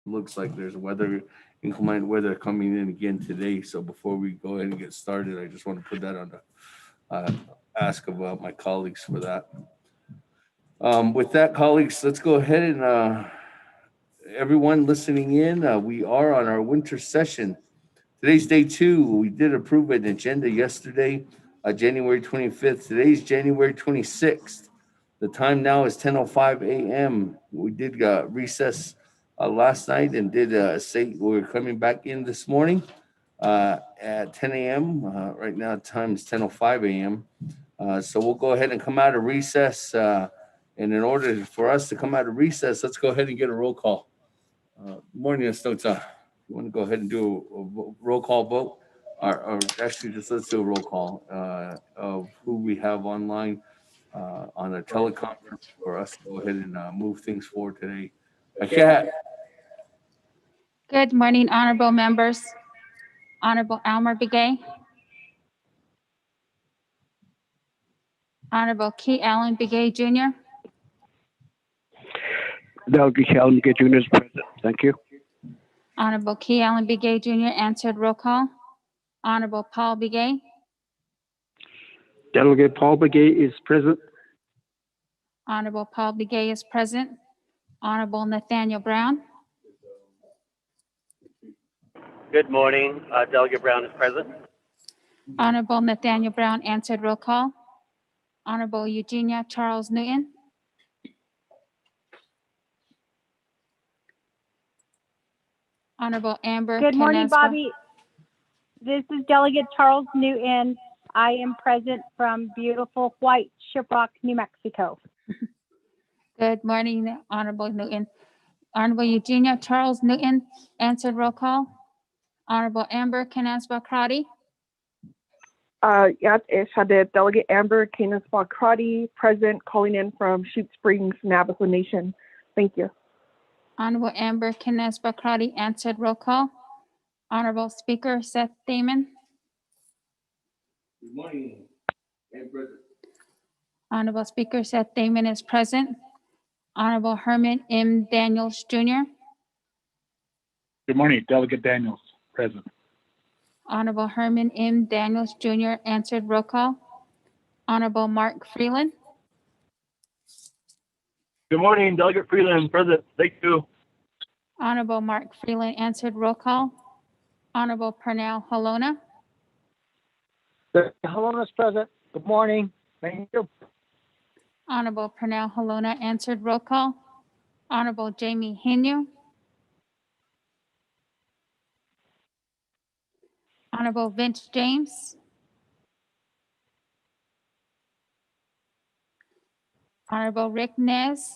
Looks like there's inclement weather coming in again today. So before we go ahead and get started, I just want to put that on the uh, ask about my colleagues for that. With that, colleagues, let's go ahead and everyone listening in, we are on our winter session. Today's day two. We did approve an agenda yesterday, January 25th. Today's January 26th. The time now is 10:05 a.m. We did recess last night and did say we're coming back in this morning at 10 a.m. Right now, time is 10:05 a.m. So we'll go ahead and come out of recess. And in order for us to come out of recess, let's go ahead and get a roll call. Morning, Estota. You want to go ahead and do a roll call vote? Or actually, just let's do a roll call of who we have online on a teleconference for us to go ahead and move things forward today. Cat. Good morning, honorable members. Honorable Almer Begay. Honorable Key Allen Begay Jr. Delegate Allen Begay Jr. is present. Thank you. Honorable Key Allen Begay Jr. answered roll call. Honorable Paul Begay. Delegate Paul Begay is present. Honorable Paul Begay is present. Honorable Nathaniel Brown. Good morning. Delegate Brown is present. Honorable Nathaniel Brown answered roll call. Honorable Eugenia Charles Newton. Honorable Amber Good morning, Canespa. Bobby. This is Delegate Charles Newton. I am present from beautiful White Shiprock, New Mexico. Good morning, Honorable Newton. Honorable Eugenia Charles Newton answered roll call. Honorable Amber Canespa Crotty. Yes, Ishade Delegate Amber Canispa Crotty, present, calling in from Chute Springs, Navajo Nation. Thank you. Honorable Amber Canespa Crotty answered roll call. Honorable Speaker Seth Damon. Good morning. Honorable Speaker Seth Damon is present. Honorable Herman M. Daniels Jr. Good morning, Delegate Daniels, present. Honorable Herman M. Daniels Jr. answered roll call. Honorable Mark Freeland. Good morning, Delegate Freeland, present. Thank you. Honorable Mark Freeland answered roll call. Honorable Pernell Halona. Hello, is present. Good morning. Thank you. Honorable Pernell Halona answered roll call. Honorable Jamie Hinu. Honorable Vince James. Honorable Rick Nez.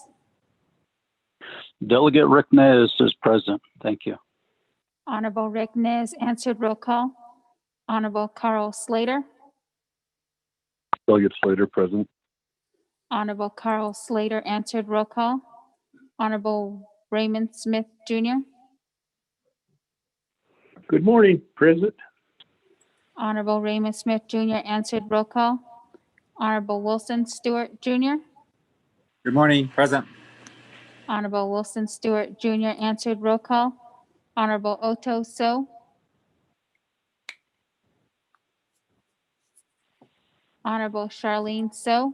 Delegate Rick Nez is present. Thank you. Honorable Rick Nez answered roll call. Honorable Carl Slater. Delegate Slater, present. Honorable Carl Slater answered roll call. Honorable Raymond Smith Jr. Good morning, present. Honorable Raymond Smith Jr. answered roll call. Honorable Wilson Stewart Jr. Good morning, present. Honorable Wilson Stewart Jr. answered roll call. Honorable Otto So. Honorable Charlene So.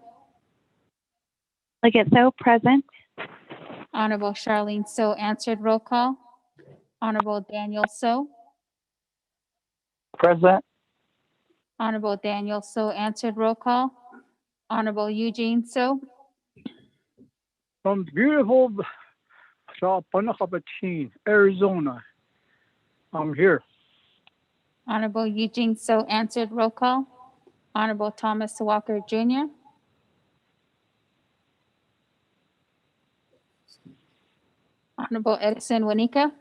Delegate So, present. Honorable Charlene So answered roll call. Honorable Daniel So. Present. Honorable Daniel So answered roll call. Honorable Eugene So. From beautiful Chapanacapachin, Arizona. I'm here. Honorable Eugene So answered roll call. Honorable Thomas Walker Jr. Honorable Edison Wanika.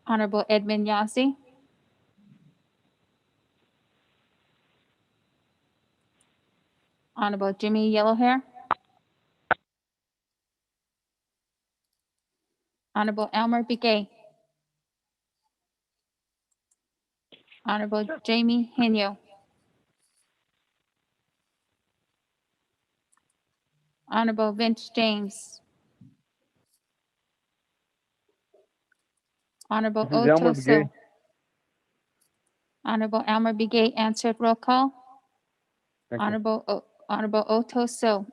Honorable Edmund Yasi. Honorable Jimmy Yellowhair. Honorable Elmer Begay. Honorable Jamie Hinu. Honorable Vince James. Honorable This is Elmer Otto Begay. So. Honorable Elmer Begay answered. Roll call. Thank you. Honorable Otto So.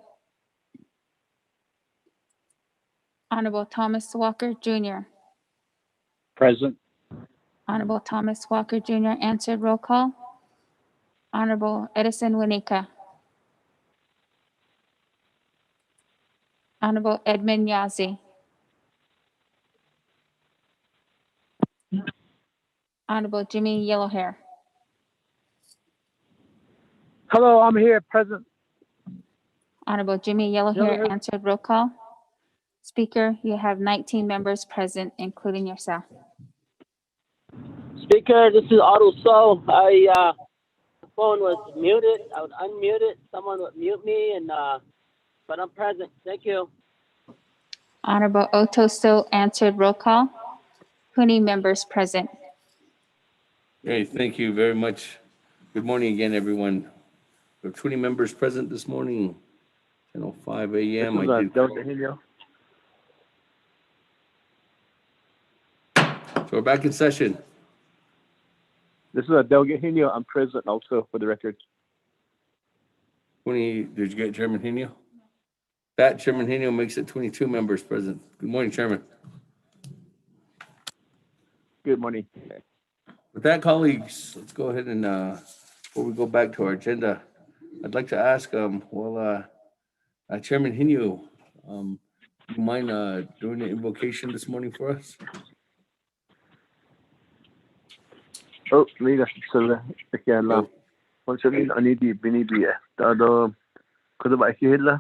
Honorable Thomas Walker Jr. Present. Honorable Thomas Walker Jr. answered. Roll call. Honorable Edison Winika. Honorable Edmund Yazzie. Honorable Jimmy Yellowhair. Hello, I'm here, present. Honorable Jimmy Yellowhair Yellowhair. answered. Roll call. Speaker, you have 19 members present, including yourself. Speaker, this is Otto So. The phone was muted. I would unmute it. Someone would mute me, and but I'm present. Thank you. Honorable Otto So answered. Roll call. 20 members present. Okay, thank you very much. Good morning again, everyone. We have 20 members present this morning, 10:05 a.m. I did call. So we're back in session. This is Delegate Henio. I'm present also for the record. 20, did you get Chairman Henio? That Chairman Henio makes it 22 members present. Good morning, Chairman. Good morning. With that, colleagues, let's go ahead and, before we go back to our agenda, I'd like to ask, Chairman Henio, do you mind doing the invocation this morning for us? Oh, mira, sir. Okay, Allah. Once again, I need the Bini Bia. Tado, could I hear la?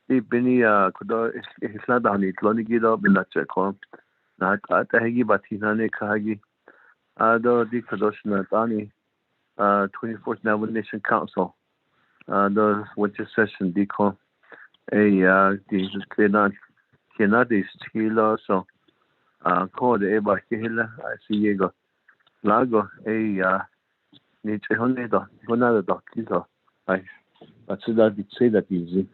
The Bini, could I, it's not on it. Lonnie get up in that check on. Not at the Hagi, but he nane Kahagi. Ado, the Kadoshna Dani, 24th Nation Council. The winter session, Deco. The cannot is Chila, so, called the Eba Hilla. I see you go. Lago, niche honedo, honada dokizo. I say that easy.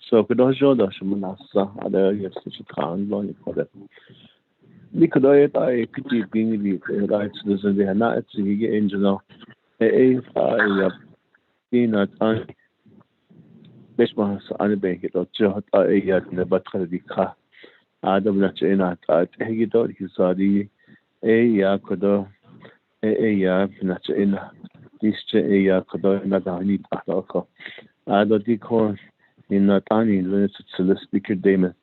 So, could I show the Shamanasa, other yes, Chikan, Lonnie for that. Nicodoy, I pity being the rights, they are not the angel. Peanut, Bishmas, Anabake, or Jot, in the Batradica. Adam Nachina, Hegidot, his adi, Kodo. Nacha ina dische kodo na dani atako ado diko ina tani lunes to speaker Damon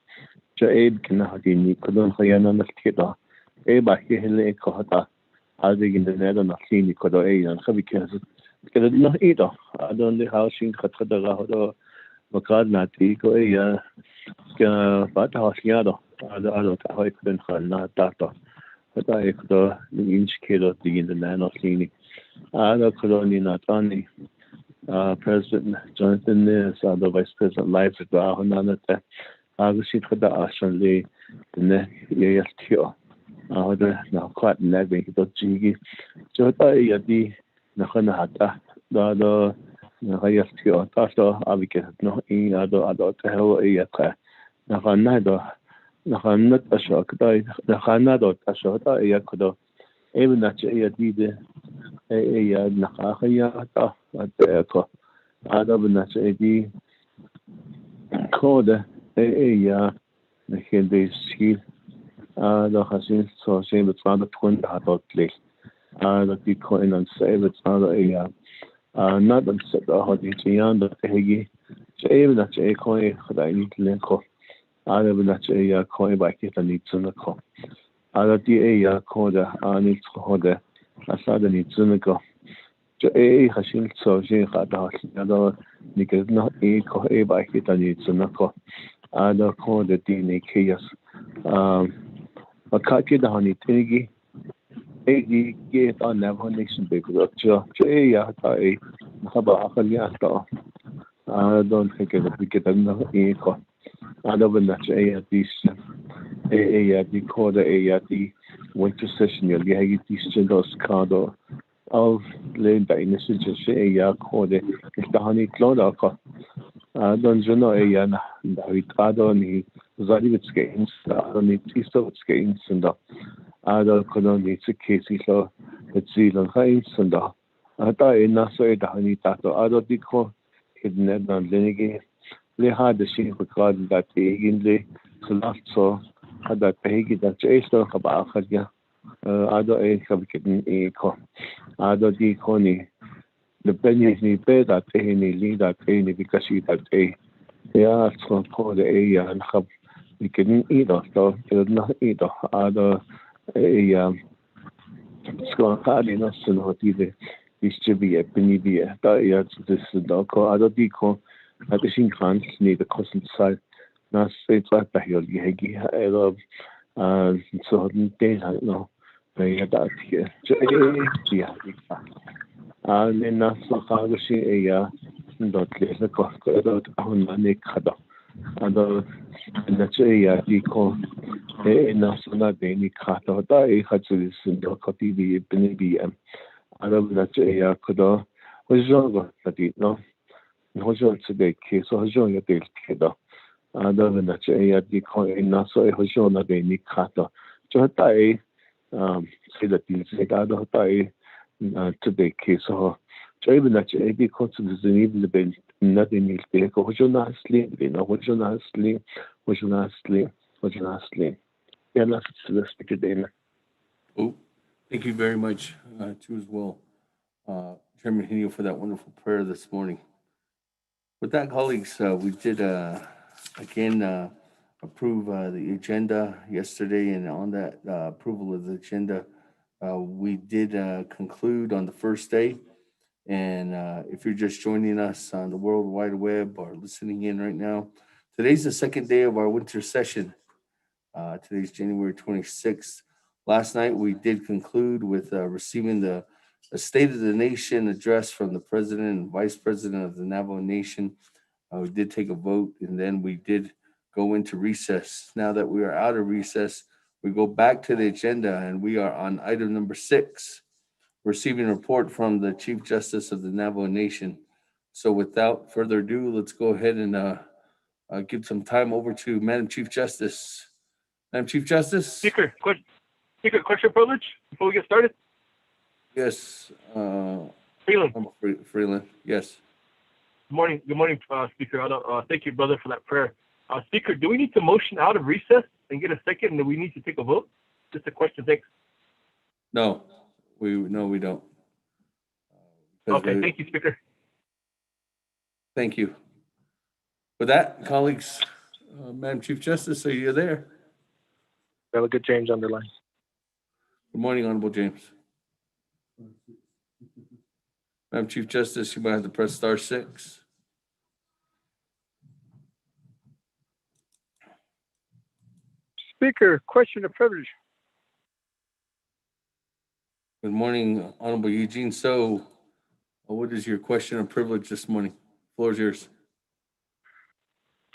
jo can hadi kodo khayana na kida ba hele ko hata ado in the neda na sini kodo na khabi kada no ida ado le housing khatada ga hodo makad na ti ko ka bata hasiado ado ta hoy kuden khana tata but I could indicate of the international clinic. Other colony not only President Jonathan is the Vice President Life at Bahonanata. I was it for the Ashanley, the Yastio. Now quite nagging to Jiggy. So I yadi Nahanata, the Yastio, Tasso, I get no in other hell a yaka. Nahanado. Nahanat Ashok, the Hanado Ashota, Yakudo, even that Yadide, Nakahayata, at the Echo, Adabnach Adi, Code, the Hindi ski, the Hasin, so same it's not a twin about place. The Bitcoin and save it's not not on set the Hodichian, the Hegi, so even that a coin that I need to link off. Other than that, coin by it and needs in the call. Other the corder, needs to hold the Asada needs in the go. To a Hashim so she had other because not a co a by it and needs in the call. Other corder DNA chaos. A kaki the honey tingy. A gate on never nation big up to a Haba. I don't think it would get another equal. Other than that, the quarter, the winter session, you'll get these children's cardo of laid by innocent, say, quarter, if the honey cloud, Don Juno Ayana, David Adoni, Zadivitskins, Adoni Tisovitskins, and Adol Kononi Cikesilo, at Zealand Heinz, and Ada in Naso Dahani Tato, Adodico, hidden on Lenigi, Leha the Shin regarding that the Inley, Solazzo, had that Pegi that Jason Kabahaja, Ado A Kabikin Eco, Ado Di Koni. The Benny that any lead that any because he that a they are so called a and have we can eat or so not eat or other a score card in us and what either this should be a penny beer that this dog or other deco at the same time need the constant side now say like that you'll be so daylight no they had that here yeah and na so kagushi dot le ko dot on ne khada and na che di ko na so na de ni khata da hatsu sin do ko ti bi bi and na che ko do ho jo ta di no ho jo tsu de ke so ho jo ya de ke do and na che di ko na so ho jo na de ni khata cho ta say that the say da do ta today case so even that AB concepts is even the bench nothing is there because you're not sleep what you're not sleep yeah that's the speaker day. Oh, thank you very much too as well, Chairman Henio, for that wonderful prayer this morning. With that, colleagues, we did again approve the agenda yesterday, and on that approval of the agenda, we did conclude on the first day. And if you're just joining us on the World Wide Web or listening in right now, today's the second day of our winter session. Today's January 26th. Last night, we did conclude with receiving the State of the Nation address from the President and Vice President of the Navajo Nation. We did take a vote, and then we did go into recess. Now that we are out of recess, we go back to the agenda, and we are on item number 6, receiving a report from the Chief Justice of the Navajo Nation. So without further ado, let's go ahead and give some time over to Madam Chief Justice. Madam Chief Justice? Speaker, question privilege before we get started? Yes. Freeland. Freeland, yes. Good morning, Speaker. Thank you, brother, for that prayer. Speaker, do we need to motion out of recess and get a second, and do we need to take a vote? Just a question, thanks. No, we don't. Okay, thank you, Speaker. Thank you. With that, colleagues, Madam Chief Justice, are you there? Delegate James underline. Good morning, Honorable James. Madam Chief Justice, you might have to press *6. Speaker, question of privilege. Good morning, Honorable Eugene So. What is your question of privilege this morning? The floor is yours.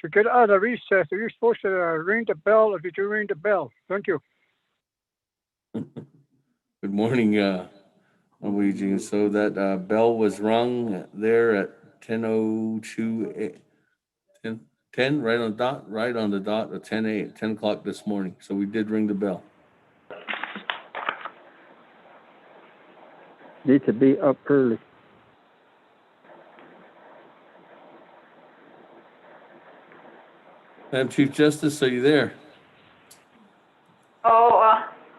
To get out of recess, are you supposed to ring the bell, or did you ring the bell? Thank you. Good morning, Honorable Eugene. So that bell was rung there at 10:02, 10 right on the dot of 10 o'clock this morning. So we did ring the bell. Need to be up early. Madam Chief Justice, are you there?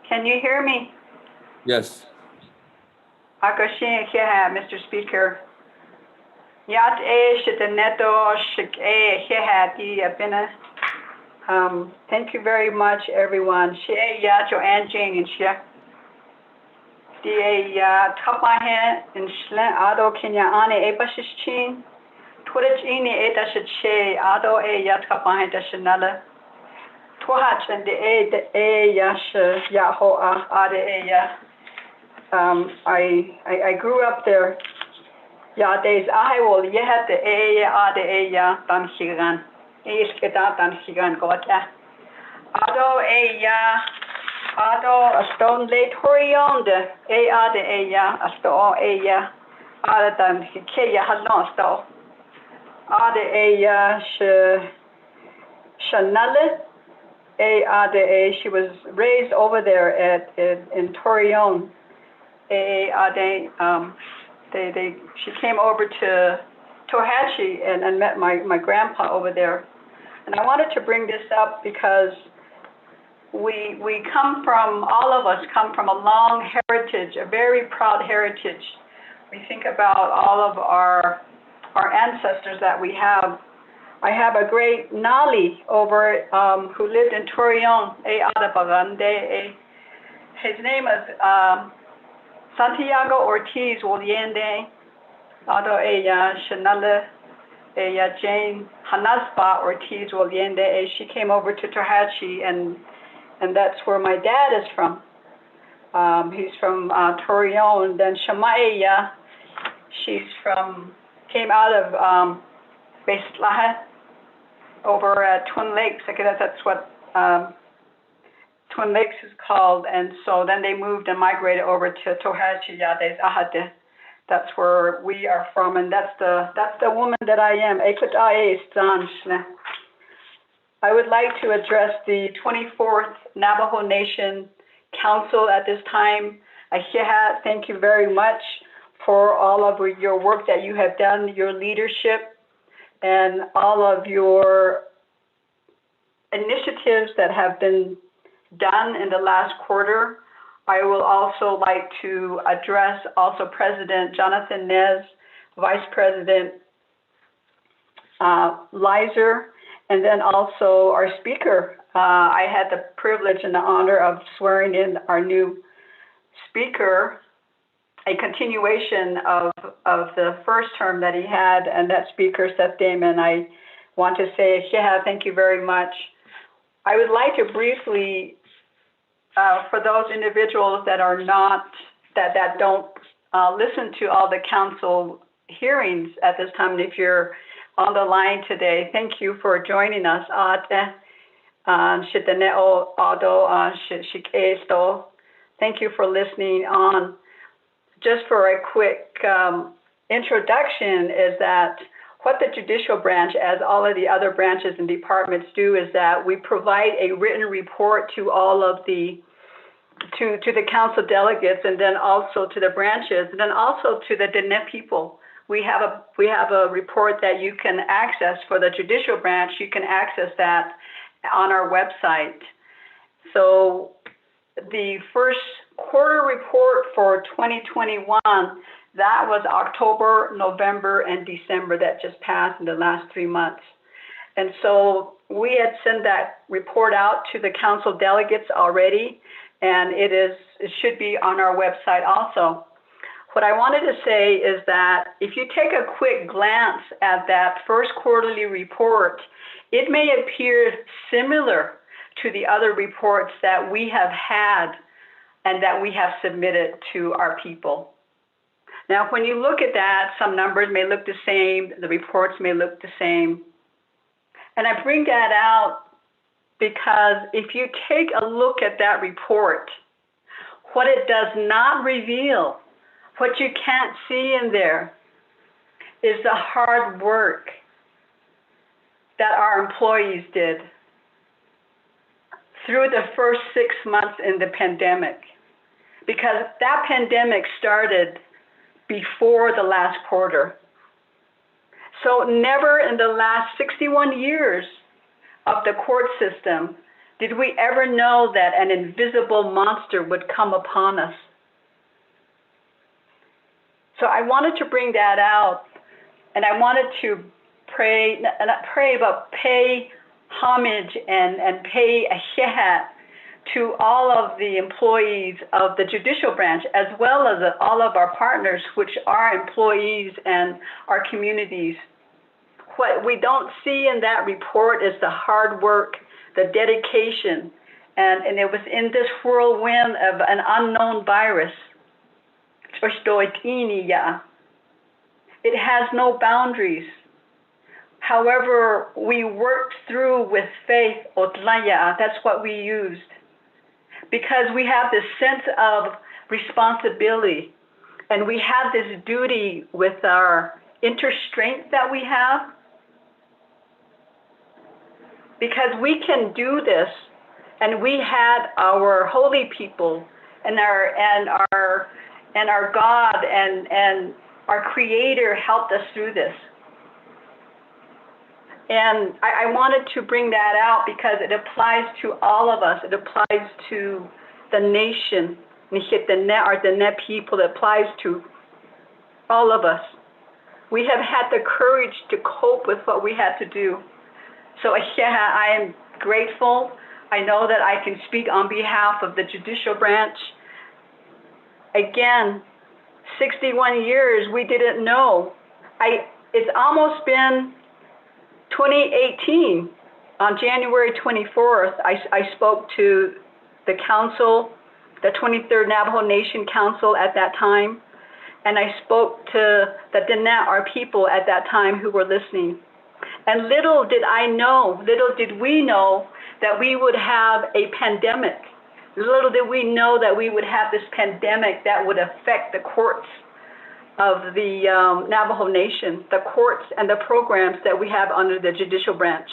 Can you hear me? Yes. Mr. Speaker. Thank you very much, everyone. I grew up there. Ya days I will yet the tan higan. Tan higan gota. Ado a stone late horion a sto dan hikeya has not sto. Ada Shanale. Ada, she was raised over there in Torreon. Ada, she came over to Tohatchee and met my grandpa over there. And I wanted to bring this up because we come from, all of us come from a long heritage, a very proud heritage. We think about all of our ancestors that we have. I have a great Nali over who lived in Torreon, his name is Santiago Ortiz Woliende, Shanale, Jane Hanaspa Ortiz Woliende. She came over to Tohatchee, and that's where my dad is from. He's from Torreon. Then Shamaya, came out of Beislahe over at Twin Lakes. I guess that's what Twin Lakes is called. And so then they moved and migrated over to Tohatchee Yades Ahade. That's where we are from, and that's the woman that I am. I would like to address the 24th Navajo Nation Council at this time. Ahiha, thank you very much for all of your work that you have done, your leadership, and all of your initiatives that have been done in the last quarter. I will also like to address also President Jonathan Nez, Vice President Lizer, and then also our speaker. I had the privilege and the honor of swearing in our new speaker, a continuation of the first term that he had, and that speaker, Seth Damon. I want to say, Sheha, thank you very much. I would like to briefly, for those individuals that are not, that don't listen to all the council hearings at this time, and if you're on the line today, thank you for joining us. Thank you for listening on. Just for a quick introduction is that what the judicial branch, as all of the other branches and departments do, is that we provide a written report to all of the to the council delegates, and then also to the branches, and then also to the Diné people. We have a report that you can access for the judicial branch. You can access that on our website. So the first quarter report for 2021, that was October, November, and December that just passed in the last 3 months. And so we had sent that report out to the council delegates already, and it should be on our website also. What I wanted to say is that if you take a quick glance at that first quarterly report, it may appear similar to the other reports that we have had and that we have submitted to our people. Now, when you look at that, some numbers may look the same, the reports may look the same. And I bring that out because if you take a look at that report, what it does not reveal, what you can't see in there, is the hard work that our employees did through the first 6 months in the pandemic, because that pandemic started before the last quarter. So never in the last 61 years of the court system did we ever know that an invisible monster would come upon us. So I wanted to bring that out, and I wanted to pay homage and pay a shehat to all of the employees of the judicial branch, as well as all of our partners, which are employees and our communities. What we don't see in that report is the hard work, the dedication, and it was in this whirlwind of an unknown virus. It has no boundaries. However, we worked through with faith, that's what we used. Because we have this sense of responsibility, and we have this duty with our inner strength that we have, because we can do this, and we had our holy people and our God and our Creator helped us through this. And I wanted to bring that out because it applies to all of us. It applies to the nation, the people. It applies to all of us. We have had the courage to cope with what we had to do. So I am grateful. I know that I can speak on behalf of the judicial branch. Again, 61 years, we didn't know. It's almost been 2018. On January 24th, I spoke to the council, the 23rd Navajo Nation Council at that time, and I spoke to the Diné, our people at that time who were listening. And little did we know that we would have a pandemic. Little did we know that we would have this pandemic that would affect the courts of the Navajo Nation, the courts and the programs that we have under the judicial branch.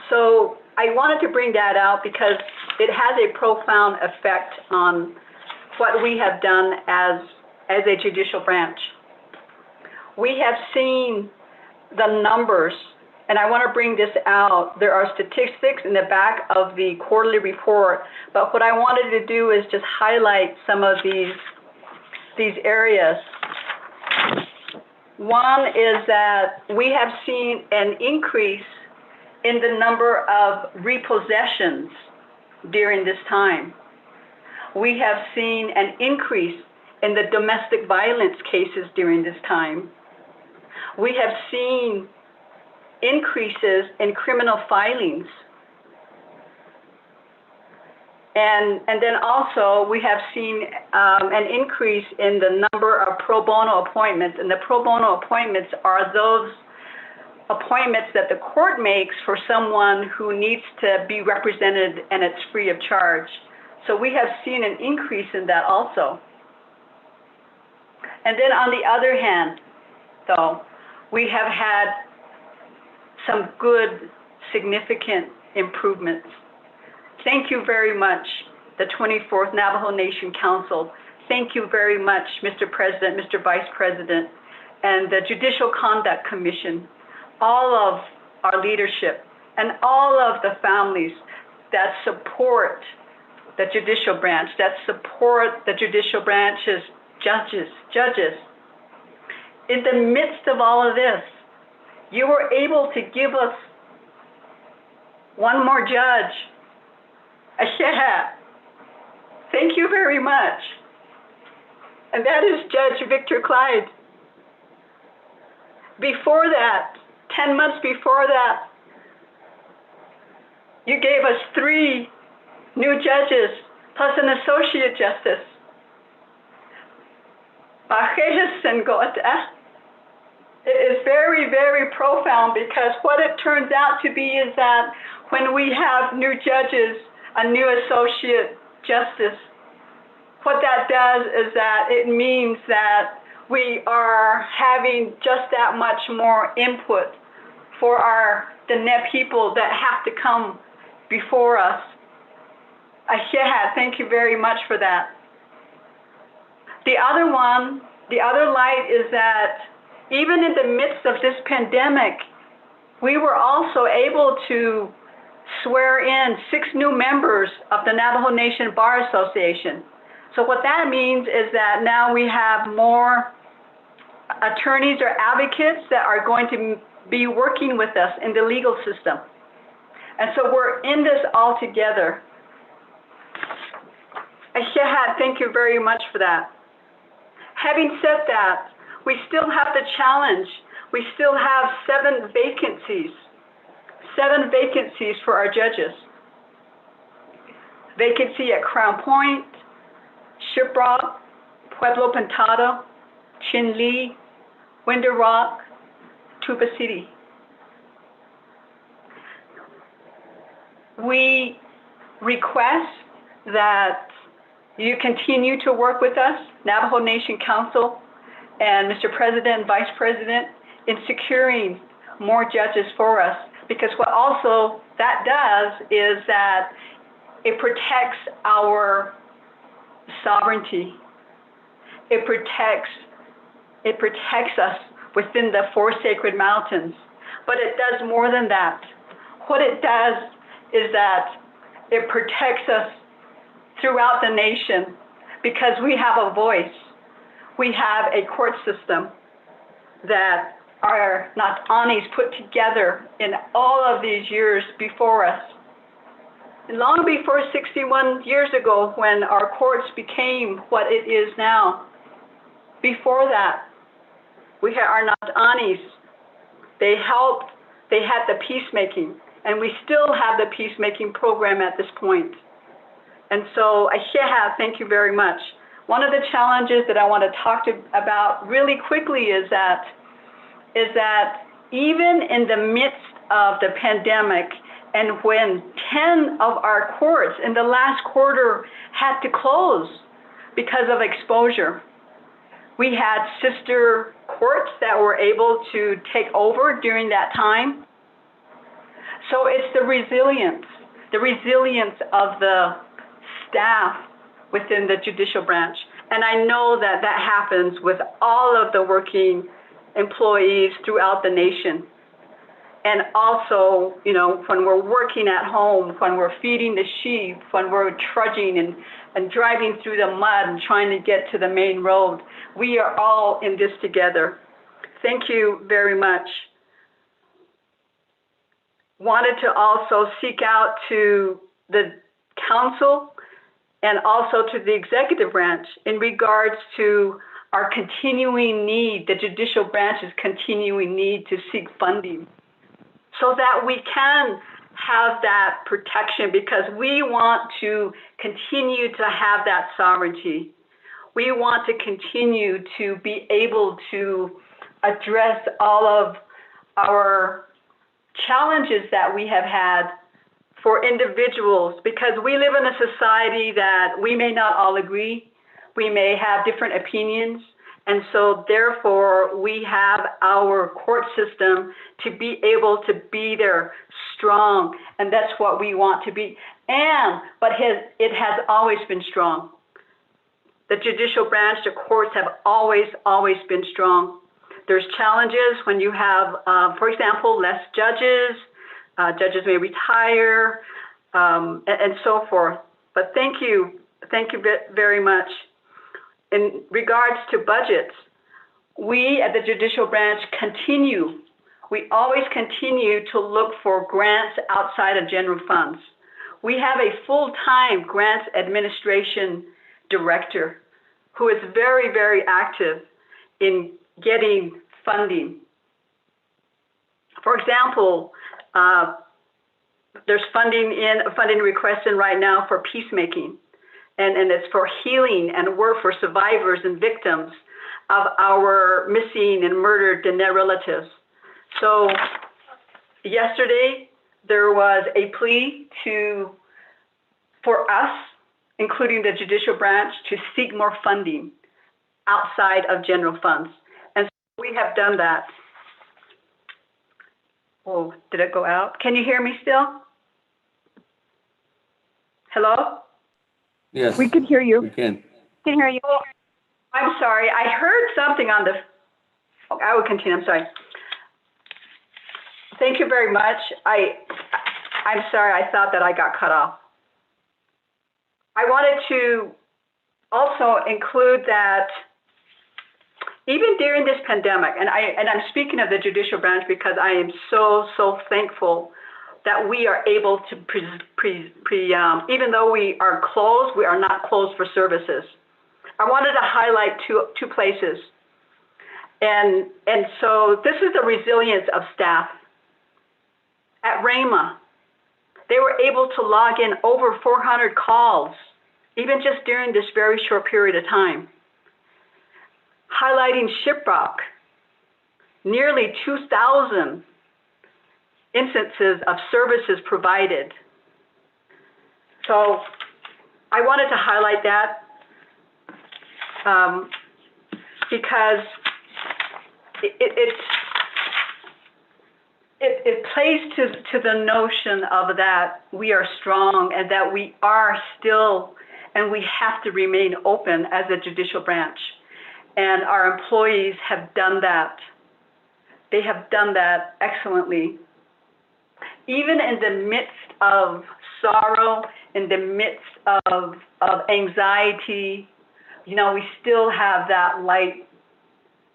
So I wanted to bring that out because it has a profound effect on what we have done as a judicial branch. We have seen the numbers, and I want to bring this out. There are statistics in the back of the quarterly report, but what I wanted to do is just highlight some of these areas. One is that we have seen an increase in the number of repossessions during this time. We have seen an increase in the domestic violence cases during this time. We have seen increases in criminal filings. And then also we have seen an increase in the number of pro bono appointments. And the pro bono appointments are those appointments that the court makes for someone who needs to be represented, and it's free of charge. So we have seen an increase in that also. And then on the other hand, though, we have had some good, significant improvements. Thank you very much, the 24th Navajo Nation Council. Thank you very much, Mr. President, Mr. Vice President, and the Judicial Conduct Commission, all of our leadership, and all of the families that support the judicial branch, that support the judicial branch's judges. In the midst of all of this, you were able to give us one more judge. Thank you very much. And that is Judge Victor Clyde. Before that, 10 months before that, you gave us 3 new judges plus an associate justice. It is very, very profound, because what it turns out to be is that when we have new judges, a new associate justice, what that does is that it means that we are having just that much more input for the Diné people that have to come before us. Thank you very much for that. The other light is that even in the midst of this pandemic, we were also able to swear in 6 new members of the Navajo Nation Bar Association. So what that means is that now we have more attorneys or advocates that are going to be working with us in the legal system. And so we're in this all together. Thank you very much for that. Having said that, we still have the challenge. We still have 7 vacancies for our judges. Vacancy at Crown Point, Shiprock, Pueblo Pintado, Chinle, Window Rock, Tuba City. We request that you continue to work with us, Navajo Nation Council, and Mr. President and Vice President, in securing more judges for us. Because what also that does is that it protects our sovereignty. It protects us within the four sacred mountains. But it does more than that. What it does is that it protects us throughout the nation because we have a voice. We have a court system that our Natanis put together in all of these years before us. Long before 61 years ago when our courts became what it is now. Before that, we had our Natanis. They helped, they had the peacemaking, and we still have the peacemaking program at this point. And so, Asheha, thank you very much. One of the challenges that I want to talk about really quickly is that even in the midst of the pandemic, and when 10 of our courts in the last quarter had to close because of exposure, we had sister courts that were able to take over during that time. So it's the resilience of the staff within the judicial branch. And I know that that happens with all of the working employees throughout the nation. And also, you know, when we're working at home, when we're feeding the sheep, when we're trudging and driving through the mud and trying to get to the main road, we are all in this together. Thank you very much. Wanted to also seek out to the council and also to the executive branch in regards to our continuing need, the judicial branch's continuing need to seek funding so that we can have that protection because we want to continue to have that sovereignty. We want to continue to be able to address all of our challenges that we have had for individuals because we live in a society that we may not all agree. We may have different opinions. And so therefore, we have our court system to be able to be there strong. And that's what we want to be. But it has always been strong. The judicial branch, the courts have always been strong. There's challenges when you have, for example, less judges. Judges may retire, and so forth. But thank you very much. In regards to budgets, we at the judicial branch we always continue to look for grants outside of general funds. We have a full-time grants administration director who is very, very active in getting funding. For example, there's funding requests in right now for peacemaking. And it's for healing and work for survivors and victims of our missing and murdered Diné relatives. So yesterday, there was a plea for us, including the judicial branch, to seek more funding outside of general funds. And so we have done that. Oh, did it go out? Can you hear me still? Hello? Yes. We can hear you. We can. Can hear you. Oh, I'm sorry. I heard something on the. Oh, I will continue. I'm sorry. Thank you very much. I'm sorry. I thought that I got cut off. I wanted to also include that even during this pandemic, and I'm speaking of the judicial branch because I am so thankful that we are able to, even though we are closed, we are not closed for services. I wanted to highlight two places. And so this is the resilience of staff. At RAMA, they were able to log in over 400 calls, even just during this very short period of time. Highlighting Shiprock, nearly 2,000 instances of services provided. So I wanted to highlight that because it plays to the notion of that we are strong and that we are still, and we have to remain open as a judicial branch. And our employees have done that. They have done that excellently. Even in the midst of sorrow, in the midst of anxiety, you know, we still have that light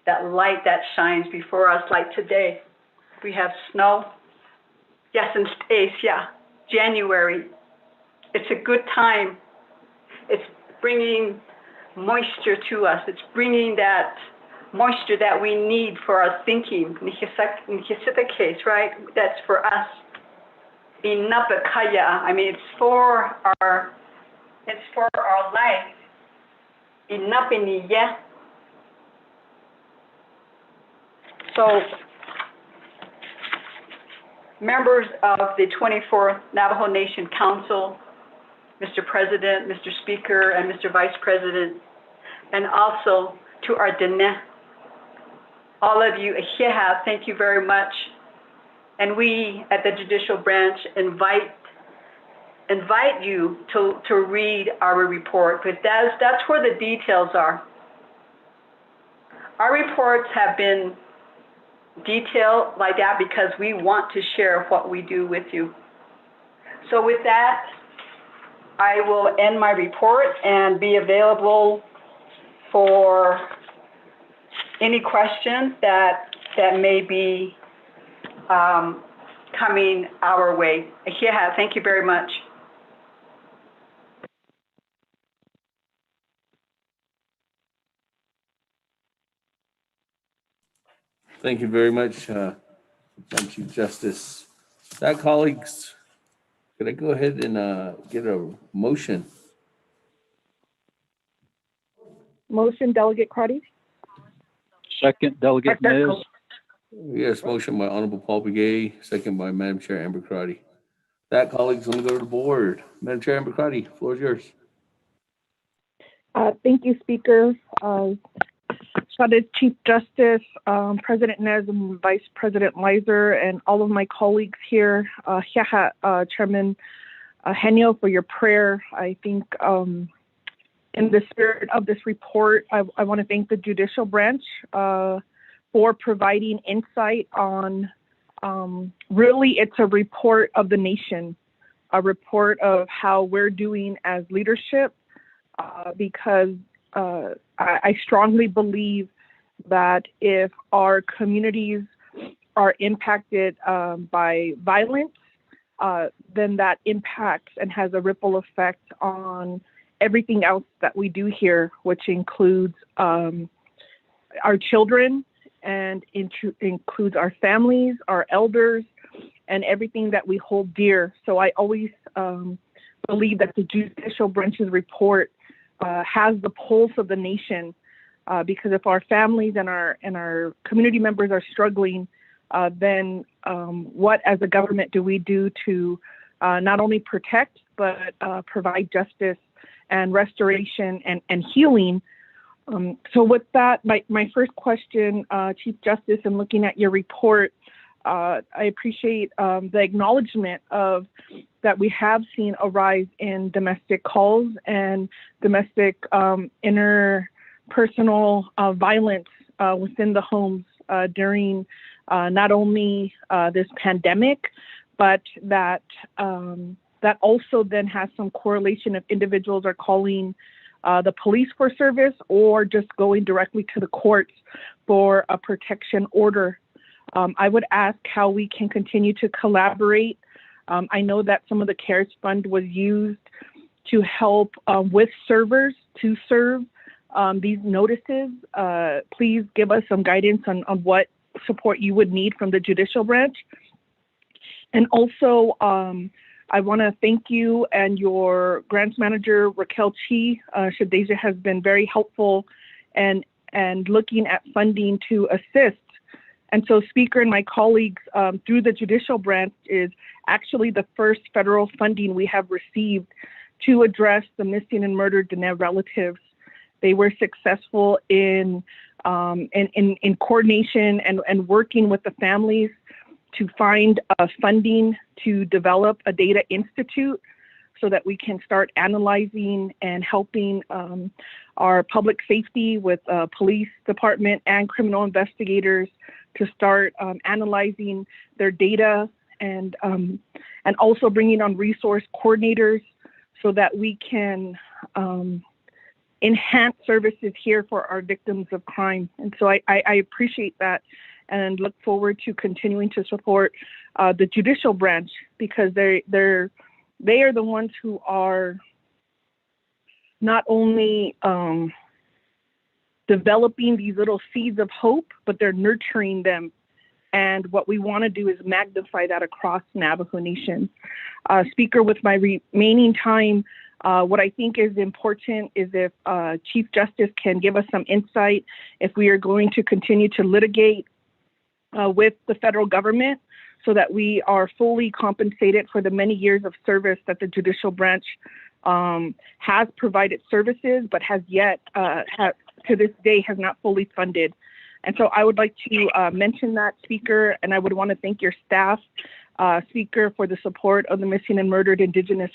that shines before us, like today. We have snow. Yes, in space, yeah. January. It's a good time. It's bringing moisture to us. It's bringing that moisture that we need for our thinking. Nikisita case, right? That's for us. Inapakaya. I mean, it's for our life. Inapiniya. So, members of the 24th Navajo Nation Council, Mr. President, Mr. Speaker, and Mr. Vice President, and also to our Dene, all of you, Ahiha, thank you very much. And we at the Judicial Branch invite you to read our report, but that's where the details are. Our reports have been detailed like that because we want to share what we do with you. So with that, I will end my report and be available for any questions that may be coming our way. Ahiha, thank you very much. Thank you very much, Chief Justice. That, colleagues, could I go ahead and get a motion? Motion, Delegate Crotty. Second, Delegate Miz. Yes, motion by Honorable Paul Begay, second by Madam Chair Amber Crotty. That, colleagues, let me go to the board. Madam Chair Amber Crotty, floor is yours. Thank you, Speaker. Shadid Chief Justice, President Nez, and Vice President Leiser, and all of my colleagues here. Chairman Henio, for your prayer. I think in the spirit of this report, I want to thank the Judicial Branch for providing insight on, really it's a report of the nation, a report of how we're doing as leadership, because I strongly believe that if our communities are impacted by violence, then that impacts and has a ripple effect on everything else that we do here, which includes our children and includes our families, our elders, and everything that we hold dear. So I always believe that the Judicial Branch's report has the pulse of the nation, because if our families and our community members are struggling, then what as a government do we do to not only protect but provide justice and restoration and healing? So with that, my first question, Chief Justice, in looking at your report, I appreciate the acknowledgement of that we have seen a rise in domestic calls and domestic interpersonal violence within the homes during not only this pandemic, but that also then has some correlation if individuals are calling the police for service or just going directly to the courts for a protection order. I would ask how we can continue to collaborate. I know that some of the CARES Fund was used to help with servers to serve these notices. Please give us some guidance on what support you would need from the Judicial Branch. And also, I want to thank you and your grants manager, Raquel Chi. Shadeja has been very helpful and looking at funding to assist. And so, Speaker and my colleagues, through the Judicial Branch is actually the first federal funding we have received to address the missing and murdered Dene relatives. They were successful in coordination and working with the families to find funding to develop a data institute so that we can start analyzing and helping our public safety with police department and criminal investigators to start analyzing their data and also bringing on resource coordinators so that we can enhance services here for our victims of crime. And so I appreciate that and look forward to continuing to support the judicial branch because they are the ones who are not only developing these little seeds of hope, but they're nurturing them. And what we want to do is magnify that across Navajo Nation. Speaker, with my remaining time, what I think is important is if Chief Justice can give us some insight if we are going to continue to litigate with the federal government so that we are fully compensated for the many years of service that the judicial branch has provided services, but has yet, to this day, has not fully funded. And so I would like to mention that, Speaker, and I would want to thank your staff, Speaker, for the support of the missing and murdered Indigenous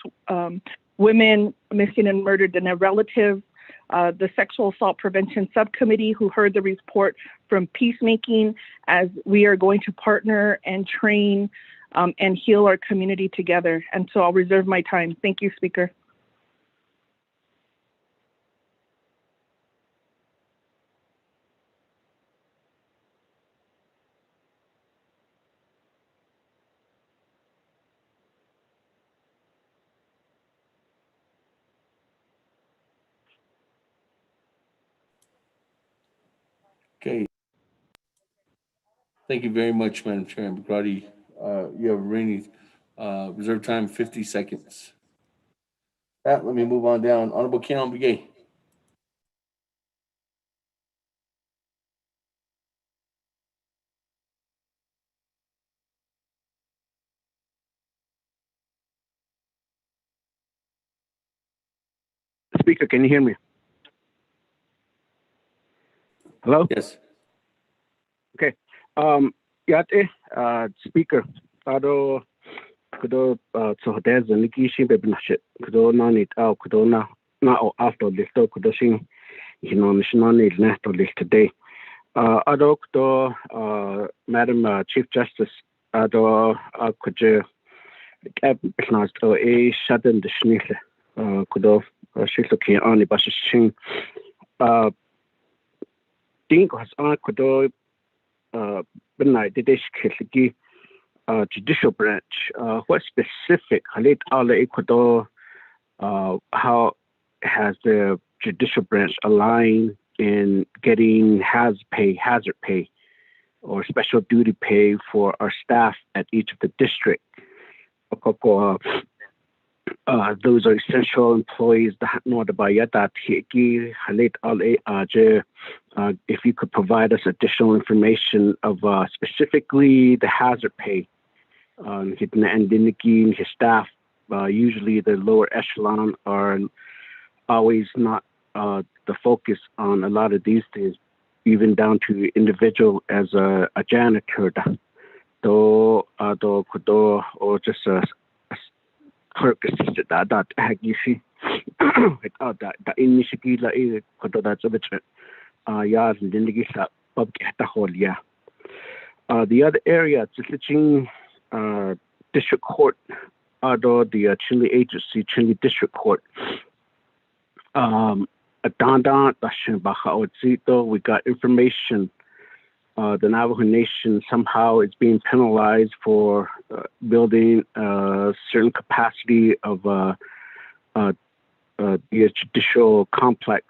women, missing and murdered and their relatives, the Sexual Assault Prevention Subcommittee who heard the report from Peacemaking as we are going to partner and train and heal our community together. And so I'll reserve my time. Thank you, Speaker. Okay. Thank you very much, Madam Chair. Bagrati, you have remaining reserve time 50 seconds. Let me move on down. Honorable Keon Begay. Speaker, can you hear me? Hello? Yes. Okay. Yate, Speaker, Ado, Kudo, so there's a Niki Shimbebnashit, Kudo Nanit out, Kudo now after this, Kudoshin, you know, National National List today. Ado, Kudo, Madam Chief Justice, Ado, could you Cabinet or a shadden the Schnitzel, Kudo, she's looking on the Bashing. Think was on Kudo. Benai Didish judicial branch. What specific Halit Ala Ecuador? How has the judicial branch aligned in getting hazard pay, or special duty pay for our staff at each of the district? Those are essential employees. If you could provide us additional information of specifically the hazard pay, and his staff, usually the lower echelon are always not the focus on a lot of these things, even down to individual as a janitor, or just a clerk assisted that Hagishi that in Michigila is that's a bit yard and Dindigisa Bob Kataholia. The other area, Tsiching District Court, although the Chile Agency, Chile District Court, Adanda, Dashin we got information. The Navajo Nation somehow is being penalized for building a certain capacity of the judicial complex,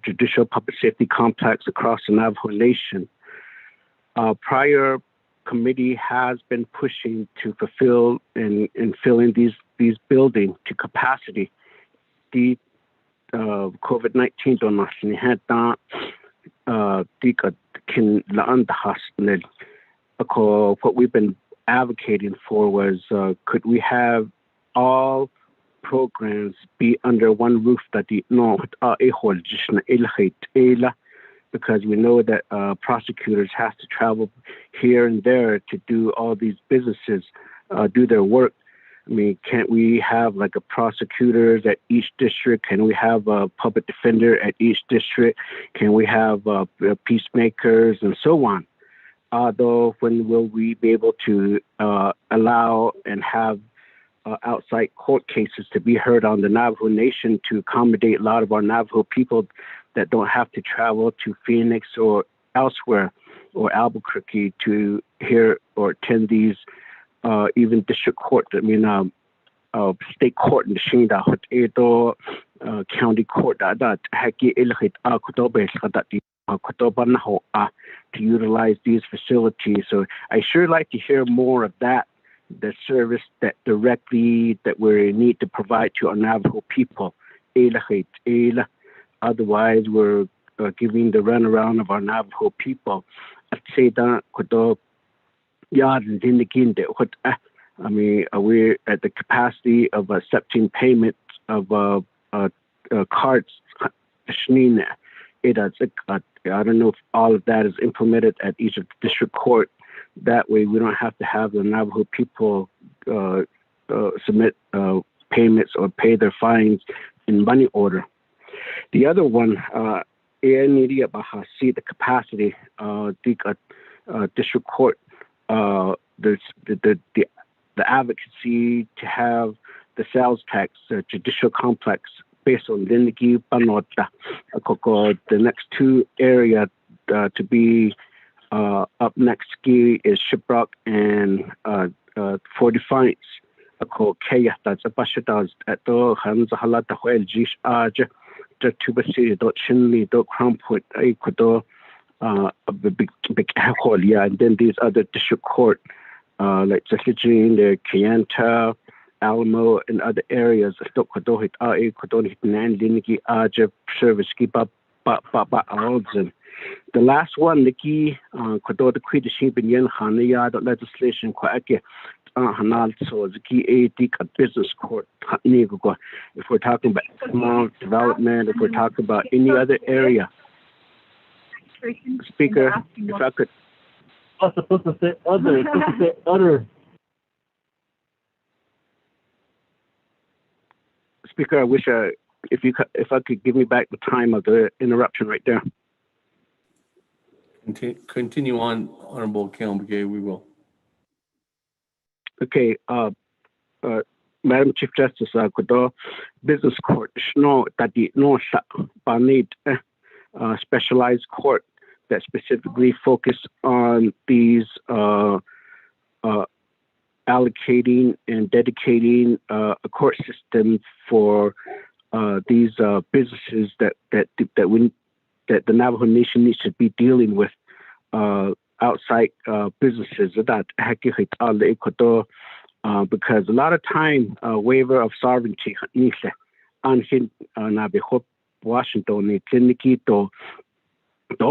judicial public safety complex across the Navajo Nation. Prior committee has been pushing to fulfill and fill in these buildings to capacity. The COVID-19 donation had that. What we've been advocating for was could we have all programs be under one roof that the because we know that prosecutors have to travel here and there to do all these businesses, do their work. I mean, can't we have like a prosecutor at each district? Can we have a public defender at each district? Can we have peacemakers and so on? Though, when will we be able to allow and have outside court cases to be heard on the Navajo Nation to accommodate a lot of our Navajo people that don't have to travel to Phoenix or elsewhere or Albuquerque to hear or attend these even district court, I mean, state court in the Shinda, county court, that to utilize these facilities. So I sure like to hear more of that, the service that directly that we need to provide to our Navajo people. Otherwise, we're giving the runaround of our Navajo people. I'd say that I mean, we're at the capacity of accepting payments of cards. I don't know if all of that is implemented at each of the district court. That way, we don't have to have the Navajo people submit payments or pay their fines in money order. The other one, see the capacity, district court, there's the advocacy to have the sales tax judicial complex based on Lindigi Panota, the next two area to be up next ski is Shiprock and 40 Fines. Kaya that's a bashadas at the hands of Halata Hoel Jish Aj, the Tubasi, Chinley, Crown Point, Ecuador, a big hole, yeah, and then these other district court, like Zesligine, the Kayanta, Alamo, and other areas, Stokodohit, Ecuador, Nan, Liniki, Aj, Service, Keep Up, Alden. The last one, Nikki, Kodor the Quid Sheep in Yen Hanaya, the legislation, Kwake, Hanal, so the key a business court. If we're talking about small development, if we're talking about any other area. Speaker, if I could. I'm supposed to say other. It's supposed to say other. Speaker, I wish if I could give me back the time of the interruption right there. Continue on, Honorable Kalumbage, we will. Okay, Madam Chief Justice, Kodo Business Court, specialized court that specifically focus on these allocating and dedicating a court system for these businesses that the Navajo Nation needs to be dealing with outside businesses. Because a lot of time, waiver of sovereignty, Washington, that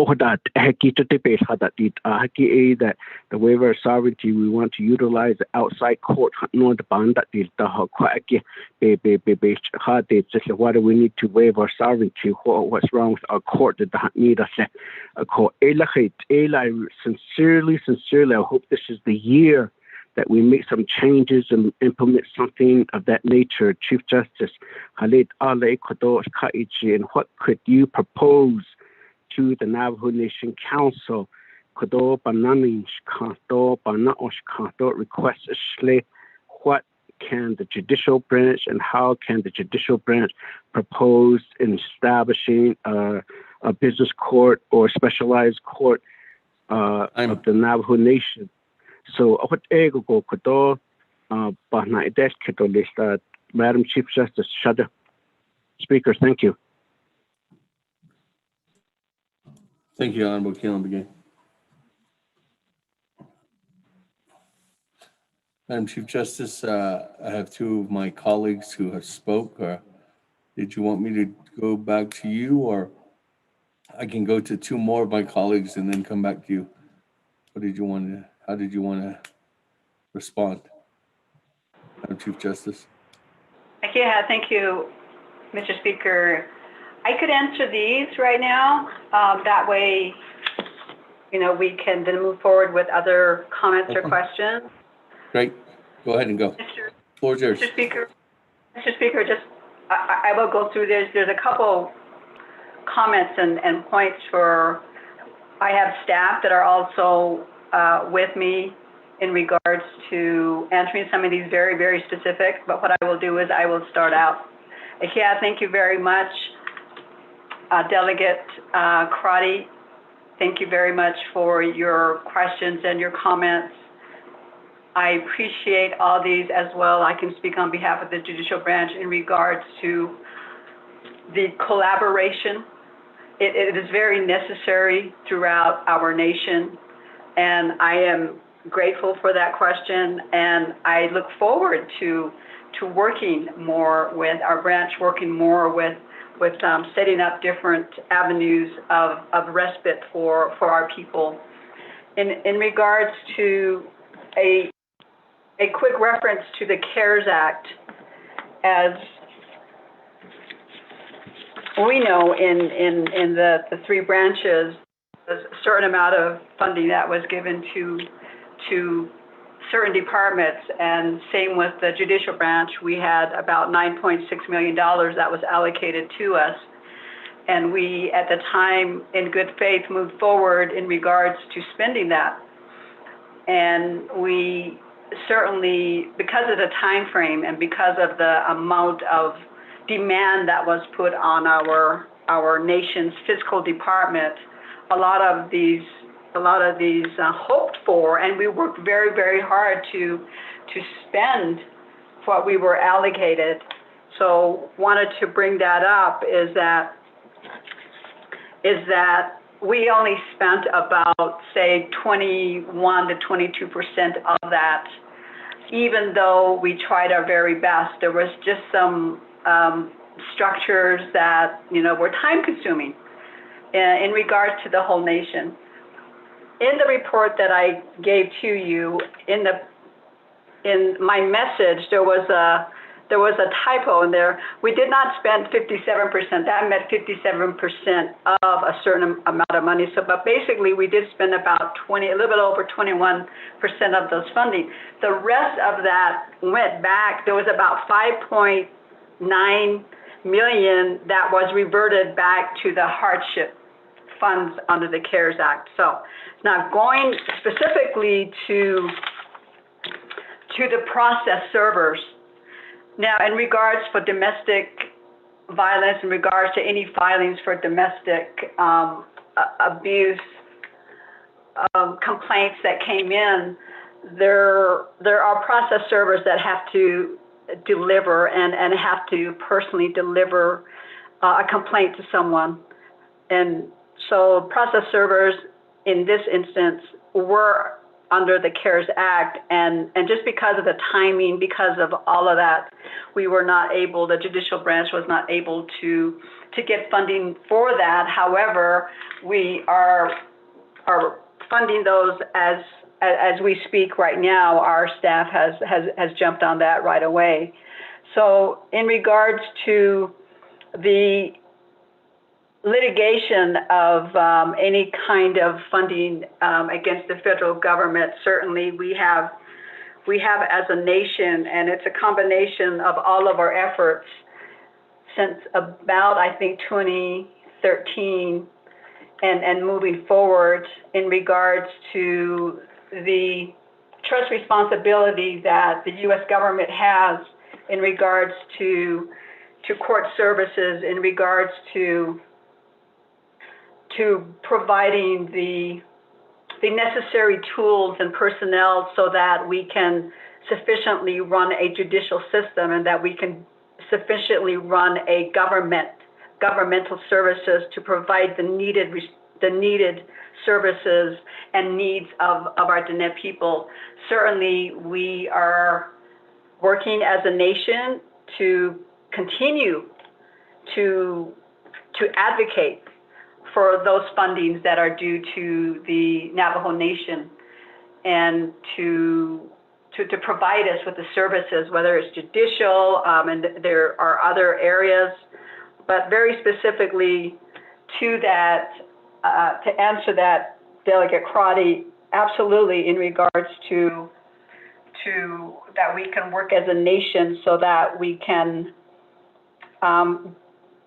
the waiver of sovereignty, we want to utilize the outside court. Why do we need to waive our sovereignty? What's wrong with our court that need us? Sincerely, I hope this is the year that we make some changes and implement something of that nature. Chief Justice, and what could you propose to the Navajo Nation Council? What can the judicial branch and how can the judicial branch propose in establishing a business court or specialized court of the Navajo Nation? So, what Madam Chief Justice, Shudder. Speaker, thank you. Thank you, Honorable Kalumbage. Madam Chief Justice, I have two of my colleagues who have spoke. Did you want me to go back to you, or I can go to two more of my colleagues and then come back to you? What did you want to? How did you want to respond, Madam Chief Justice? Thank you, Mr. Speaker. I could answer these right now. That way, we can then move forward with other comments or Okay. questions. Great. Go ahead and go. Floor is yours. Mr. Speaker, just, I will go through this. There's a couple comments and points I have staff that are also with me in regards to answering some of these very, very specific, but what I will do is I will start out. Yeah, thank you very much, Delegate Crotty. Thank you very much for your questions and your comments. I appreciate all these as well. I can speak on behalf of the judicial branch in regards to the collaboration. It is very necessary throughout our nation, and I am grateful for that question, and I look forward to working more with our branch, working more with setting up different avenues of respite for our people. In regards to a quick reference to the CARES Act, as we know in the three branches, there's a certain amount of funding that was given to certain departments, and same with the judicial branch. We had about $9.6 million that was allocated to us, and we at the time in good faith moved forward in regards to spending that. And we certainly, because of the time frame and because of the amount of demand that was put on our nation's fiscal department, a lot of these hoped for, and we worked very, very hard to spend what we were allocated. So wanted to bring that up is that we only spent about, say, 21 to 22% of that, even though we tried our very best. There was just some structures that were time consuming in regards to the whole nation. In the report that I gave to you, in my message, there was a typo in there. We did not spend 57%. That meant 57% of a certain amount of money. So, but basically, we did spend about a little bit over 21% of those funding. The rest of that went back. There was about $5.9 million that was reverted back to the hardship funds under the CARES Act. So now going specifically to the process servers. Now in regards for domestic violence, in regards to any filings for domestic abuse complaints that came in, there are process servers that have to deliver and have to personally deliver a complaint to someone. And so process servers in this instance were under the CARES Act, and just because of the timing, because of all of that, we were not able, the judicial branch was not able to get funding for that. However, we are funding those as we speak right now. Our staff has jumped on that right away. So in regards to the litigation of any kind of funding against the federal government, certainly we have as a nation, and it's a combination of all of our efforts since about, I think, 2013 and moving forward in regards to the trust responsibility that the U.S. government has in regards to court services, in regards to providing the necessary tools and personnel so that we can sufficiently run a judicial system and that we can sufficiently run a governmental services to provide the needed services and needs of our Diné people. Certainly, we are working as a nation to continue to advocate for those fundings that are due to the Navajo Nation, and to provide us with the services, whether it's judicial, and there are other areas but very specifically to that, to answer that, Delegate Crotty, absolutely in regards to that we can work as a nation so that we can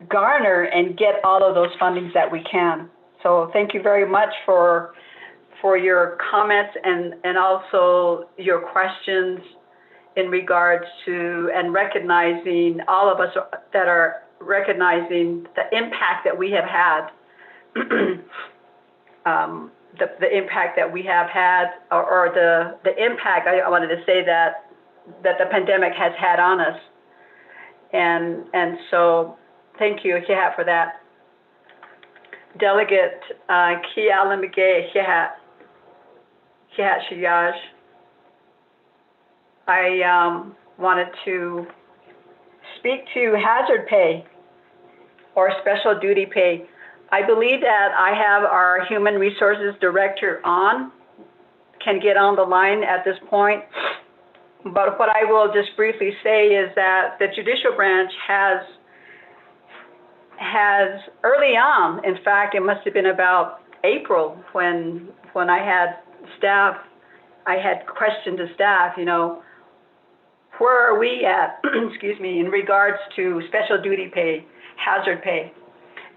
garner and get all of those fundings that we can. So thank you very much for your comments and also your questions in regards to and recognizing, all of us that are recognizing the impact that we have had, the impact that we have had, or the impact, I wanted to say that the pandemic has had on us. And so thank you, Hihat, for that. Delegate Kialamige Hihat Shiyaj. I wanted to speak to hazard pay or special duty pay. I believe that I have our Human Resources Director can get on the line at this point. But what I will just briefly say is that the judicial branch has early on, in fact, it must have been about April when I had staff, I had questioned the staff, where are we at, excuse me, in regards to special duty pay, hazard pay.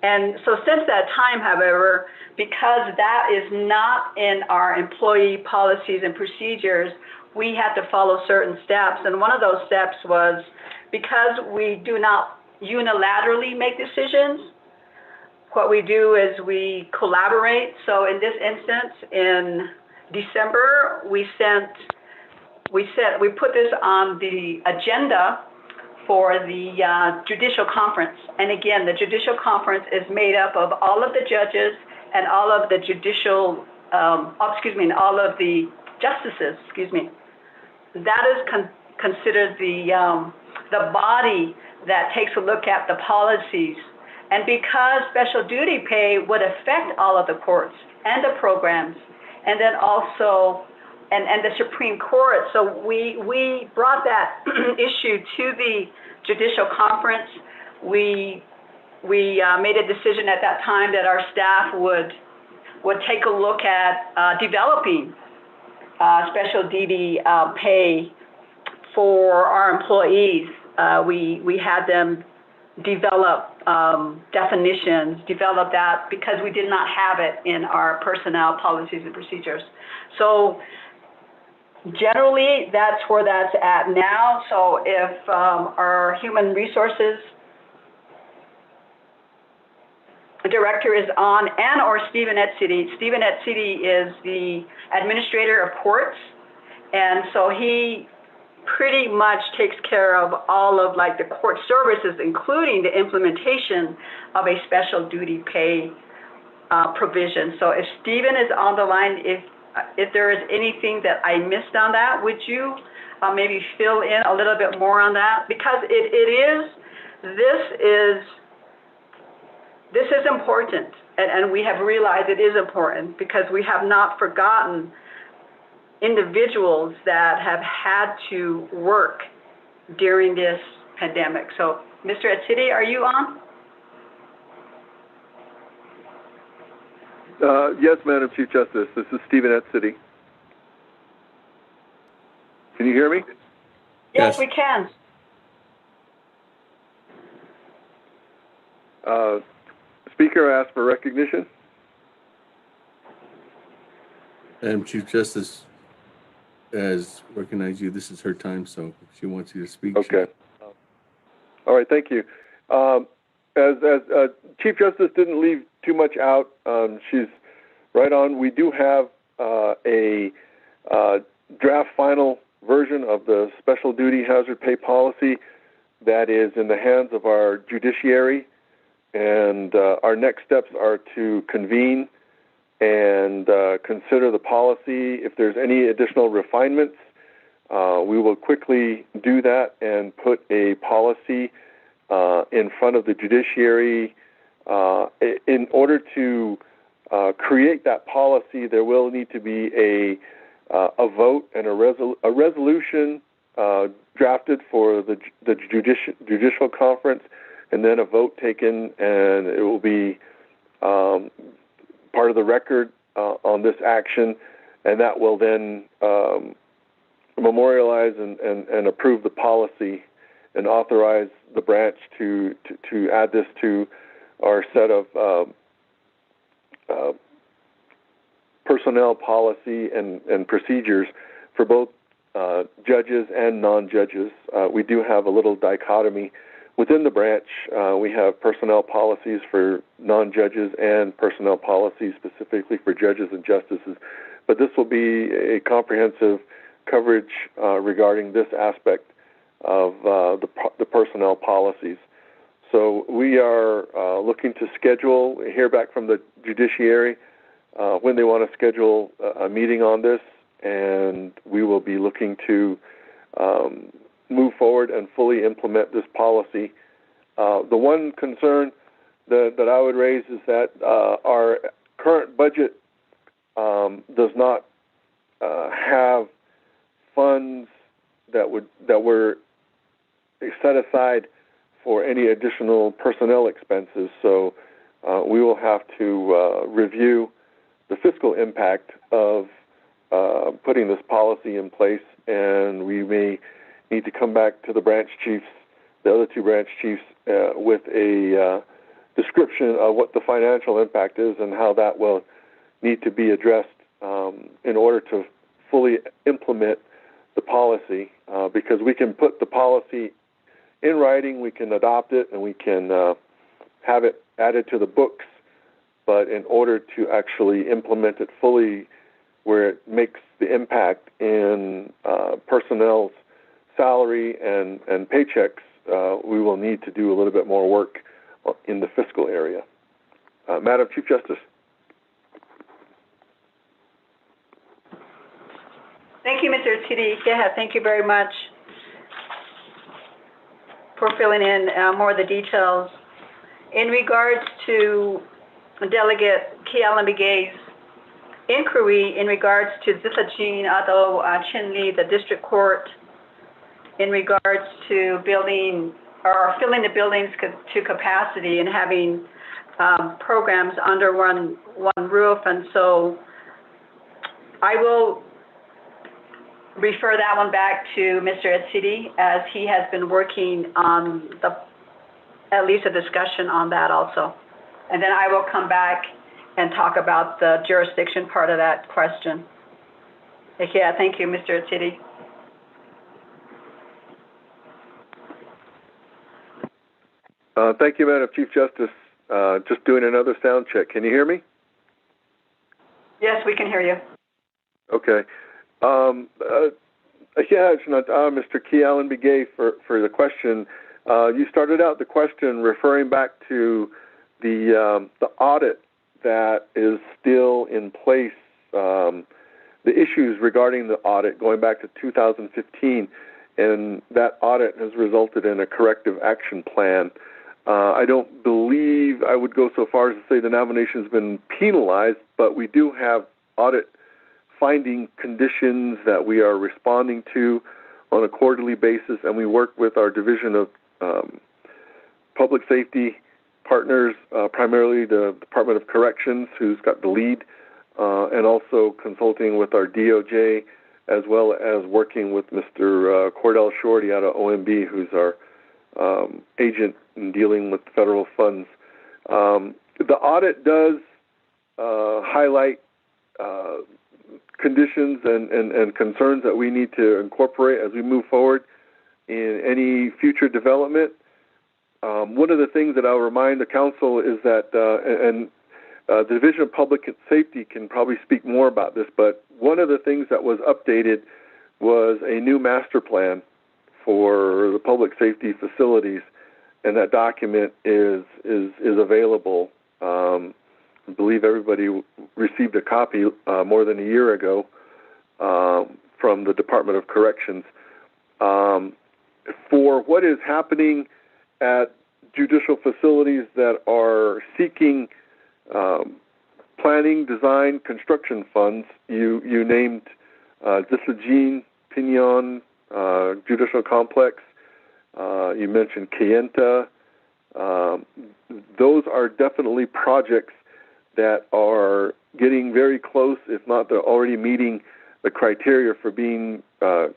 And so since that time, however, because that is not in our employee policies and procedures, we had to follow certain steps. And one of those steps was, because we do not unilaterally make decisions, what we do is we collaborate. So in this instance, in December, we put this on the agenda for the judicial conference. And again, the judicial conference is made up of all of the judges and all of the judicial, and all of the justices, That is considered the body that takes a look at the policies. And because special duty pay would affect all of the courts and the programs, and then also and the Supreme Court. So we brought that issue to the judicial conference. We made a decision at that time that our staff would take a look at developing special duty pay for our employees. We had them develop definitions, develop that because we did not have it in our personnel policies and procedures. So generally, that's where that's at now. So if our human resources director is on, and or Stephen Etzidi. Stephen Etzidi is the administrator of courts, and so he pretty much takes care of all of like the court services, including the implementation of a special duty pay provision. So if Stephen is on the line, if there is anything that I missed on that, would you maybe fill in a little bit more on that? Because this is important, and we have realized it is important because we have not forgotten individuals that have had to work during this pandemic. So, Mr. Etzidi, are you on? Yes, Madam Chief Justice. This is Stephen Etzidi. Can you hear me? Yes, we can. Speaker asked for recognition. Madam Chief Justice has recognized you. This is her time, so if she wants you to speak. Okay. All right, thank you. As Chief Justice didn't leave too much out, she's right on. We do have a draft final version of the special duty hazard pay policy that is in the hands of our judiciary, and our next steps are to convene and consider the policy. If there's any additional refinements, we will quickly do that and put a policy in front of the judiciary. In order to create that policy, there will need to be a vote and a resolution drafted for the judicial conference and then a vote taken, and it will be part of the record on this action, and that will then memorialize and approve the policy and authorize the branch to add this to our set of personnel policy and procedures for both judges and non-judges. We do have a little dichotomy within the branch. We have personnel policies for non-judges and personnel policies specifically for judges and justices. But this will be a comprehensive coverage regarding this aspect of the personnel policies. So we are looking to hear back from the judiciary when they want to schedule a meeting on this, and we will be looking to move forward and fully implement this policy. The one concern that I would raise is that our current budget does not have funds that were set aside for any additional personnel expenses. So we will have to review the fiscal impact of putting this policy in place, and we may need to come back to the branch chiefs, the other two branch chiefs, with a description of what the financial impact is and how that will need to be addressed in order to fully implement the policy, because we can put the policy in writing, we can adopt it, and we can have it added to the books, but in order to actually implement it fully where it makes the impact in personnel's salary and paychecks, we will need to do a little bit more work in the fiscal area. Madam Chief Justice. Thank you, Mr. Tidi. Yeah, thank you very much for filling in more of the details. In regards to Delegate Kealan Begay's inquiry in regards to Zithajin Ado Chinli, the district court, in regards to building or filling the buildings to capacity and having programs under one roof. And so I will refer that one back to Mr. Etidi, as he has been working on at least a discussion on that also. And then I will come back and talk about the jurisdiction part of that question. Yeah, thank you, Mr. Etidi. Thank you, Madam Chief Justice. Just doing another sound check. Can you hear me? Yes, we can hear you. Okay. Mr. Kealan Begay for the question. You started out the question referring back to the audit that is still in place, the issues regarding the audit going back to 2015, and that audit has resulted in a corrective action plan. I don't believe I would go so far as to say the nomination has been penalized, but we do have audit finding conditions that we are responding to on a quarterly basis, and we work with our Division of Public Safety partners, primarily the Department of Corrections, who's got the lead, and also consulting with our DOJ, as well as working with Mr. Cordell Shorty out of OMB, who's our agent in dealing with federal funds. The audit does highlight conditions and concerns that we need to incorporate as we move forward in any future development. One of the things that I'll remind the council is that, the Division of Public Safety can probably speak more about this, but one of the things that was updated was a new master plan for the public safety facilities, and that document is available. I believe everybody received a copy more than a year ago from the Department of Corrections. For what is happening at judicial facilities that are seeking planning, design, construction funds, you named Zithajin, Pinon, Judicial Complex. You mentioned Kayenta, those are definitely projects that are getting very close, if not they're already meeting the criteria for being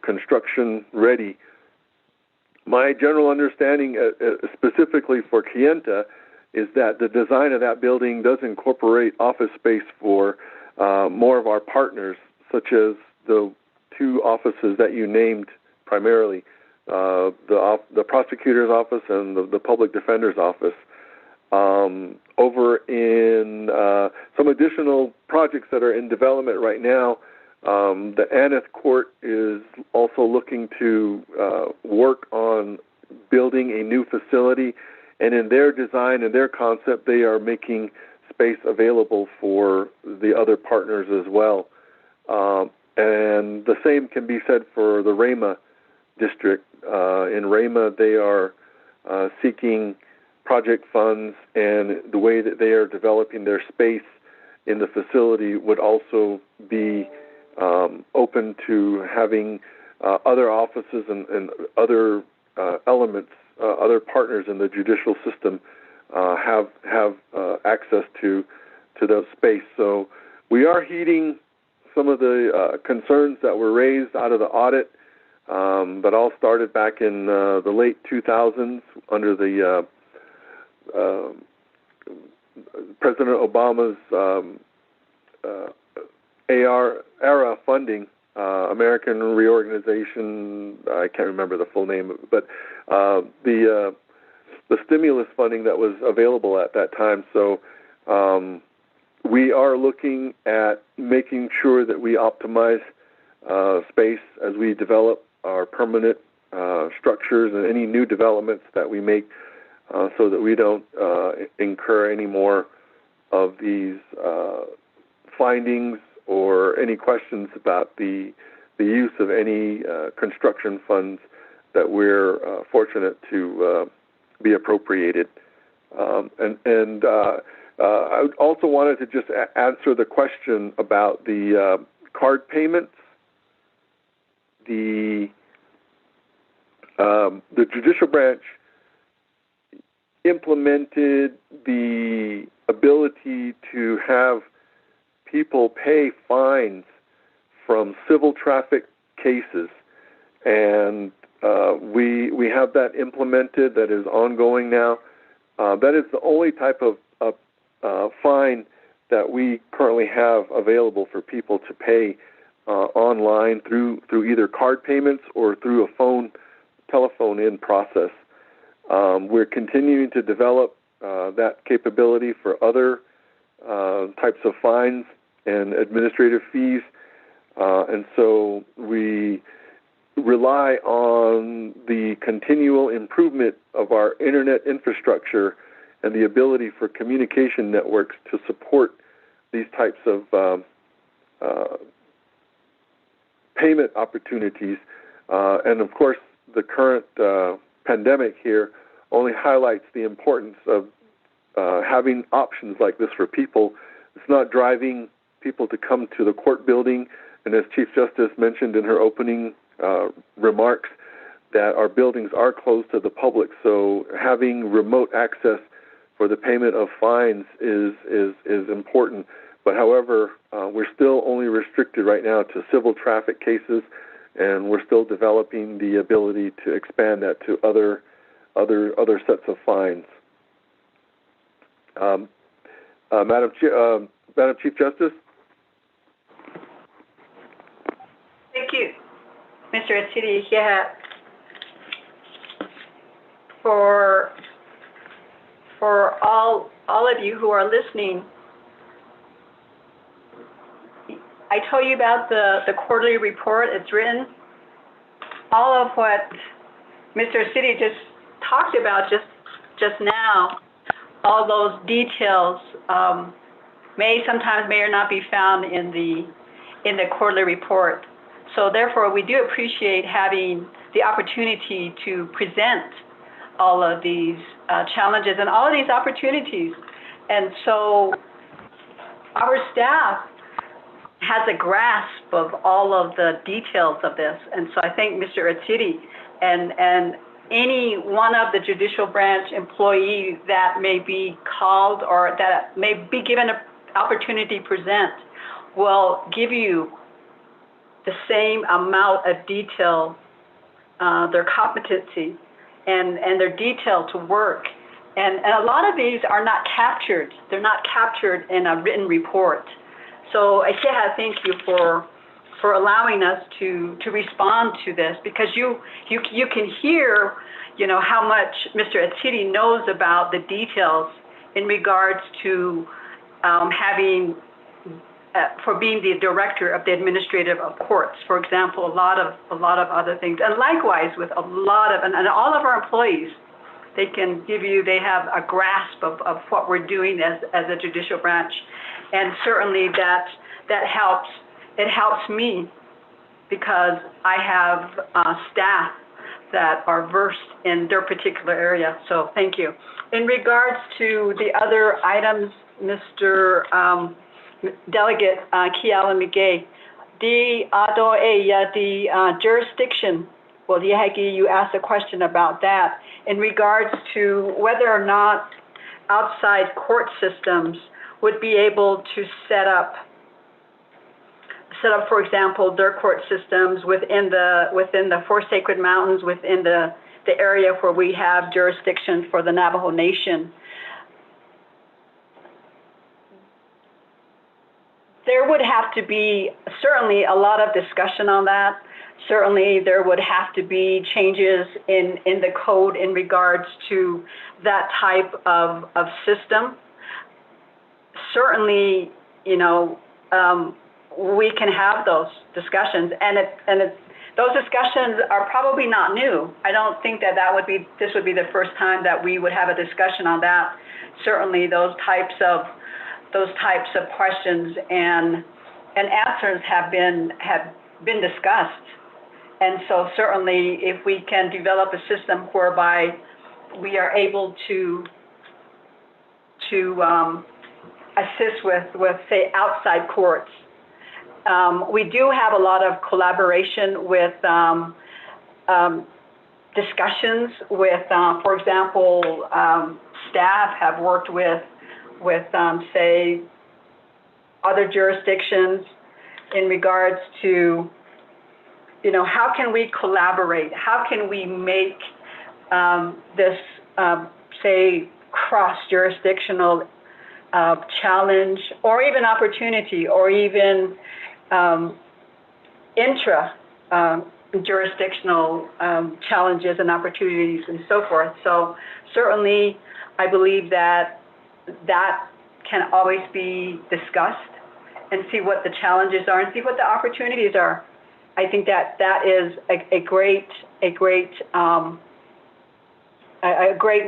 construction ready. My general understanding, specifically for Kayenta, is that the design of that building does incorporate office space for more of our partners, such as the two offices that you named primarily, the prosecutor's office and the public defender's office. Over in some additional projects that are in development right now, the Aneth Court is also looking to work on building a new facility, and in their design and their concept, they are making space available for the other partners as well. And the same can be said for the Rama district. In Rama, they are seeking project funds, and the way that they are developing their space in the facility would also be open to having other offices and other elements, other partners in the judicial system have access to that space. So we are heeding some of the concerns that were raised out of the audit that all started back in the late 2000s under the President Obama's era funding, American Reorganization. I can't remember the full name, but the stimulus funding that was available at that time. So we are looking at making sure that we optimize space as we develop our permanent structures and any new developments that we make, so that we don't incur any more of these findings or any questions about the use of any construction funds that we're fortunate to be appropriated. I also wanted to just answer the question about the card payments. The judicial branch implemented the ability to have people pay fines from civil traffic cases, and we have that implemented. That is ongoing now. That is the only type of fine that we currently have available for people to pay online through either card payments or through a telephone in process. We're continuing to develop that capability for other types of fines and administrative fees, and so we rely on the continual improvement of our internet infrastructure and the ability for communication networks to support these types of payment opportunities. And of course, the current pandemic here only highlights the importance of having options like this for people. It's not driving people to come to the court building, and as Chief Justice mentioned in her opening remarks, that our buildings are closed to the public, so having remote access for the payment of fines is important. But however, we're still only restricted right now to civil traffic cases, and we're still developing the ability to expand that to other sets of fines. Madam Chief Justice? Thank you, Mr. Atidi. Yeah. For all of you who are listening, I told you about the quarterly report. It's written. All of what Mr. City just talked about just now, all those details sometimes may or not be found in the quarterly report. So therefore, we do appreciate having the opportunity to present all of these challenges and all of these opportunities. And so our staff has a grasp of all of the details of this. And so I think Mr. Atidi and any one of the judicial branch employees that may be called or that may be given an opportunity to present will give you the same amount of detail, their competency and their detail to work. And a lot of these are not captured. They're not captured in a written report. So Akeha, thank you for allowing us to respond to this, because you can hear, you know, how much Mr. Atiri knows about the details in regards to having for being the director of the administrative courts, for example, a lot of other things, and likewise with a lot of and all of our employees, they can give you, they have a grasp of what we're doing as a judicial branch, and certainly that helps. It helps me because I have staff that are versed in their particular area. So thank you. In regards to the other items, Mr. Delegate Kiala Miguel, the jurisdiction, well, you asked a question about that in regards to whether or not outside court systems would be able to set up, for example, their court systems within the Four Sacred Mountains, within the area where we have jurisdiction for the Navajo Nation. There would have to be certainly a lot of discussion on that. Certainly there would have to be changes in the code in regards to that type of system. Certainly, you know, we can have those discussions, and those discussions are probably not new. I don't think that this would be the first time that we would have a discussion on that. Certainly those types of questions and answers have been discussed. And so certainly if we can develop a system whereby we are able to assist with say outside courts. We do have a lot of collaboration with discussions with, for example, staff have worked with say other jurisdictions in regards to, you know, how can we collaborate? How can we make this say cross-jurisdictional challenge, or even opportunity, or even intra-jurisdictional challenges and opportunities and so forth. So certainly I believe that can always be discussed and see what the challenges are and see what the opportunities are. I think that is a great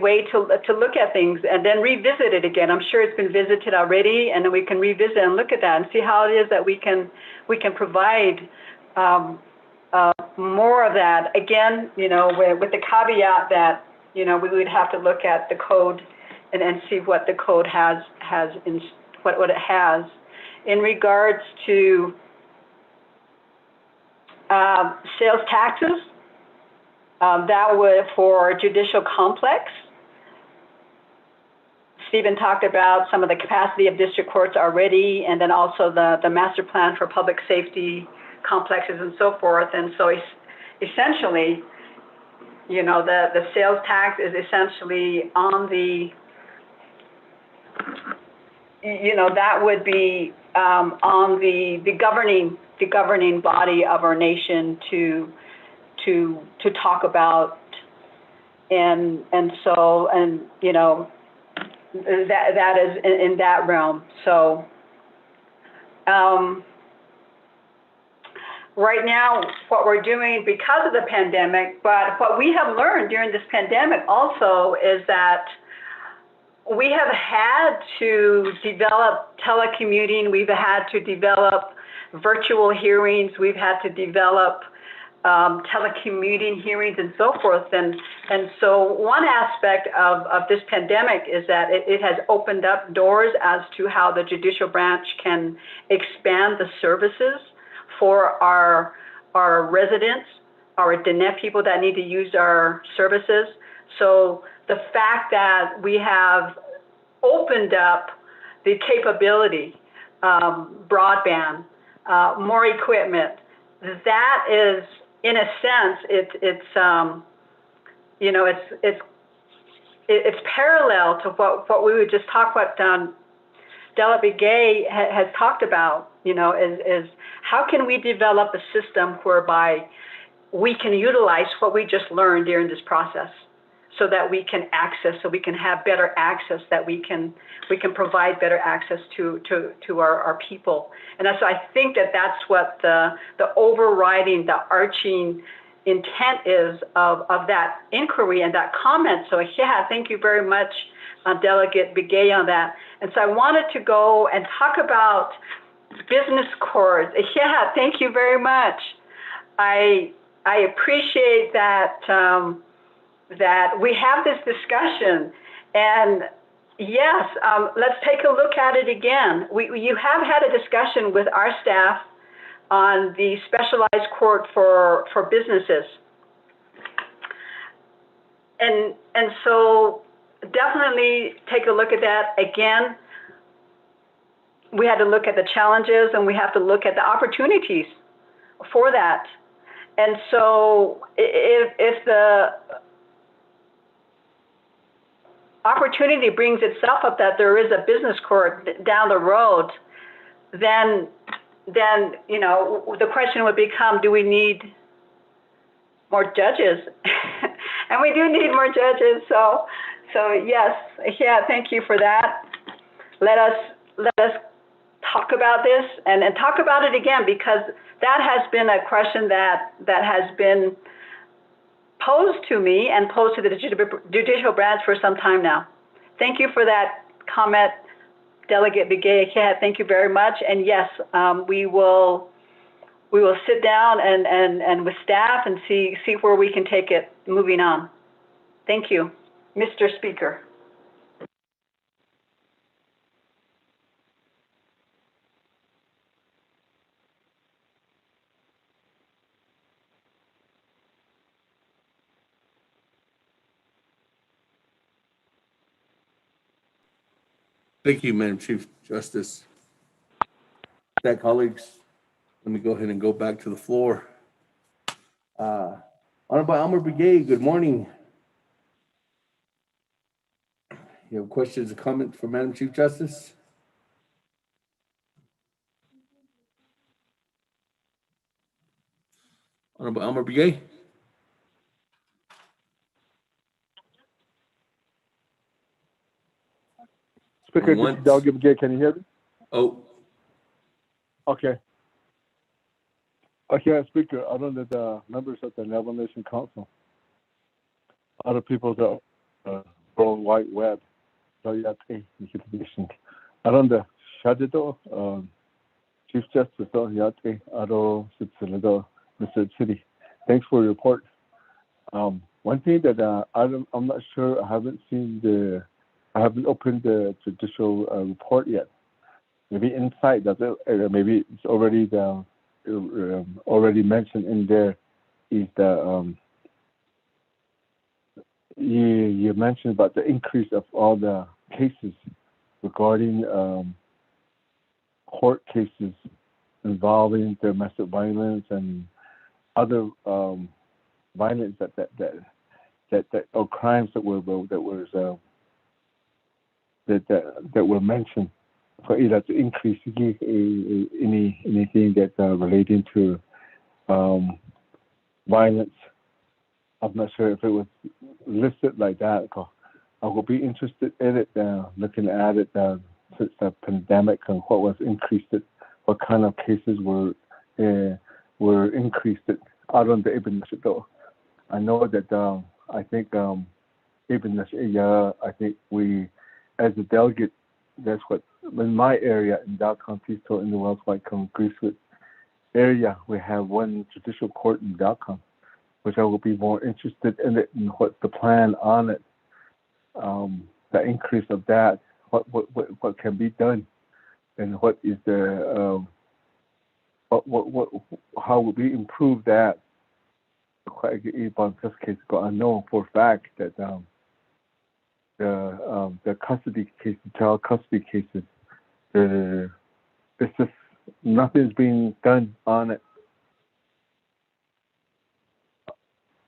way to look at things and then revisit it again. I'm sure it's been visited already, and then we can revisit and look at that and see how it is that we can provide more of that. Again, you know, with the caveat that, you know, we would have to look at the code and see what the code has in what it has in regards to sales taxes. That would, for judicial complex, Stephen talked about some of the capacity of district courts already, and then also the master plan for public safety complexes and so forth. And so essentially, you know, the sales tax is essentially on the, you know, that would be on the governing body of our nation to talk about, and so, and you know, that is in that realm. So right now what we're doing because of the pandemic, but what we have learned during this pandemic also is that we have had to develop telecommuting, we've had to develop virtual hearings, we've had to develop telecommuting hearings and so forth. And so one aspect of this pandemic is that it has opened up doors as to how the judicial branch can expand the services for our residents, our Diné people that need to use our services. So the fact that we have opened up the capability, broadband, more equipment, that is, in a sense, it's parallel to what we would just talk about. Delegate Begay has talked about, is how can we develop a system whereby we can utilize what we just learned during this process, so that we can have better access, that we can provide better access to our people. And so I think that's what the overriding, the arching intent is of that inquiry and that comment. So yeah, thank you very much, Delegate Begay, on that. And so I wanted to go and talk about business cords. Yeah, thank you very much. I appreciate that that we have this discussion, and yes, let's take a look at it again. You have had a discussion with our staff on the specialized court for businesses. And so definitely take a look at that. Again, we had to look at the challenges, and we have to look at the opportunities for that. And so if the opportunity brings itself up that there is a business court down the road, then the question would become, do we need more judges? And we do need more judges. So yes, yeah, thank you for that. Let us talk about this and talk about it again, because that has been a question that has been posed to me and posed to the judicial branch for some time now. Thank you for that comment, Delegate Begay. Thank you very much. And yes, we will sit down and with staff and see where we can take it moving on. Thank you, Mr. Speaker. Thank you, Madam Chief Justice. With that, colleagues, let me go ahead and go back to the floor. Honorable Elmer Begay, good morning. You have questions or comments for Madam Chief Justice? Honorable Elmer Begay? Speaker, this is Delegate Begay. Can you hear me? Oh. Okay. Okay, Speaker, I know that the members of the Navajo Nation Council, other people that World Wide Web, I don't know, Shadido, Chief Justice, Aro, Mr. City. Thanks for your report. One thing that I'm not sure, I haven't opened the judicial report yet. Maybe inside, maybe it's already already mentioned in there, is the you mentioned about the increase of all the cases regarding court cases involving domestic violence and other violence or crimes that were mentioned, for either to increase anything that relating to violence. I'm not sure if it was listed like that. I will be interested in it, looking at it since the pandemic and what was increased, what kind of cases were increased out on the Ibn Nashid. I know that I think Ibn Nashid, I think we, as a delegate, that's what in my area in Dow County, so in the Wells White Greasewood area, we have one judicial court in Dow, which I will be more interested in it and what's the plan on it. The increase of that, what can be done, and what is the how would we improve that quite a this case, but I know for a fact that the custody cases, child custody cases, it's just nothing's being done on it.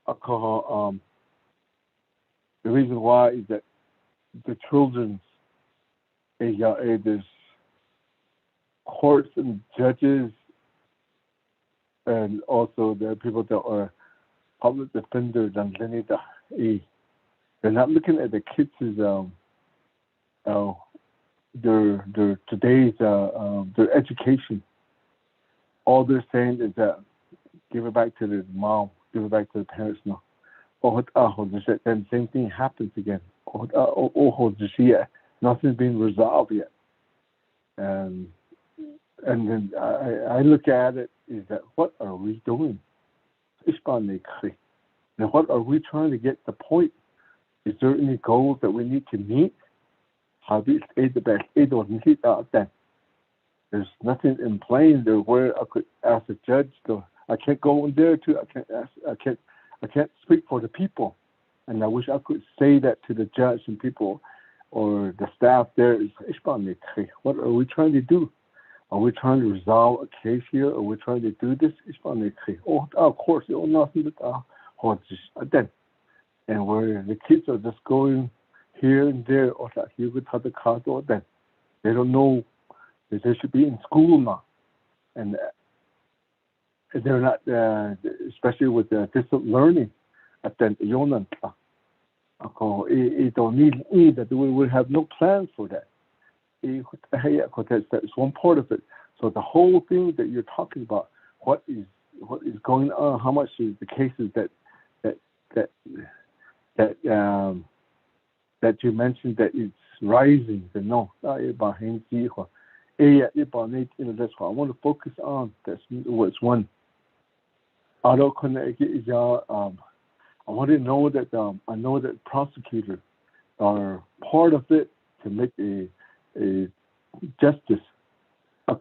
Alcohol. The reason why is that the children's there's courts and judges, and also there are people that are public defenders and they're not looking at the kids as their today's their education. All they're saying is that give it back to the mom, give it back to the parents now. Then same thing happens again. Nothing's been resolved yet. And then I look at it is that what are we doing? Now what are we trying to get the point? Is there any goals that we need to meet? There's nothing in plain there where I could ask the judge. I can't go in there too. I can't speak for the people, and I wish I could say that to the judge and people or the staff there. What are we trying to do? Are we trying to resolve a case here? Are we trying to do this? Of course, nothing but and where the kids are just going here and there, they don't know that they should be in school now, and they're not, especially with distant learning. It don't need that we will have no plan for that. That's one part of it. So the whole thing that you're talking about, what is going on? How much is the cases that you mentioned that it's rising? No, I want to focus on that's what's one. I want to know that I know that prosecutors are part of it to make a justice. I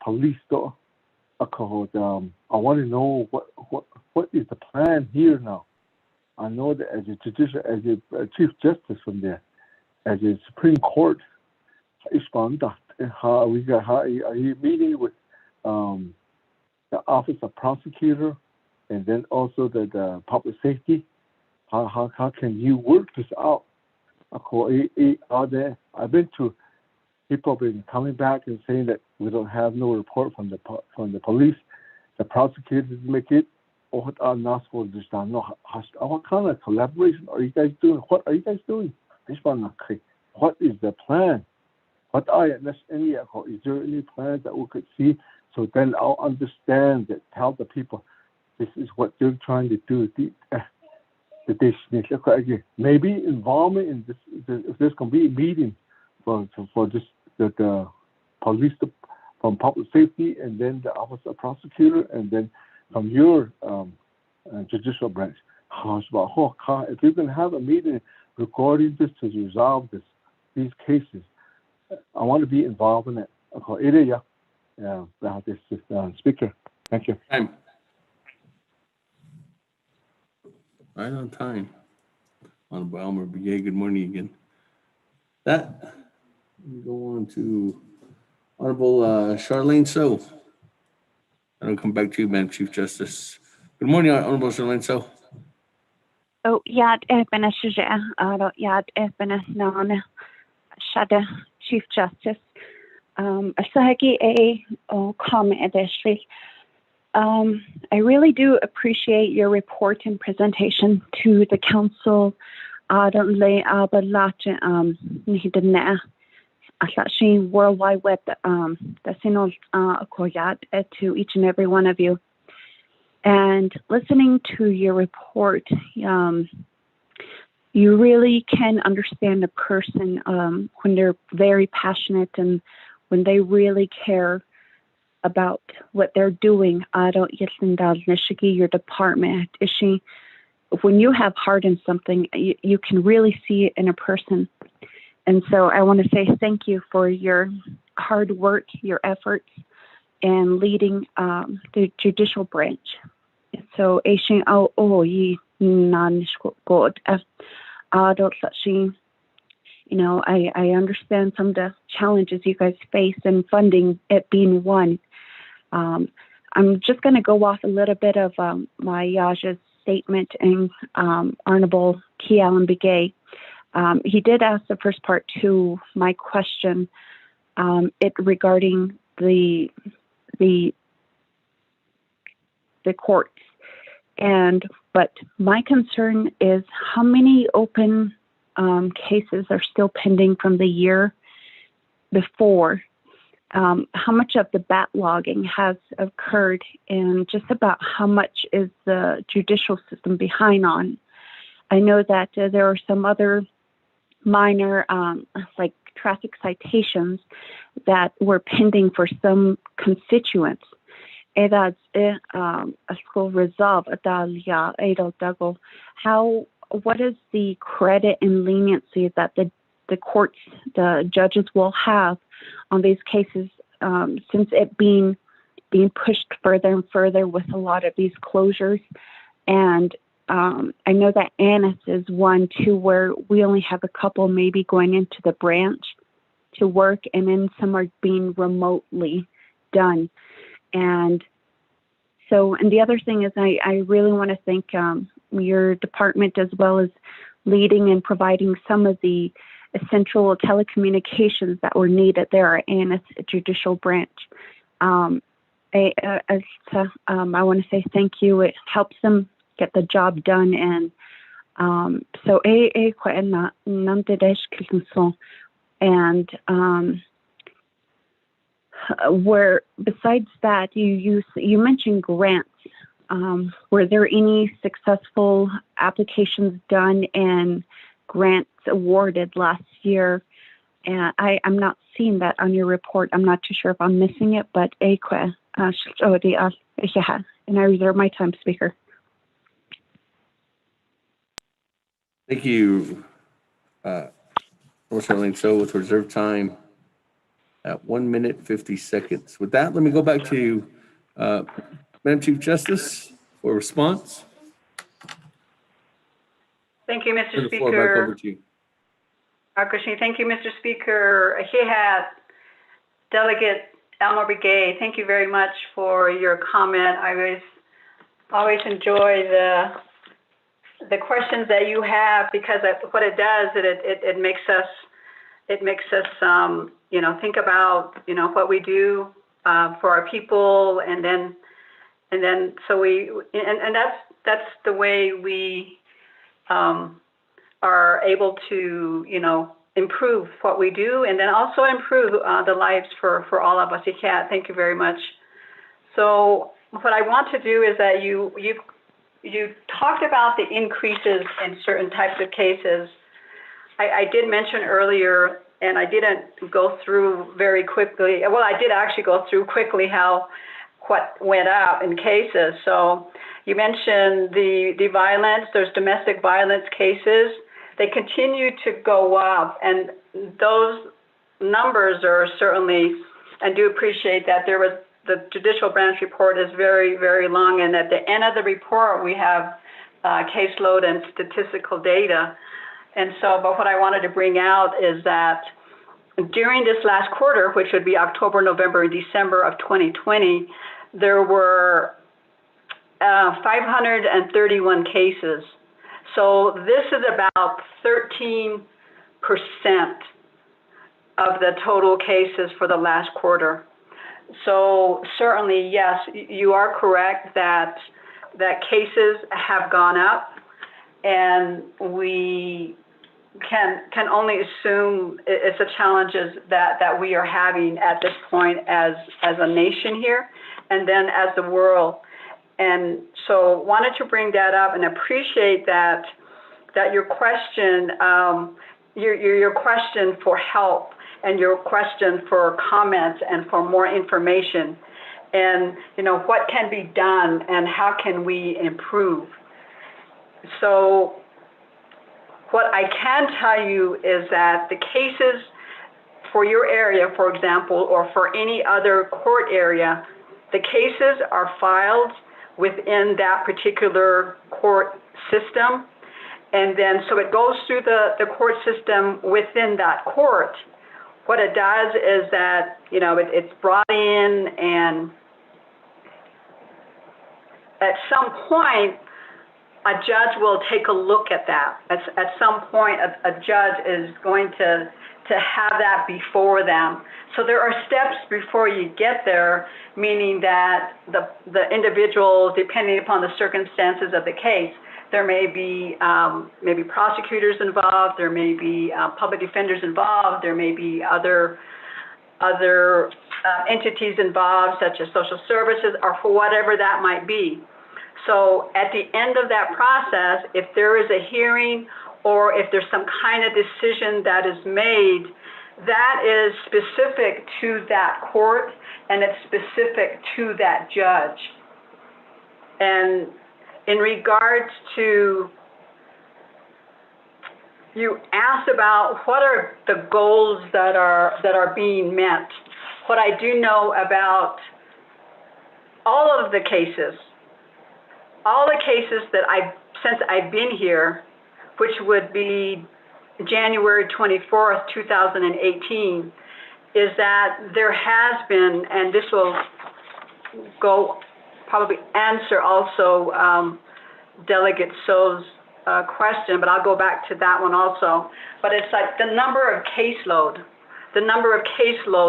police though. I want to know what is the plan here now. I know that as a chief justice from there, as a Supreme Court, are you meeting with the Office of Prosecutor and then also the public safety? How can you work this out? I've been to people have been coming back and saying that we don't have no report from the police. The prosecutors make it. What kind of collaboration are you guys doing? What are you guys doing? What is the plan? Is there any plan that we could see? So then I'll understand that, tell the people this is what they're trying to do. Maybe involvement in this. If there's going to be a meeting for this, the police, from public safety, and then the Office of Prosecutor, and then from your judicial branch. If you can have a meeting regarding this to resolve these cases, I want to be involved in it. This is Speaker. Thank you. Right on time. Honorable Elmer Begay, good morning again. We go on to Honorable Charlene So. I'll come back to you, Madam Chief Justice. Good morning, Honorable Charlene So. Chief Justice. I really do appreciate your report and presentation to the council. Worldwide Web, to each and every one of you. And listening to your report, you really can understand a person when they're very passionate and when they really care about what they're doing. Your department, when you have heart in something, you can really see it in a person. And so I want to say thank you for your hard work, your efforts, and leading the judicial branch. It's so Asian oh ye nan god adult you know, I understand some of the challenges you guys face and funding it being one. I'm just going to go off a little bit of my Yaja's statement and Honorable Kealan Begay. He did ask the first part to my question, it regarding the courts, but my concern is how many open cases are still pending from the year before. How much of the backlogging has occurred, and just about how much is the judicial system behind on? I know that there are some other minor, like traffic citations that were pending for some constituents. What is the credit and leniency that the courts, the judges will have on these cases, since it being pushed further and further with a lot of these closures? And I know that Annis is one too, where we only have a couple maybe going into the branch to work, and then some are being remotely done. And so, and the other thing is I really want to thank your department, as well as leading and providing some of the essential telecommunications that were needed there at Annis Judicial Branch. I want to say thank you. It helps them get the job done. And so and where besides that, you mentioned grants. Were there any successful applications done and grants awarded last year? And I'm not seeing that on your report. I'm not too sure if I'm missing it, but and I reserve my time, Speaker. Thank you, Charlene. So with reserved time at 1 minute, 50 seconds. With that, let me go back to Madam Chief Justice for response. Thank you, Mr. Turn the floor back over Speaker. to you. Krishna, thank you, Mr. Speaker. Hihat, Delegate Elmer Begay, thank you very much for your comment. I always enjoy the questions that you have, because what it does, it makes us think about what we do for our people, and then that's the way we are able to improve what we do, and then also improve the lives for all of us. Thank you very much. So what I want to do is that you talked about the increases in certain types of cases. I did mention earlier, and I didn't go through very quickly. Well, I did actually go through quickly what went up in cases. So you mentioned the violence. There's domestic violence cases. They continue to go up, and those numbers are certainly, I do appreciate that the judicial branch report is very, very long, and at the end of the report, we have caseload and statistical data. And so, but what I wanted to bring out is that during this last quarter, which would be October, November, and December of 2020, there were 531 cases. So this is about 13% of the total cases for the last quarter. So certainly, yes, you are correct that cases have gone up, and we can only assume it's the challenges that we are having at this point as a nation here, and then as the world. And so wanted to bring that up, and appreciate that your question, your question for help, and your question for comments and for more information, and what can be done and how can we improve. So what I can tell you is that the cases for your area, for example, or for any other court area, the cases are filed within that particular court system. And then, so it goes through the court system within that court. What it does is that, it's brought in, and at some point, a judge will take a look at that. At some point, a judge is going to have that before them. So there are steps before you get there, meaning that the individual, depending upon the circumstances of the case, there may be maybe prosecutors involved, there may be public defenders involved, there may be other entities involved, such as social services, or for whatever that might be. So at the end of that process, if there is a hearing or if there's some kind of decision that is made, that is specific to that court and it's specific to that judge. And in regards to, you asked about what are the goals that are being met. What I do know about all of the cases that since I've been here, which would be January 24th, 2018, is that there has been, and this will probably answer also Delegate So's question, but I'll go back to that one also. But it's like the number of caseload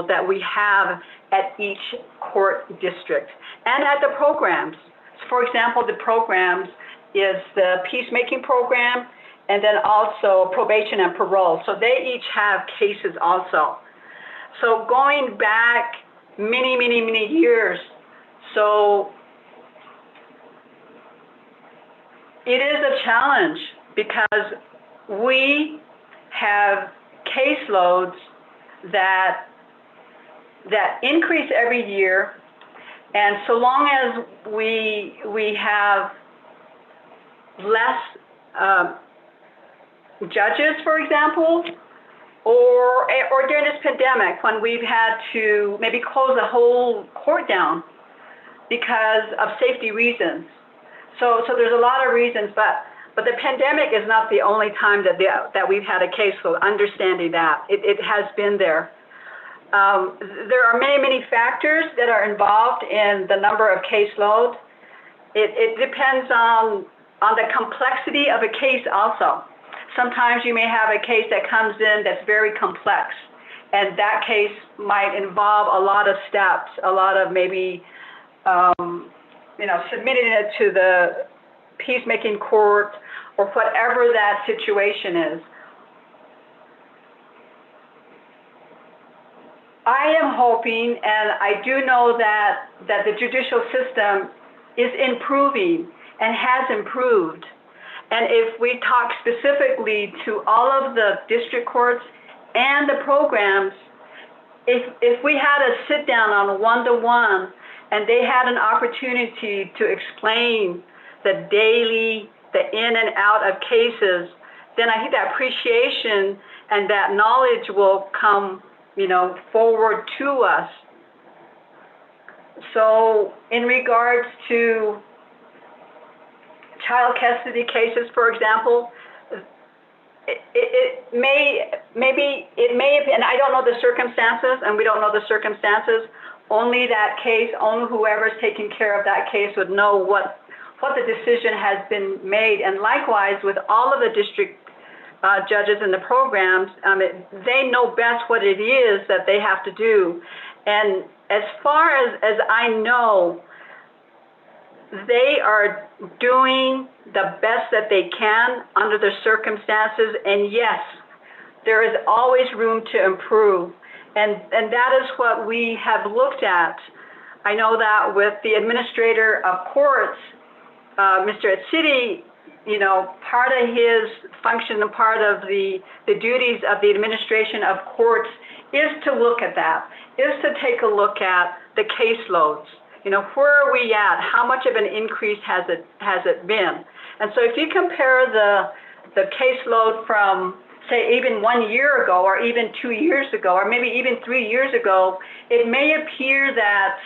that we have at each court district and at the programs. For example, the programs is the peacemaking program and then also probation and parole. So they each have cases also. So going back many, many, many years, so it is a challenge because we have caseloads that increase every year, and so long as we have less judges, for example, or during this pandemic when we've had to maybe close the whole court down because of safety reasons. So there's a lot of reasons, but the pandemic is not the only time that we've had a caseload, understanding that. It has been there. There are many, many factors that are involved in the number of caseload. It depends on the complexity of a case also. Sometimes you may have a case that comes in that's very complex, and that case might involve a lot of steps, a lot of maybe submitting it to the peacemaking court or whatever that situation is. I am hoping, and I do know that the judicial system is improving and has improved. And if we talk specifically to all of the district courts and the programs, if we had a sit down on one-to-one and they had an opportunity to explain the daily, the in and out of cases, then I think that appreciation and that knowledge will come, forward to us. So in regards to child custody cases, for example, it may have, and I don't know the circumstances, and we don't know the circumstances. Only that case, only whoever's taking care of that case would know what the decision has been made. And likewise, with all of the district judges in the programs, they know best what it is that they have to do. And as far as I know, they are doing the best that they can under the circumstances. And yes, there is always room to improve. And that is what we have looked at. I know that with the administrator of courts, Mr. Etsidi, part of his function and part of the duties of the administration of courts is to look at that, is to take a look at the caseloads. Where are we at? How much of an increase has it been? And so if you compare the caseload from, say, even 1 year ago, or even 2 years ago, or maybe even 3 years ago, it may appear that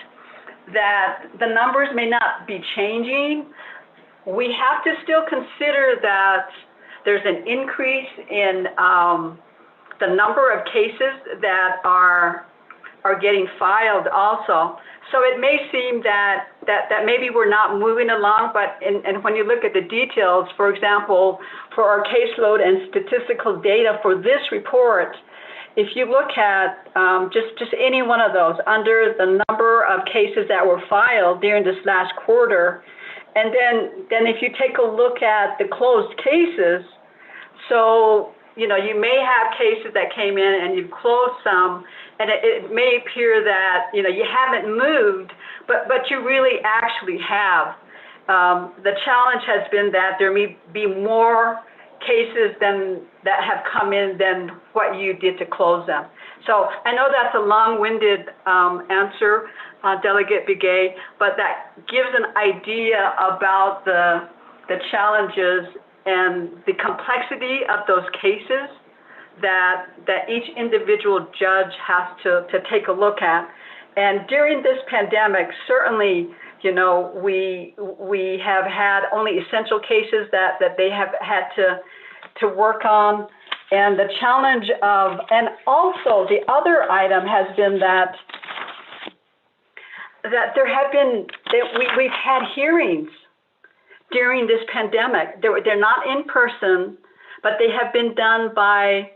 that the numbers may not be changing, we have to still consider that there's an increase in the number of cases that are getting filed also. So it may seem that maybe we're not moving along, but and when you look at the details, for example, for our caseload and statistical data for this report, if you look at just any one of those under the number of cases that were filed during this last quarter, and then if you take a look at the closed cases, so you may have cases that came in and you've closed some, and it may appear that you haven't moved, but you really actually have. The challenge has been that there may be more cases that have come in than what you did to close them. So I know that's a long-winded answer, Delegate Begay, but that gives an idea about the challenges and the complexity of those cases that each individual judge has to take a look at. And during this pandemic, certainly, we have had only essential cases that they have had to work on. And the challenge and also the other item has been that there have been, we've had hearings during this pandemic. They're not in person, but they have been done by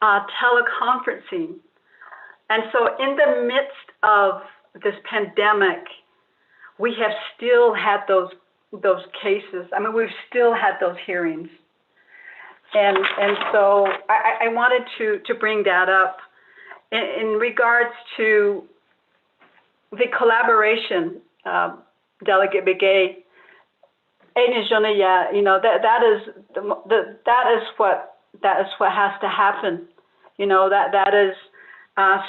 teleconferencing. And so in the midst of this pandemic, we have still had those cases. I mean, we've still had those hearings. And so I wanted to bring that up in regards to the collaboration, Delegate Begay. That is what has to happen. That is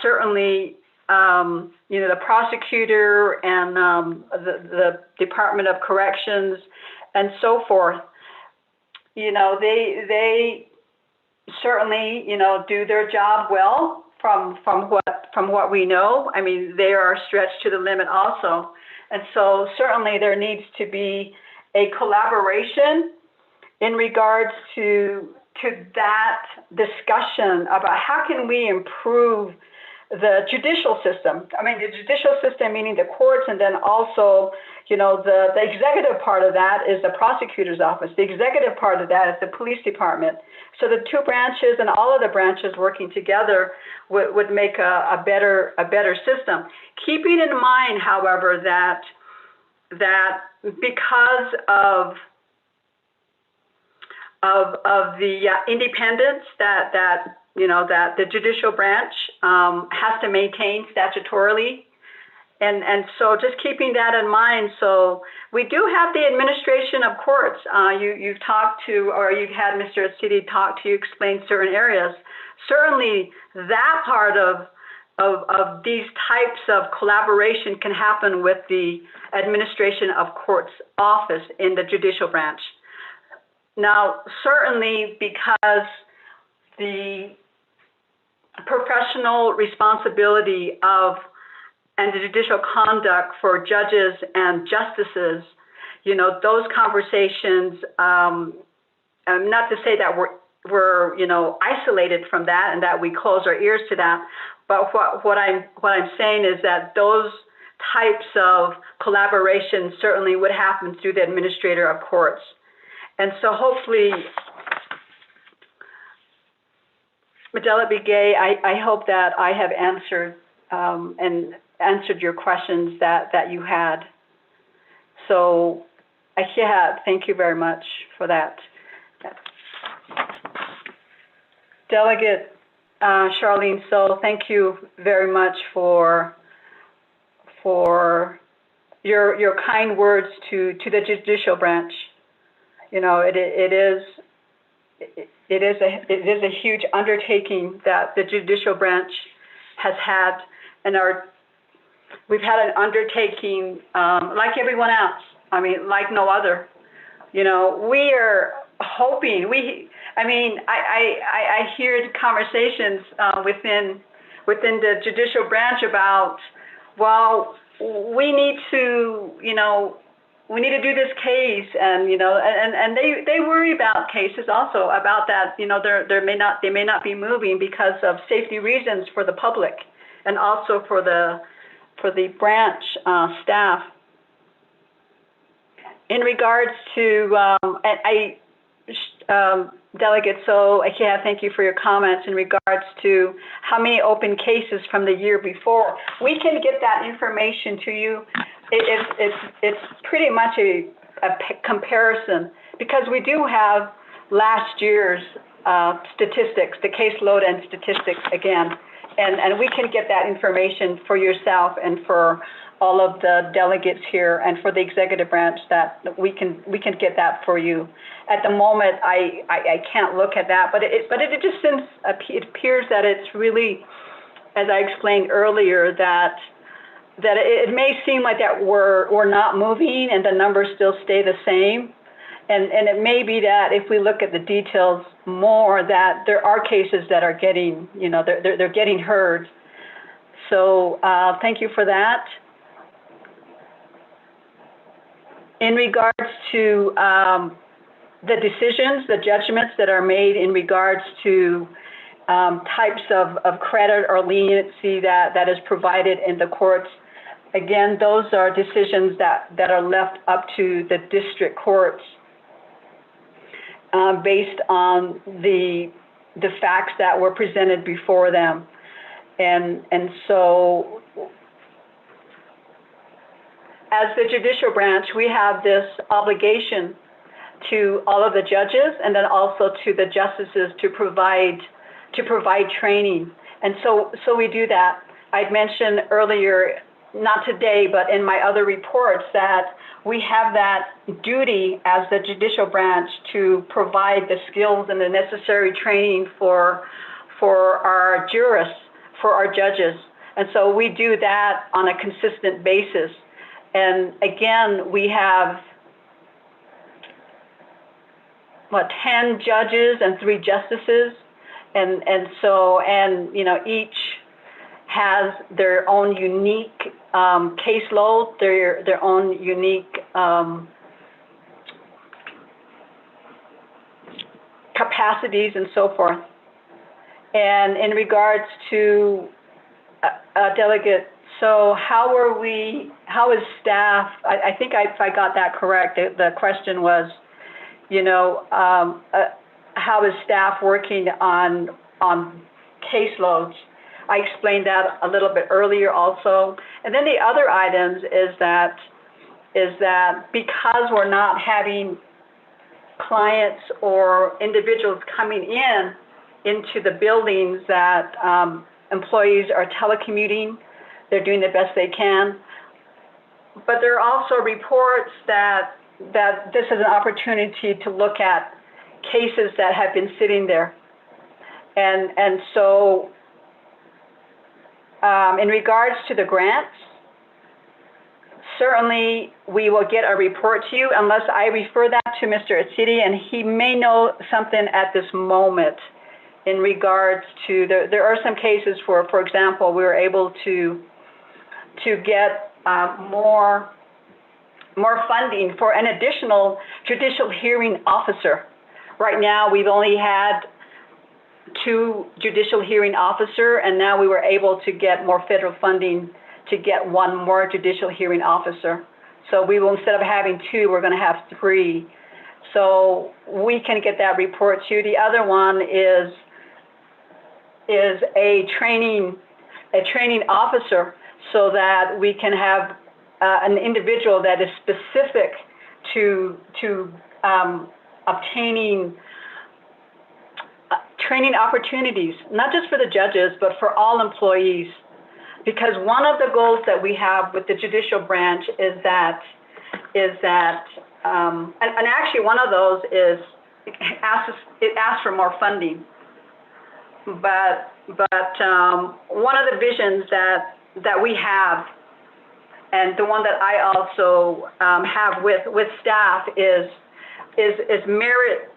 certainly the prosecutor and the Department of Corrections and so forth. They certainly do their job well from what we know. I mean, they are stretched to the limit also, and so certainly there needs to be a collaboration in regards to that discussion about how can we improve the judicial system. I mean, the judicial system, meaning the courts, and then also, the executive part of that is the prosecutor's office. The executive part of that is the police department. So the two branches and all of the branches working together would make a better system. Keeping in mind, however, that because of the independence that the judicial branch has to maintain statutorily. And so just keeping that in mind. So we do have the administration of courts. You've talked to, or you've had Mr. City talk to you, explain certain areas. Certainly that part of these types of collaboration can happen with the administration of courts office in the judicial branch. Now, certainly because the professional responsibility and the judicial conduct for judges and justices, those conversations, not to say that we're isolated from that and that we close our ears to that, but what I'm saying is that those types of collaboration certainly would happen through the administrator of courts. And so hopefully, Delegate Begay, I hope that I have answered and answered your questions that you had. So, thank you very much for that. Delegate Charlene So, thank you very much for your kind words to the judicial branch. It is a huge undertaking that the judicial branch has had, and we've had an undertaking like everyone else. I mean, like no other. We are hoping. I hear conversations within the judicial branch about, well, we need to, we need to do this case, and they worry about cases also about that, they may not be moving because of safety reasons for the public and also for the branch staff. In regards to, Delegate, so yeah, thank you for your comments in regards to how many open cases from the year before. We can get that information to you. It's pretty much a comparison because we do have last year's statistics, the caseload and statistics again, and we can get that information for yourself and for all of the delegates here and for the executive branch that we can get that for you. At the moment, I can't look at that, but it just seems, it appears that it's really, as I explained earlier, that it may seem like that we're not moving and the numbers still stay the same. And it may be that if we look at the details more, that there are cases that are getting, they're getting heard. So thank you for that. In regards to the decisions, the judgments that are made in regards to types of credit or leniency that is provided in the courts, again, those are decisions that are left up to the district courts based on the facts that were presented before them. And so as the judicial branch, we have this obligation to all of the judges and then also to the justices to provide training. And so we do that. I'd mentioned earlier, not today, but in my other reports, that we have that duty as the judicial branch to provide the skills and the necessary training for our jurists, for our judges. And so we do that on a consistent basis. And again, we have, 10 judges and 3 justices. And each has their own unique caseload, their own unique capacities and so forth. And in regards to Delegate, so how is staff, I think if I got that correct, the question was, how is staff working on caseloads? I explained that a little bit earlier also. And then the other items is that because we're not having clients or individuals coming into the buildings, that employees are telecommuting, they're doing the best they can. But there are also reports that this is an opportunity to look at cases that have been sitting there. And so in regards to the grants, certainly we will get a report to you unless I refer that to Mr. Atsidi, and he may know something at this moment in regards to, there are some cases for example, we were able to get more funding for an additional judicial hearing officer. Right now, we've only had 2 judicial hearing officer, and now we were able to get more federal funding to get 1 more judicial hearing officer. So we will, instead of having 2, we're going to have 3. So we can get that report to you. The other one is a training officer, so that we can have an individual that is specific to obtaining training opportunities, not just for the judges, but for all employees. Because one of the goals that we have with the judicial branch is that, and actually one of those is it asks for more funding. But one of the visions that we have, and the one that I also have with staff is merit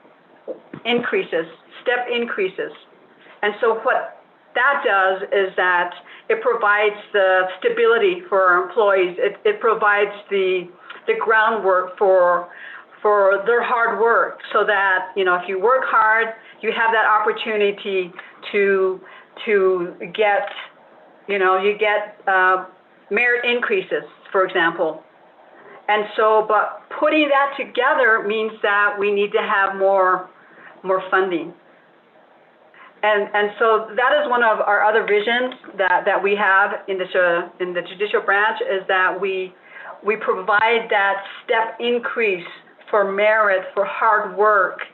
increases, step increases. And so that does is that it provides the stability for our employees. It provides the groundwork for their hard work, so that, you know, if you work hard, you have that opportunity to get, you know, you get merit increases, for example. And so, but putting that together means that we need to have more funding. And so that is one of our other visions that we have in the judicial branch, is that we provide that step increase for merit, for hard work,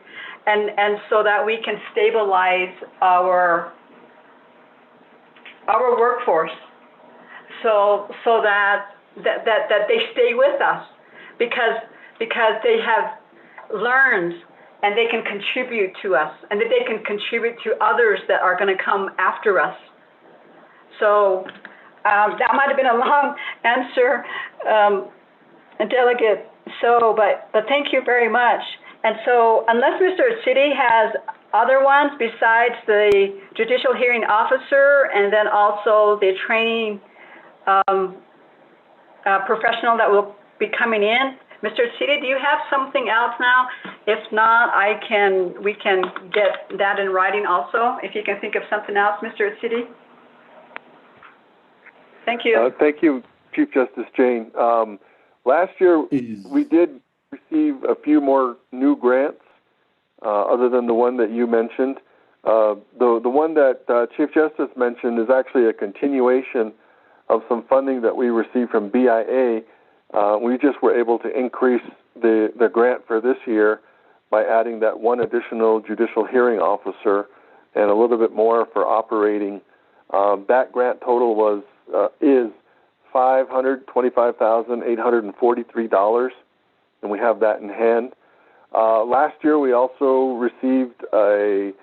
and so that we can stabilize our workforce, so that they stay with us, because they have learned and they can contribute to us, and that they can contribute to others that are going to come after us. So that might have been a long answer, Delegate. So, but thank you very much. And so, unless Mr. City has other ones besides the judicial hearing officer and then also the training professional that will be coming in, Mr. City, do you have something else now? If not, we can get that in writing also, if you can think of something else, Mr. City. Thank you. Thank you, Chief Justice Jane. Last year, we did receive a few more new grants, other than the one that you mentioned. The one that Chief Justice mentioned is actually a continuation of some funding that we received from BIA. We just were able to increase the grant for this year by adding that one additional judicial hearing officer and a little bit more for operating. That grant total is $525,843, and we have that in hand. Last year, we also received a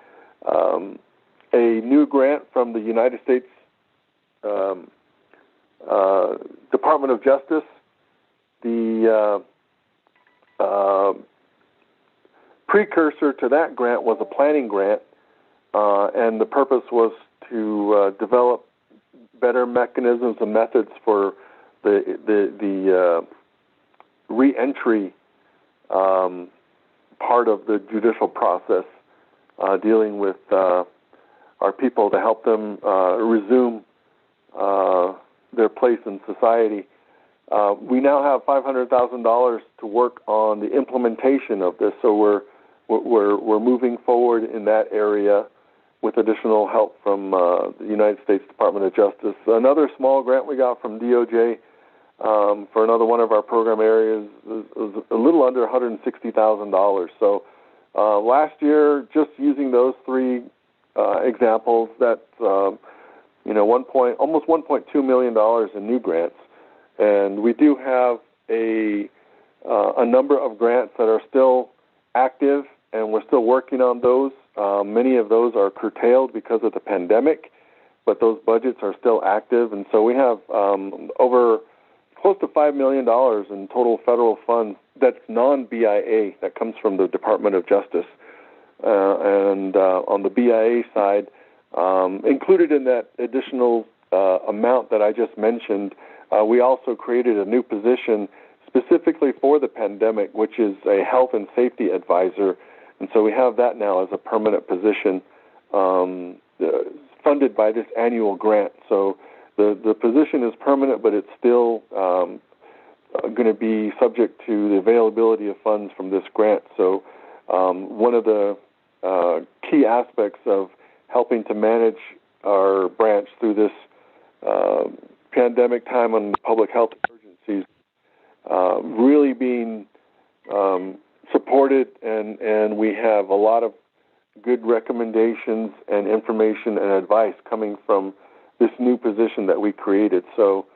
new grant from the United States Department of Justice. The precursor to that grant was a planning grant, and the purpose was to develop better mechanisms and methods for the re-entry part of the judicial process, dealing with our people to help them resume their place in society. We now have $500,000 to work on the implementation of this, so we're moving forward in that area with additional help from the United States Department of Justice. Another small grant we got from DOJ for another one of our program areas is a little under $160,000. So last year, just using those three examples, that's almost $1.2 million in new grants. And we do have a number of grants that are still active, and we're still working on those. Many of those are curtailed because of the pandemic, but those budgets are still active. And so we have over close to $5 million in total federal funds that's non-BIA, that comes from the Department of Justice. And on the BIA side, included in that additional amount that I just mentioned, we also created a new position specifically for the pandemic, which is a health and safety advisor. And so we have that now as a permanent position, funded by this annual grant. So the position is permanent, but it's still going to be subject to the availability of funds from this grant. So one of the key aspects of helping to manage our branch through this pandemic time on public health emergencies, really being supported, and we have a lot of good recommendations and information and advice coming from this new position that we created. So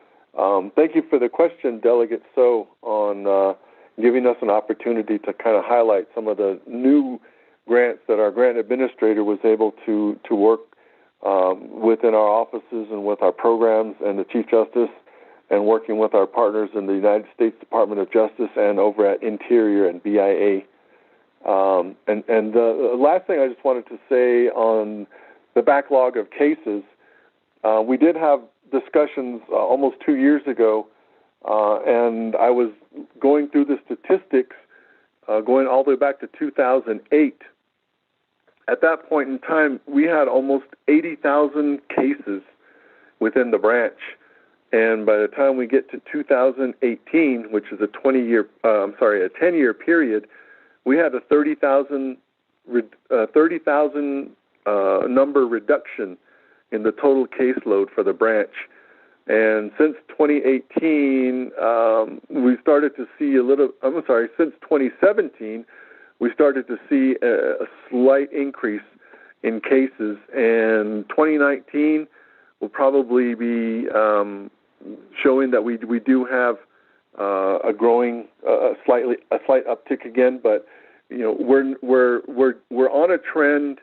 thank you for the question, Delegate So, on giving us an opportunity to kind of highlight some of the new grants that our grant administrator was able to work within our offices and with our programs and the Chief Justice, and working with our partners in the United States Department of Justice and over at Interior and BIA. And the last thing I just wanted to say on the backlog of cases. We did have discussions almost 2 years ago, and I was going through the statistics going all the way back to 2008. At that point in time, we had almost 80,000 cases within the branch. And by the time we get to 2018, which is a 10-year period, we had a 30,000 number reduction in the total caseload for the branch. And since 2018, we started to see since 2017, we started to see a slight increase in cases. And 2019 will probably be showing that we do have a slight uptick again. But we're on a trend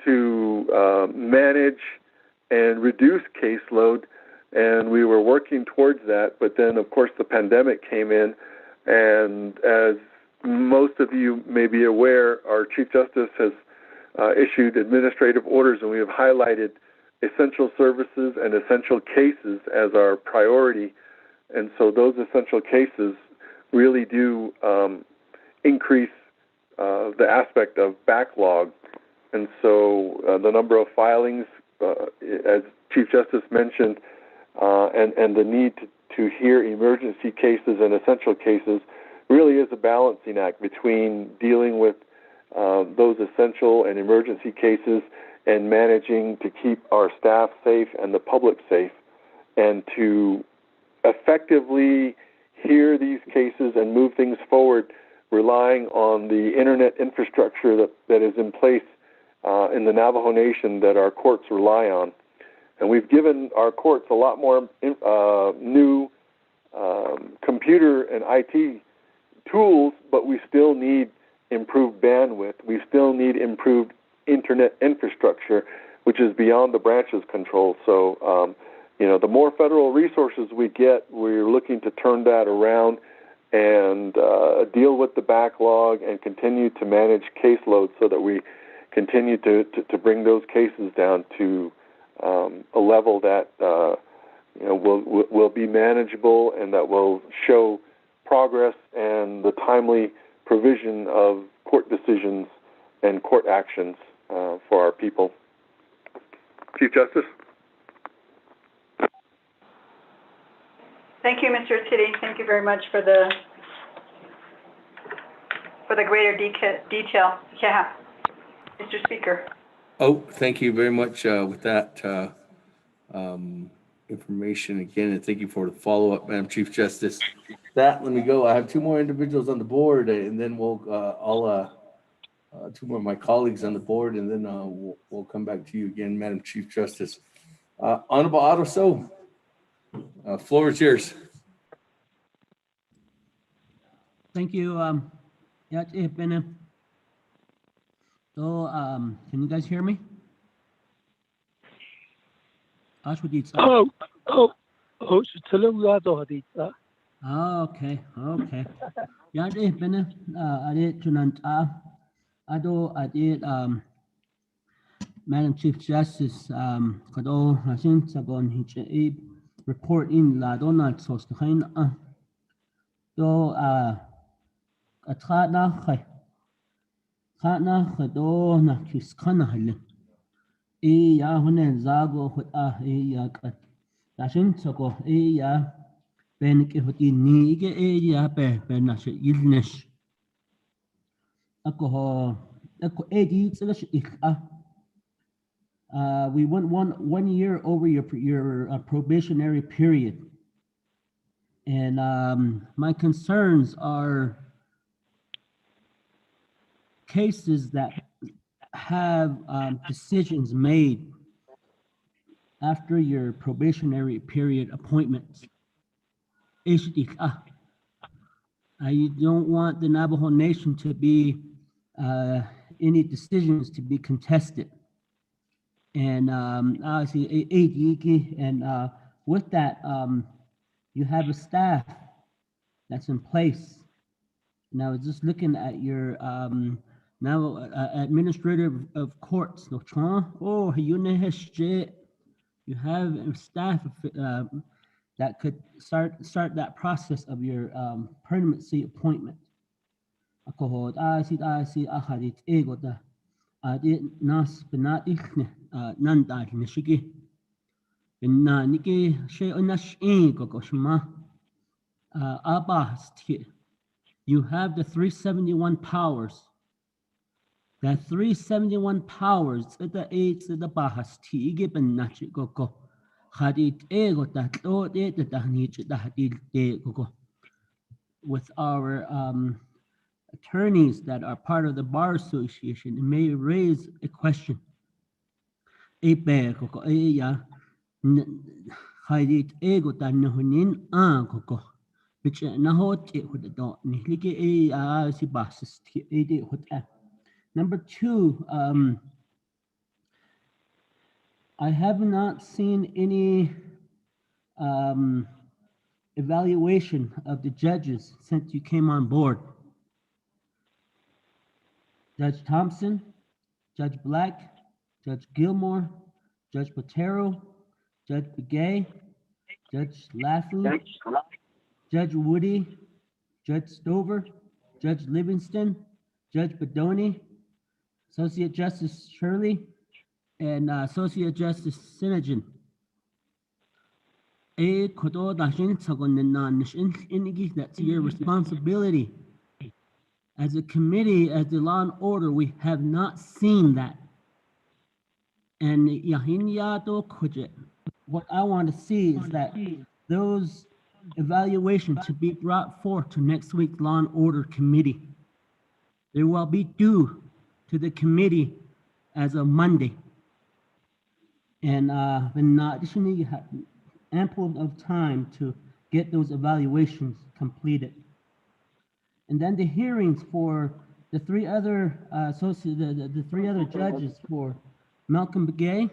to manage and reduce caseload, and we were working towards that. But then, of course, the pandemic came in, and as most of you may be aware, our Chief Justice has issued administrative orders, and we have highlighted essential services and essential cases as our priority. And so those essential cases really do increase the aspect of backlog. And so the number of filings, as Chief Justice mentioned, and the need to hear emergency cases and essential cases really is a balancing act between dealing with those essential and emergency cases and managing to keep our staff safe and the public safe, and to effectively hear these cases and move things forward, relying on the internet infrastructure that is in place in the Navajo Nation that our courts rely on. And we've given our courts a lot more new computer and IT tools, but we still need improved bandwidth. We still need improved internet infrastructure, which is beyond the branch's control. So, the more federal resources we get, we're looking to turn that around and deal with the backlog and continue to manage caseload so that we continue to bring those cases down to a level that will be manageable and that will show progress and the timely provision of court decisions and court actions for our people. Chief Justice? Thank you, Mr. Titty. Thank you very much for the greater detail. Yeah, Mr. Speaker. Oh, thank you very much with that information again, and thank you for the follow-up, Madam Chief Justice. Let me go. I have two more individuals on the board, and then two more of my colleagues on the board, and then we'll come back to you again, Madam Chief Justice. Honorable Otto So, floor is yours. Thank you. So, can you guys hear me? Okay. Madam Chief Justice, kado nasin sagon hinche report in la Donald sos kain do atkhana kado na kiskana halen ya hunen zago huta ya kat nasin sago ya ben ke huti ni ge ya be na shi ilnesh ako edi tsalash we went one year over your probationary period, and my concerns are cases that have decisions made after your probationary period appointments. I don't want the Navajo Nation to be any decisions to be contested. And obviously, and with that, you have a staff that's in place. And I was just looking at your Now, administrator of courts, no chon. Oh, you you have staff that could start that process of your permanency appointment. Ako I see ahadit ego da adi nas benatich nanda nishigi. Inna niki she onash ego koshma abast. You have the 371 powers. That 371 powers the eight the bahas tige benachi goko. Hadit ego that Lord it the nich the hadit ego. With our attorneys that are part of the bar association, it may raise a question. A bear goko ya hadit ego that nohunin goko. Which nahot it would don't like a si basis Number two, I have not seen any evaluation of the judges since you came on board. Judge Thompson, Judge Black, Judge Gilmore, Judge Botero, Judge Begay, Judge Lafley, Judge Woody, Judge Stover, Judge Livingston, Judge Bedoni, Associate Justice Shirley, and Associate Justice Sinajan. That's your responsibility. As a committee, as the law and order, we have not seen that. And what I want to see is that those evaluations to be brought forth to next week's law and order committee. They will be due to the committee as of Monday. And additionally, you have ample of time to get those evaluations completed. And then the hearings for the three other the three other judges, for Malcolm Begay,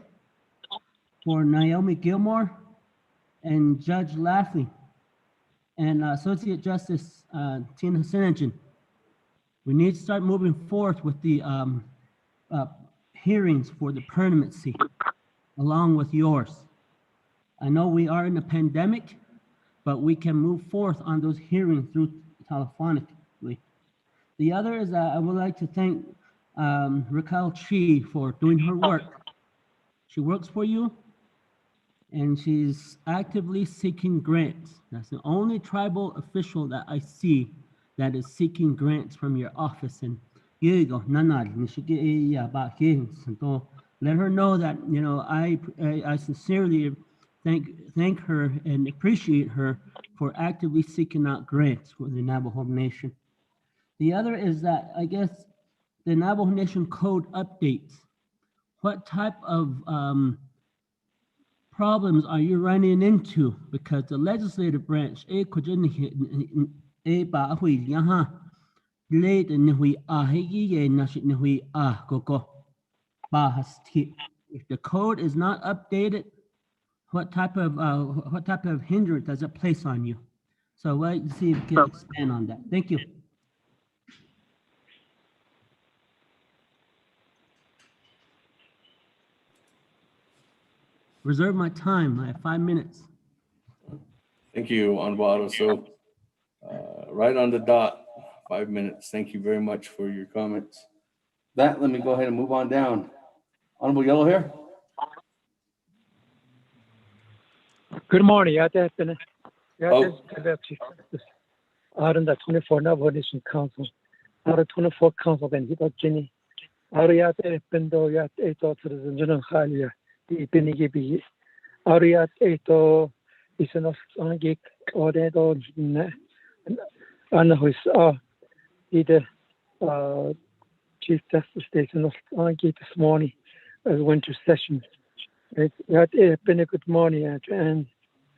for Naomi Gilmore, and Judge Lafley, and Associate Justice Tina Sinajan. We need to start moving forth with the hearings for the permanency, along with yours. I know we are in a pandemic, but we can move forth on those hearings through telephonically. The other is I would like to thank Raquel Chi for doing her work. She works for you, and she's actively seeking grants. That's the only tribal official that I see that is seeking grants from your office. And let her know that, you know, I sincerely thank her and appreciate her for actively seeking out grants for the Navajo Nation. The other is that I guess the Navajo Nation Code updates. What type of problems are you running into? Because the legislative branch, if the code is not updated, what type of hindrance does it place on you? So let's see if we can expand on that. Thank you. Reserve my time. I have 5 minutes. Thank you, Honorable. So right on the dot, 5 minutes. Thank you very much for your comments. Let me go ahead and move on down. Honorable Yellow Hair. Good morning. Out of the 24 Navajo Nation Council, out of 24 council, then he got Jenny. Ariat Pendo Yat Eto to the General Halia, the Benigibi. Ariat Eto is enough on geek or that or and who is either Chief Justice Station of on geek this morning as winter session. It's been a good morning, and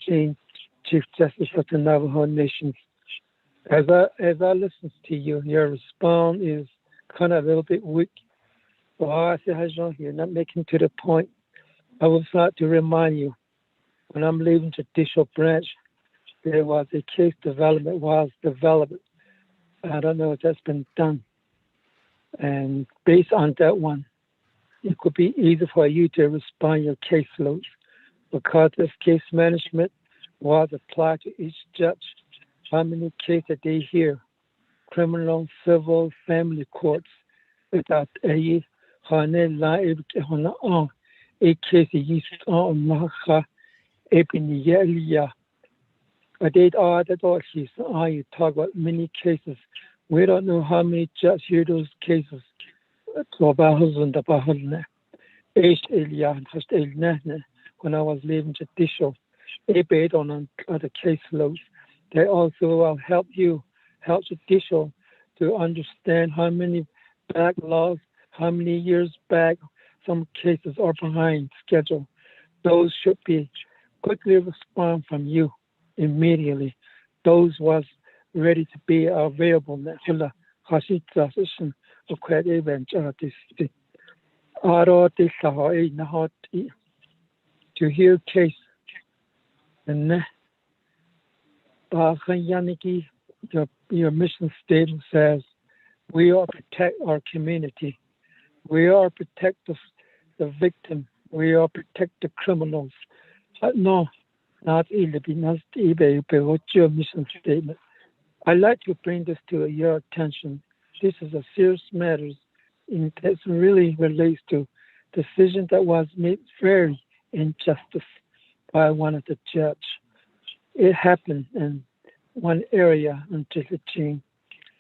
Chief Justice of the Navajo Nation. As I listen to you, your response is kind of a little bit weak. Well, I say, you're not making to the point. I would like to remind you, when I'm leaving judicial branch, there was a case development was developed. I don't know if that's been done. And based on that one, it could be easy for you to respond your caseloads because this case management was applied to each judge. How many cases they hear, criminal, civil, family courts, without a case used on Maha Epinia. I did all that all she's you talk about many cases. We don't know how many judges hear those cases. When I was leaving judicial, they based on other caseloads. They also will help judicial to understand how many backlogs, how many years back some cases are behind schedule. Those should be quickly respond from you immediately. Those was ready to be available now. To hear case and your mission statement says we are protect our community, we are protect the victim, we are protect the criminals. No, not eBay, but your mission statement. I'd like to bring this to your attention. This is a serious matter. It really relates to decision that was made very injustice by one of the judge. It happened in one area in Jilichin.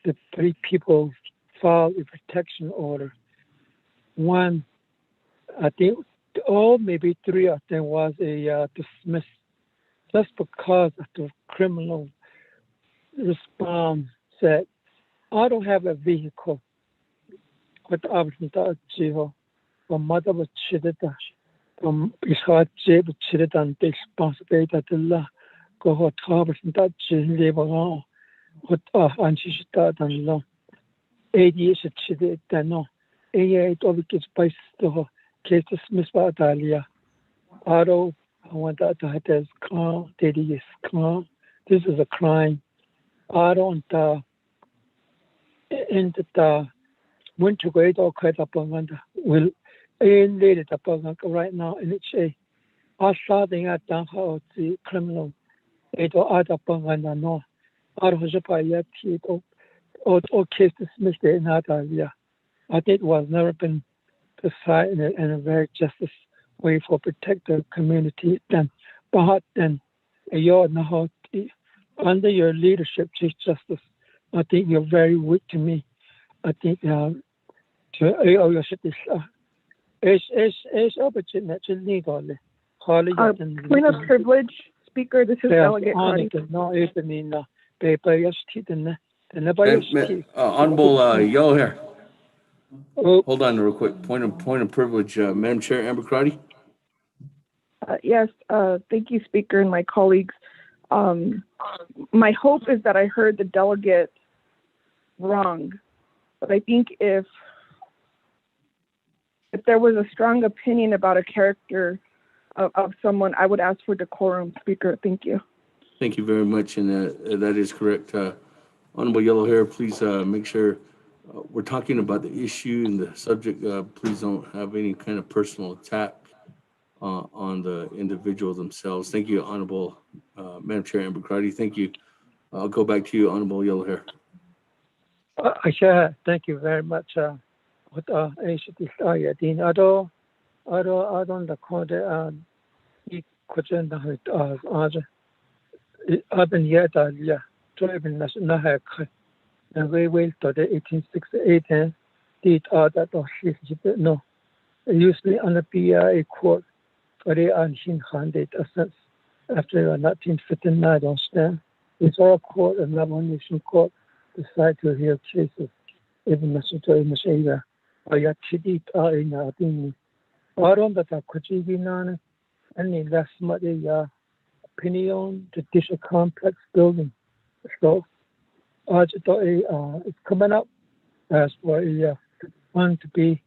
The 3 people filed a protection order. One, I think, maybe 3 of them was dismissed just because of the criminal response said, I don't have a vehicle. What I my mother was cheated. Ishad Jeb cheated on the responsibility that Allah go hot harbors and that labor on what and she started on long. 8 years cheated then no. 8 of it gets by the case dismissed by Italia. Auto, I want that to have this car, daddy is car. This is a crime. I don't in the winter grade or quite up on will later up right now in it's I saw the at down how the criminal it or other upon no out of Japan or case dismissed in Italia. I think it was never been decided in a very justice way for protect the community then. But then you're now under your leadership, Chief Justice, I think you're very weak to me. I think we're point of privilege, Speaker. This is Delegate Cardi. Honorable Yellow Hair. Hold on real quick. Point of privilege, Madam Chair Amber Crotty. Yes, thank you, Speaker, and my colleagues. My hope is that I heard the delegate wrong, but I think if there was a strong opinion about a character of someone, I would ask for decorum, Speaker. Thank you. Thank you very much, and that is correct. Honorable Yellow Hair, please make sure we're talking about the issue and the subject. Please don't have any kind of personal attack on the individual themselves. Thank you, Honorable Madam Chair Amber Crotty. Thank you. I'll go back to you, Honorable Yellow Hair. Thank you very much. What Dean Ado the code question I've been yet driving national haircut and we will to the 1868 and did that or she no. Usually on the PIA court for the Anshin handed assets after 1959, I don't stand. It's our court and Nation court decide to hear cases even necessary in this area. I got cheated in a thing. I don't that I could be none any less money opinion judicial complex building. So it's coming up as for a one to be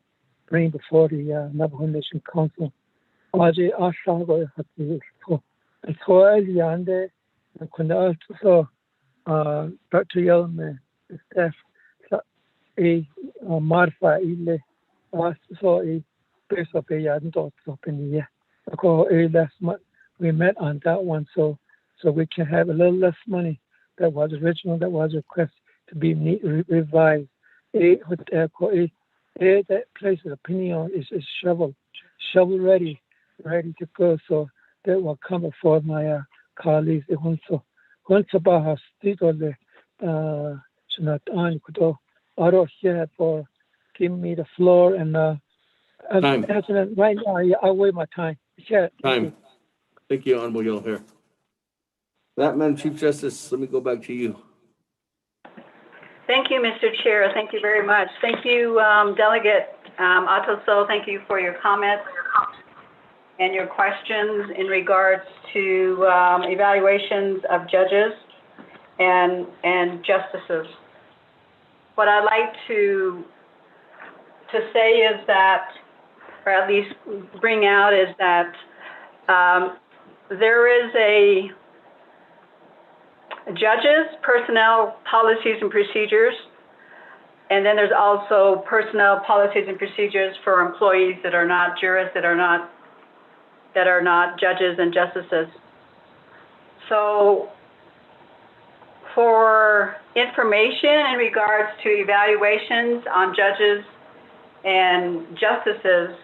bring before the Navajo Nation Council. Aje Ashago at the it's early on there and could also Dr. Yellman, the staff modify ile so based of last month we met on that one so we can have a little less money that was original that was requested to be revised. That place of opinion is shovel ready to go. So that will come before my colleagues. Once about the Jonathan Kudo Auto here for giving me the floor and Time. right now I'll wait my time. Yeah. Time. Thank you, Honorable Yellow Hair. That, Madam Chief Justice, let me go back to you. Thank you, Mr. Chair. Thank you very much. Thank you, Delegate Atoso. Thank you for your comments and your questions in regards to evaluations of judges and justices. What I'd like to say is that, or at least bring out, is that there is a judges, personnel, policies, and procedures, and then there's also personnel, policies, and procedures for employees that are not jurists, that are not judges and justices. So for information in regards to evaluations on judges and justices,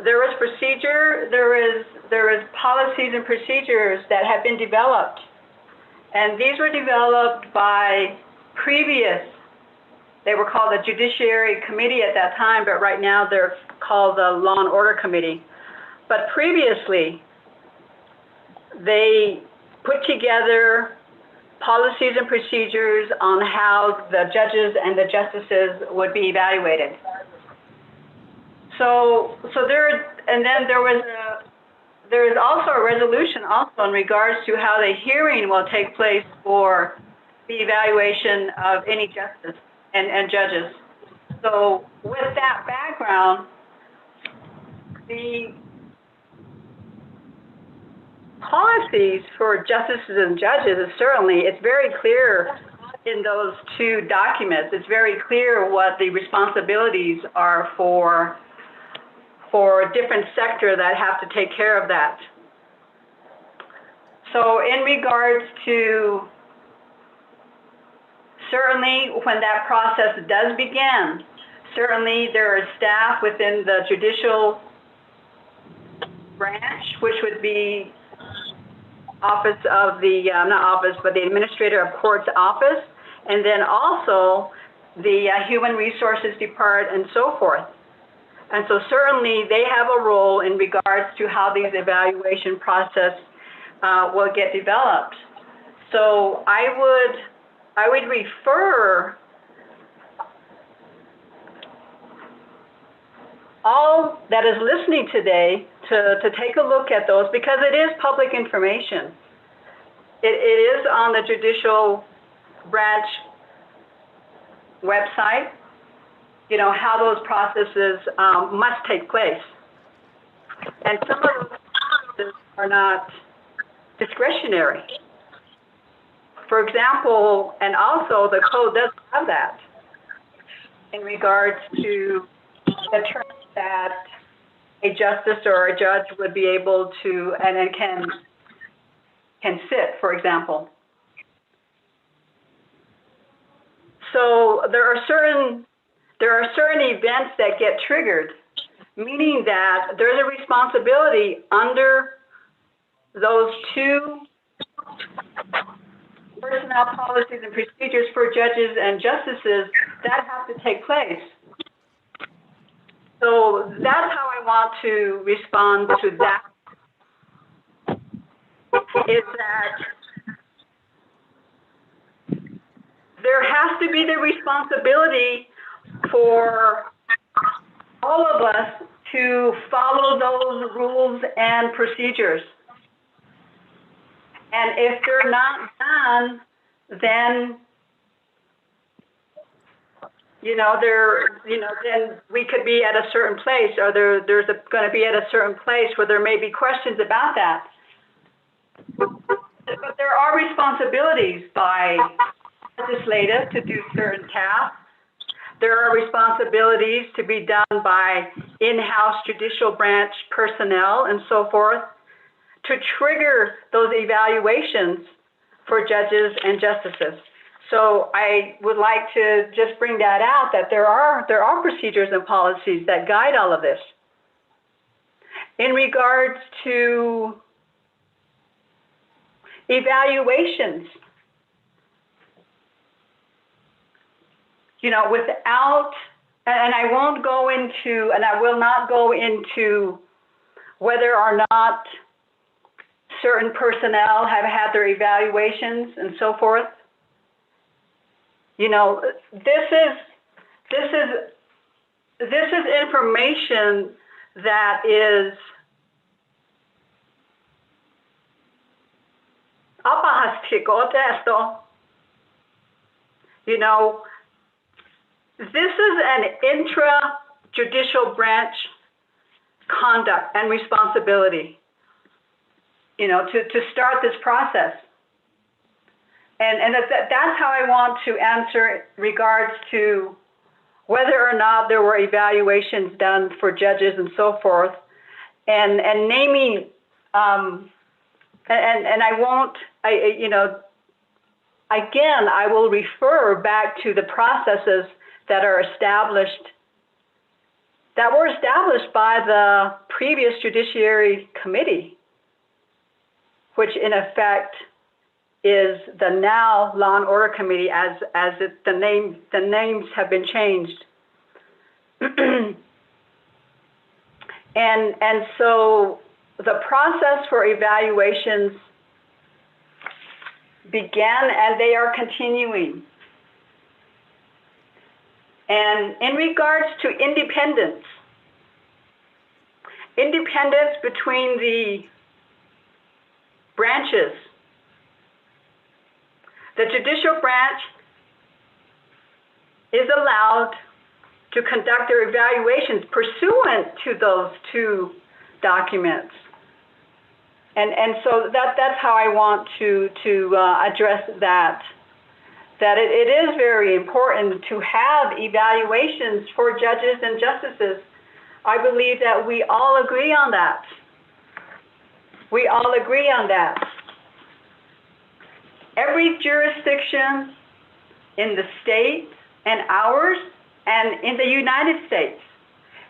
there is procedure, there is policies and procedures that have been developed. And these were developed by they were called the Judiciary Committee at that time, but right now they're called the Law and Order Committee. But previously, they put together policies and procedures on how the judges and the justices would be evaluated. So there is also a resolution also in regards to how the hearing will take place for the evaluation of any justice and judges. So with that background, the policies for justices and judges is it's very clear in those two documents. It's very clear what the responsibilities are for different sector that have to take care of that. So in regards to, certainly when that process does begin, certainly there is staff within the judicial branch, which would be office of the, not office, but the Administrator of Court's office, and then also the Human Resources Department and so forth. And so certainly they have a role in regards to how these evaluation process will get developed. So I would refer all that is listening today to take a look at those, because it is public information. It is on the Judicial Branch website, how those processes must take place. And some of those processes are not discretionary. For example, and also the code does have that in regards to the terms that a justice or a judge would be able to and then can sit, for example. So there are certain events that get triggered, meaning that there's a responsibility under those two personnel policies and procedures for judges and justices that have to take place. So that's how I want to respond to that, is that there has to be the responsibility for all of us to follow those rules and procedures. And if they're not done, then then we could be at a certain place, or there's going to be at a certain place where there may be questions about that. But there are responsibilities by legislative to do certain tasks, There are responsibilities to be done by in-house judicial branch personnel and so forth to trigger those evaluations for judges and justices. So I would like to just bring that out, that there are procedures and policies that guide all of this. In regards to evaluations, you know, without, and I won't go into, and I will not go into whether or not certain personnel have had their evaluations and so forth. You know, this is information that is you know, this is an intra-judicial branch conduct and responsibility, you know, to start this process. And that's how I want to answer in regards to whether or not there were evaluations done for judges and so forth, and naming, and I won't, you know, again, I will refer back to the processes that are established, that were established by the previous Judiciary Committee, which in effect is the now Law and Order Committee, the names have been changed. and so the process for evaluations began and they are continuing. And in regards to independence between the branches, the judicial branch is allowed to conduct their evaluations pursuant to those two documents. And so that's how I want to address that it is very important to have evaluations for judges and justices. I believe that we all agree on that. We all agree on that. Every jurisdiction in the state and ours and in the United States,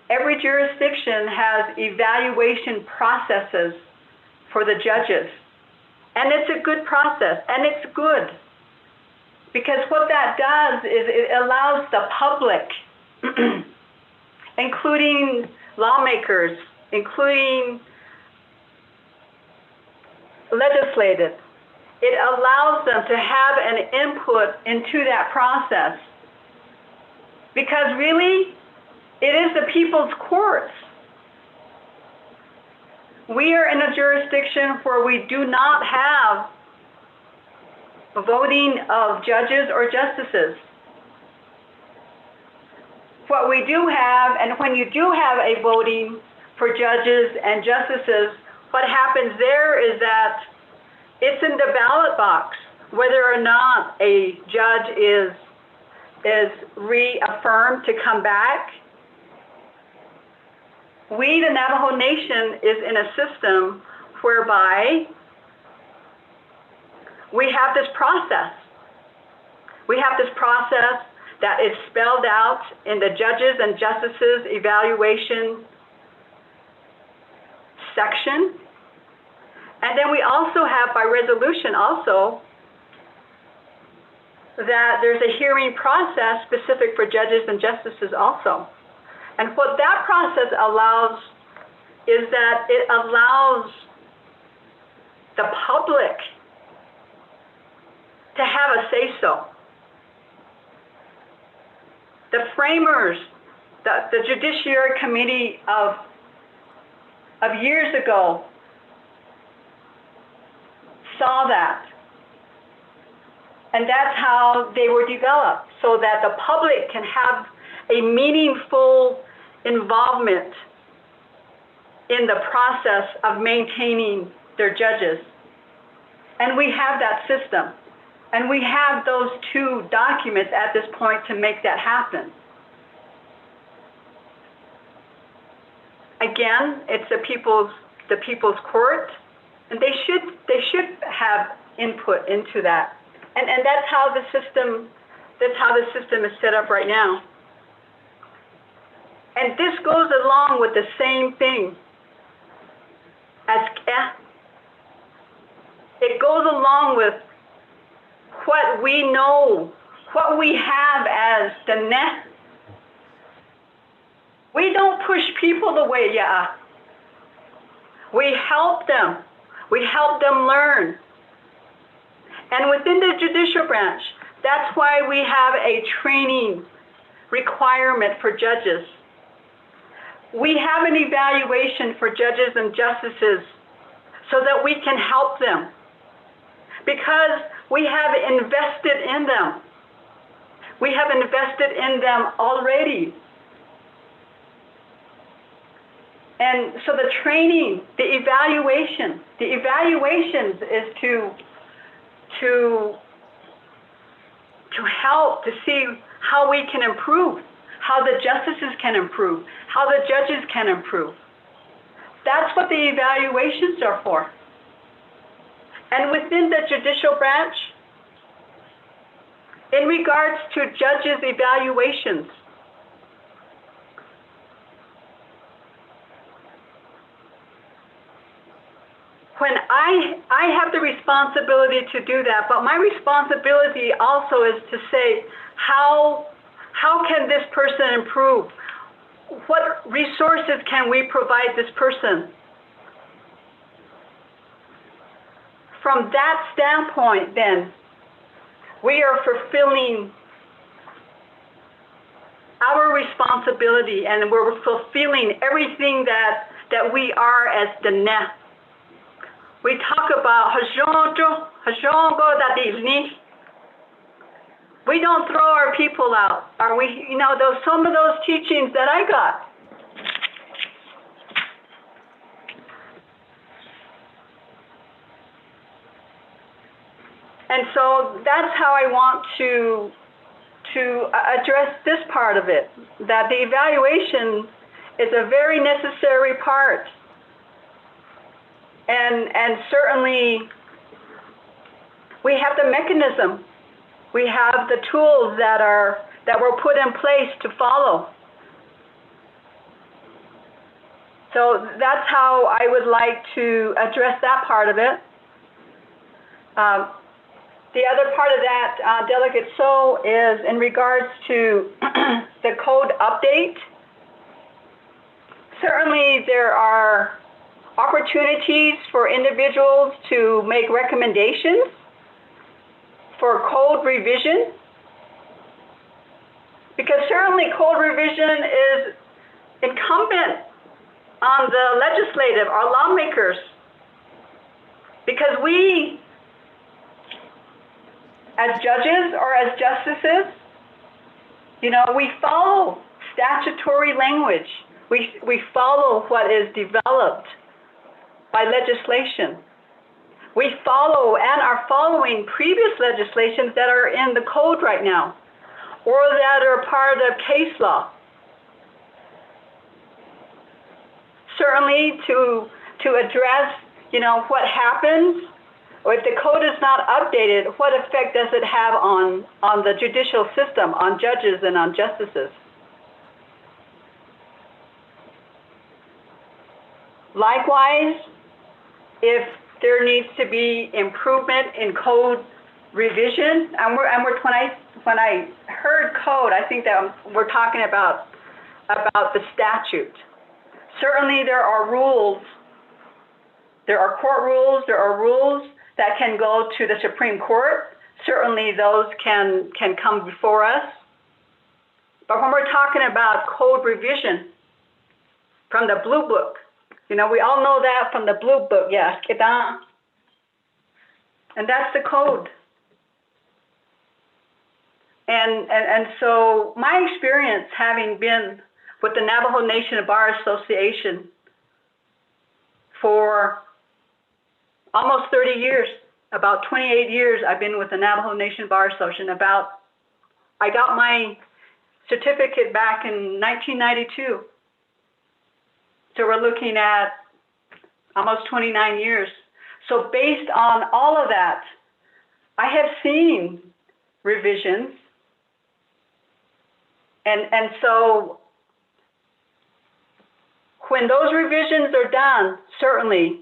every jurisdiction has evaluation processes for the judges. And it's a good process, and it's good. Because what that does is it allows the public, including lawmakers, including legislative, it allows them to have an input into that process. Because really, it is the people's courts. We are in a jurisdiction where we do not have voting of judges or justices. What we do have, and when you do have a voting for judges and justices, what happens there is that it's in the ballot box whether or not a judge is reaffirmed to come back. We, the Navajo Nation, is in a system whereby we have this process. We have this process that is spelled out in the judges and justices evaluation section. And then we also have by resolution also that there's a hearing process specific for judges and justices also. And what that process allows is that it allows the public to have a say-so. The framers, the Judiciary Committee of years ago saw that. And that's how they were developed, so that the public can have a meaningful involvement in the process of maintaining their judges. And we have that system. And we have those two documents at this point to make that happen. again, it's the people's court, and they should have input into that. And that's how the system is set up right now. And this goes along with the same thing as it goes along with what we know, what we have as the net. We don't push people away, yeah. We help them. We help them learn. And within the judicial branch, that's why we have a training requirement for judges. We have an evaluation for judges and justices so that we can help them, because we have invested in them. We have invested in them already. And so the training, the evaluations is to help to see how we can improve, how the justices can improve, how the judges can improve. That's what the evaluations are for. And within the judicial branch, in regards to judges' evaluations, when I have the responsibility to do that, but my responsibility also is to say, how can this person improve? What resources can we provide this person? From that standpoint, then, we are fulfilling our responsibility, and we're fulfilling everything that we are as the net. We talk about we don't throw our people out. Are we? You know, some of those teachings that I got. And so that's how I want to address this part of it, that the evaluation is a very necessary part. And certainly we have the mechanism, we have the tools that were put in place to follow. So that's how I would like to address that part of it. The other part of that, Delegate So, is in regards to the code update. Certainly there are opportunities for individuals to make recommendations for code revision, because certainly code revision is incumbent on the legislative, our lawmakers, because we, as judges or as justices, you know, we follow statutory language. We follow what is developed by legislation. We follow and are following previous legislations that are in the code right now, or that are part of case law. Certainly to address, you know, what happens, or if the code is not updated, what effect does it have on the judicial system, on judges and on justices? Likewise, if there needs to be improvement in code revision, when I heard code, I think that we're talking about the statute. Certainly there are rules, there are court rules, there are rules that can go to the Supreme Court. Certainly those can come before us. But when we're talking about code revision from the Blue Book, you know, we all know that from the Blue Book, yes, and that's the code. And so my experience, having been with the Navajo Nation Bar Association for almost 30 years, about 28 years I've been with the Navajo Nation Bar Association. I got my certificate back in 1992. So we're looking at almost 29 years. So based on all of that, I have seen revisions. And so when those revisions are done, certainly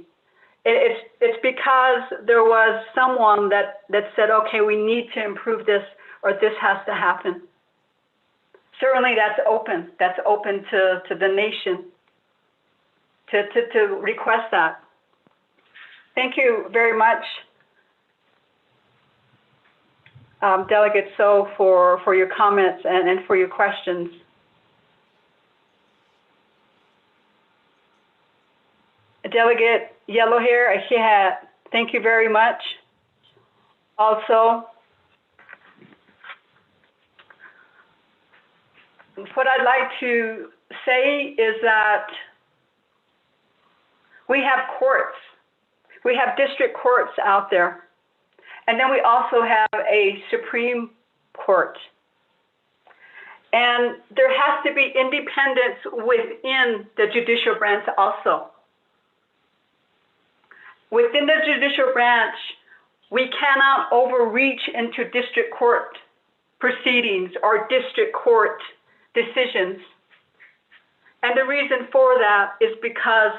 it's because there was someone that said, okay, we need to improve this, or this has to happen. Certainly that's open to the nation to request that. Thank you very much, Delegate So, for your comments and for your questions. Delegate Yellow Hair, thank you very much. Also, what I'd like to say is that we have courts. We have district courts out there. And then we also have a Supreme Court. And there has to be independence within the judicial branch also. Within the judicial branch, we cannot overreach into district court proceedings or district court decisions. And the reason for that is because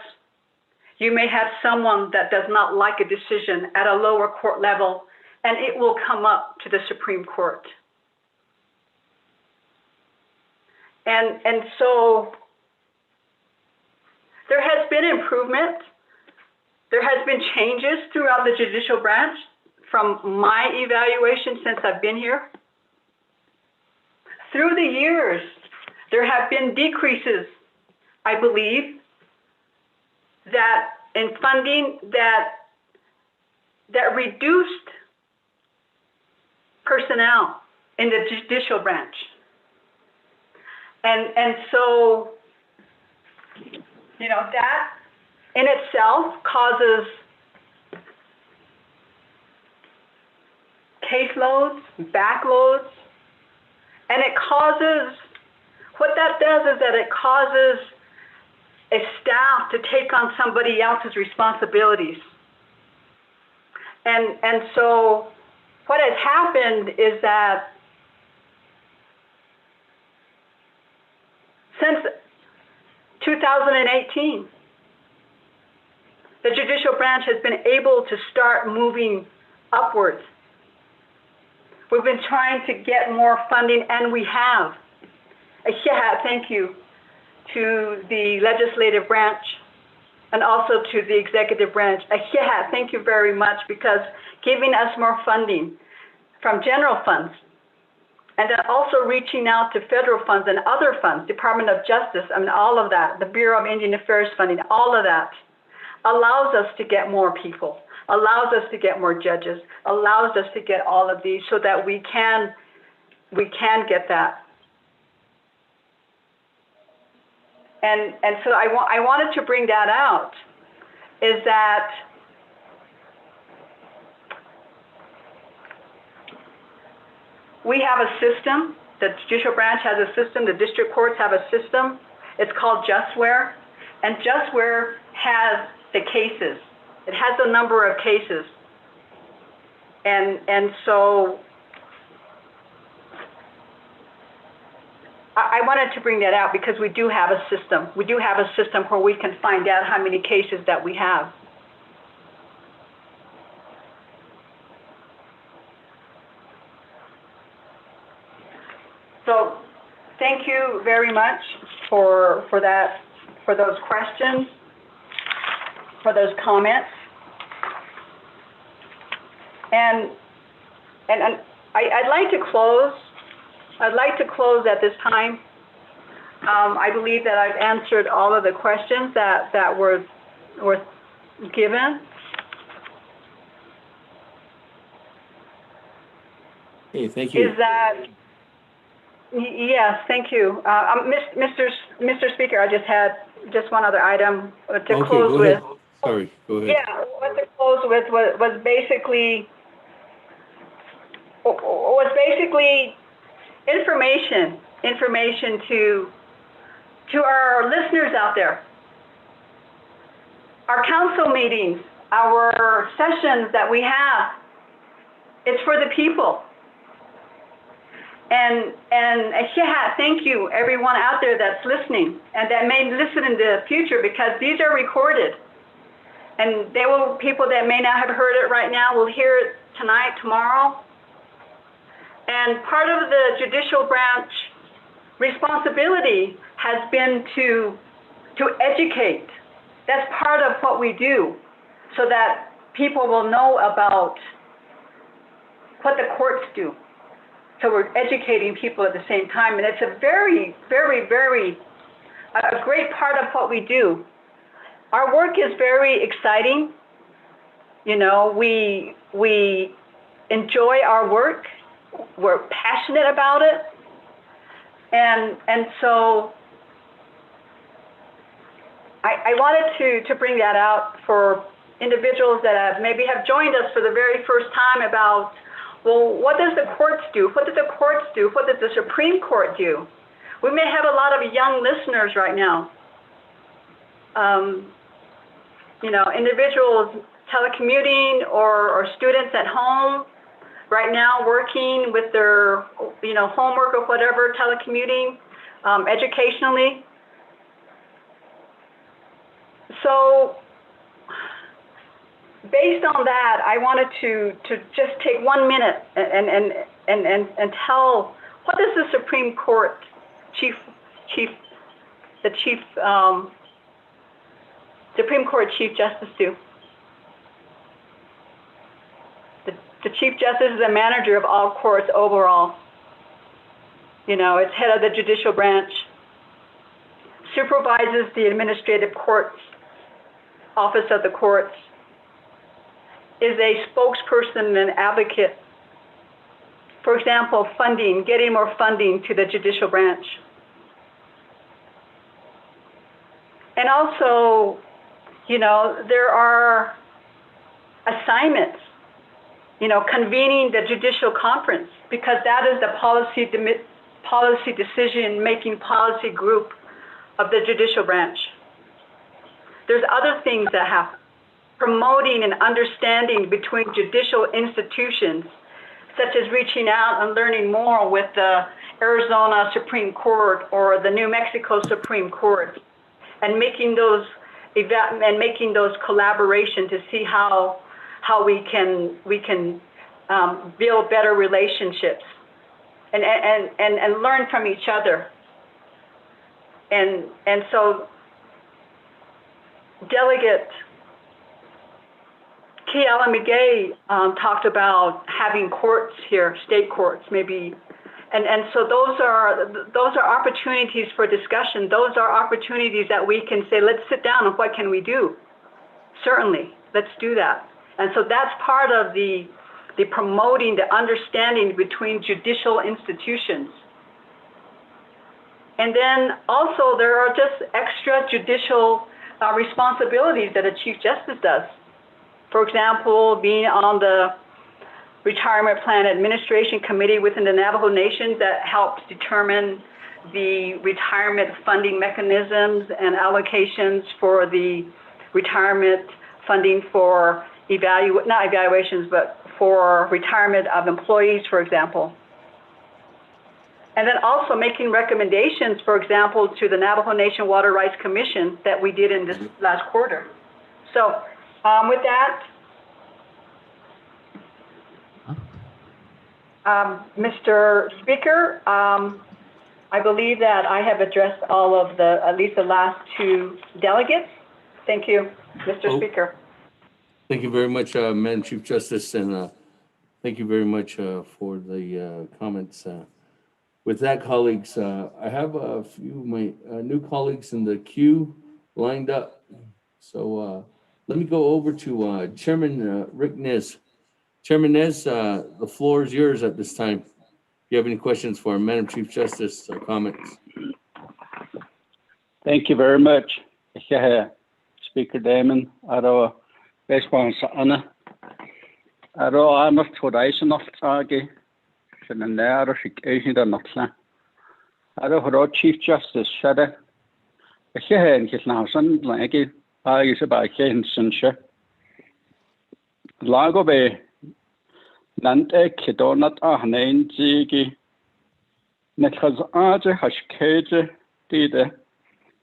you may have someone that does not like a decision at a lower court level, and it will come up to the Supreme Court. And so there has been improvement. There has been changes throughout the judicial branch from my evaluation since I've been here. Through the years, there have been decreases, I believe, that in funding that reduced personnel in the judicial branch. And so, that in itself causes caseloads, backloads, and what that does is that it causes a staff to take on somebody else's responsibilities. And so what has happened is that since 2018, the judicial branch has been able to start moving upwards. We've been trying to get more funding, and we have. Thank you to the legislative branch and also to the executive branch. Thank you very much, because giving us more funding from general funds, and then also reaching out to federal funds and other funds, Department of Justice, all of that, the Bureau of Indian Affairs funding, all of that allows us to get more people, allows us to get more judges, allows us to get all of these so that we can get that. And so I wanted to bring that out, is that we have a system, the judicial branch has a system, the district courts have a system. It's called Justware, and Justware has the cases. It has a number of cases. And so I wanted to bring that out because we do have a system. We do have a system where we can find out how many cases that we have. So thank you very much for that, for those questions, for those comments. And I'd like to close. I'd like to close at this time. I believe that I've answered all of the questions that were given. Hey, thank you. Is that, yes, thank you. Mr. Speaker, I just had one other item to close with. Sorry, go ahead. Yeah, what to close with was basically information to our listeners out there. our council meetings, our sessions that we have, it's for the people. And thank you everyone out there that's listening and that may listen in the future, because these are recorded. And people that may not have heard it right now will hear it tonight, tomorrow. And part of the judicial branch responsibility has been to educate. That's part of what we do, so that people will know about what the courts do. So we're educating people at the same time, and it's a very, very, very a great part of what we do. Our work is very exciting. You know, we enjoy our work. We're passionate about it, and so I wanted to bring that out for individuals that maybe have joined us for the very first time about, well, what does the courts do? What do the courts do? What does the Supreme Court do? We may have a lot of young listeners right now. You know, individuals telecommuting or students at home right now working with their, you know, homework or whatever, telecommuting, educationally. So based on that, I wanted to just take 1 minute and tell, what does the Supreme Court Supreme Court Chief Justice do? The Chief Justice is the manager of all courts overall. You know, it's head of the judicial branch, supervises the administrative courts, office of the courts, is a spokesperson and advocate. For example, funding, getting more funding to the judicial branch. And also, you know, there are assignments, you know, convening the judicial conference, because that is the policy decision-making policy group of the judicial branch. There's other things that happen. Promoting and understanding between judicial institutions, such as reaching out and learning more with the Arizona Supreme Court or the New Mexico Supreme Court, and making those collaboration to see how we can build better relationships and learn from each other. And so Delegate Key Alamigay talked about having courts here, state courts maybe, and so those are opportunities for discussion. Those are opportunities that we can say, let's sit down and what can we do? Certainly, let's do that. And so that's part of the promoting the understanding between judicial institutions. And then also there are just extrajudicial responsibilities that a Chief Justice does. For example, being on the Retirement Plan Administration Committee within the Navajo Nation that helps determine the retirement funding mechanisms and allocations for the retirement funding for not evaluations, but for retirement of employees, for example. And then also making recommendations, for example, to the Navajo Nation Water Rights Commission that we did in this last quarter. So with that, Mr. Speaker, I believe that I have addressed all of at least the last two delegates. Thank you, Mr. Speaker. Thank you very much, Madam Chief Justice, and thank you very much for the comments. With that, colleagues, I have a few of my new colleagues in the queue lined up. So let me go over to Chairman Rick Nez. Chairman Nez, the floor is yours at this time. If you have any questions for Madam Chief Justice or comments. Thank you very much, Speaker Damon. Aro response Anna. Aro I'm not horizon of Sagi. Shananaro Shikation Notla. Aro Chief Justice Shada. And his now son like agus a ba chéan san se. Lago be land kidonat a hanain zigi. Nechas aje hashkeje dide.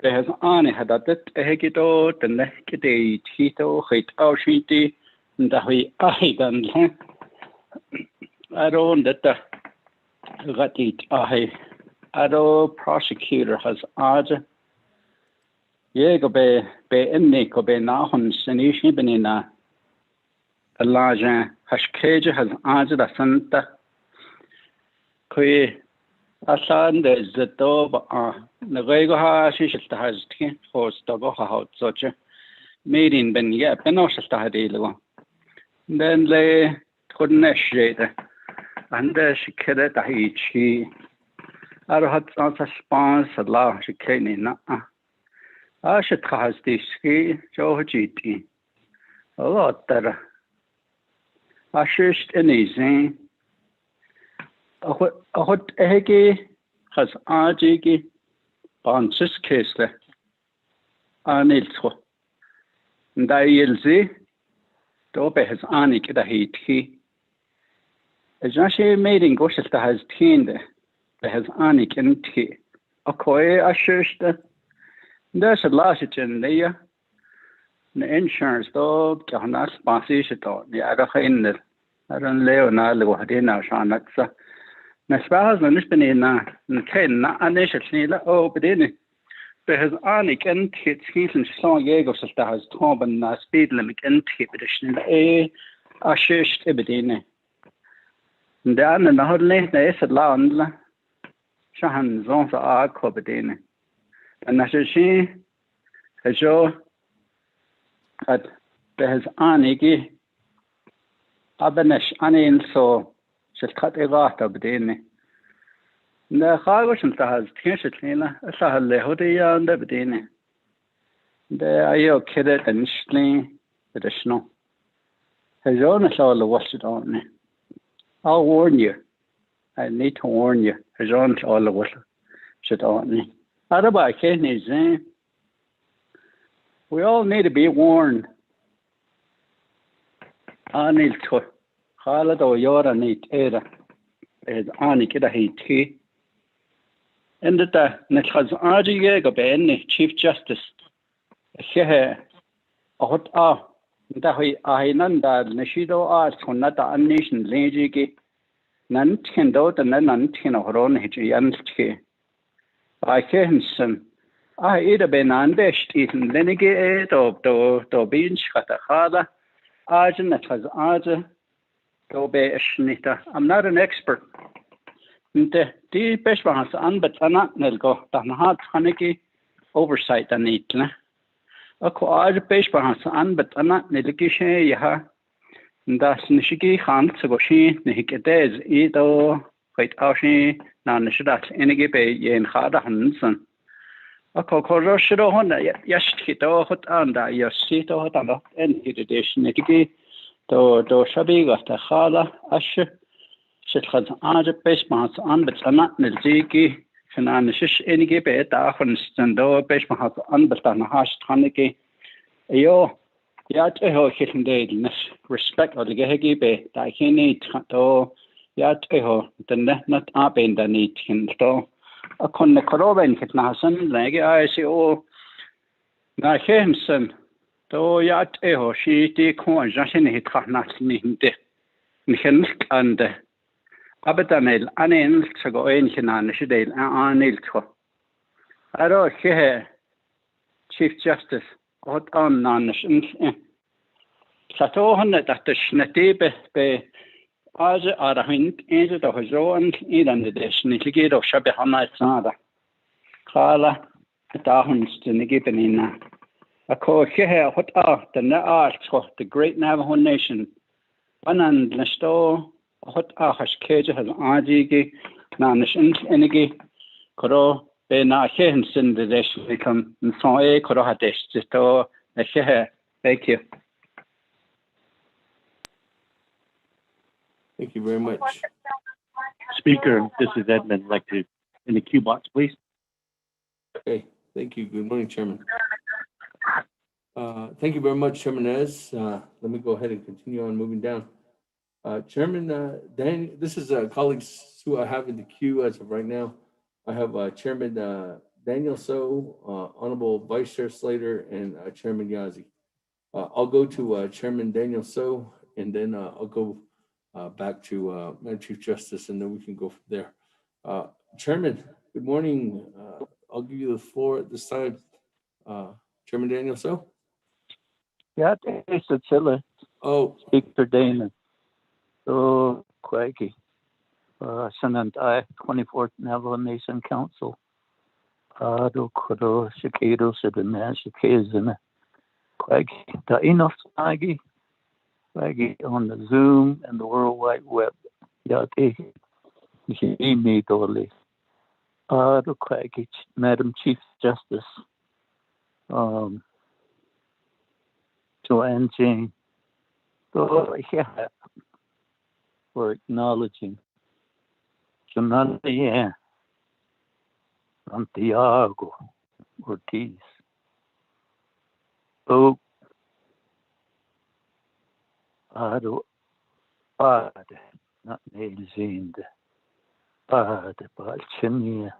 They has ani had a bit a hegido, the nekide tito, hit aushiti, and the hui ahidan. I don't that the gatit ahi. Ado prosecutor has aje. Yego be inni ko be nahun sinishi benina. A large hashkeje has aje da santa. Kui Asan de zetob na rego ha shishta has tin host go ha such meeting ben yeah benoshta hadilo. Then le couldn't shade and she kid hi ar hat on spons a la she came na a she has this ski jo gt a lot that a shist in easy Ahot ehegi has ajigi bansis kesle aniltro. Ndayelzi dobe has anik da hiti. Ejashi meeting goshel da has tinde be has anik inti. Akoe ashishte. There's a last in there. The insurance dog kahnas basishito. The other in the I don't leo na lo hadina shanatsa. Nasbahas na nisbenina ken na anishnila o bedini behas anik en kit skisen song yego sta has tomben na speed limit en kit bedishnila ashist ebedini ndan na hodle na es landla shahan zon sa a ko bedini anashi hejo at behas aniki abanish anin so شلخت إغاثة بديني. ده خارج انتهز تيشت لينا أسهل له هدية ده بديني. ده أيو كده تنشلي بدشنو. هجون أسهل وصل عني. I'll warn you. I need to warn you. هجون أسهل وصل عني. أربعة كهني زين. We all need to be warned. أني التو. خالد ويورا نيت إيرا إذ آني كده هيتي إن ده نتخذ آجي قبيني Chief Justice هي أخد ده هي آهينان ده نشيدو كنا ده أنيشن ليجيكي ننتين دو ده ننتين أخرون هجي ينتكي هنسن إيدا بينان دشت إذن لنجي دو بينش خطا خالة آجن نتخذ آجي I'm not an expert. The best one has but I'm not go. That had oversight on it. A best one has but I'm not nilkish. Yeah, that's Nishiki Hans go she Nikades Edo, quite Ashi, Nanishat, any bay in Hada Hansen. A cocorosho honda, yes, hito hot under your seat or hot under any edition. Do shabiga ta khala ash shitkhaz aaj pesh mahas an betana nilziki finan shish enige be ta khunstando pesh mahas an betana hash thaniki yo yat eho khinde nes respect or gehegi be ta khini to yat eho tanne nat aben dani thinto akon ne koroben khitna hasan lege ai o na khemsen تو یاد هوشیتی کون جاشنی هیت خانات نیهنده میخنک انده ابدانیل آنیل سگوین کنانش دیل آنیل تو ارو که Chief Justice قد آن نانش ساتو هنده دستش نتیبه به آج آرهند اینجا دو هزوان ایران دیش نیلگی دو شبه همه ساده خاله داهنست نگی بنینا Ako here what the the Great Navajo Nation. Banan Nasto what hash cage has Ajigi, Nanish Enigi, Koro, Bena Henson the Desh become Soe Korohadesh to a share. Thank you. Thank you very much. Speaker, this is Edmund. I'd like to in the queue box, please. Okay, thank you. Good morning, Chairman. Thank you very much, Chairman Nez. Let me go ahead and continue on moving down. Chairman Dan, this is colleagues who I have in the queue as of right now. I have Chairman Daniel So, Honorable Vice Chair Slater, and Chairman Yazzie. I'll go to Chairman Daniel So, and then I'll go back to Madam Chief Justice, and then we can go from there. Chairman, good morning. I'll give you the floor at this time. Chairman Daniel So? Yeah, it's a chiller. Oh. Speaker Damon. So, Quaggy. Senate I, 24th Navajo Nation Council. Do Kodo, Shikado, Sidana, Shikazina. Quaggy. Taino Snagi. Quaggy on the Zoom and the World Wide Web. Yati. He Dolly. Do Quaggy, Madam Chief Justice. Joanne Jane. So, yeah. For acknowledging Junalia Santiago Ortiz. Oh, Ado Bad, not Nailzind, Bad Balchinia,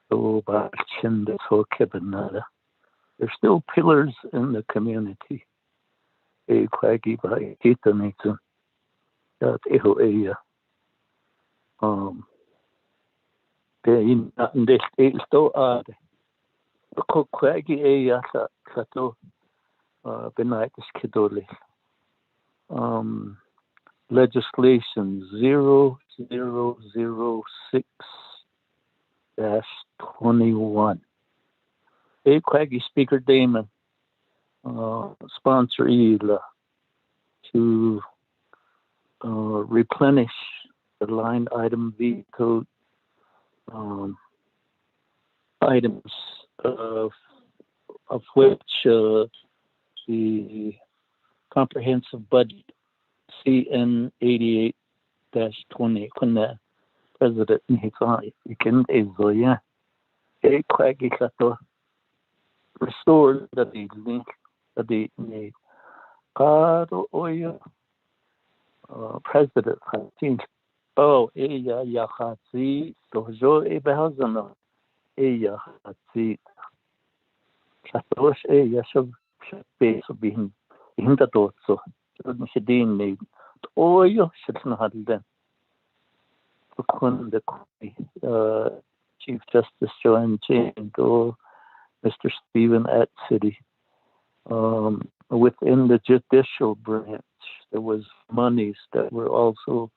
oh Balchinda so Kebanada. There's still pillars in the community. A Quaggy by Kita Nixon. That Ehoea. They still are. The Quaggy Ea Sato Benitis Kidoli. Legislation 0006-21. A Quaggy Speaker Damon. Sponsor Ela to replenish the line item veto items of which the comprehensive budget CN 88-20 when the president can restore the link that they need. President Hatim. Oh, Eya Yahatzi, Dojo Ebazana, Eya Hatzi. Satosh Eya Shab Base of being in the Dotso, Shadin made. Oh, you should not have them. The Chief Justice Joanne Jane, Mr. Stephen at City. Within the judicial branch, there was monies that were also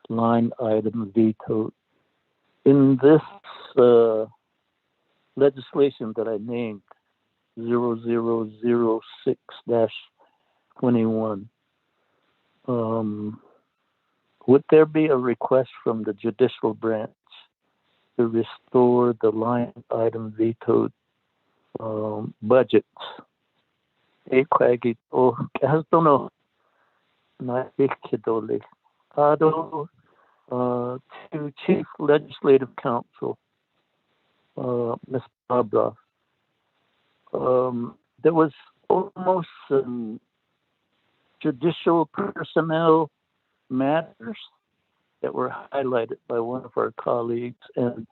line item vetoed. In this legislation that I named, 0006-21, would there be a request from the judicial branch to restore the line item vetoed budgets? A Quaggy, oh, I don't know. Not big kidoli. To Chief Legislative Counsel, Ms. Barbara. There was almost some judicial personnel matters that were highlighted by one of our colleagues and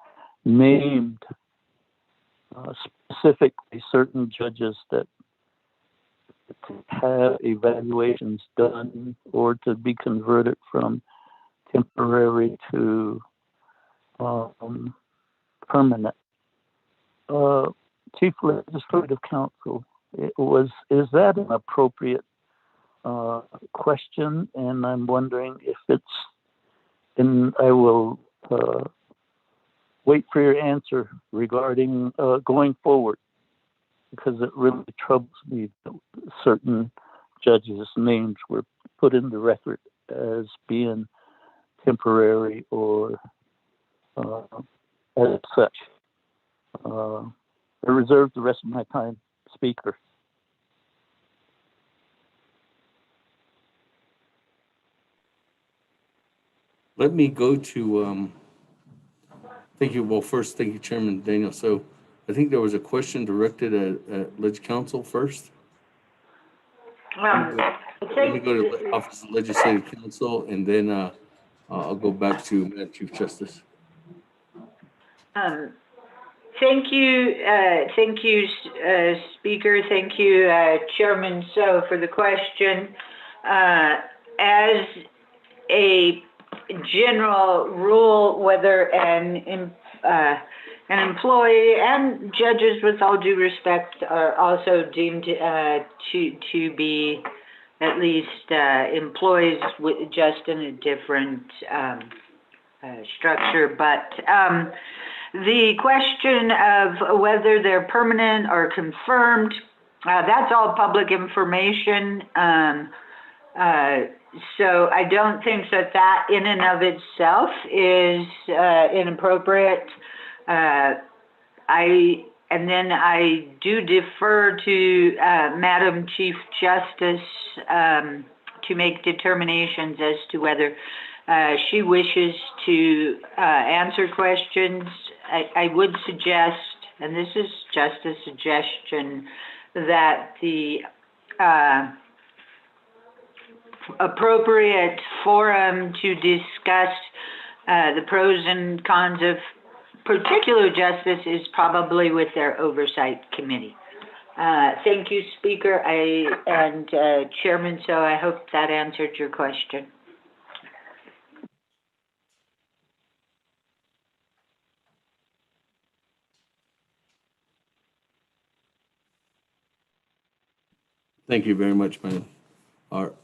named specifically certain judges that to have evaluations done or to be converted from temporary to permanent. Chief Legislative Counsel, is that an appropriate question? And I'm wondering if it's, and I will wait for your answer regarding going forward, because it really troubles me that certain judges' names were put in the record as being temporary or as such. I reserve the rest of my time, Speaker. Let me go to, thank you. Well, first, thank you, Chairman Daniel. So I think there was a question directed at Ledge Council first. Let me go to the Office of Legislative Counsel, and then I'll go back to Madam Chief Justice. Thank you, Speaker. Thank you, Chairman So, for the question. As a general rule, whether an employee and judges, with all due respect, are also deemed to be at least employees, just in a different structure. But the question of whether they're permanent or confirmed, that's all public information. So I don't think that in and of itself is inappropriate. I do defer to Madam Chief Justice to make determinations as to whether she wishes to answer questions. I would suggest, and this is just a suggestion, that the appropriate forum to discuss the pros and cons of particular justice is probably with their oversight committee. Thank you, Speaker and Chairman. So I hope that answered your question. Thank you very much, Madam.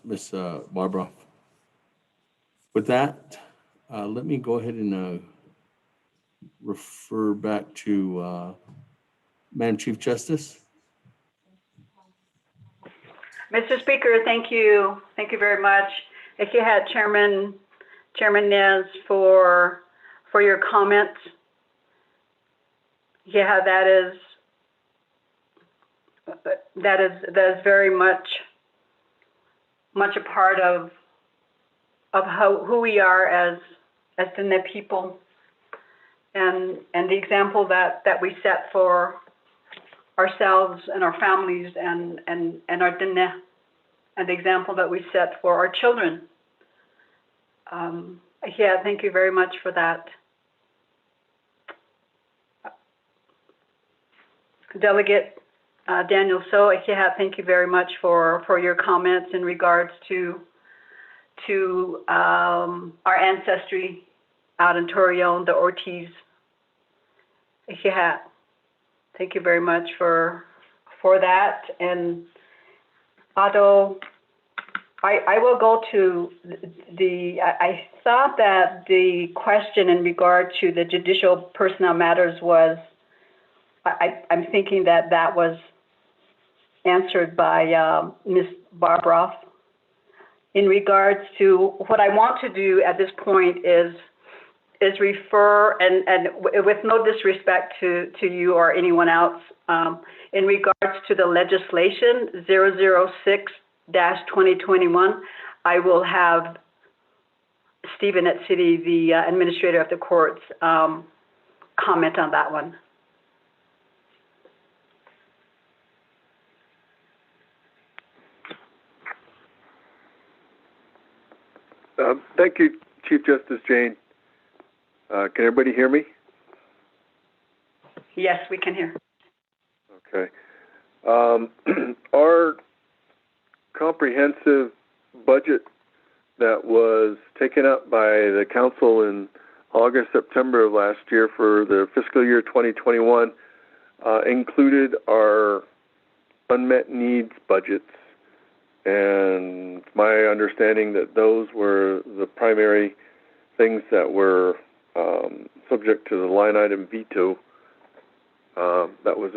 Ms. Barbara. With that, let me go ahead and refer back to Madam Chief Justice. Mr. Speaker, thank you. Thank you very much. If you had Chairman Nez for your comments. Yeah, that is very much a part of who we are as Diné people, and the example that we set for ourselves and our families and our Diné, and the example that we set for our children. Yeah, thank you very much for that. Delegate Daniel So, yeah, thank you very much for your comments in regards to our ancestry out in Torreon, the Ortiz. Yeah, thank you very much for that. And Otto, I will go to I thought that the question in regard to the judicial personnel matters was, I'm thinking that was answered by Ms. Barbroff. In regards to what I want to do at this point is refer, and with no disrespect to you or anyone else, in regards to the legislation 006-2021, I will have Stephen at City, the administrator of the courts, comment on that one. Thank you, Chief Justice Jane. Can everybody hear me? Yes, we can hear. Okay. Our comprehensive budget that was taken up by the council in August, September of last year for the fiscal year 2021 included our unmet needs budgets. And my understanding that those were the primary things that were subject to the line item veto that was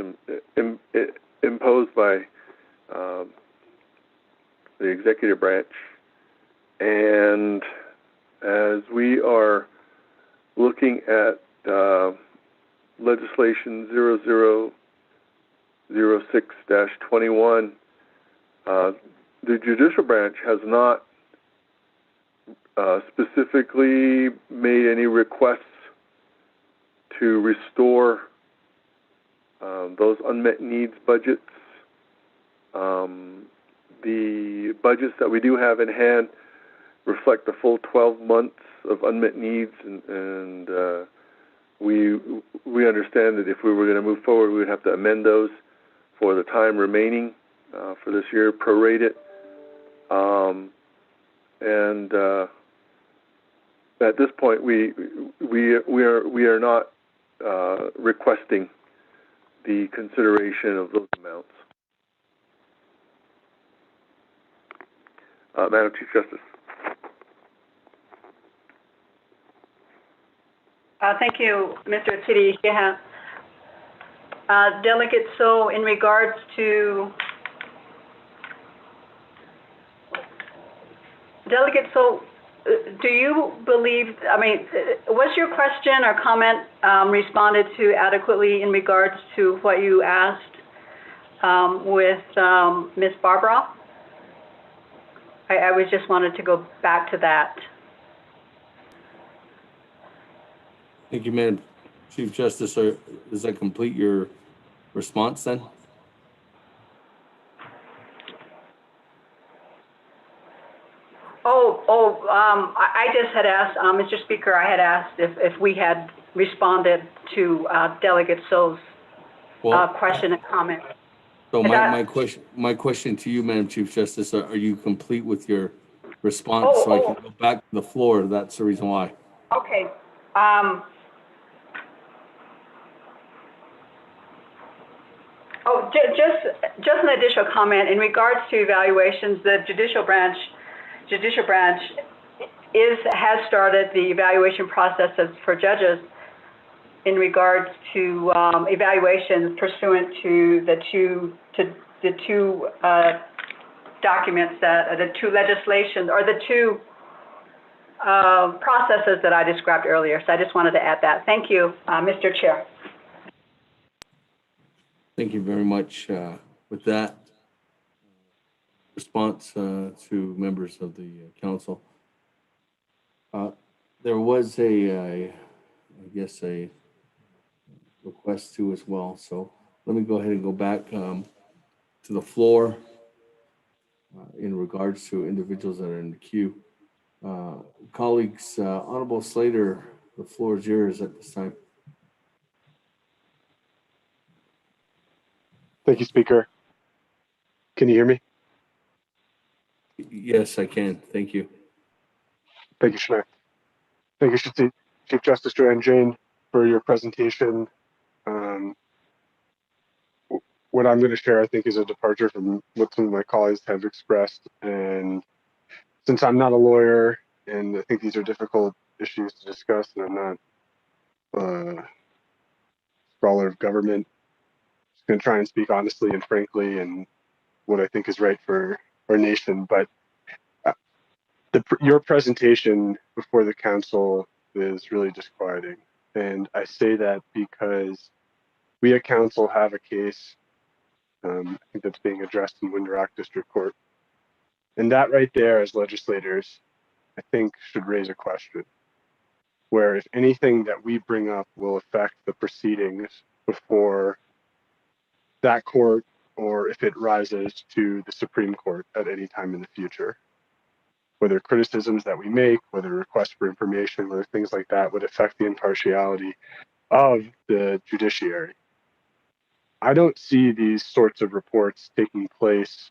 imposed by the executive branch. And as we are looking at legislation 0006-21, the judicial branch has not specifically made any requests to restore those unmet needs budgets. the budgets that we do have in hand reflect the full 12 months of unmet needs, and we understand that if we were going to move forward, we would have to amend those for the time remaining for this year, prorate it, and at this point, we are not requesting the consideration of those amounts. Madam Chief Justice. Thank you, Mr. Tiri. Yeah. Delegate, so in regards to Delegate, so do you believe, I mean, was your question or comment responded to adequately in regards to what you asked with Ms. Barbara? I was just wanted to go back to that. Thank you, Madam Chief Justice. Does that complete your response then? I just had asked, Mr. Speaker, I had asked if we had responded to Delegate So's question and comment. So my question to you, Madam Chief Justice, are you complete with your response so I can go back to the floor? That's the reason why. Okay. Just an additional comment in regards to evaluations. The judicial branch has started the evaluation processes for judges in regards to evaluations pursuant to the two documents that the two legislations or the two processes that I described earlier. So I just wanted to add that. Thank you, Mr. Chair. Thank you very much. With that response to members of the council, there was I guess a request too as well. So let me go ahead and go back to the floor in regards to individuals that are in the queue. Colleagues, Honorable Slater, the floor is yours at this time. Thank you, Speaker. Can you hear me? Yes, I can. Thank you. Thank you, Shania. Thank you, Chief Justice Joanne Jane, for your presentation. What I'm going to share, I think, is a departure from what some of my colleagues have expressed. And since I'm not a lawyer, and I think these are difficult issues to discuss, and I'm not a scholar of government, going to try and speak honestly and frankly and what I think is right for our nation. But your presentation before the council is really disquieting. And I say that because we at council have a case, I think that's being addressed in Windsor Rock District Court. And that right there, as legislators, I think should raise a question where if anything that we bring up will affect the proceedings before that court, or if it rises to the Supreme Court at any time in the future, whether criticisms that we make, whether requests for information, whether things like that would affect the impartiality of the judiciary. I don't see these sorts of reports taking place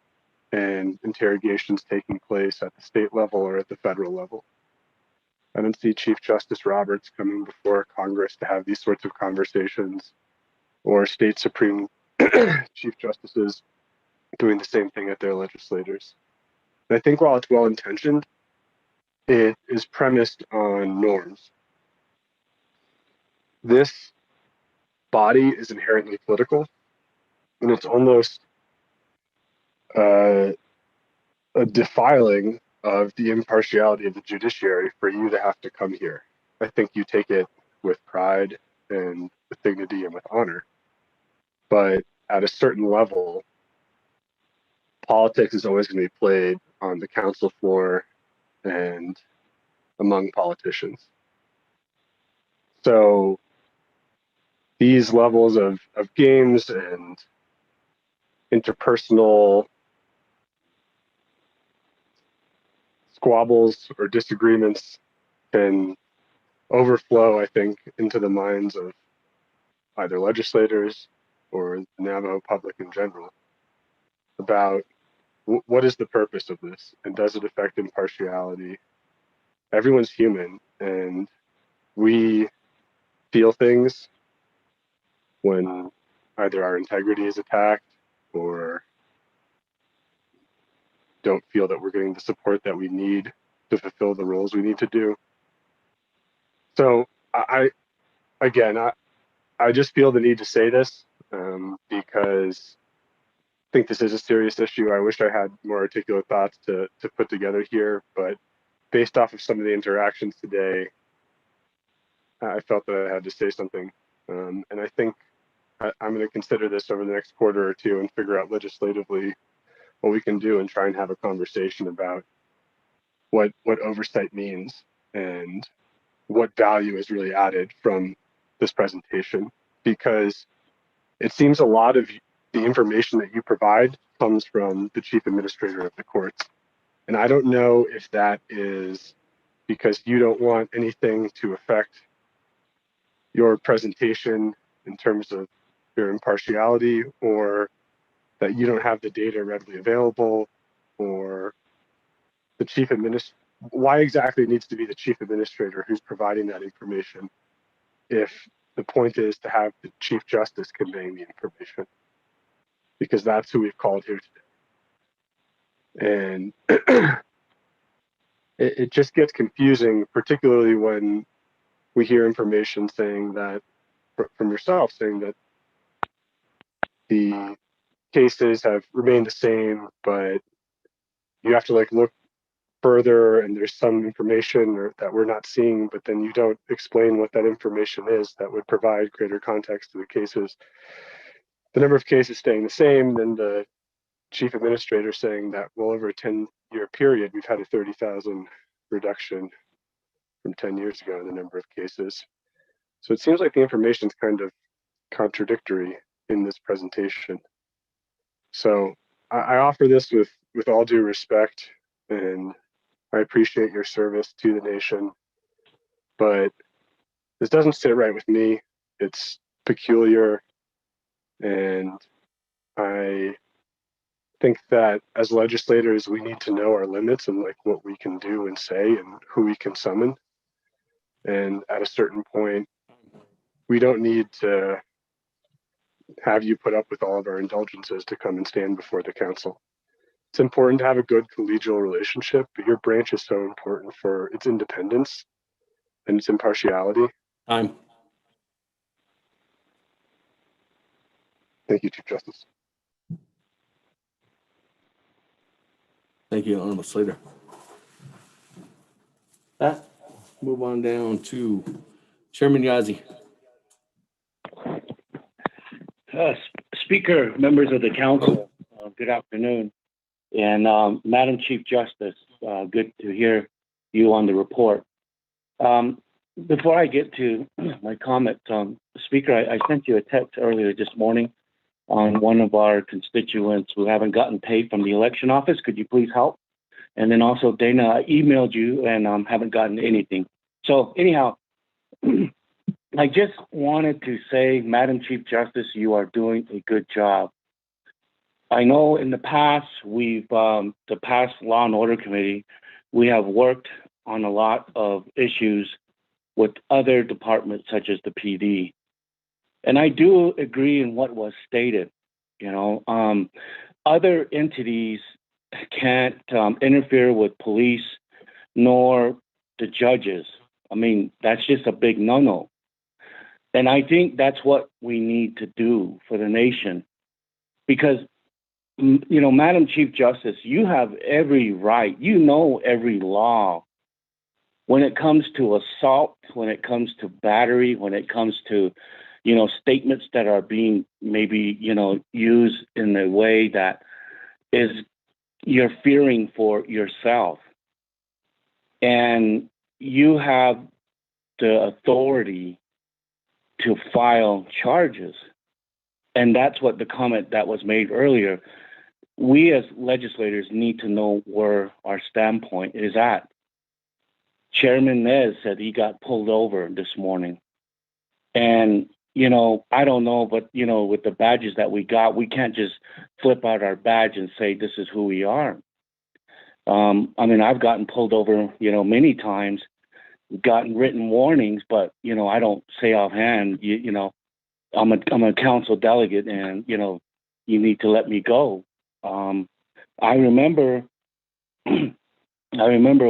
and interrogations taking place at the state level or at the federal level. I don't see Chief Justice Roberts coming before Congress to have these sorts of conversations, or state Supreme Chief Justices doing the same thing at their legislators. And I think while it's well-intentioned, it is premised on norms. This body is inherently political, and it's almost a defiling of the impartiality of the judiciary for you to have to come here. I think you take it with pride and with dignity and with honor. But at a certain level, politics is always going to be played on the council floor and among politicians. So these levels of games and interpersonal squabbles or disagreements can overflow, I think, into the minds of either legislators or the Navajo public in general about what is the purpose of this and does it affect impartiality? Everyone's human, and we feel things when either our integrity is attacked or don't feel that we're getting the support that we need to fulfill the roles we need to do. So I just feel the need to say this because I think this is a serious issue. I wish I had more articulate thoughts to put together here, but based off of some of the interactions today, I felt that I had to say something. And I think I'm going to consider this over the next quarter or two and figure out legislatively what we can do and try and have a conversation about what oversight means and what value is really added from this presentation, because it seems a lot of the information that you provide comes from the chief administrator of the courts. And I don't know if that is because you don't want anything to affect your presentation in terms of your impartiality, or that you don't have the data readily available, or the chief administrator. Why exactly it needs to be the chief administrator who's providing that information if the point is to have the chief justice conveying the information, because that's who we've called here today. And it just gets confusing, particularly when we hear information saying that, from yourself, saying that the cases have remained the same, but you have to look further and there's some information that we're not seeing, but then you don't explain what that information is that would provide greater context to the cases. The number of cases staying the same, then the chief administrator saying that, well, over a 10-year period, we've had a 30,000 reduction from 10 years ago in the number of cases. So it seems like the information is kind of contradictory in this presentation. So I offer this with all due respect, and I appreciate your service to the nation, but this doesn't sit right with me. It's peculiar, and I think that as legislators, we need to know our limits and what we can do and say and who we can summon. And at a certain point, we don't need to have you put up with all of our indulgences to come and stand before the council. It's important to have a good collegial relationship, but your branch is so important for its independence and its impartiality. Time. Thank you, Chief Justice. Thank you, Honorable Slater. Move on down to Chairman Yazzie. Speaker, members of the council, good afternoon. And Madam Chief Justice, good to hear you on the report. Before I get to my comment, Speaker, I sent you a text earlier this morning on one of our constituents who haven't gotten paid from the election office. Could you please help? And then also, Dana, I emailed you and haven't gotten anything. So anyhow, I just wanted to say, Madam Chief Justice, you are doing a good job. I know in the past, the past Law and Order Committee, we have worked on a lot of issues with other departments such as the PD. And I do agree in what was stated. Other entities can't interfere with police nor the judges. I mean, that's just a big no-no. And I think that's what we need to do for the nation. Because, Madam Chief Justice, you have every right, every law when it comes to assault, when it comes to battery, when it comes to, statements that are being maybe, used in a way that is you're fearing for yourself. And you have the authority to file charges. And that's what the comment that was made earlier. we as legislators need to know where our standpoint is at. Chairman Nez said he got pulled over this morning. And, you know, I don't know, but, you know, with the badges that we got, we can't just flip out our badge and say, this is who we are. I mean, I've gotten pulled over, you know, many times, gotten written warnings, but, you know, I don't say offhand, you know, I'm a council delegate and, you know, you need to let me go. I remember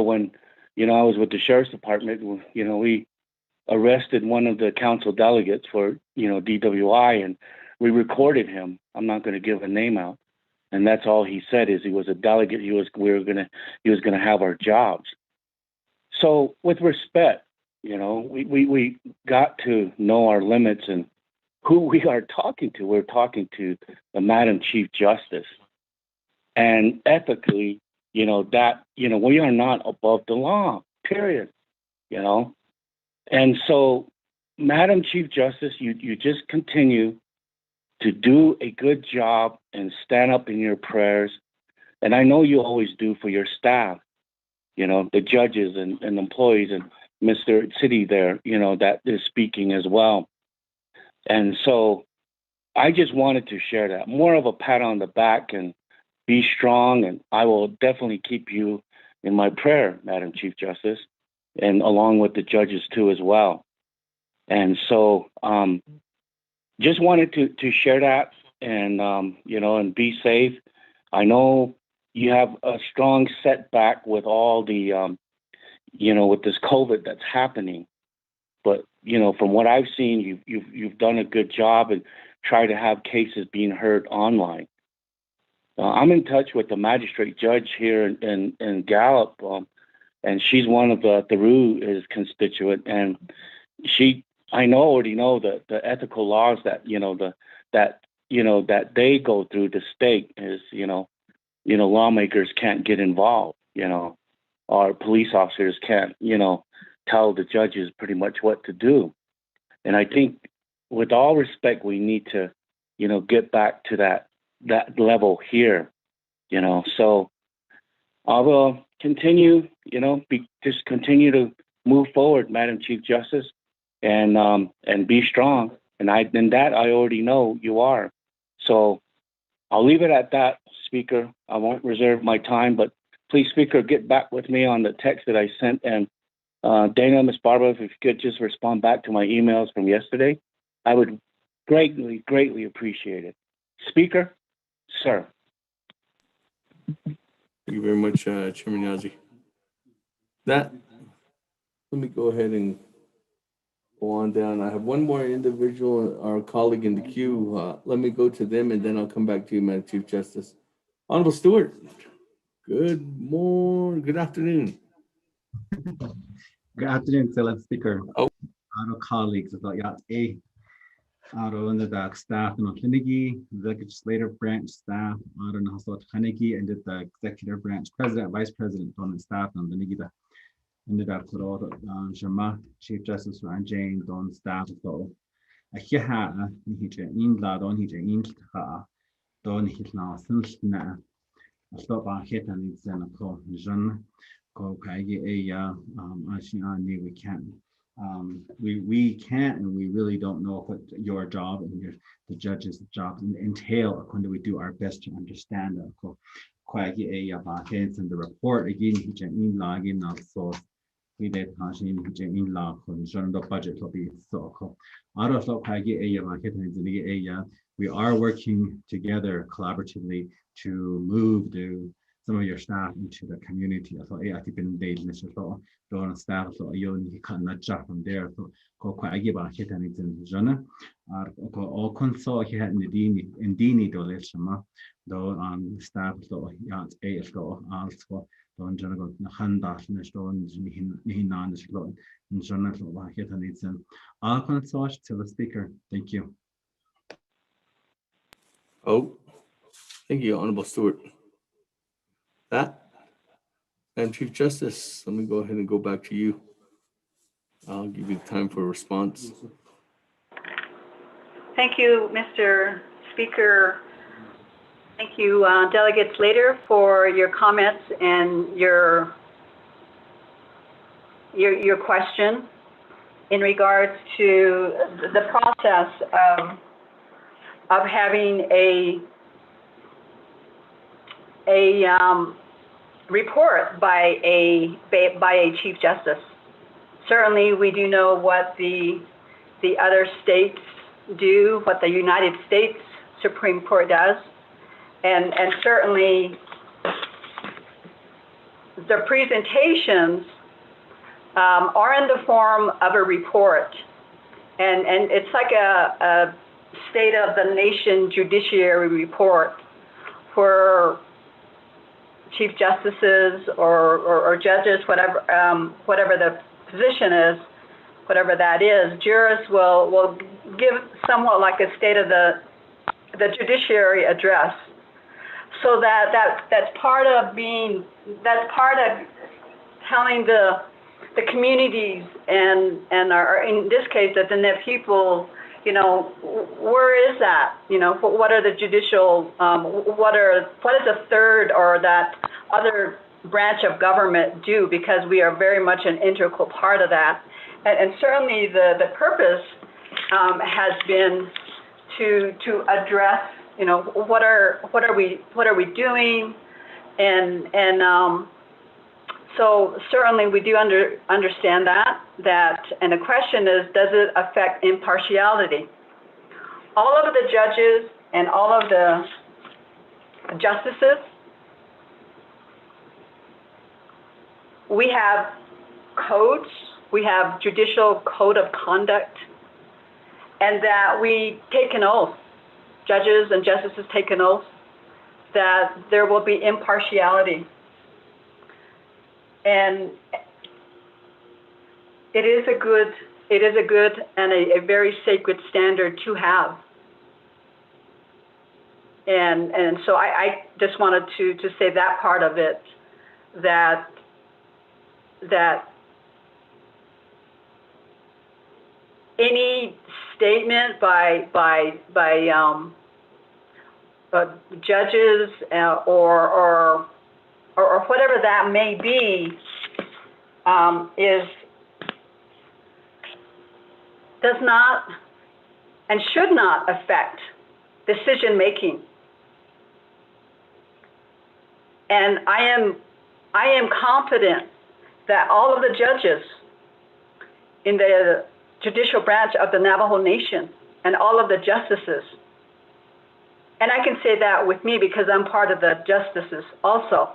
when, you know, I was with the sheriff's department, you know, we arrested one of the council delegates for, you know, DWI, and we recorded him. I'm not going to give a name out. And that's all he said is he was a delegate. He was going to have our jobs. So with respect, you know, we got to know our limits and who we are talking to. We're talking to the Madam Chief Justice. And ethically, you know, that, you know, we are not above the law, period, you know. And so, Madam Chief Justice, you just continue to do a good job and stand up in your prayers. And I know you always do for your staff, you know, the judges and employees and Mr. City there, you know, that is speaking as well. And so I just wanted to share that. More of a pat on the back and be strong. And I will definitely keep you in my prayer, Madam Chief Justice, and along with the judges too as well. And so just wanted to share that and, you know, and be safe. I know you have a strong setback with all the, you know, with this COVID that's happening. But, you know, from what I've seen, you've done a good job and try to have cases being heard online. I'm in touch with the magistrate judge here in Gallup, and she's one of the Theroux is constituent, and I already know the ethical laws that that they go through the state is, you know, lawmakers can't get involved, you know, our police officers can't, you know, tell the judges pretty much what to do. And I think with all respect, we need to, you know, get back to that level here, you know. So I will continue, you know, just continue to move forward, Madam Chief Justice, and be strong. And that I already know you are. So I'll leave it at that, Speaker. I won't reserve my time, but please, Speaker, get back with me on the text that I sent. And Dana, Ms. Barbara, if you could just respond back to my emails from yesterday, I would greatly, greatly appreciate it. Speaker, sir. Thank you very much, Chairman Yazzie. Let me go ahead and go on down. I have one more individual, our colleague in the queue. Let me go to them and then I'll come back to you, Madam Chief Justice. Honorable Stewart, good afternoon. Good afternoon, Philip Speaker. Our colleagues of the the staff in Klinigi, the legislative branch staff, Klinigi, and the executive branch president, vice president, and staff on the Nigida. And the Shama, Chief Justice Jane, Don staff. So I hear in la don in don hit now since na. I stop our hit and it's in a call. Jean go we can. We can't, and we really don't know what your job and the judge's job entail when we do our best to understand it. And the report again, in login so we did in law concerning the budget will be so. We are working together collaboratively to move some of your staff into the community. So I think in days don't staff so you can not jump from there. So I give a hit and it's in Jana. All console he had in Dini doleshama though staff so a so also don't general handash stone hinan slow in Jana so hit and it's in all console to the speaker. Thank you. Oh, thank you, Honorable Stewart. And Chief Justice, let me go ahead and go back to you. I'll give you time for a response. Thank you, Mr. Speaker. Thank you, Delegate Slater, for your comments and your question in regards to the process of having a report by a Chief Justice. Certainly, we do know what the other states do, what the United States Supreme Court does, and certainly the presentations are in the form of a report, and it's like a state of the nation judiciary report for chief justices or judges, whatever the position is, whatever that is. Jurists will give somewhat like a state of the judiciary address. So that's part of telling the communities and our, in this case, the Diné people, where is that? What are the judicial, what is the third or that other branch of government do? Because we are very much an integral part of that. And certainly the purpose has been to address, what are we doing, and so certainly we do understand that, and the question is, does it affect impartiality? All of the judges and all of the justices, we have codes, we have judicial code of conduct, and that we take an oath, judges and justices take an oath that there will be impartiality. And it is a good and a very sacred standard to have. And so I just wanted to say that part of it, that any statement by judges or whatever that may be, does not and should not affect decision making. And I am confident that all of the judges in the judicial branch of the Navajo Nation and all of the justices, and I can say that with me because I'm part of the justices also,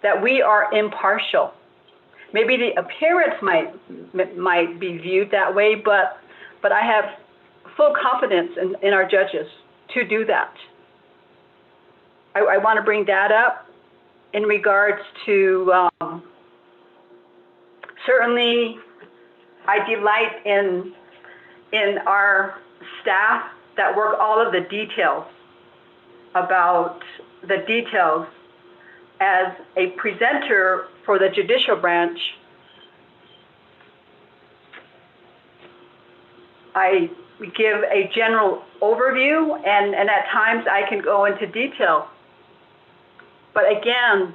that we are impartial. Maybe the appearance might be viewed that way, but I have full confidence in our judges to do that. I want to bring that up in regards to, certainly I delight in our staff that work all of the details about the details. As a presenter for the judicial branch, I give a general overview, and at times I can go into detail. But again,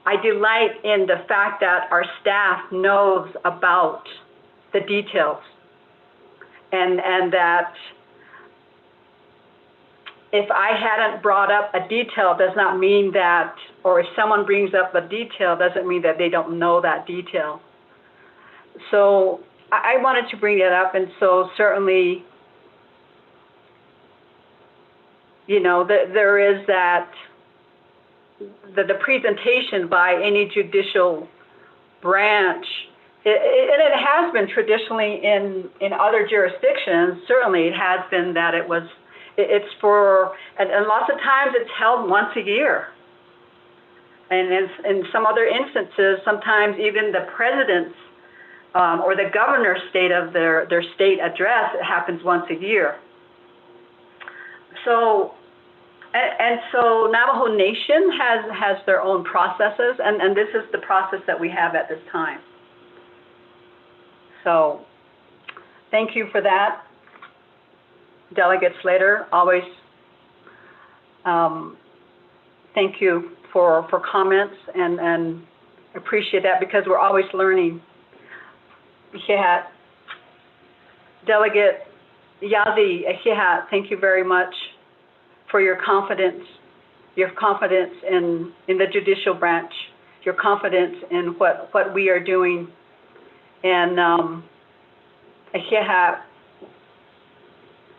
I delight in the fact that our staff knows about the details, and that if I hadn't brought up a detail does not mean that, or if someone brings up a detail doesn't mean that they don't know that detail. So I wanted to bring it up, and so certainly, there is that, the presentation by any judicial branch, and it has been traditionally in other jurisdictions, certainly it has been that it's for, and lots of times it's held once a year. And in some other instances, sometimes even the president's or the governor's state of their state address, it happens once a year. So, and so Navajo Nation has their own processes, and this is the process that we have at this time. So, thank you for that, Delegate Slater. Always thank you for comments and appreciate that because we're always learning. Yeah. Delegate Yazi, thank you very much for your confidence in the judicial branch, your confidence in what we are doing. And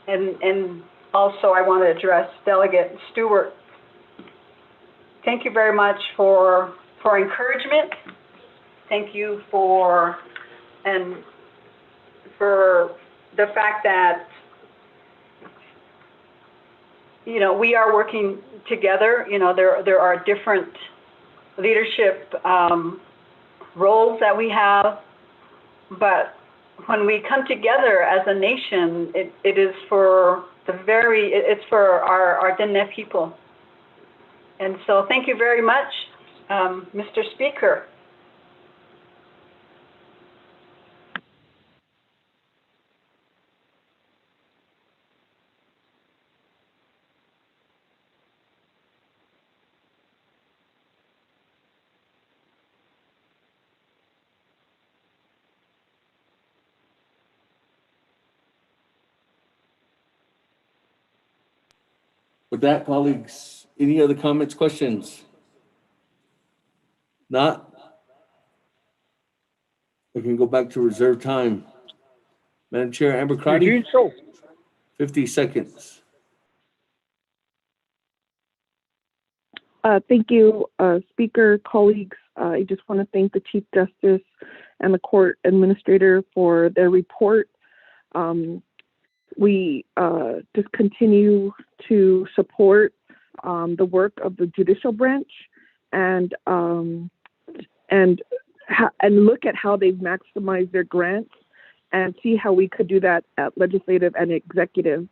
and also I want to address Delegate Stewart. Thank you very much for encouragement. Thank you for the fact that we are working together. There are different leadership roles that we have, but when we come together as a nation, it is for it's for our Diné people. And so thank you very much, Mr. Speaker. With that, colleagues, any other comments, questions? Not? We can go back to reserve time. Madam Chair, Amber Crotty? 50 seconds. Thank you, Speaker, colleagues. I just want to thank the Chief Justice and the Court Administrator for their report. We just continue to support the work of the judicial branch and look at how they've maximized their grants and see how we could do that at legislative and executive.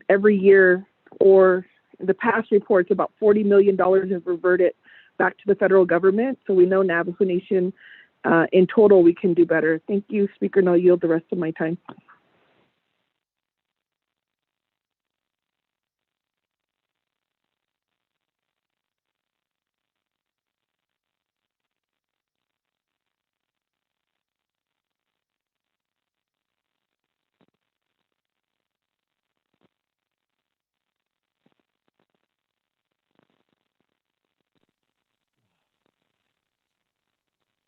Every year, or in the past reports, about $40 million have reverted back to the federal government. So we know Navajo Nation, in total, we can do better. Thank you, Speaker, and I'll yield the rest of my time.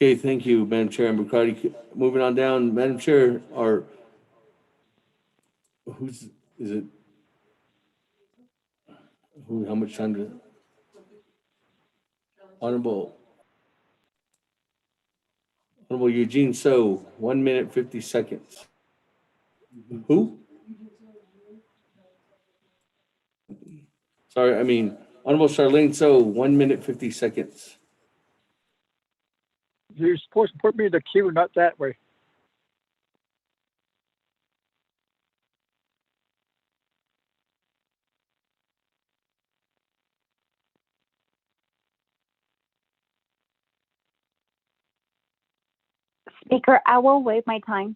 Okay, thank you, Madam Chair, Amber Crotty. Moving on down, Madam Chair, how much time does Honorable Eugene So, 1 minute, 50 seconds. Who? Sorry, I mean, Honorable Charlene So, 1 minute, 50 seconds. You're supposed to put me in the queue, not that way. Speaker, I will waive my time.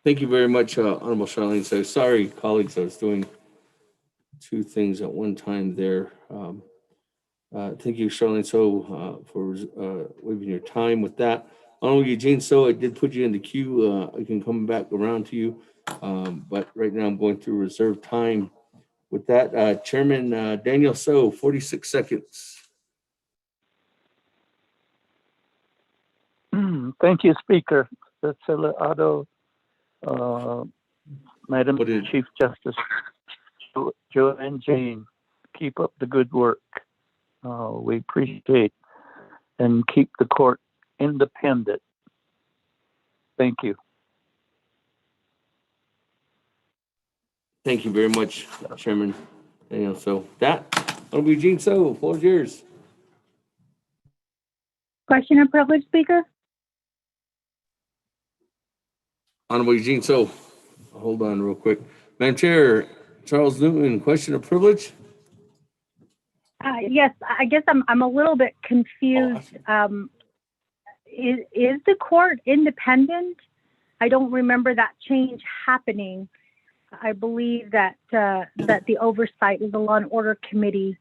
Thank you very much, Honorable Charlene. So sorry, colleagues, I was doing two things at one time there. Thank you, Charlene, So, for waiving your time with that. Honorable Eugene So, I did put you in the queue. I can come back around to you, but right now I'm going through reserve time. With that, Chairman Daniel So, 46 seconds. Thank you, Speaker. Madam Chief Justice Joanne Jane, keep up the good work. We appreciate and keep the court independent. Thank you. Thank you very much, Chairman Daniel So. That, Honorable Eugene So, floor is yours. Question of privilege, Speaker? Honorable Eugene So, hold on real quick. Madam Chair, Charles Newton, question of privilege. Yes, I guess I'm a little bit confused. Is the court independent? I don't remember that change happening. I believe that that the oversight is the Law and Order Committee,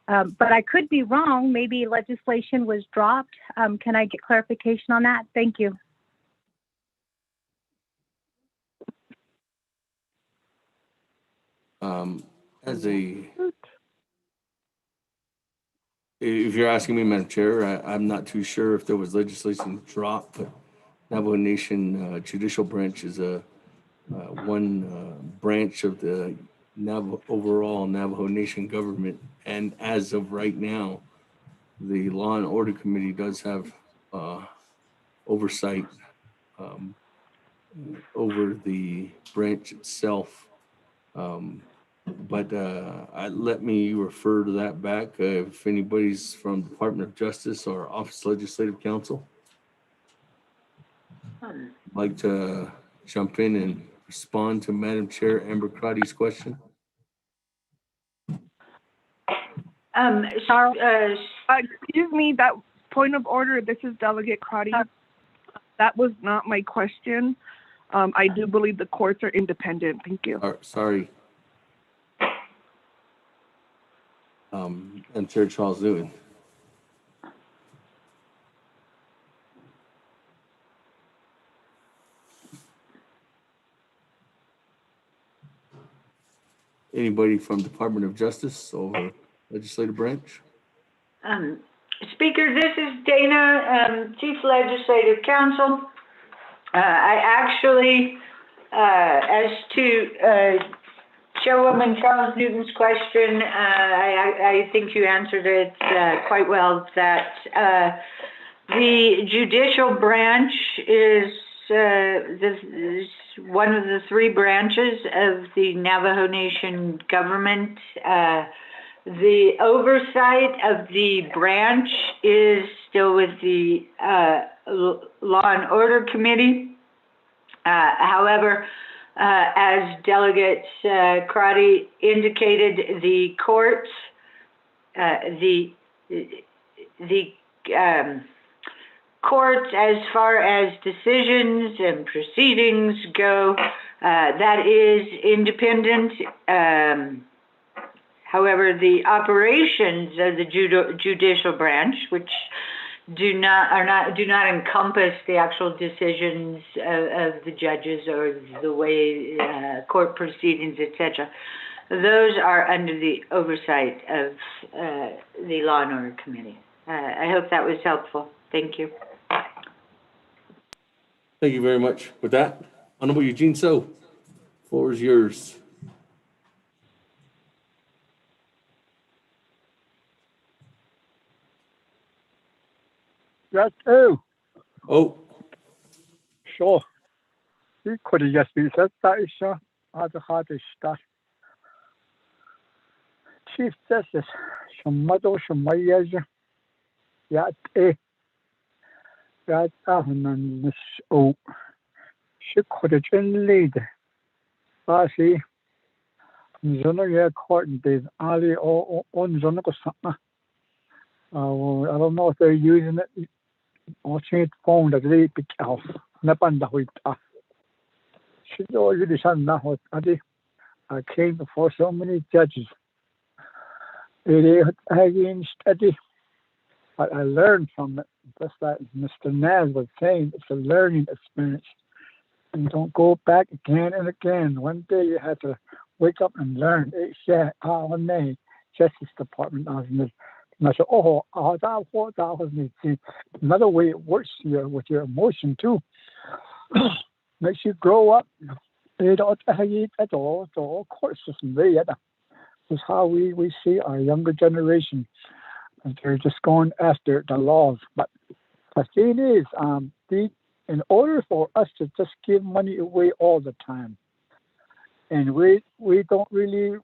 but I could be wrong. Maybe legislation was dropped. Can I get clarification on that? Thank you. If you're asking me, Madam Chair, I'm not too sure if there was legislation dropped, but Navajo Nation Judicial Branch is one branch of the overall Navajo Nation government. And as of right now, the Law and Order Committee does have oversight over the branch itself. But let me refer to that back if anybody's from Department of Justice or Office of Legislative Counsel like to jump in and respond to Madam Chair Amber Crotty's question. Excuse me, that point of order, this is Delegate Crotty. That was not my question. I do believe the courts are independent. Thank you. Sorry. And Chair Charles Newton. Anybody from Department of Justice or Legislative Branch? Speaker, this is Dana, Chief Legislative Counsel. I actually, as to Chairwoman Charles Newton's question, I think you answered it quite well, that the judicial branch is one of the three branches of the Navajo Nation government. The oversight of the branch is still with the Law and Order Committee. However, as Delegate Crotty indicated, the courts, courts, as far as decisions and proceedings go, that is independent. However, the operations of the judicial branch, which do not encompass the actual decisions of the judges or the way court proceedings, etc., those are under the oversight of the Law and Order Committee. I hope that was helpful. Thank you. Thank you very much. With that, Honorable Eugene So, floor is yours. Yes, oh. Oh. Sure. You could have just been said that is the hardest stuff. Chief Justice, Shamado Shamayaja, Yat A. Yat Ahman Miss O. She could have been lead. I see. Zonoya court days, Ali or on Zonoko. I don't know if they're using it. I'll change phone that they pick off. Napanda with us. She already said now. I came before so many judges. I study, but I learned from it. Just like Mr. Naz was saying, it's a learning experience. And don't go back again and again. One day you have to wake up and learn. Justice Department. And I said, another way it works here with your emotion too. Makes you grow up. Court system. This is how we see our younger generation. They're just going after the laws. But the thing is, in order for us to just give money away all the time, and we don't really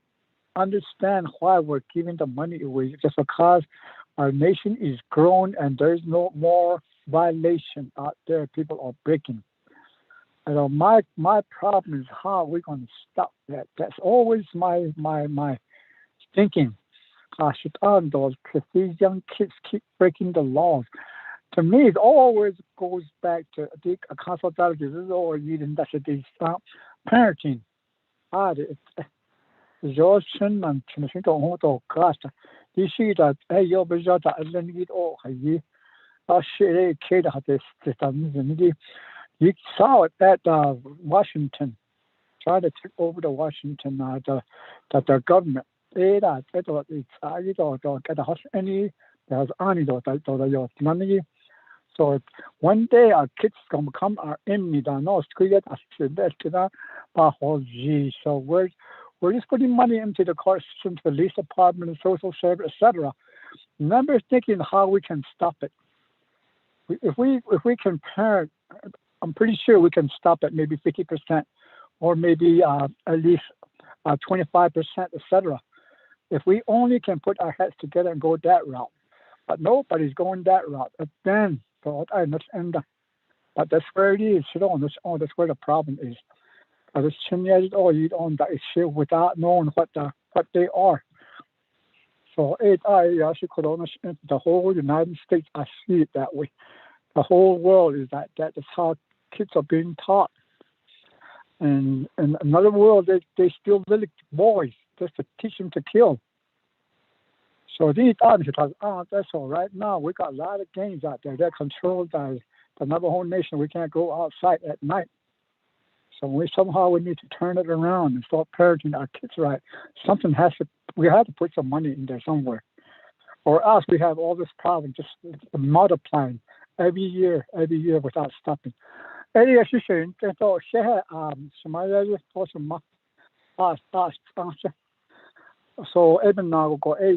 understand why we're giving the money away, just because our nation is grown and there's no more violation out there. People are breaking. And my problem is how we're going to stop that. That's always my thinking. gosh, it on those because these young kids keep breaking the laws. To me, it always goes back to the council delegates. This is all reading that they stop parenting. It's George Chinman, Timothy, gosh, you see that, hey, you're bizarre, and then you all, you shit, kid, you saw it at Washington, try to take over the Washington, the government. You don't get a house any, there's only the money. So one day our kids gonna become our enemy. So we're just putting money into the court system, to the police department, and social service, etc. Never thinking how we can stop it. If we can parent, I'm pretty sure we can stop it maybe 50%, or maybe at least 25%, etc. If we only can put our heads together and go that route, but nobody's going that route. But then, but that's where it is. That's where the problem is. It's you on that issue without knowing what they are. So the whole United States, I see it that way. The whole world is that is how kids are being taught. And in another world, they still little boys just to teach them to kill. So these armies are, that's all right. Now we got a lot of gangs out there. They're controlled by the Navajo Nation. We can't go outside at night. So we need to turn it around and start parenting our kids right. We have to put some money in there somewhere. Or else we have all this problem just multiplying every year without stopping. So even now go I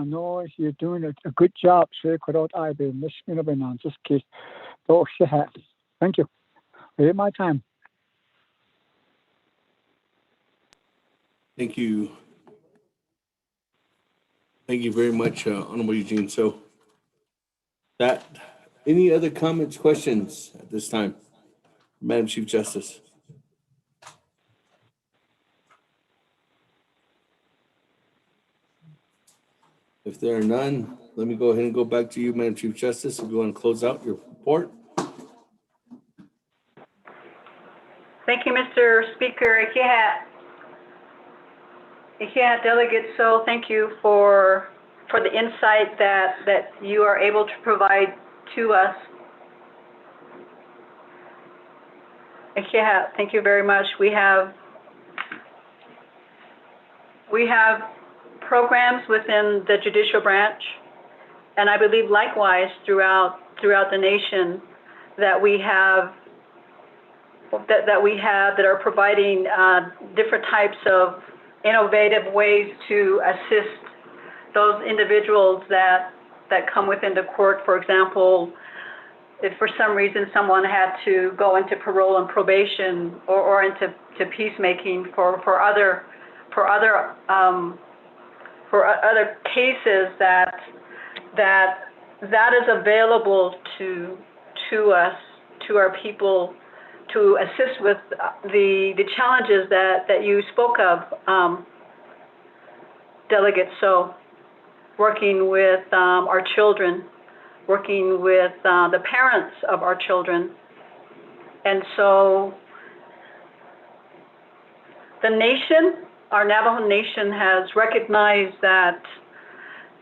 know you're doing a good job. Just kiss. Thank you. Here's my time. Thank you. Thank you very much, Honorable Eugene. So any other comments, questions at this time? Madam Chief Justice. If there are none, let me go ahead and go back to you, Madam Chief Justice, if you want to close out your report. Thank you, Mr. Speaker. Delegate So, thank you for the insight that you are able to provide to us. Thank you very much. We have programs within the judicial branch, and I believe likewise throughout the nation that we have that are providing different types of innovative ways to assist those individuals that come within the court. For example, if for some reason someone had to go into parole and probation or into peacemaking for other cases, that is available to us, to our people, to assist with the challenges that you spoke of, Delegate So, working with our children, working with the parents of our children. And so the nation, our Navajo Nation, has recognized that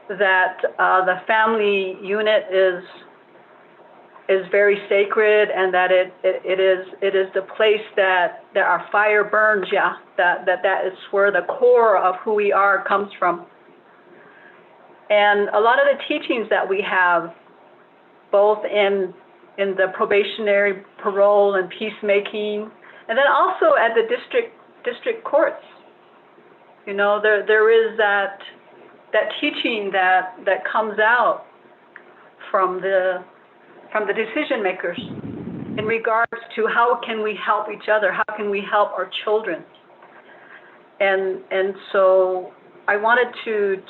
the family unit is very sacred, and that it is the place that our fire burns. That is where the core of who we are comes from. And a lot of the teachings that we have, both in the probationary, parole, and peacemaking, and then also at the district courts, there is that teaching that comes out from the decision makers in regards to how can we help each other, how can we help our children. And so I wanted to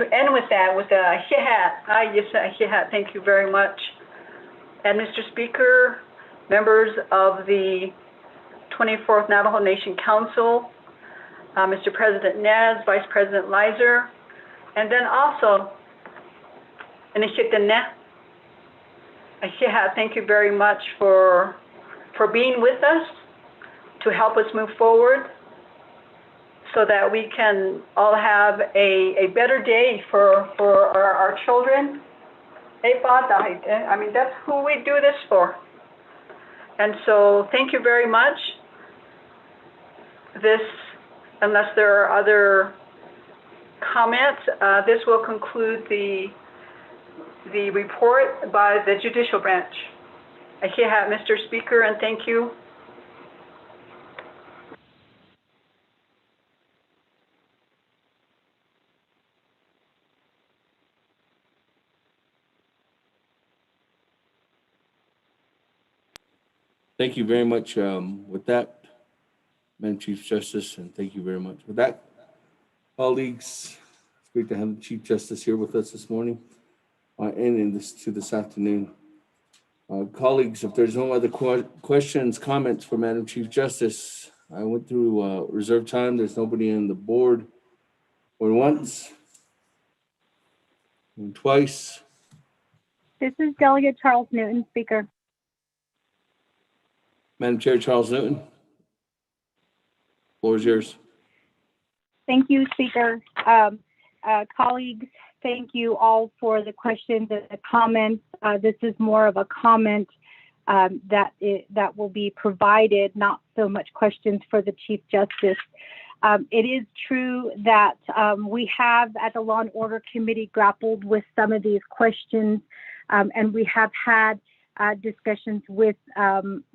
end with that, with a thank you very much. And Mr. Speaker, members of the 24th Navajo Nation Council, Mr. President Nez, Vice President Leiser, and then also, thank you very much for being with us to help us move forward so that we can all have a better day for our children. I mean, that's who we do this for. And so thank you very much. Unless there are other comments, this will conclude the report by the judicial branch. Mr. Speaker, and thank you. Thank you very much. With that, Madam Chief Justice, and thank you very much. With that, colleagues, it's great to have the Chief Justice here with us this morning and in this afternoon. Colleagues, if there's no other questions, comments for Madam Chief Justice, I went through reserve time. There's nobody on the board. Going once, going twice. This is Delegate Charles Newton, Speaker. Madam Chair, Charles Newton. Floor is yours. Thank you, Speaker. Colleagues, thank you all for the questions and the comments. This is more of a comment that will be provided, not so much questions for the Chief Justice. It is true that we have, at the Law and Order Committee, grappled with some of these questions, and we have had discussions with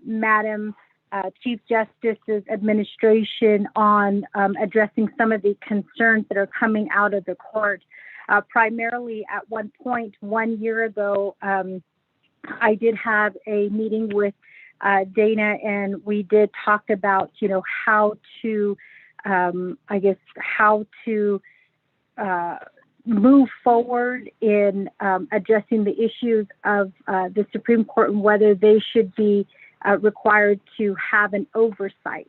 Madam Chief Justice's administration on addressing some of the concerns that are coming out of the court. Primarily, at one point 1 year ago, I did have a meeting with Dana, and we did talk about, how to, move forward in addressing the issues of the Supreme Court and whether they should be required to have an oversight.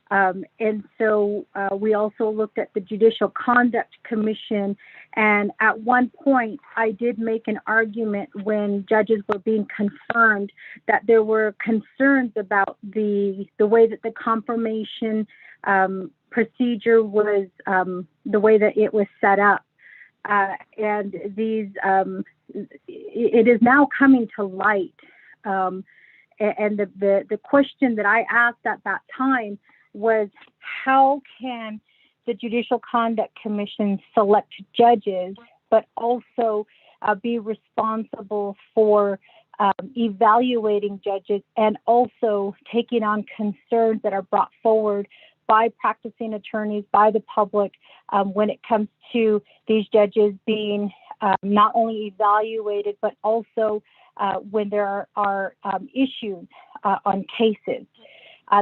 And so we also looked at the Judicial Conduct Commission, and at one point I did make an argument when judges were being confirmed that there were concerns about the way that the confirmation procedure was, the way that it was set up. And it is now coming to light. And the question that I asked at that time was, how can the Judicial Conduct Commission select judges, but also be responsible for evaluating judges and also taking on concerns that are brought forward by practicing attorneys, by the public, when it comes to these judges being not only evaluated, but also when there are issues on cases.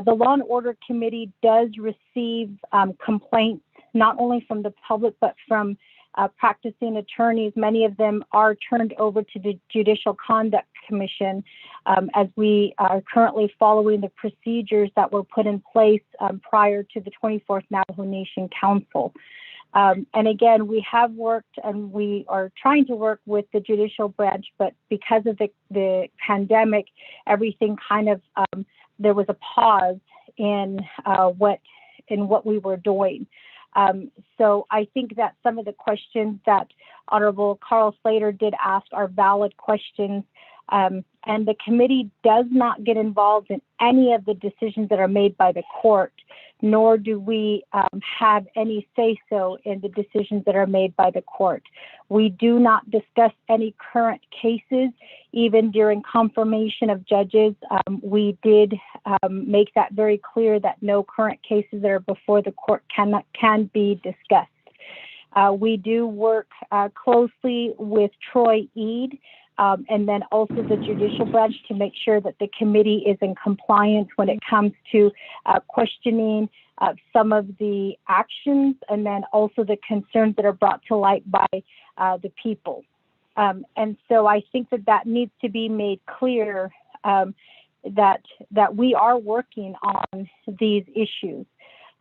The Law and Order Committee does receive complaints, not only from the public, but from practicing attorneys. Many of them are turned over to the Judicial Conduct Commission as we are currently following the procedures that were put in place prior to the 24th Navajo Nation Council. And again, we have worked and we are trying to work with the judicial branch, but because of the pandemic, everything kind of, there was a pause in what we were doing. So I think that some of the questions that Honorable Carl Slater did ask are valid questions. And the committee does not get involved in any of the decisions that are made by the court, nor do we have any say-so in the decisions that are made by the court. We do not discuss any current cases. Even during confirmation of judges, we did make that very clear that no current cases that are before the court can be discussed. We do work closely with Troy Eade, and then also the judicial branch to make sure that the committee is in compliance when it comes to questioning some of the actions and then also the concerns that are brought to light by the people. And so I think that needs to be made clear that we are working on these issues.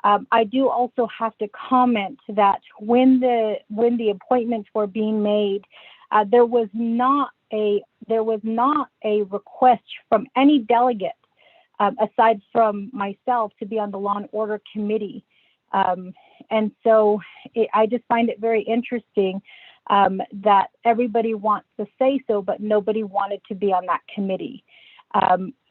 I do also have to comment that when the appointments were being made, there was not a request from any delegate aside from myself to be on the Law and Order Committee. And so I just find it very interesting that everybody wants to say so, but nobody wanted to be on that committee.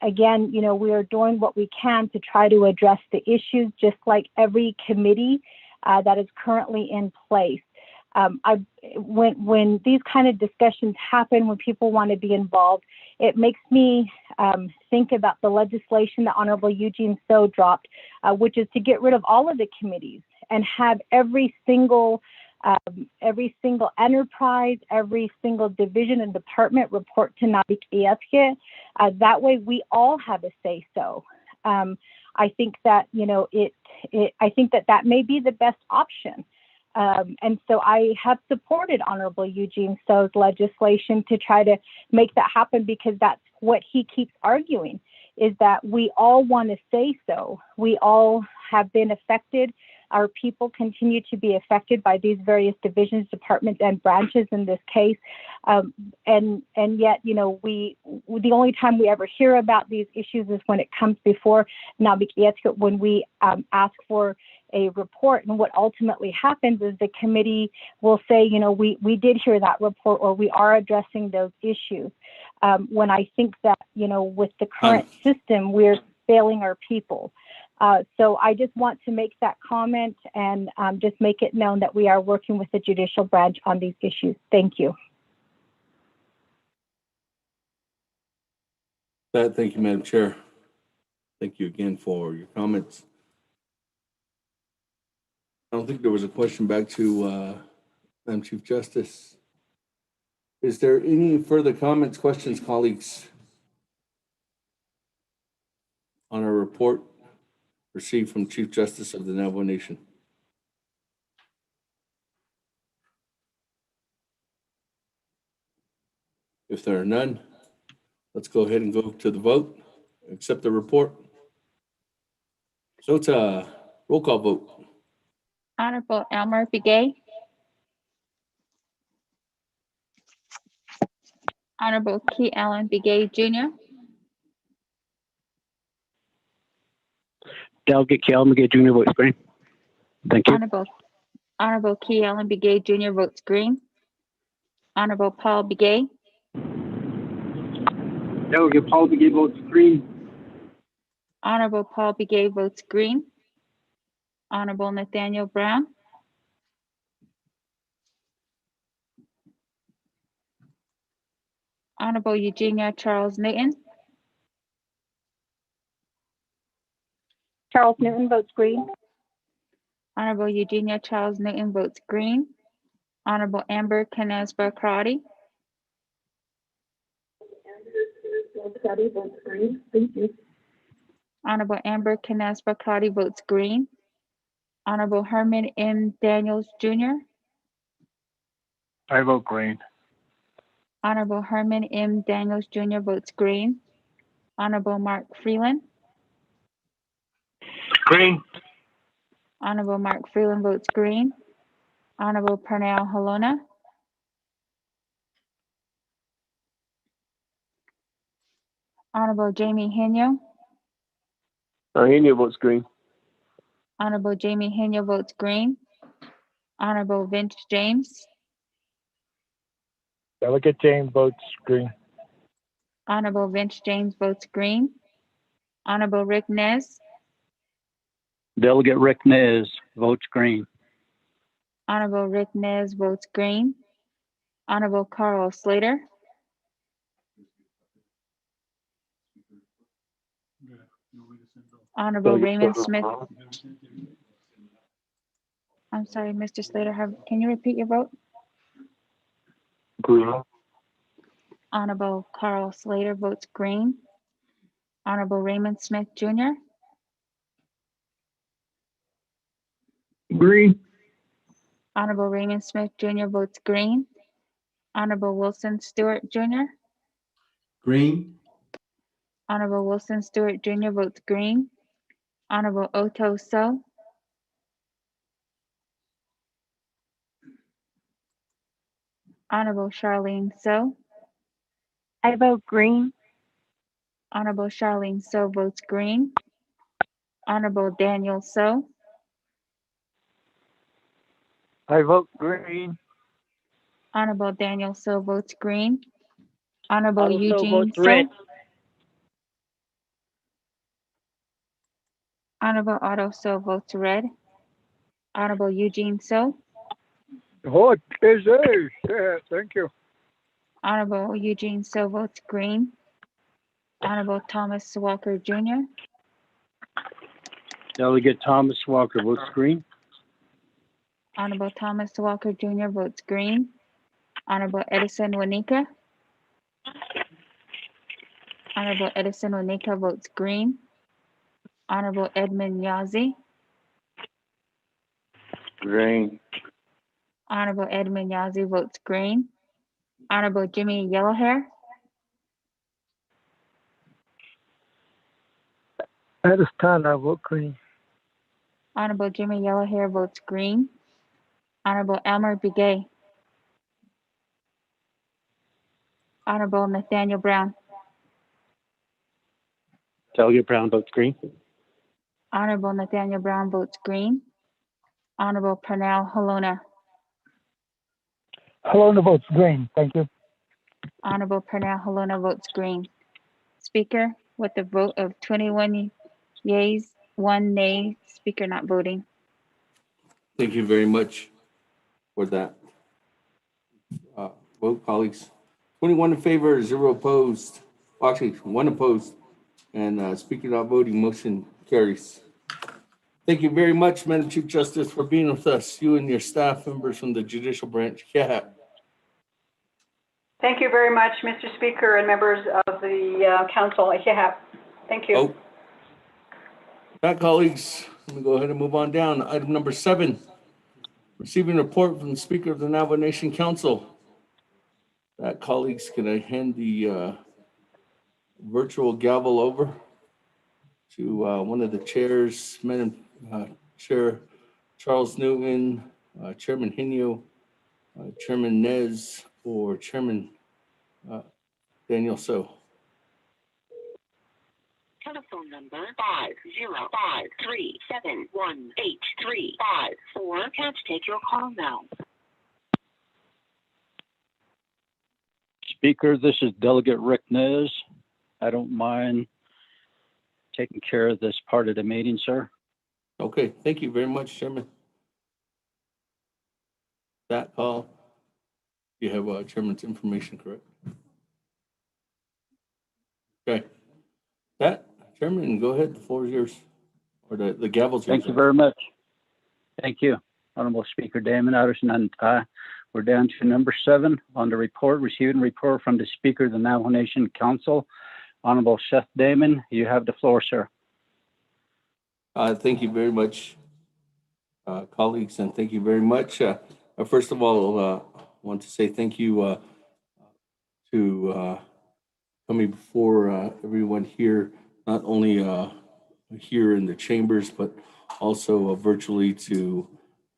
Again, you know, we are doing what we can to try to address the issues, just like every committee that is currently in place. When these kind of discussions happen, when people want to be involved, it makes me think about the legislation that Honorable Eugene So dropped, which is to get rid of all of the committees and have every single enterprise, every single division and department report to Nabik Iatke. That way we all have a say so. I think that, you know, I think that may be the best option. And so I have supported Honorable Eugene So's legislation to try to make that happen, because that's what he keeps arguing, is that we all want to say so. We all have been affected. Our people continue to be affected by these various divisions, departments, and branches in this case. And yet, you know, the only time we ever hear about these issues is when it comes before Nabik Iatke, when we ask for a report. And what ultimately happens is the committee will say, you know, we did hear that report, or we are addressing those issues. When I think that, you know, with the current system, we're failing our people. So I just want to make that comment and just make it known that we are working with the judicial branch on these issues. Thank you. Thank you, Madam Chair. Thank you again for your comments. I don't think there was a question back to Madam Chief Justice. Is there any further comments, questions, colleagues, on our report received from Chief Justice of the Navajo Nation? If there are none, let's go ahead and go to the vote. Accept the report. So it's a roll call vote. Honorable Elmer Begay. Honorable Key Allen Begay Jr. Delegate Key Allen Begay Jr. votes green. Thank you. Honorable Key Allen Begay Jr. votes green. Honorable Paul Begay. Delegate Paul Begay votes green. Honorable Paul Begay votes green. Honorable Nathaniel Brown. Honorable Eugenia Charles Newton. Charles Newton votes green. Honorable Eugenia Charles Newton votes green. Honorable Amber Canesba Crotty. votes green. Thank you. Honorable Amber Canesba Crotty votes green. Honorable Herman M. Daniels Jr. I vote green. Honorable Herman M. Daniels Jr. votes green. Honorable Mark Freeland. Green. Honorable Mark Freeland votes green. Honorable Pernell Halona. Honorable Jamie Henyo. Henyo votes green. Honorable Jamie Henyo votes green. Honorable Vince James. Delegate James votes green. Honorable Vince James votes green. Honorable Rick Nez. Delegate Rick Nez votes green. Honorable Rick Nez votes green. Honorable Carl Slater. Honorable Raymond Smith. I'm sorry, Mr. Slater, can you repeat your vote? Green. Honorable Carl Slater votes green. Honorable Raymond Smith Jr. Green. Honorable Raymond Smith Jr. votes green. Honorable Wilson Stewart Jr. Green. Honorable Wilson Stewart Jr. votes green. Honorable Otto So. Honorable Charlene So. I vote green. Honorable Charlene So votes green. Honorable Daniel So. I vote green. Honorable Daniel So votes green. Honorable Otto So Eugene votes So. red. Honorable Otto So votes red. Honorable Eugene So. Oh, is a. Yeah, thank you. Honorable Eugene So votes green. Honorable Thomas Walker Jr. Delegate Thomas Walker votes green. Honorable Thomas Walker Jr. votes green. Honorable Edison Wanika. Honorable Edison Wanika votes green. Honorable Edmund Yazi. Green. Honorable Edmund Yazi votes green. Honorable Jimmy Yellowhair. At this time, I vote green. Honorable Jimmy Yellowhair votes green. Honorable Elmer Begay. Honorable Nathaniel Brown. Delegate Brown votes green. Honorable Nathaniel Brown votes green. Honorable Pernell Halona. Hello, votes green. Thank you. Honorable Pernell Halona votes green. Speaker, with a vote of 21 yeas, 1 nay, speaker not voting. Thank you very much for that. Vote, colleagues. 21 in favor, 0 opposed. Well, actually, 1 opposed. And speaker not voting, motion carries. Thank you very much, Madam Chief Justice, for being with us, you and your staff members from the judicial branch. Yeah. Thank you very much, Mr. Speaker and members of the council. Thank you. Oh. That, colleagues, let me go ahead and move on down. Item number 7, receiving report from the Speaker of the Navajo Nation Council. That, colleagues, can I hand the virtual gavel over to one of the chairs, Madam Chair Charles Newton, Chairman Hinio, Chairman Nez, or Chairman Daniel So. Telephone number 505371834. Can't take your call now. Speaker, this is Delegate Rick Nez. I don't mind taking care of this part of the meeting, sir. Okay, thank you very much, Chairman. That call, you have Chairman's information, correct? Okay. That, Chairman, go ahead, the floor is yours, or the gavel's yours. Thank you very much. Thank you, Honorable Speaker Damon Anderson. And we're down to number 7 on the report, receiving report from the Speaker of the Navajo Nation Council, Honorable Seth Damon. You have the floor, sir. Thank you very much, colleagues, and thank you very much. First of all, I want to say thank you to coming before everyone here, not only here in the chambers, but also virtually to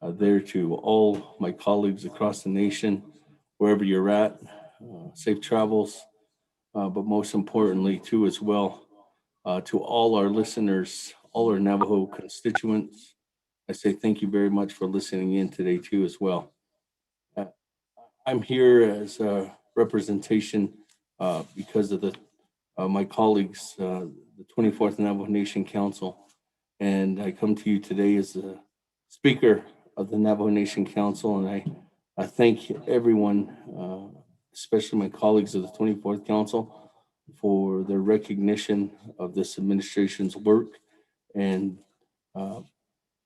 to all my colleagues across the nation, wherever you're at. Safe travels, but most importantly, too, as well, to all our listeners, all our Navajo constituents, I say thank you very much for listening in today, too, as well. I'm here as a representation because of my colleagues, the 24th Navajo Nation Council, and I come to you today as the Speaker of the Navajo Nation Council, and I thank everyone, especially my colleagues of the 24th Council, for their recognition of this administration's work and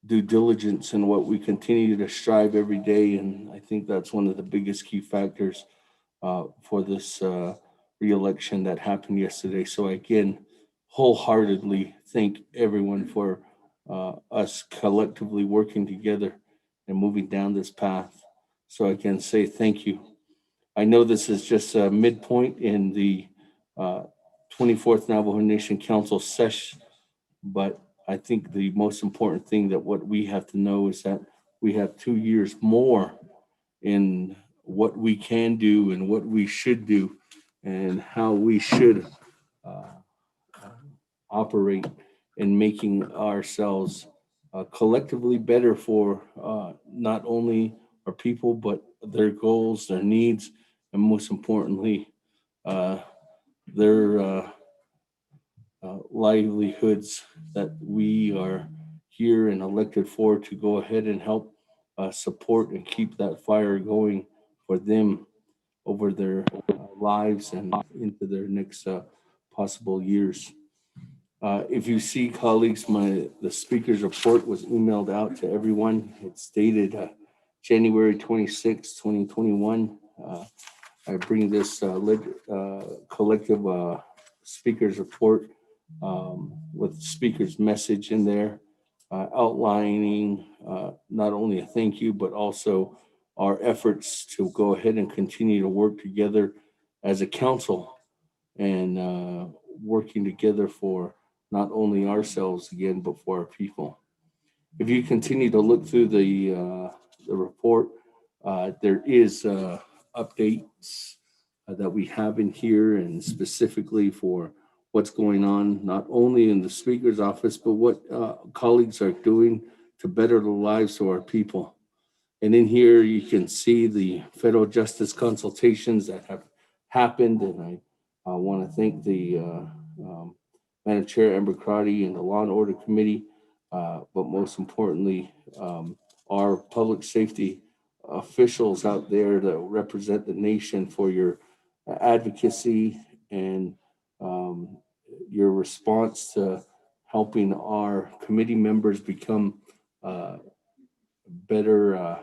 due diligence in what we continue to strive every day. And I think that's one of the biggest key factors for this re-election that happened yesterday. So again, wholeheartedly thank everyone for us collectively working together and moving down this path. So I can say thank you. I know this is just a midpoint in the 24th Navajo Nation Council session, but I think the most important thing that what we have to know is that we have 2 years more in what we can do and what we should do and how we should operate in making ourselves collectively better for not only our people, but their goals, their needs, and most importantly, their livelihoods that we are here and elected for to go ahead and help support and keep that fire going for them over their lives and into their next possible years. If you see, colleagues, the speaker's report was emailed out to everyone. It's dated January 26, 2021. I bring this collective speaker's report with speaker's message in there, outlining not only a thank you, but also our efforts to go ahead and continue to work together as a council and working together for not only ourselves again, but for our people. If you continue to look through the report, there is updates that we have in here, and specifically for what's going on, not only in the speaker's office, but what colleagues are doing to better the lives of our people. And in here, you can see the federal justice consultations that have happened. And I want to thank the Madam Chair Amber Crotty and the Law and Order Committee, but most importantly, our public safety officials out there that represent the nation for your advocacy and your response to helping our committee members become better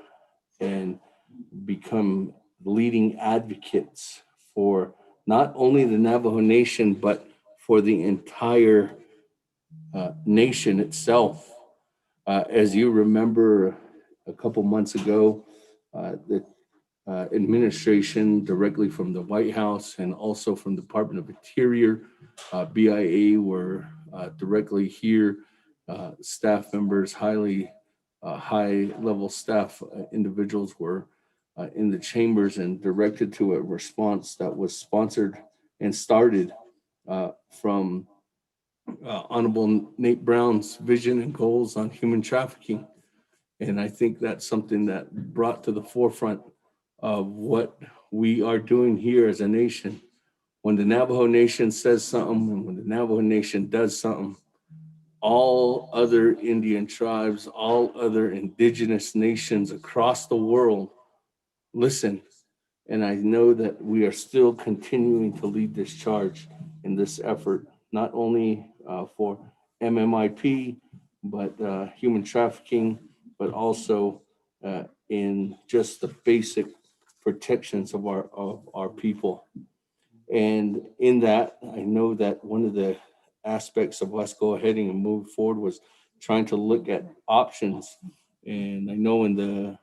and become leading advocates for not only the Navajo Nation, but for the entire nation itself. As you remember, a couple months ago, the administration directly from the White House and also from the Department of Interior, BIA were directly here. Staff members, high-level staff individuals were in the chambers and directed to a response that was sponsored and started from Honorable Nate Brown's vision and goals on human trafficking. And I think that's something that brought to the forefront of what we are doing here as a nation. When the Navajo Nation says something, and when the Navajo Nation does something, all other Indian tribes, all other indigenous nations across the world listen. And I know that we are still continuing to lead this charge in this effort, not only for MMIP, but human trafficking, but also in just the basic protections of our people. And in that, I know that one of the aspects of us go ahead and move forward was trying to look at options. And I know in the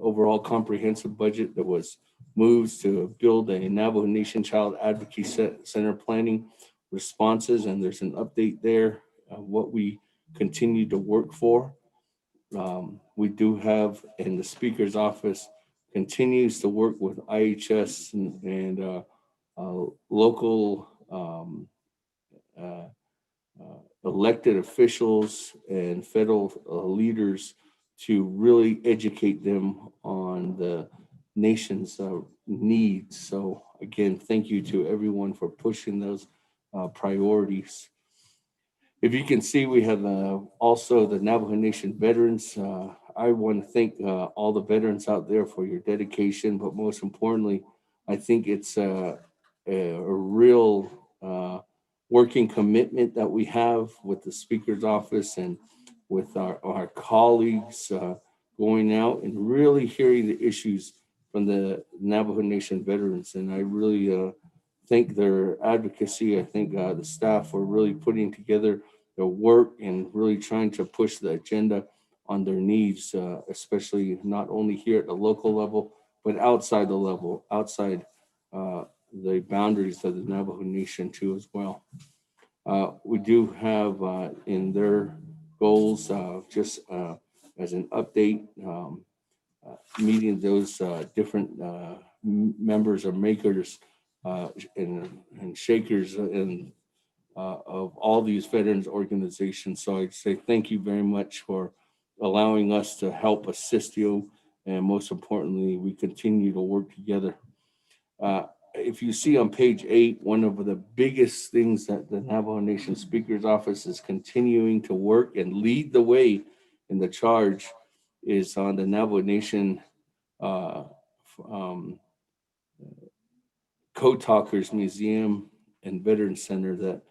overall comprehensive budget that was moved to build a Navajo Nation Child Advocacy Center planning responses, and there's an update there of what we continue to work for. We do have, and the Speaker's office continues to work with IHS and local elected officials and federal leaders to really educate them on the nation's needs. So again, thank you to everyone for pushing those priorities. If you can see, we have also the Navajo Nation veterans. I want to thank all the veterans out there for your dedication, but most importantly, I think it's a real working commitment that we have with the Speaker's office and with our colleagues going out and really hearing the issues from the Navajo Nation veterans. And I really thank their advocacy. I think the staff for really putting together their work and really trying to push the agenda on their needs, especially not only here at the local level, but outside the level, outside the boundaries of the Navajo Nation too as well. We do have in their goals, just as an update, meeting those different members or makers and shakers and of all these veterans organizations. So I'd say thank you very much for allowing us to help assist you. And most importantly, we continue to work together. If you see on page 8, one of the biggest things that the Navajo Nation Speaker's Office is continuing to work and lead the way in the charge is on the Navajo Nation Code Talkers Museum and Veteran Center that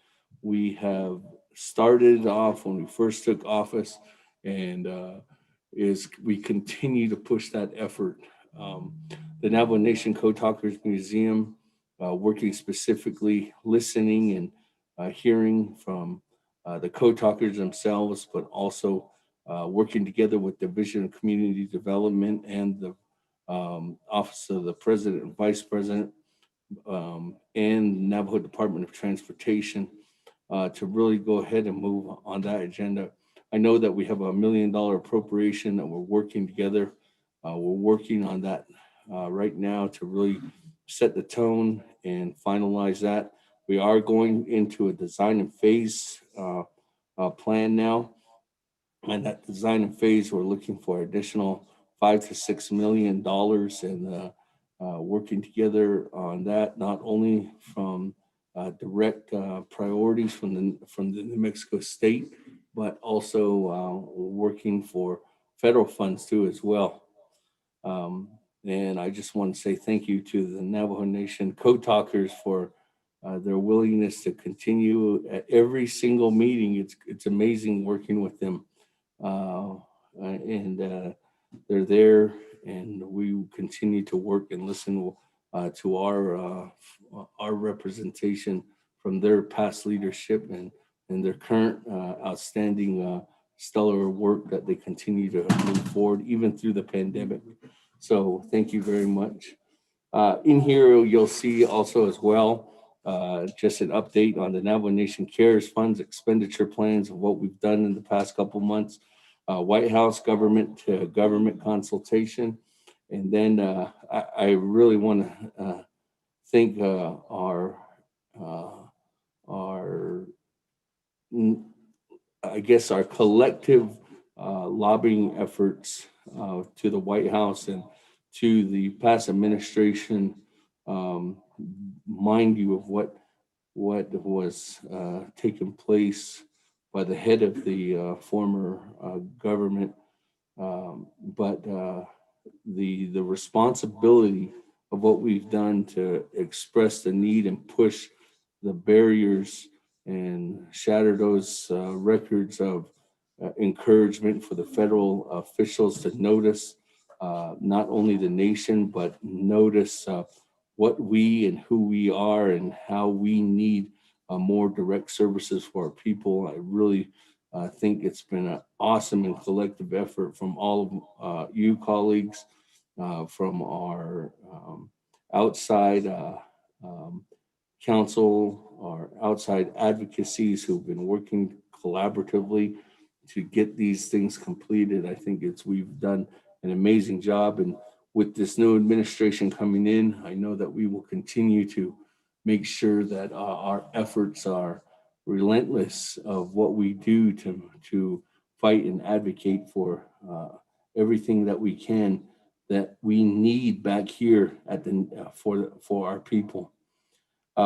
we have started off when we first took office, and we continue to push that effort. The Navajo Nation Code Talkers Museum, working specifically listening and hearing from the Code Talkers themselves, but also working together with Division of Community Development and the Office of the President and Vice President and Navajo Department of Transportation to really go ahead and move on that agenda. I know that we have $1 million appropriation that we're working together. We're working on that right now to really set the tone and finalize that. We are going into a design and phase plan now. And that design and phase, we're looking for additional $5 to $6 million and working together on that, not only from direct priorities from the New Mexico state, but also working for federal funds too as well. And I just want to say thank you to the Navajo Nation Code Talkers for their willingness to continue at every single meeting. It's amazing working with them. They're there, and we continue to work and listen to our representation from their past leadership and their current outstanding stellar work that they continue to move forward even through the pandemic. So thank you very much. In here, you'll see also as well just an update on the Navajo Nation Cares Funds expenditure plans of what we've done in the past couple months. White House government to government consultation. And then I really want to thank our collective lobbying efforts to the White House and to the past administration. Mind you of what was taking place by the head of the former government, but the responsibility of what we've done to express the need and push the barriers and shatter those records of encouragement for the federal officials to notice not only the nation, but notice what we and who we are and how we need more direct services for our people. I really think it's been an awesome and collective effort from all of you colleagues, from our outside council, our outside advocacies who've been working collaboratively to get these things completed. I think we've done an amazing job. And with this new administration coming in, I know that we will continue to make sure that our efforts are relentless of what we do to fight and advocate for everything that we can, that we need back here at for our people.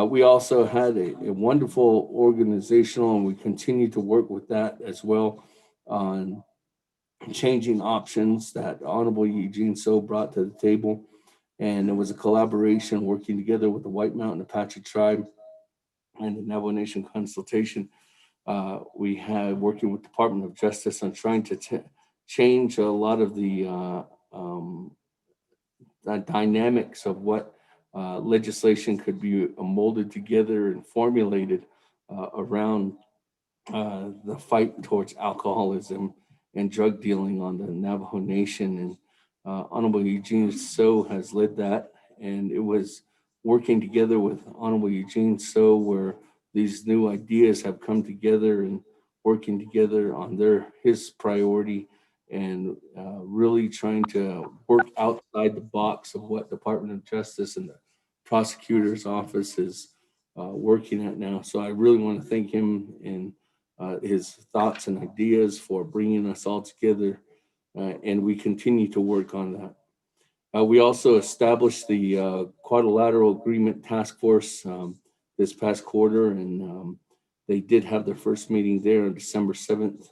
We also had a wonderful organizational, and we continue to work with that as well on changing options that Honorable Eugene So brought to the table. And it was a collaboration working together with the White Mountain Apache Tribe and the Navajo Nation Consultation. We had working with Department of Justice on trying to change a lot of the dynamics of what legislation could be molded together and formulated around the fight towards alcoholism and drug dealing on the Navajo Nation. And Honorable Eugene So has led that, and it was working together with Honorable Eugene So where these new ideas have come together and working together on his priority and really trying to work outside the box of what Department of Justice and the prosecutor's office is working at now. So I really want to thank him and his thoughts and ideas for bringing us all together, and we continue to work on that. We also established the Quadrilateral Agreement Task Force this past quarter, and they did have their first meeting there on December 7th.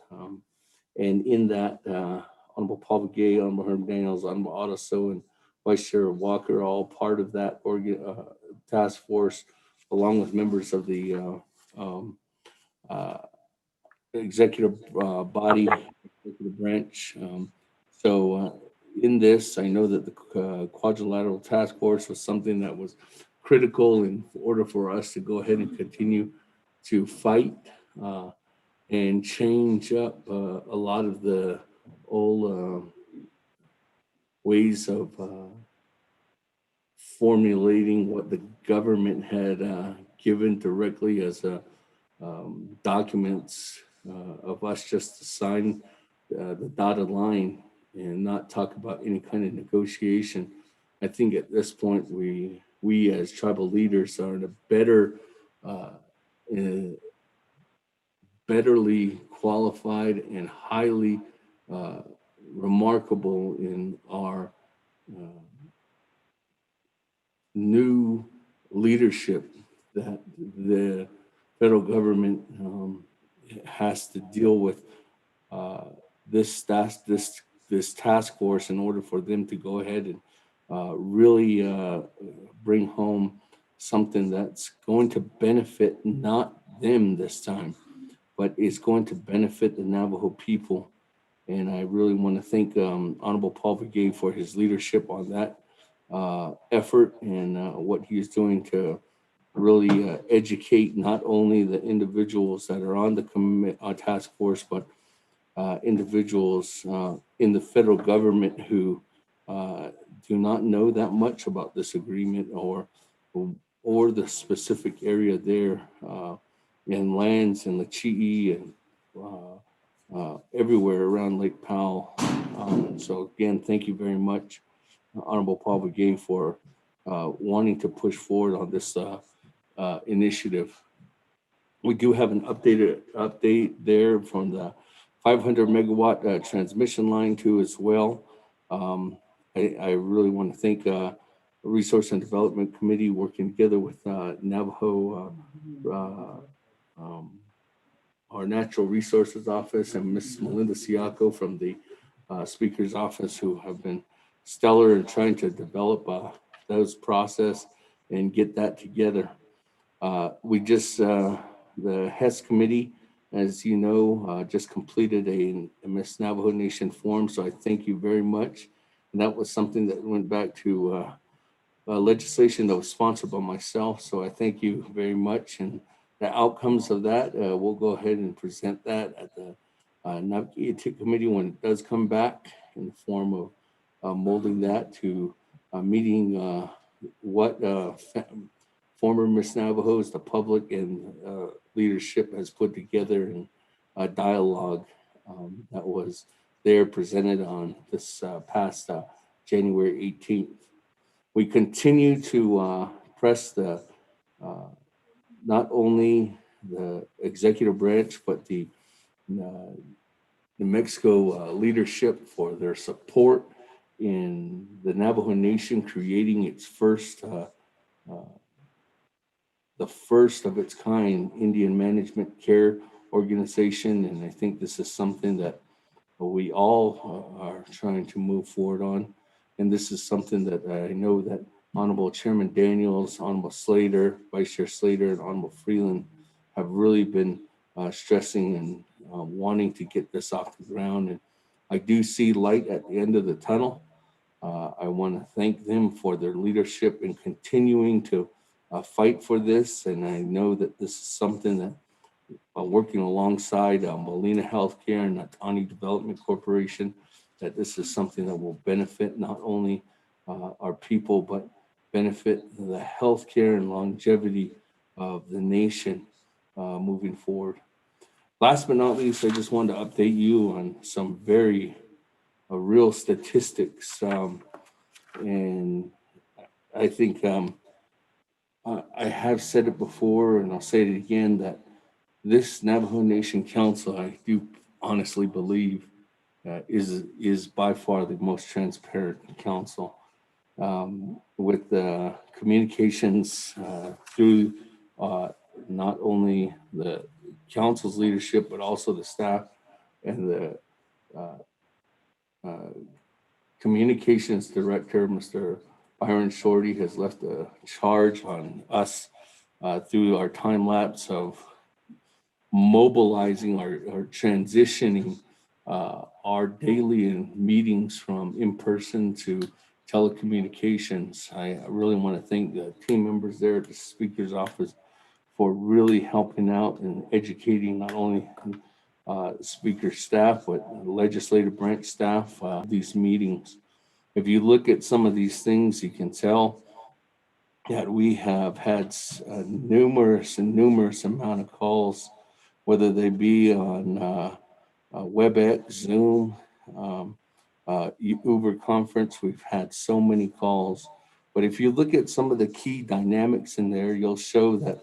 And in that, Honorable Paul Begay, Honorable Herb Daniels, Honorable Otto So, and Vice Chair Walker are all part of that task force, along with members of the executive body, executive branch. So in this, I know that the Quadrilateral Task Force was something that was critical in order for us to go ahead and continue to fight and change up a lot of the old ways of formulating what the government had given directly as documents of us just to sign the dotted line and not talk about any kind of negotiation. I think at this point, we as tribal leaders are in a better, betterly qualified and highly remarkable in our new leadership that the federal government has to deal with this task force in order for them to go ahead and really bring home something that's going to benefit not them this time, but it's going to benefit the Navajo people. And I really want to thank Honorable Paul Begay for his leadership on that effort and what he is doing to really educate not only the individuals that are on the task force, but individuals in the federal government who do not know that much about this agreement or the specific area there in lands in the Chi'i and everywhere around Lake Powell. So again, thank you very much, Honorable Paul Begay, for wanting to push forward on this initiative. We do have an update there from the 500 megawatt transmission line too as well. I really want to thank Resource and Development Committee working together with Navajo, our Natural Resources Office, and Ms. Melinda Siaco from the Speaker's Office, who have been stellar in trying to develop those process and get that together. We just, the HES Committee, as you know, just completed a Miss Navajo Nation forum, so I thank you very much. And that was something that went back to legislation that was sponsored by myself, so I thank you very much. And the outcomes of that, we'll go ahead and present that at the Navajo Committee when it does come back in the form of molding that to meeting what former Miss Navajos, the public, and leadership has put together in a dialogue that was there presented on this past January 18th. We continue to press the not only the executive branch, but the New Mexico leadership for their support in the Navajo Nation creating its first, the first of its kind Indian Management Care Organization. And I think this is something that we all are trying to move forward on. And this is something that I know that Honorable Chairman Daniels, Honorable Slater, Vice Chair Slater, and Honorable Freeland have really been stressing and wanting to get this off the ground. And I do see light at the end of the tunnel. I want to thank them for their leadership in continuing to fight for this. And I know that this is something that working alongside Molina Healthcare and Natani Development Corporation, that this is something that will benefit not only our people, but benefit the healthcare and longevity of the nation moving forward. Last but not least, I just wanted to update you on some very real statistics. And I think I have said it before, and I'll say it again, that this Navajo Nation Council, I do honestly believe, is by far the most transparent council. With the communications through not only the council's leadership, but also the staff and the communications director, Mr. Byron Shorty, has left a charge on us through our time lapse of mobilizing or transitioning our daily meetings from in-person to telecommunications. I really want to thank the team members there at the Speaker's office for really helping out and educating not only Speaker staff, but legislative branch staff, these meetings. If you look at some of these things, you can tell that we have had numerous amount of calls, whether they be on WebEx, Zoom, Uber conference. We've had so many calls. But if you look at some of the key dynamics in there, you'll show that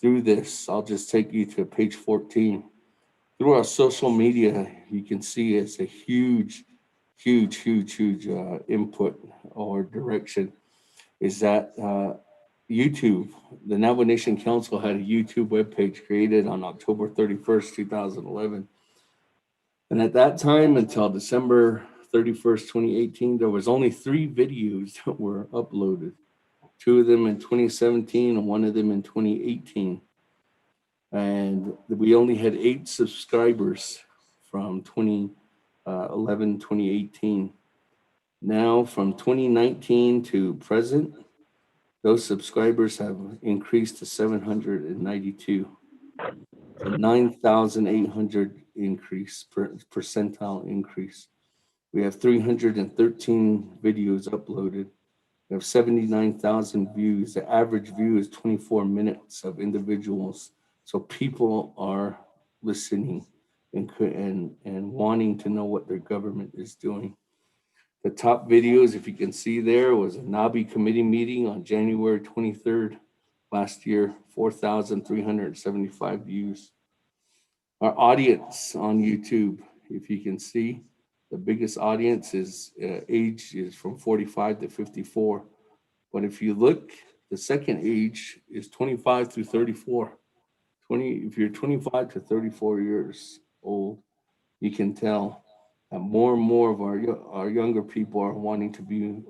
through this, I'll just take you to page 14. Through our social media, you can see it's a huge input or direction is that YouTube. The Navajo Nation Council had a YouTube webpage created on October 31st, 2011. And at that time, until December 31st, 2018, there was only 3 videos that were uploaded. 2 of them in 2017 and 1 of them in 2018. And we only had 8 subscribers from 2011, 2018. Now from 2019 to present, those subscribers have increased to 792. So 9,800 increase, percentile increase. We have 313 videos uploaded. We have 79,000 views. The average view is 24 minutes of individuals. So people are listening and wanting to know what their government is doing. The top videos, if you can see there, was a NABI committee meeting on January 23rd last year, 4,375 views. Our audience on YouTube, if you can see, the biggest audience is age is from 45 to 54. But if you look, the second age is 25 through 34. If you're 25 to 34 years old, you can tell that more and more of our younger people are wanting to be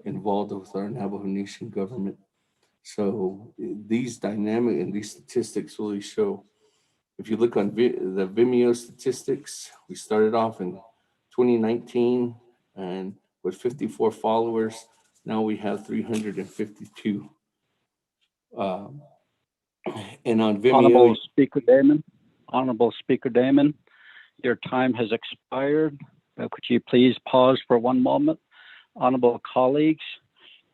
involved with our Navajo Nation government. So these dynamic and these statistics really show. If you look on the Vimeo statistics, we started off in 2019 and with 54 followers. Now we have 352. And on Vimeo, Honorable Speaker Damon, your time has expired. Could you please pause for one moment? Honorable colleagues,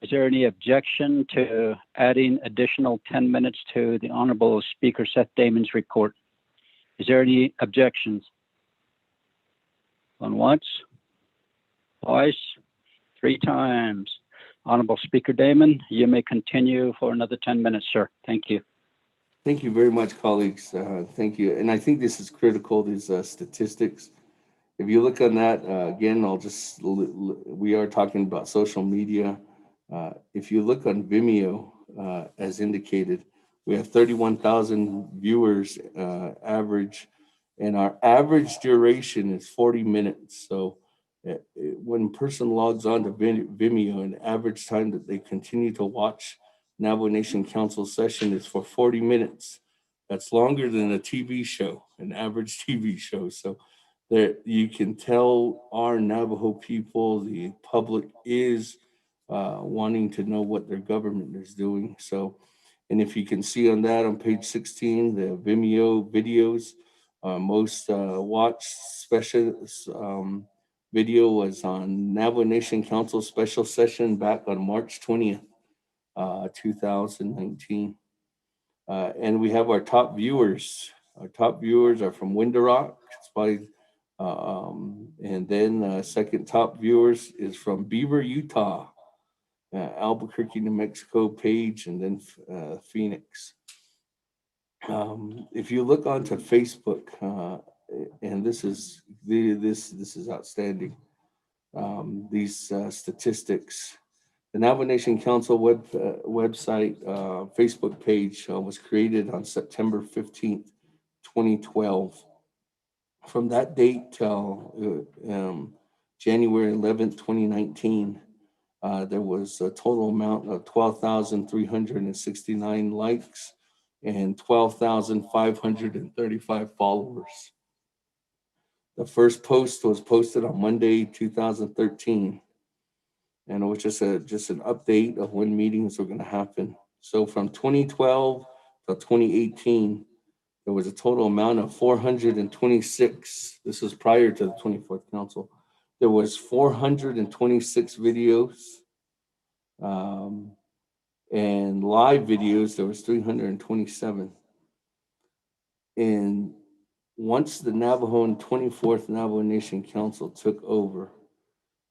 is there any objection to adding additional 10 minutes to the Honorable Speaker Seth Damon's report? Is there any objections? On once, twice, 3 times. Honorable Speaker Damon, you may continue for another 10 minutes, sir. Thank you. Thank you very much, colleagues. Thank you. And I think this is critical, these statistics. If you look on that, again, we are talking about social media. If you look on Vimeo, as indicated, we have 31,000 viewers average, and our average duration is 40 minutes. So when a person logs on to Vimeo, an average time that they continue to watch Navajo Nation Council session is for 40 minutes. That's longer than a TV show, an average TV show. So there you can tell our Navajo people, the public is wanting to know what their government is doing. So, and if you can see on that on page 16, the Vimeo videos, most watched special video was on Navajo Nation Council special session back on March 20th. 2019. And we have our top viewers. Our top viewers are from Window Rock. It's probably And then second top viewers is from Beaver, Utah, Albuquerque, New Mexico, Page, and then Phoenix. If you look onto Facebook, and this is outstanding. These statistics. The Navajo Nation Council website Facebook page was created on September 15th, 2012. From that date till January 11th, 2019, there was a total amount of 12,369 likes and 12,535 followers. The first post was posted on Monday, 2013, and it was just an update of when meetings were going to happen. So from 2012 to 2018, there was a total amount of 426. This was prior to the 24th Council. There was 426 videos, and live videos, there was 327. And once the Navajo and 24th Navajo Nation Council took over,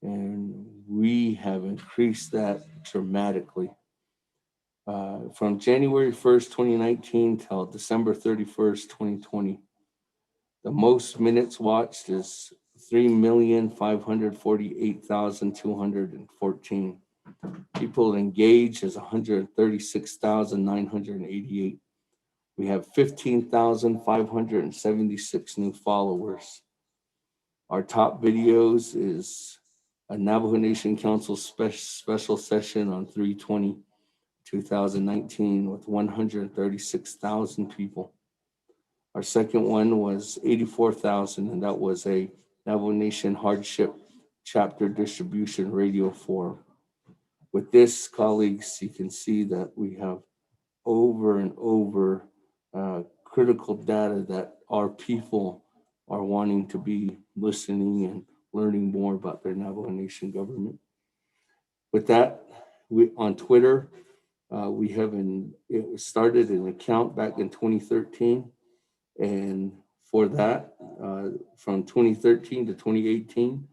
and we have increased that dramatically. From January 1st, 2019 till December 31st, 2020, the most minutes watched is 3,548,214. People engaged is 136,988. We have 15,576 new followers. Our top videos is a Navajo Nation Council special session on 3/20/2019 with 136,000 people. Our second one was 84,000, and that was a Navajo Nation Hardship Chapter Distribution Radio Forum. With this, colleagues, you can see that we have over and over critical data that our people are wanting to be listening and learning more about their Navajo Nation government. With that, on Twitter, it started an account back in 2013. And for that, from 2013 to 2018,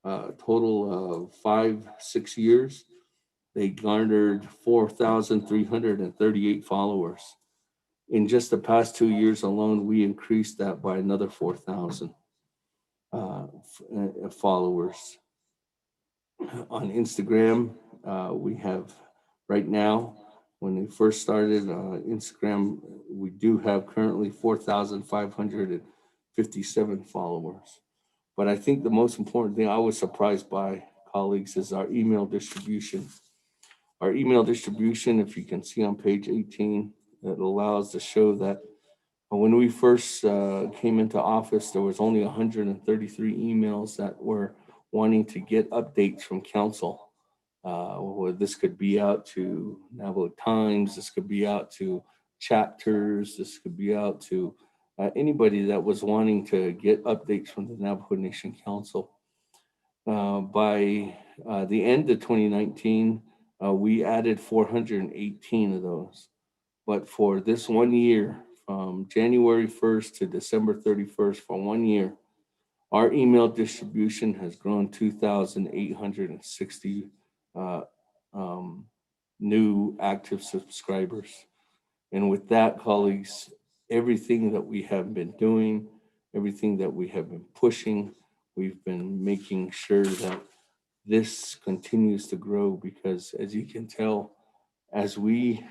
a total of 5-6 years, they garnered 4,338 followers. In just the past 2 years alone, we increased that by another 4,000 followers. On Instagram, we have right now, when we first started Instagram, we do have currently 4,557 followers. But I think the most important thing I was surprised by, colleagues, is our email distribution. Our email distribution, if you can see on page 18, it allows to show that when we first came into office, there was only 133 emails that were wanting to get updates from council. This could be out to Navajo Times, this could be out to chapters, this could be out to anybody that was wanting to get updates from the Navajo Nation Council. By the end of 2019, we added 418 of those. But for this 1 year, from January 1st to December 31st, for 1 year, our email distribution has grown 2,860 new active subscribers. And with that, colleagues, everything that we have been doing, everything that we have been pushing, we've been making sure that this continues to grow, because as you can tell, as we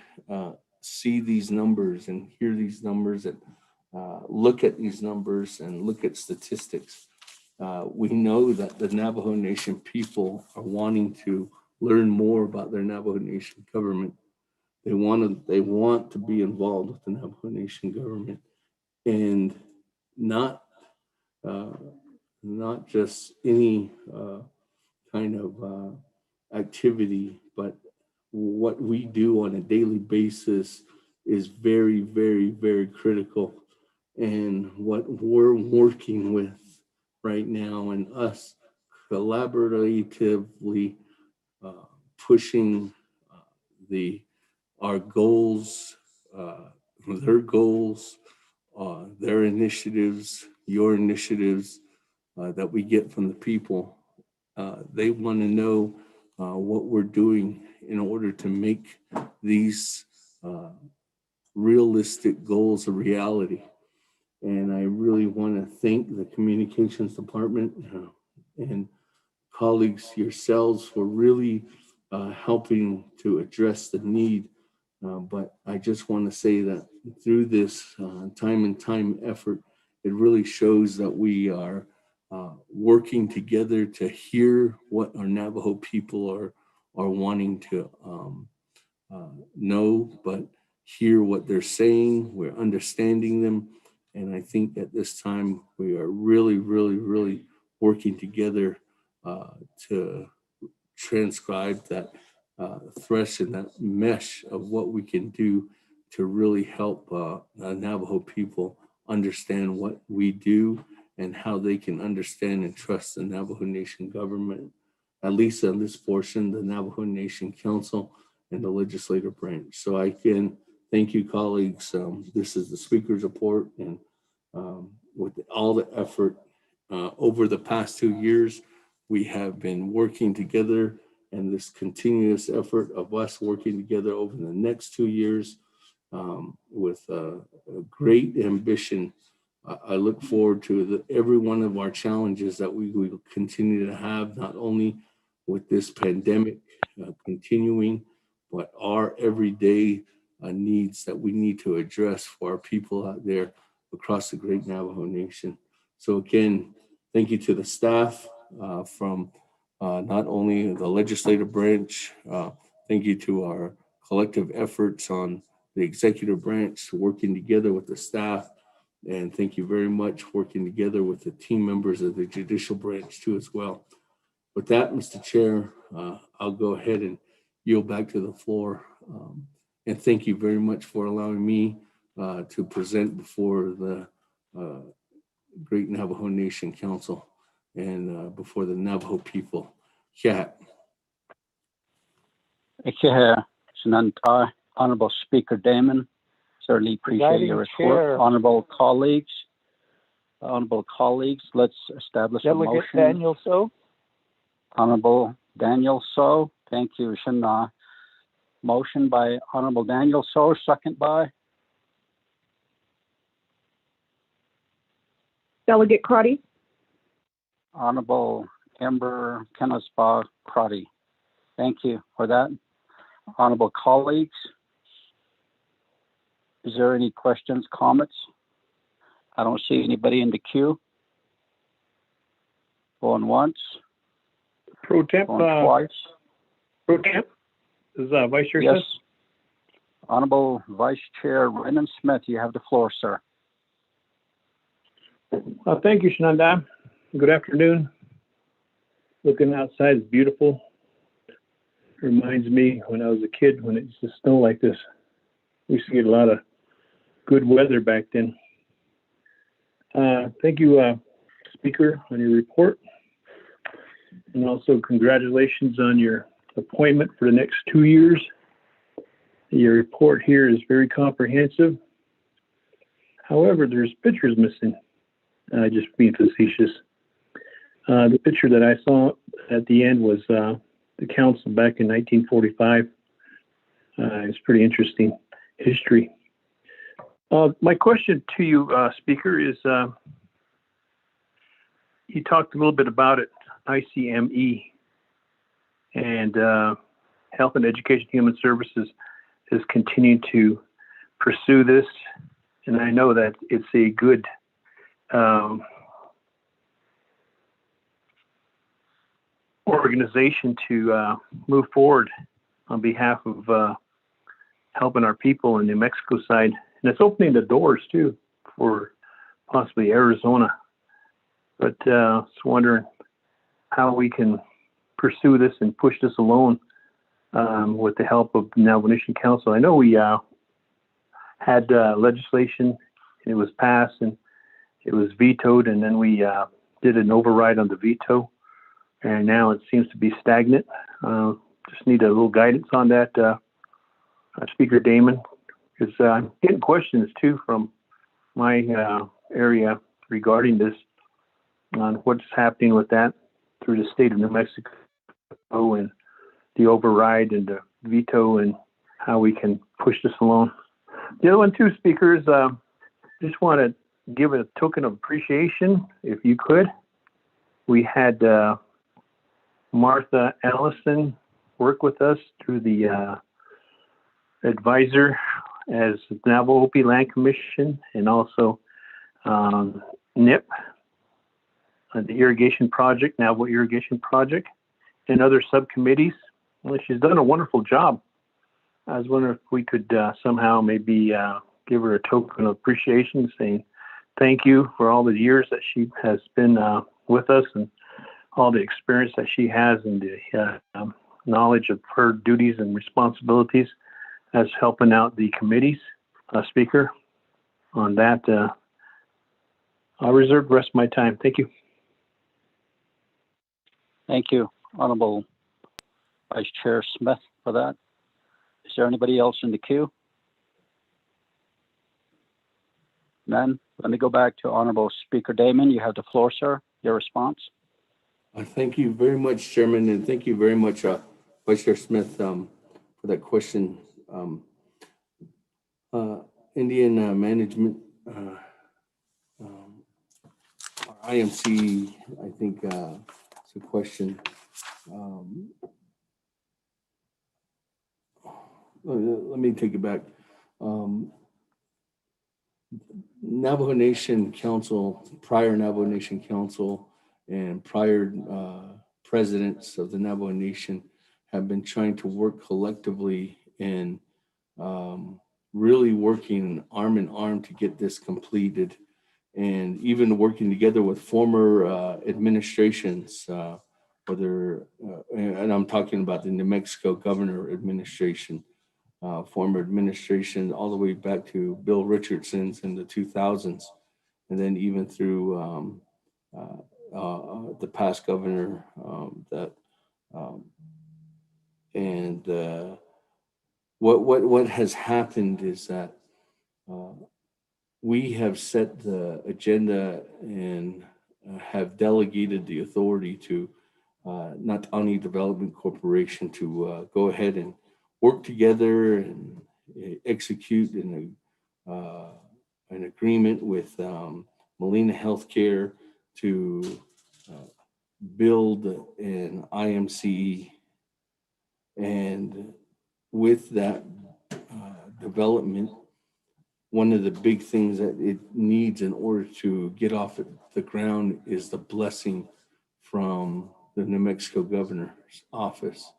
see these numbers and hear these numbers and look at these numbers and look at statistics, we know that the Navajo Nation people are wanting to learn more about their Navajo Nation government. They want to be involved with the Navajo Nation government, and not just any kind of activity, but what we do on a daily basis is very, very, very critical. And what we're working with right now, and us collaboratively pushing our goals, their goals, their initiatives, your initiatives, that we get from the people. They want to know what we're doing in order to make these realistic goals a reality. And I really want to thank the communications department and colleagues yourselves for really helping to address the need. But I just want to say that through this time and time effort, it really shows that we are working together to hear what our Navajo people are wanting to know, but hear what they're saying. We're understanding them. And I think at this time, we are really, really, really working together to transcribe that thresh and that mesh of what we can do to really help the Navajo people understand what we do and how they can understand and trust the Navajo Nation government, at least on this portion, the Navajo Nation Council and the legislative branch. So I can thank you, colleagues. This is the speaker's report, and with all the effort over the past 2 years, we have been working together, and this continuous effort of us working together over the next 2 years with a great ambition. I look forward to every one of our challenges that we will continue to have, not only with this pandemic continuing, but our everyday needs that we need to address for our people out there across the great Navajo Nation. So again, thank you to the staff from not only the legislative branch, thank you to our collective efforts on the executive branch, working together with the staff, and thank you very much working together with the team members of the judicial branch too as well. With that, Mr. Chair, I'll go ahead and yield back to the floor. And thank you very much for allowing me to present before the Great Navajo Nation Council and before the Navajo people. Yeah. Honorable Speaker Damon, certainly appreciate your report. Honorable colleagues, let's establish a motion. Delegate Daniel So. Honorable Daniel So, thank you. Motion by Honorable Daniel So, second by Delegate Crotty. Honorable Amber Kennesbaugh Crotty. Thank you for that. Honorable colleagues, is there any questions, comments? I don't see anybody in the queue. Going once. Pro Temp. Going twice. Pro Temp. Is Vice Chair Yes. Smith? Honorable Vice Chair Raymond Smith, you have the floor, sir. Thank you, Shananda. Good afternoon. Looking outside is beautiful. Reminds me when I was a kid when it used to snow like this. We used to get a lot of good weather back then. Thank you, Speaker, on your report. And also congratulations on your appointment for the next 2 years. Your report here is very comprehensive. However, there's pictures missing. Just being facetious. The picture that I saw at the end was the council back in 1945. It's pretty interesting history. My question to you, Speaker, is you talked a little bit about it, ICME, and Health and Education Human Services is continuing to pursue this. And I know that it's a good organization to move forward on behalf of helping our people in New Mexico side. And it's opening the doors too for possibly Arizona. But just wondering how we can pursue this and push this along with the help of the Navajo Nation Council. I know we had legislation, and it was passed and it was vetoed, and then we did an override on the veto, and now it seems to be stagnant. Just need a little guidance on that, Speaker Damon, because I'm getting questions too from my area regarding this. on what's happening with that through the state of New Mexico and the override and the veto and how we can push this along. The other one too, speakers, just want to give a token of appreciation, if you could. We had Martha Allison work with us through the advisor as Navajo Hopi Land Commission and also NIP, the irrigation project, Navajo Irrigation Project, and other subcommittees. Well, she's done a wonderful job. I was wondering if we could somehow maybe give her a token of appreciation, saying thank you for all the years that she has been with us and all the experience that she has and the knowledge of her duties and responsibilities as helping out the committees. Speaker, on that, I'll reserve the rest of my time. Thank you. Thank you, Honorable Vice Chair Smith, for that. Is there anybody else in the queue? None. Let me go back to Honorable Speaker Damon. You have the floor, sir. Your response. Thank you very much, Chairman, and thank you very much, Vice Chair Smith, for that question. Indian management, our IMC, I think it's a question. Let me take it back. Navajo Nation Council, prior Navajo Nation Council, and prior presidents of the Navajo Nation have been trying to work collectively and really working arm in arm to get this completed, and even working together with former administrations, whether, and I'm talking about the New Mexico Governor Administration, former administration, all the way back to Bill Richardson's in the 2000s, and then even through the past governor what has happened is that we have set the agenda and have delegated the authority to Natani Development Corporation to go ahead and work together and execute an agreement with Molina Healthcare to build an IMC. And with that development, one of the big things that it needs in order to get off the ground is the blessing from the New Mexico Governor's office.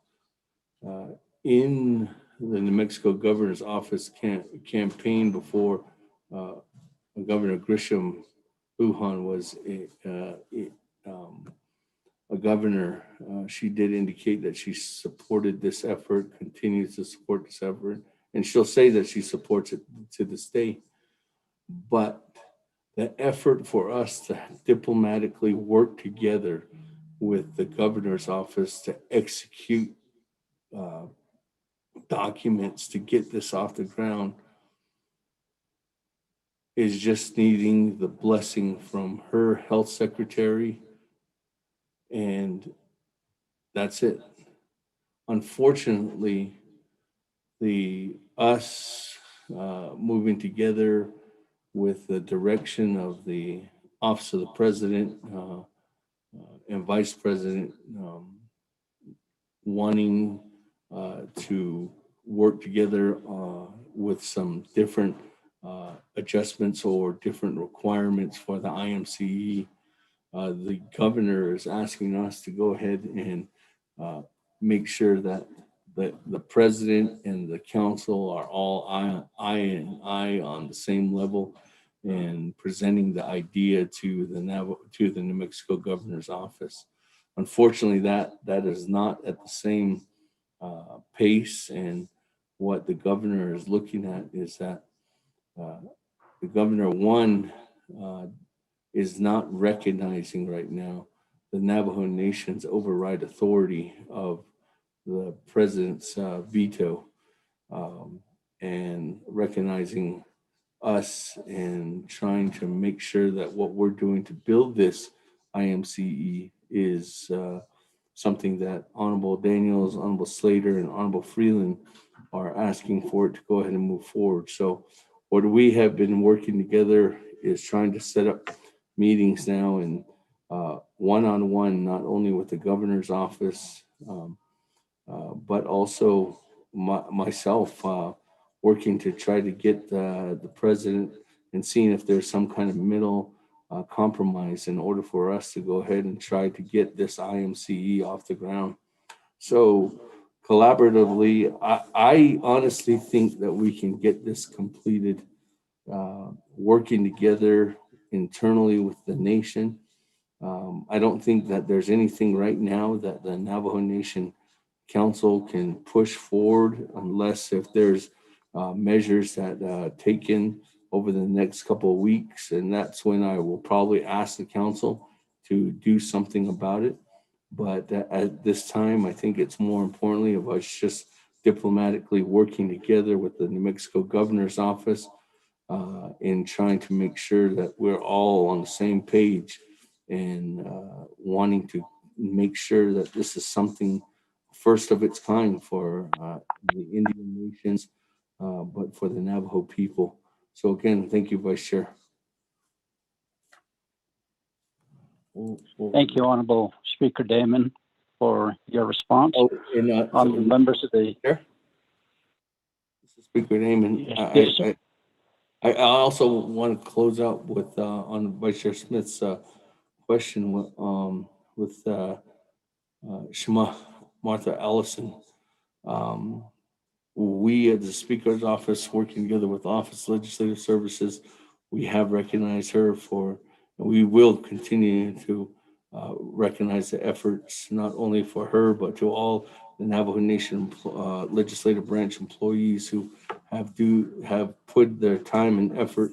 In the New Mexico Governor's office campaign before Governor Grisham Buhan was a governor, she did indicate that she supported this effort, continues to support this effort, and she'll say that she supports it to this day. But the effort for us to diplomatically work together with the governor's office to execute documents to get this off the ground is just needing the blessing from her health secretary, and that's it. Unfortunately, us moving together with the direction of the Office of the President and Vice President wanting to work together with some different adjustments or different requirements for the IMCE. The governor is asking us to go ahead and make sure that the president and the council are all eye on the same level, and presenting the idea to the New Mexico Governor's office. Unfortunately, that is not at the same pace, and what the governor is looking at is that the governor, is not recognizing right now the Navajo Nation's override authority of the president's veto, and recognizing us and trying to make sure that what we're doing to build this IMCE is something that Honorable Daniels, Honorable Slater, and Honorable Freeland are asking for it to go ahead and move forward. So what we have been working together is trying to set up meetings now and one-on-one, not only with the governor's office, but also myself working to try to get the president and seeing if there's some kind of middle compromise in order for us to go ahead and try to get this IMCE off the ground. So collaboratively, I honestly think that we can get this completed, working together internally with the nation. I don't think that there's anything right now that the Navajo Nation Council can push forward unless if there's measures that taken over the next couple of weeks. And that's when I will probably ask the council to do something about it. But at this time, I think it's more importantly of us just diplomatically working together with the New Mexico Governor's Office in trying to make sure that we're all on the same page and wanting to make sure that this is something first of its kind for the Indian nations, but for the Navajo people. So again, thank you, Vice Chair. Thank you, Honorable Speaker Damon, for your response. And members of the Chair, Speaker Damon, Yes, I also want to close out with on Vice Chair Smith's question with Shema Martha Allison. We at the Speaker's Office, working together with Office of Legislative Services, we have recognized her for, and we will continue to recognize the efforts, not only for her, but to all the Navajo Nation legislative branch employees who have put their time and effort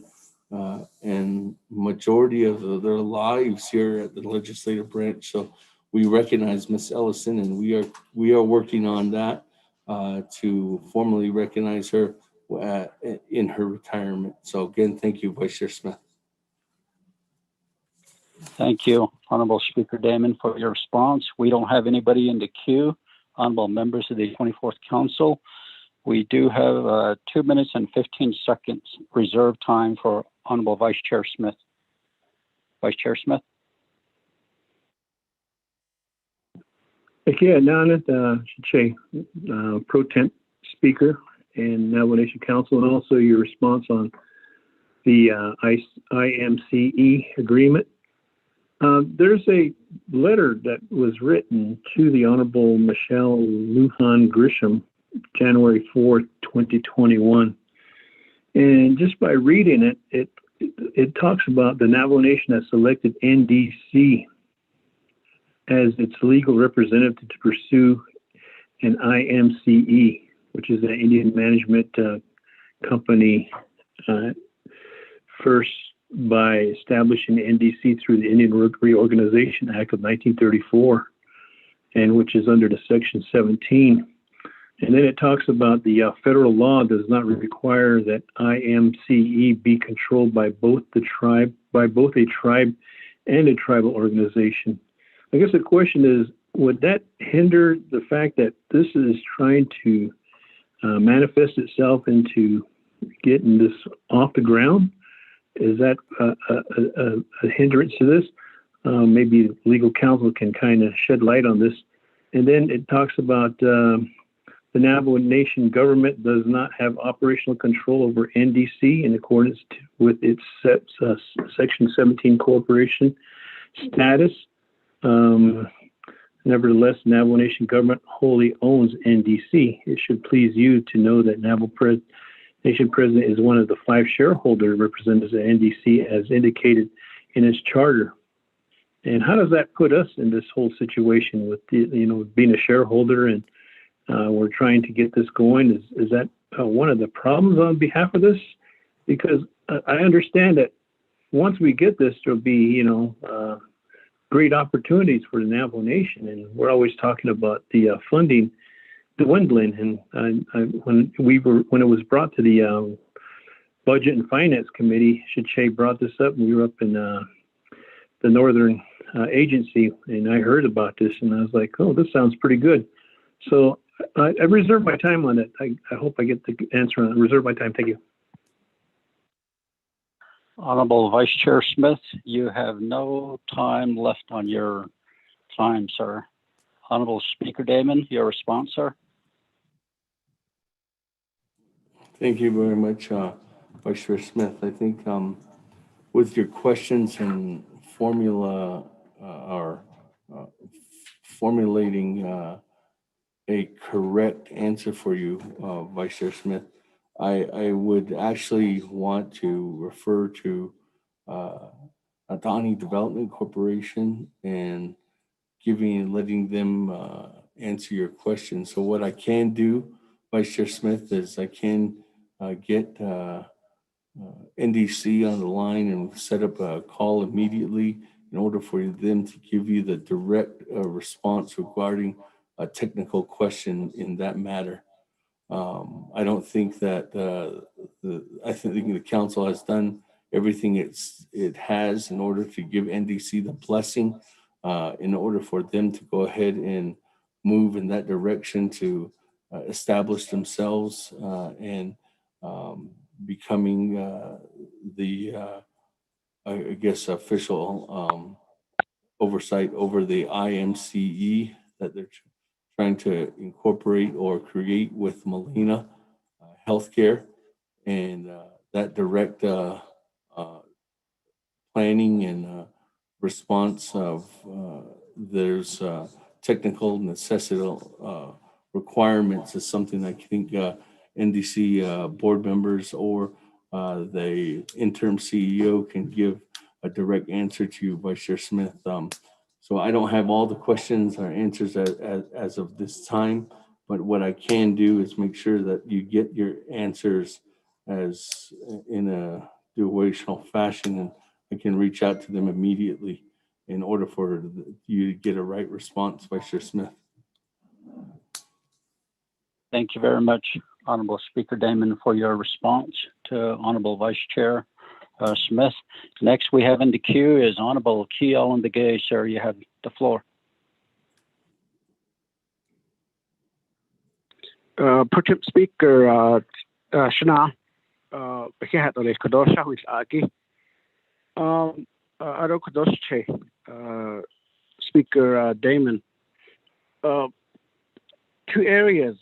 and majority of their lives here at the legislative branch. So we recognize Ms. Ellison, and we are working on that to formally recognize her in her retirement. So again, thank you, Vice Chair Smith. Thank you, Honorable Speaker Damon, for your response. We don't have anybody in the queue. Honorable members of the 24th Council, we do have 2 minutes and 15 seconds reserved time for Honorable Vice Chair Smith. Vice Chair Smith. Kia Nanat Pro Temp Speaker and Navajo Nation Council, and also your response on the IMCE agreement. There's a letter that was written to the Honorable Michelle Lujan Grisham, January 4th, 2021. And just by reading it, it talks about the Navajo Nation has selected NDC as its legal representative to pursue an IMCE, which is an Indian Management Company, first by establishing NDC through the Indian Reorganization Act of 1934, and which is under the Section 17. And then it talks about the federal law does not require that IMCE be controlled by both a tribe and a tribal organization. I guess the question is, would that hinder the fact that this is trying to manifest itself into getting this off the ground? Is that a hindrance to this? Maybe legal counsel can kind of shed light on this. And then it talks about the Navajo Nation government does not have operational control over NDC in accordance with its Section 17 corporation status. Nevertheless, Navajo Nation government wholly owns NDC. It should please you to know that Navajo Nation President is one of the 5 shareholder representatives at NDC as indicated in its charter. And how does that put us in this whole situation with being a shareholder and we're trying to get this going? Is that one of the problems on behalf of this? Because I understand that once we get this, there'll be great opportunities for the Navajo Nation, and we're always talking about the funding dwindling. And when it was brought to the Budget and Finance Committee, Shichay brought this up, and we were up in the northern agency, and I heard about this, and I was like, oh, this sounds pretty good. So I reserve my time on it. I hope I get the answer on it. Reserve my time. Thank you. Honorable Vice Chair Smith, you have no time left on your time, sir. Honorable Speaker Damon, your response, sir. Thank you very much, Vice Chair Smith. I think with your questions and formula or formulating a correct answer for you, Vice Chair Smith, I would actually want to refer to Adani Development Corporation and letting them answer your question. So what I can do, Vice Chair Smith, is I can get NDC on the line and set up a call immediately in order for them to give you the direct response regarding a technical question in that matter. I don't think that I think the council has done everything it has in order to give NDC the blessing in order for them to go ahead and move in that direction to establish themselves and becoming the, I guess, official oversight over the IMCE that they're trying to incorporate or create with Molina Healthcare, and that direct planning and response of there's technical necessity requirements is something I think NDC board members or the interim CEO can give a direct answer to you, Vice Chair Smith. So I don't have all the questions or answers as of this time, but what I can do is make sure that you get your answers as in a durational fashion, and I can reach out to them immediately in order for you to get a right response, Vice Chair Smith. Thank you very much, Honorable Speaker Damon, for your response to Honorable Vice Chair Smith. Next we have in the queue is Honorable Kiel and the Gay. Sir, you have the floor. Pro-Tem Speaker Shana, Bekehat oleh Kadosha wis agi. Aro Kadosche, Speaker Damon. Two areas,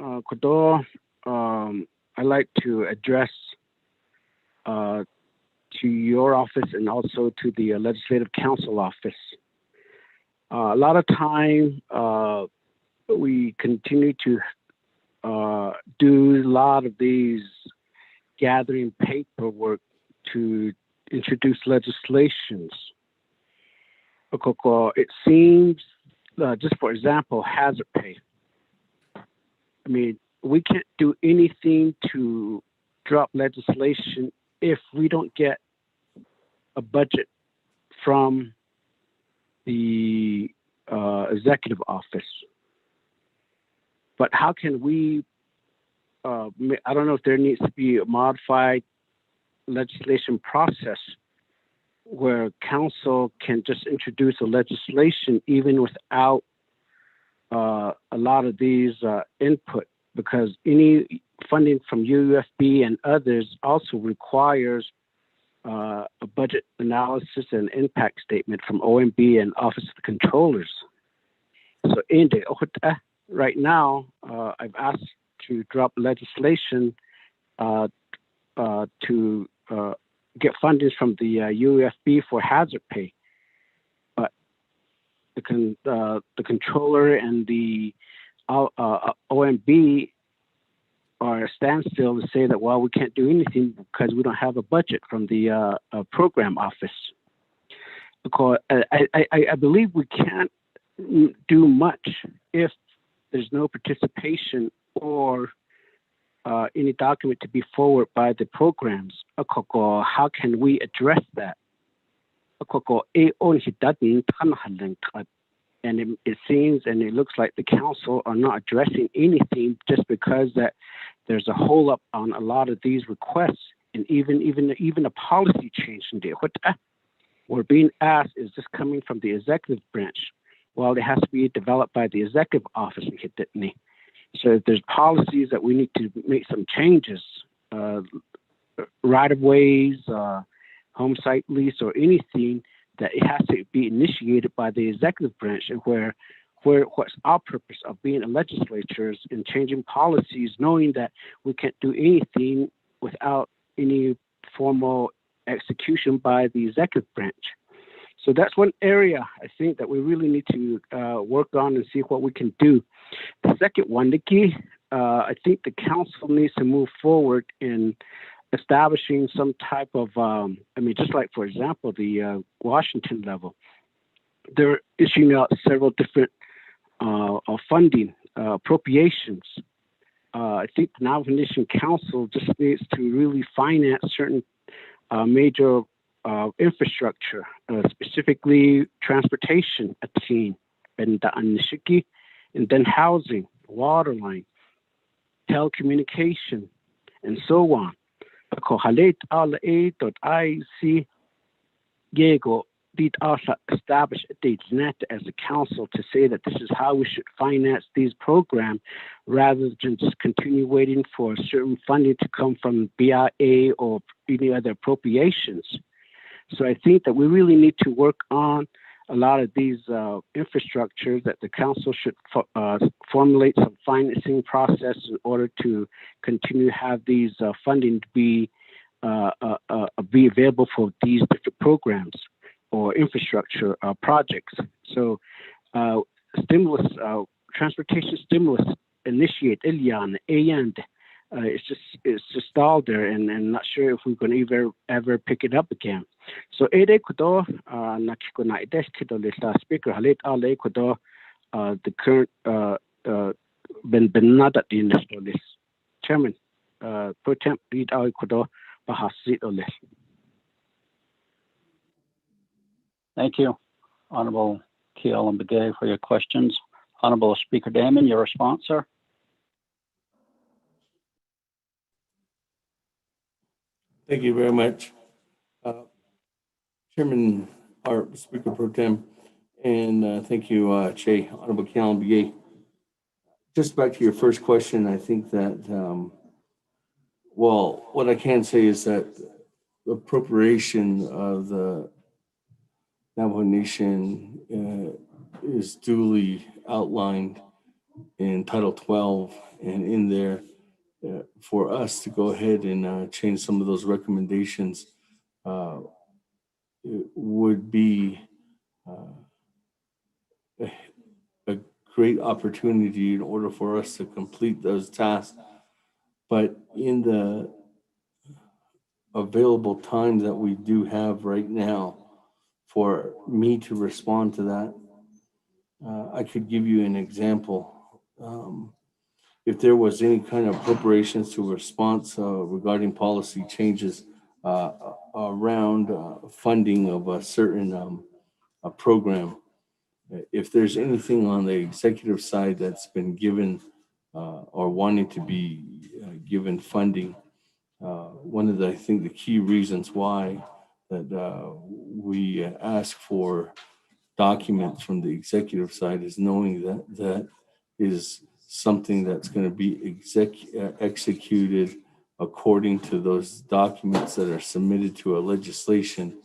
Kodo, I like to address to your office and also to the Legislative Council office. A lot of time we continue to do a lot of these gathering paperwork to introduce legislations. It seems, just for example, hazard pay. I mean, we can't do anything to drop legislation if we don't get a budget from the executive office. But how can we, I don't know if there needs to be a modified legislation process where council can just introduce a legislation even without a lot of these input, because any funding from UUFB and others also requires a budget analysis and impact statement from OMB and Office of the Controllers. So right now, I've asked to drop legislation to get funding from the UUFB for hazard pay. But the controller and the OMB are a standstill to say that, well, we can't do anything because we don't have a budget from the program office. Because I believe we can't do much if there's no participation or any document to be forwarded by the programs. How can we address that? And it seems and it looks like the council are not addressing anything just because that there's a hold up on a lot of these requests, and even a policy change in there. we're being asked is just coming from the executive branch. Well, it has to be developed by the executive office. So if there's policies that we need to make some changes, right-of-ways, home site lease, or anything, that it has to be initiated by the executive branch, and where what's our purpose of being a legislature in changing policies, knowing that we can't do anything without any formal execution by the executive branch. So that's one area I think that we really need to work on and see what we can do. The second one, Nikki, I think the council needs to move forward in establishing some type of, just like, for example, the Washington level, they're issuing out several different funding appropriations. I think the Navajo Nation Council just needs to really finance certain major infrastructure, specifically transportation, and then housing, water line, telecommunication, and so on. Did also establish a date net as a council to say that this is how we should finance these programs, rather than just continue waiting for certain funding to come from BIA or any other appropriations. So I think that we really need to work on a lot of these infrastructures, that the council should formulate some financing process in order to continue to have these funding to be available for these different programs or infrastructure projects. So stimulus, transportation stimulus initiate Ilian and it's just stalled there, and not sure if we're going to ever pick it up again. So Ede Kudo Nakiko Speaker Halit Ale Kudo the current Benada Dinastolis Chairman Pro Temp Lead Ale Kudo Bahasit Ole. Thank you, Honorable Kiel and Begay, for your questions. Honorable Speaker Damon, your response, sir? Thank you very much. Chairman, our Speaker Pro Tem, and thank you, Che, Honorable Kiel and Begay. Just back to your first question, I think that, what I can say is that the appropriation of the Navajo Nation is duly outlined in Title 12, and in there for us to go ahead and change some of those recommendations it would be a great opportunity in order for us to complete those tasks. But in the available time that we do have right now for me to respond to that, I could give you an example. If there was any kind of appropriations to response regarding policy changes around funding of a certain program, if there's anything on the executive side that's been given or wanting to be given funding, one of the, I think, the key reasons why that we ask for documents from the executive side is knowing that that is something that's going to be executed according to those documents that are submitted to a legislation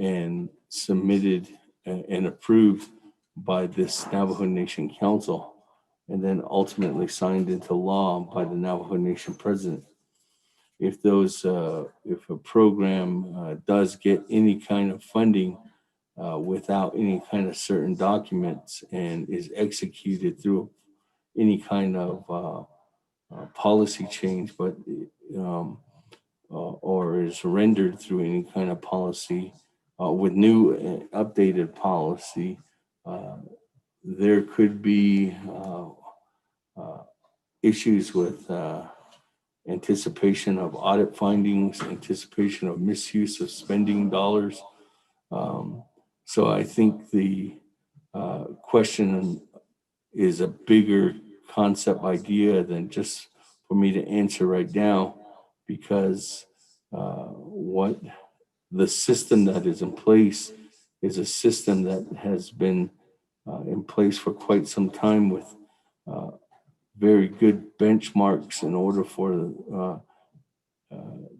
and submitted and approved by this Navajo Nation Council, and then ultimately signed into law by the Navajo Nation President. If those, if a program does get any kind of funding without any kind of certain documents and is executed through any kind of policy change, but or is rendered through any kind of policy with new updated policy, there could be issues with anticipation of audit findings, anticipation of misuse of spending dollars. So I think the question is a bigger concept idea than just for me to answer right now, because what the system that is in place is a system that has been in place for quite some time with very good benchmarks in order for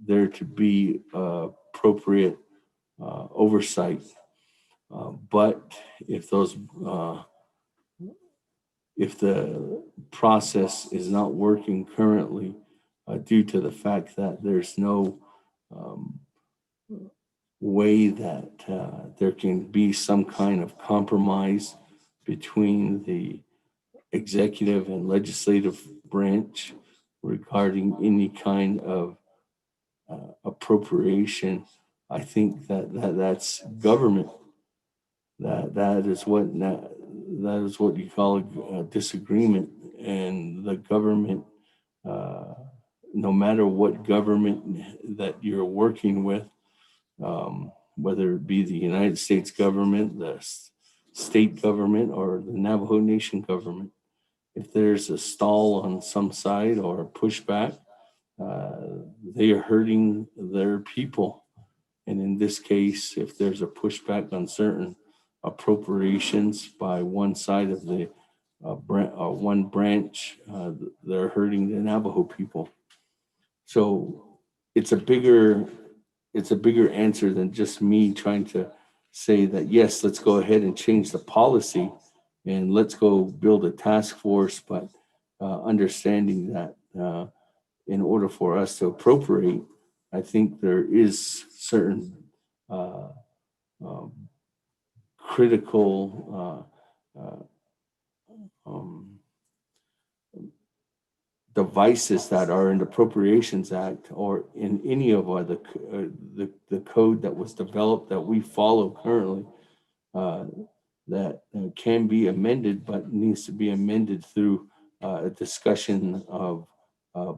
there to be appropriate oversight. But if the process is not working currently due to the fact that there's no way that there can be some kind of compromise between the executive and legislative branch regarding any kind of appropriation, I think that's government. That is what you call a disagreement, and the government, no matter what government that you're working with, whether it be the United States government, the state government, or the Navajo Nation government, if there's a stall on some side or a pushback, they are hurting their people. And in this case, if there's a pushback on certain appropriations by one side of the one branch, they're hurting the Navajo people. So it's a bigger answer than just me trying to say that, yes, let's go ahead and change the policy and let's go build a task force, but understanding that in order for us to appropriate, I think there is certain critical devices that are in the Appropriations Act or in any of the code that was developed that we follow currently that can be amended, but needs to be amended through a discussion of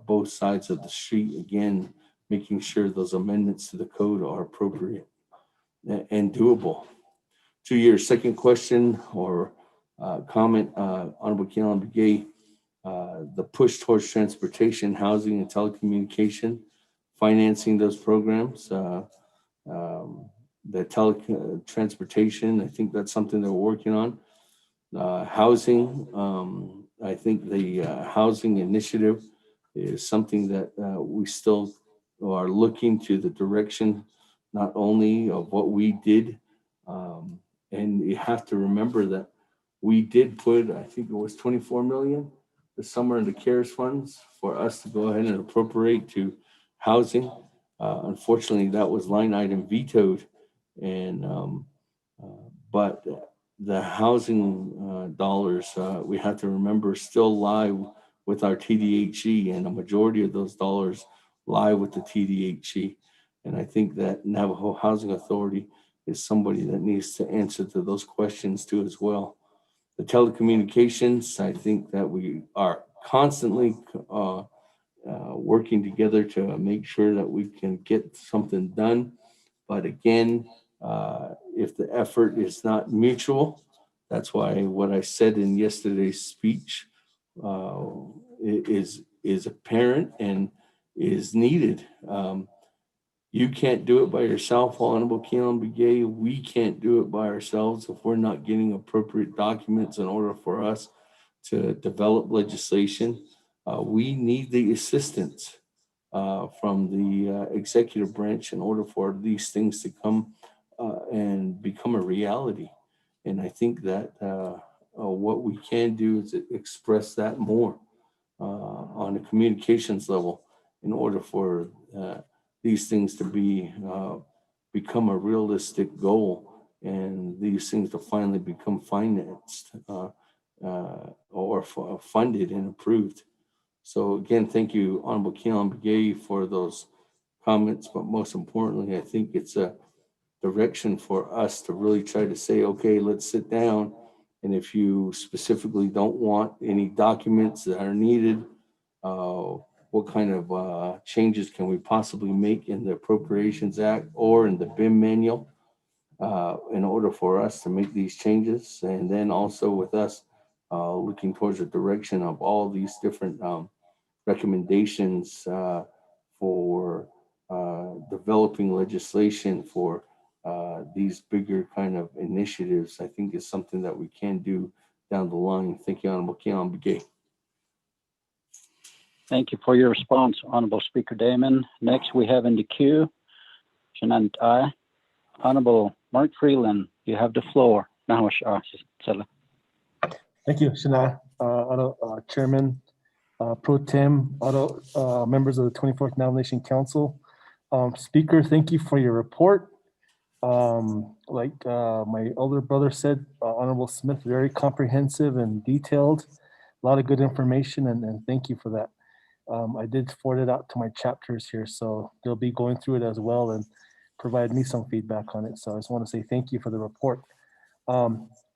both sides of the street. Again, making sure those amendments to the code are appropriate and doable. To your second question or comment, Honorable Keelan Begay, the push towards transportation, housing, and telecommunication, financing those programs, the transportation, I think that's something they're working on. Housing, I think the housing initiative is something that we still are looking to the direction, not only of what we did, and you have to remember that we did put, I think it was 24 million this summer in the CARES funds for us to go ahead and appropriate to housing. Unfortunately, that was line item vetoed, and but the housing dollars, we have to remember, still lie with our TDHE, and a majority of those dollars lie with the TDHE. And I think that Navajo Housing Authority is somebody that needs to answer to those questions too as well. The telecommunications, I think that we are constantly working together to make sure that we can get something done. But again, if the effort is not mutual, that's why what I said in yesterday's speech is apparent and is needed. You can't do it by yourself, Honorable Keelan Begay. We can't do it by ourselves if we're not getting appropriate documents in order for us to develop legislation. We need the assistance from the executive branch in order for these things to come and become a reality. And I think that what we can do is express that more on a communications level in order for these things to be become a realistic goal, and these things to finally become financed or funded and approved. So again, thank you, Honorable Keelan Begay, for those comments. But most importantly, I think it's a direction for us to really try to say, okay, let's sit down. And if you specifically don't want any documents that are needed, what kind of changes can we possibly make in the Appropriations Act or in the BIM manual in order for us to make these changes? And then also with us looking towards the direction of all these different recommendations for developing legislation for these bigger kind of initiatives, I think is something that we can do down the line. Thank you, Honorable Keon Begay. Thank you for your response, Honorable Speaker Damon. Next, we have in the queue, Shanant I. Honorable Mark Freeland, you have the floor. Now, Thank you, Shana, Chairman, Pro Tem, members of the 24th Nomination Council. Speaker, thank you for your report. Like my older brother said, Honorable Smith, very comprehensive and detailed, a lot of good information, and thank you for that. I did forward it out to my chapters here, so they'll be going through it as well and provide me some feedback on it. So I just want to say thank you for the report. I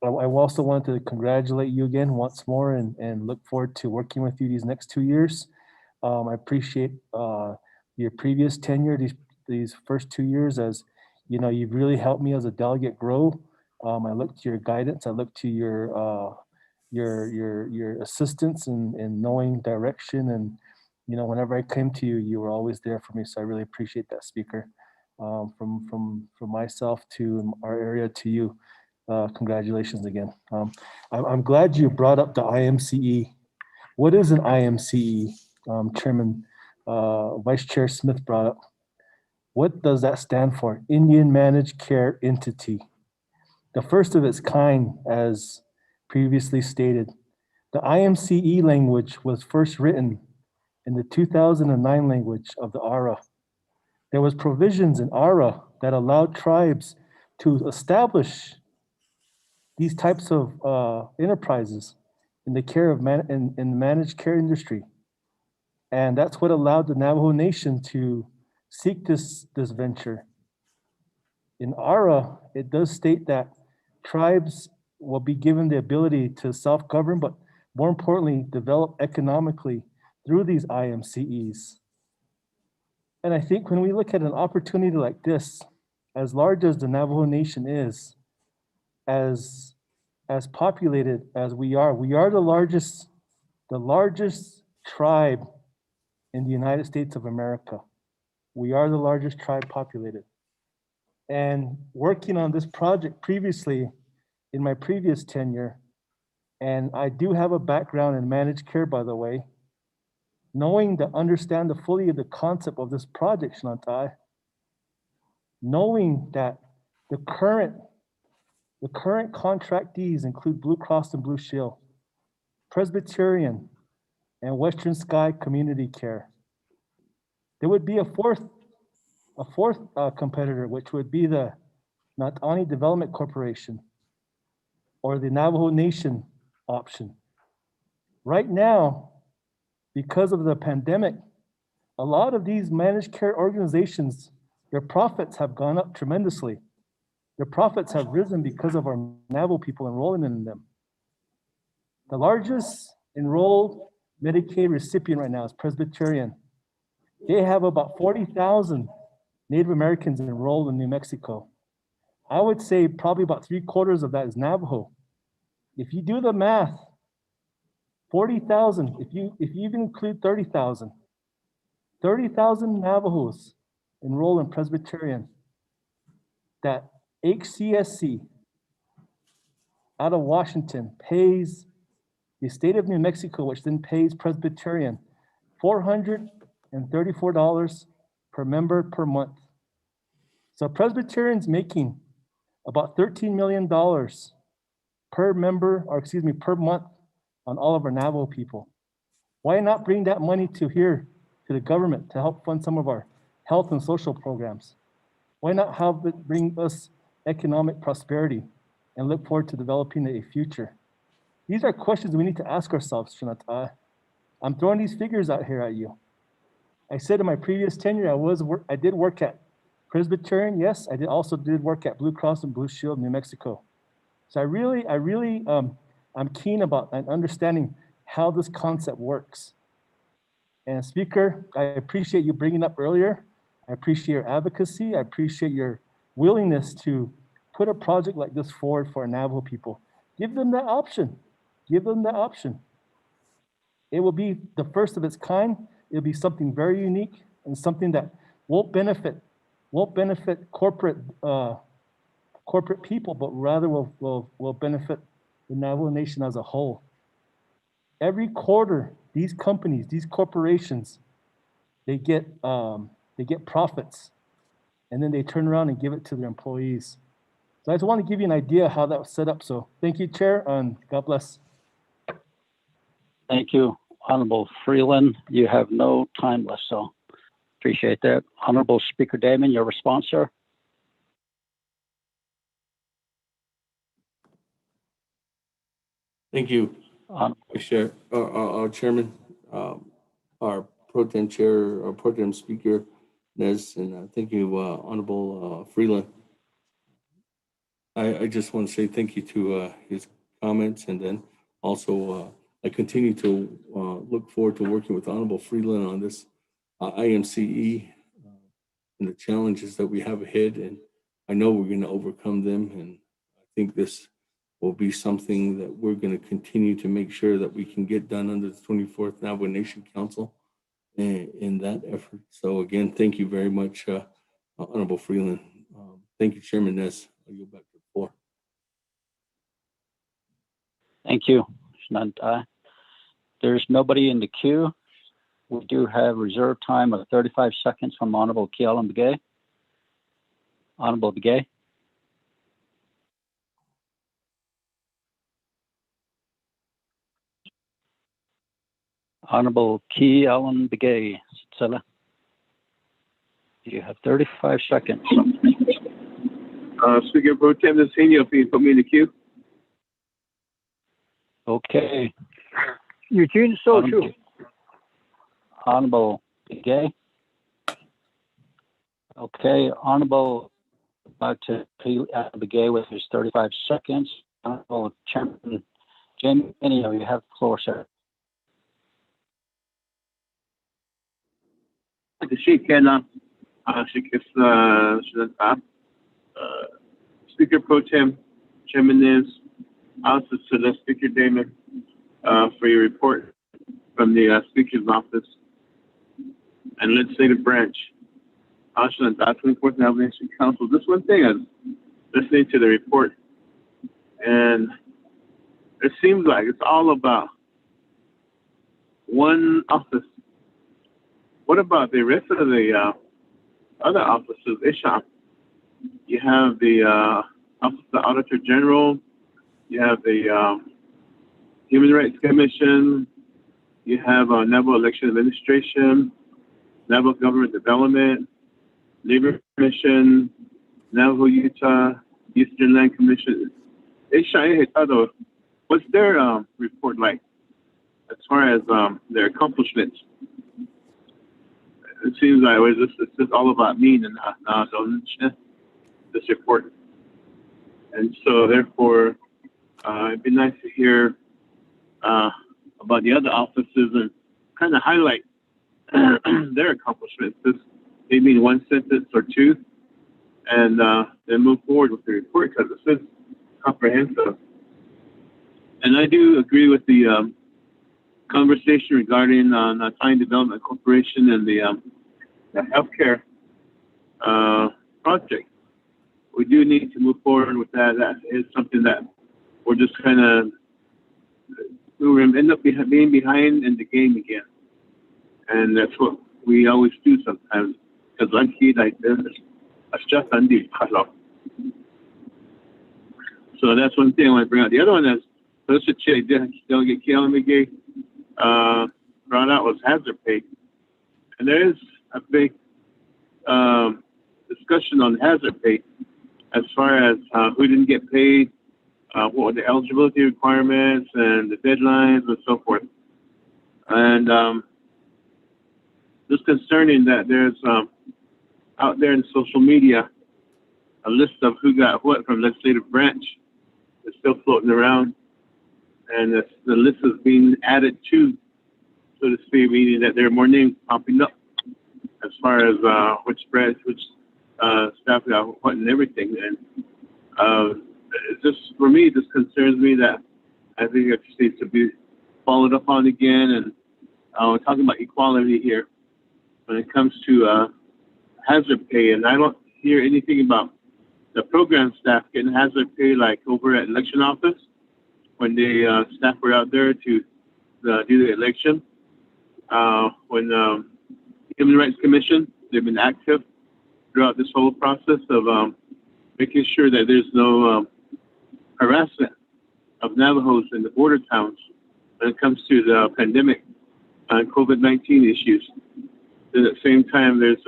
also wanted to congratulate you again once more and look forward to working with you these next 2 years. I appreciate your previous tenure, these first 2 years, as you know, you've really helped me as a delegate grow. I look to your guidance. I look to your assistance in knowing direction, and you know, whenever I came to you, you were always there for me. So I really appreciate that, Speaker. From myself to our area to you, congratulations again. I'm glad you brought up the IMCE. What is an IMCE? Chairman, Vice Chair Smith brought up. What does that stand for? Indian Managed Care Entity. The first of its kind, as previously stated. The IMCE language was first written in the 2009 language of the ARA. There was provisions in ARA that allowed tribes to establish these types of enterprises in the care of in the managed care industry. And that's what allowed the Navajo Nation to seek this venture. In ARA, it does state that tribes will be given the ability to self-govern, but more importantly, develop economically through these IMCEs. And I think when we look at an opportunity like this, as large as the Navajo Nation is, as populated as we are the largest tribe in the United States of America. We are the largest tribe populated. And working on this project previously, in my previous tenure, and I do have a background in managed care, by the way, knowing to understand fully the concept of this project, Shanantai, knowing that the current contractees include Blue Cross and Blue Shield, Presbyterian, and Western Sky Community Care. There would be a fourth competitor, which would be the Natani Development Corporation or the Navajo Nation option. Right now, because of the pandemic, a lot of these managed care organizations, their profits have gone up tremendously. Their profits have risen because of our Navajo people enrolling in them. The largest enrolled Medicaid recipient right now is Presbyterian. They have about 40,000 Native Americans enrolled in New Mexico. I would say probably about 3/4 of that is Navajo. If you do the math, 40,000, if you even include 30,000 Navajos enrolled in Presbyterian, that HCSC out of Washington pays the state of New Mexico, which then pays Presbyterian $434 per member per month. So Presbyterian's making about $13 million per member, or excuse me, per month on all of our Navajo people. Why not bring that money to here, to the government, to help fund some of our health and social programs? Why not have it bring us economic prosperity and look forward to developing a future? These are questions we need to ask ourselves, Shanata. I'm throwing these figures out here at you. I said in my previous tenure, I did work at Presbyterian. Yes, I also did work at Blue Cross and Blue Shield, New Mexico. So I'm keen about understanding how this concept works. And Speaker, I appreciate you bringing up earlier. I appreciate your advocacy. I appreciate your willingness to put a project like this forward for our Navajo people. Give them that option. Give them that option. It will be the first of its kind. It'll be something very unique and something that won't benefit corporate corporate people, but rather will benefit the Navajo Nation as a whole. Every quarter, these companies, these corporations, they get profits, and then they turn around and give it to their employees. So I just want to give you an idea how that was set up. So thank you, Chair, and God bless. Thank you, Honorable Freeland. You have no time left, so appreciate that. Honorable Speaker Damon, your response, sir? Thank you, Chair, our Chairman, our Pro Tem Chair, our Pro Tem Speaker, Nez, and thank you, Honorable Freeland. I just want to say thank you to his comments, and then also I continue to look forward to working with Honorable Freeland on this IMCE and the challenges that we have ahead, and I know we're going to overcome them, and I think this will be something that we're going to continue to make sure that we can get done under the 24th Navajo Nation Council in that effort. So again, thank you very much, Honorable Freeland. Thank you, Chairman Ness. I'll go back to the floor. Thank you. There's nobody in the queue. We do have reserve time of 35 seconds from Honorable Kealan Begay. Honorable Begay. Honorable Kealan Begay. Sala. You have 35 seconds. Speaker Pro Tem Senior, please put me in the queue. Okay. Eugene Sochu. Honorable Begay. Okay, Honorable Begay with his 35 seconds. Honorable Chairman Jamie Minio, you have the floor, sir. Speaker Pro Tem, Chairman Nez, also Celeste Speaker Damon, for your report from the Speaker's office and legislative branch. Also, the 24th Navajo Nation Council. This one thing, I was listening to the report, and it seems like it's all about one office. What about the rest of the other offices? Isham, you have the Office of the Auditor General, you have the Human Rights Commission, you have Navajo Election Administration, Navajo Government Development, Labor Commission, Navajo Utah, Eastern Land Commission. What's their report like as far as their accomplishments? It seems like it's just all about me and this report. And so therefore, it'd be nice to hear about the other offices and kind of highlight their accomplishments, just maybe in one sentence or two, and then move forward with the report because it's just comprehensive. And I do agree with the conversation regarding Italian Development Corporation and the healthcare project. We do need to move forward with that. That is something that we're just kind of, we will end up being behind in the game again. And that's what we always do sometimes. Because I'm here like this, it's just undo. So that's one thing I want to bring out. The other one is, let's just check, Delegate Kealan Begay brought out was hazard pay. And there is a big discussion on hazard pay as far as who didn't get paid, what were the eligibility requirements and the deadlines and so forth. And just concerning that there's out there in social media a list of who got what from legislative branch is still floating around, and the list is being added to, so to speak, meaning that there are more names popping up as far as which branch, which staff got what and everything. And it just, for me, it just concerns me that I think it just needs to be followed up on again. And we're talking about equality here when it comes to hazard pay, and I don't hear anything about the program staff getting hazard pay like over at election office when the staff were out there to do the election. When Human Rights Commission, they've been active throughout this whole process of making sure that there's no harassment of Navajos in the border towns when it comes to the pandemic and COVID-19 issues. At the same time, there's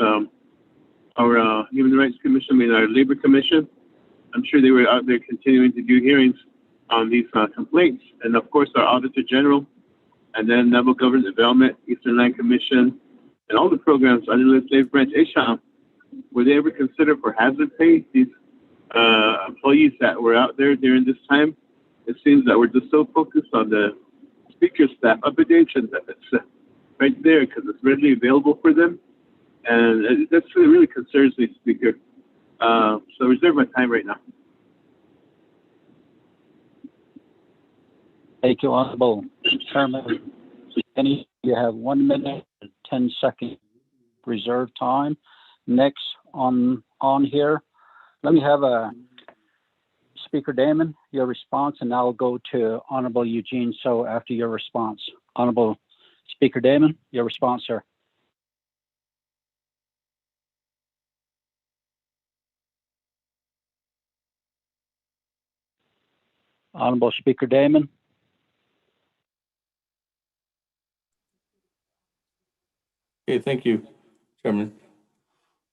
our Human Rights Commission, our Labor Commission. I'm sure they were out there continuing to do hearings on these complaints. And of course, our Auditor General, and then Navajo Government Development, Eastern Land Commission, and all the programs under the Legislative Branch, ASHAM, were they ever considered for hazard pay? These employees that were out there during this time, it seems that we're just so focused on the speaker staff updation that it's right there because it's readily available for them. And that's really concerns me, Speaker. So reserve my time right now. Thank you, Honorable Chairman. You have 1 minute and 10 seconds reserve time. Next on here, let me have Speaker Damon, your response, and I'll go to Honorable Eugene So after your response. Honorable Speaker Damon, your response, sir. Honorable Speaker Damon. Okay, thank you, Chairman.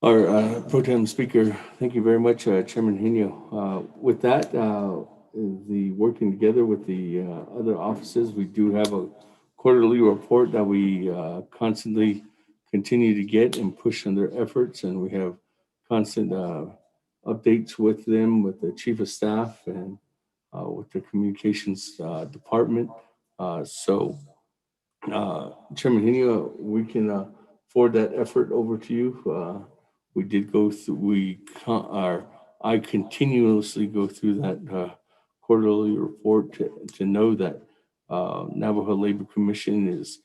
Our Pro Tem Speaker, thank you very much, Chairman Henio. With that, the working together with the other offices, we do have a quarterly report that we constantly continue to get and push on their efforts, and we have constant updates with them, with the Chief of Staff and with the Communications Department. Chairman Henio, we can forward that effort over to you. We did go through, I continuously go through that quarterly report to know that Navajo Labor Commission is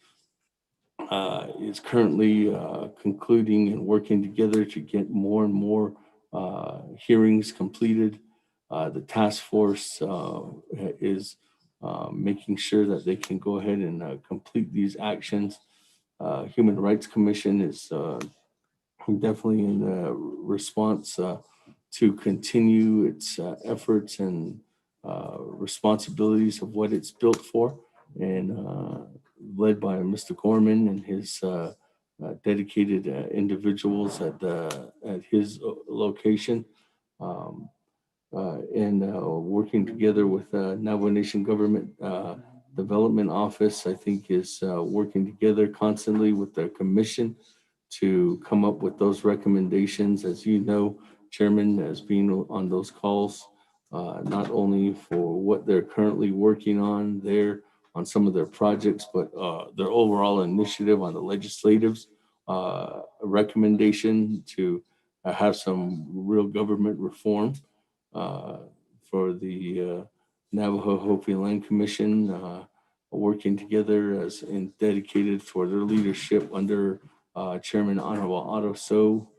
currently concluding and working together to get more and more hearings completed. The task force is making sure that they can go ahead and complete these actions. Human Rights Commission is definitely in the response to continue its efforts and responsibilities of what it's built for, and led by Mr. Gorman and his dedicated individuals at his location, and working together with Navajo Nation Government Development Office, I think is working together constantly with the commission to come up with those recommendations. As you know, Chairman, as being on those calls, not only for what they're currently working on there on some of their projects, but their overall initiative on the legislatives, recommendation to have some real government reform for the Navajo Hopi Land Commission, working together as in dedicated for their leadership under Chairman Honorable Otto So.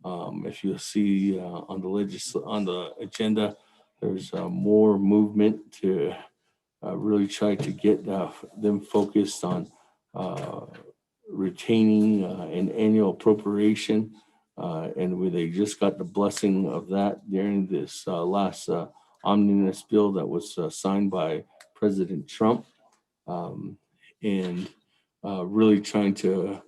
If you'll see on the agenda, there's more movement to really try to get them focused on retaining an annual appropriation, and where they just got the blessing of that during this last omnibus bill that was signed by President Trump, and really trying to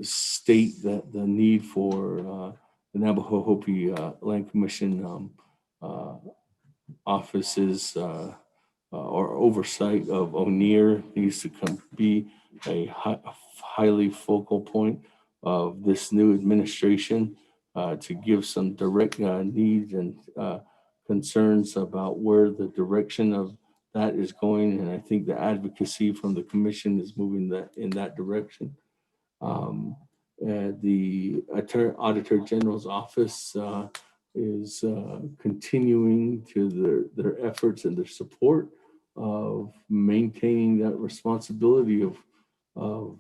state that the need for the Navajo Hopi Land Commission offices or oversight of ONER needs to be a highly focal point of this new administration, to give some direct needs and concerns about where the direction of that is going. And I think the advocacy from the commission is moving in that direction. The Auditor General's office is continuing to their efforts and their support of maintaining that responsibility of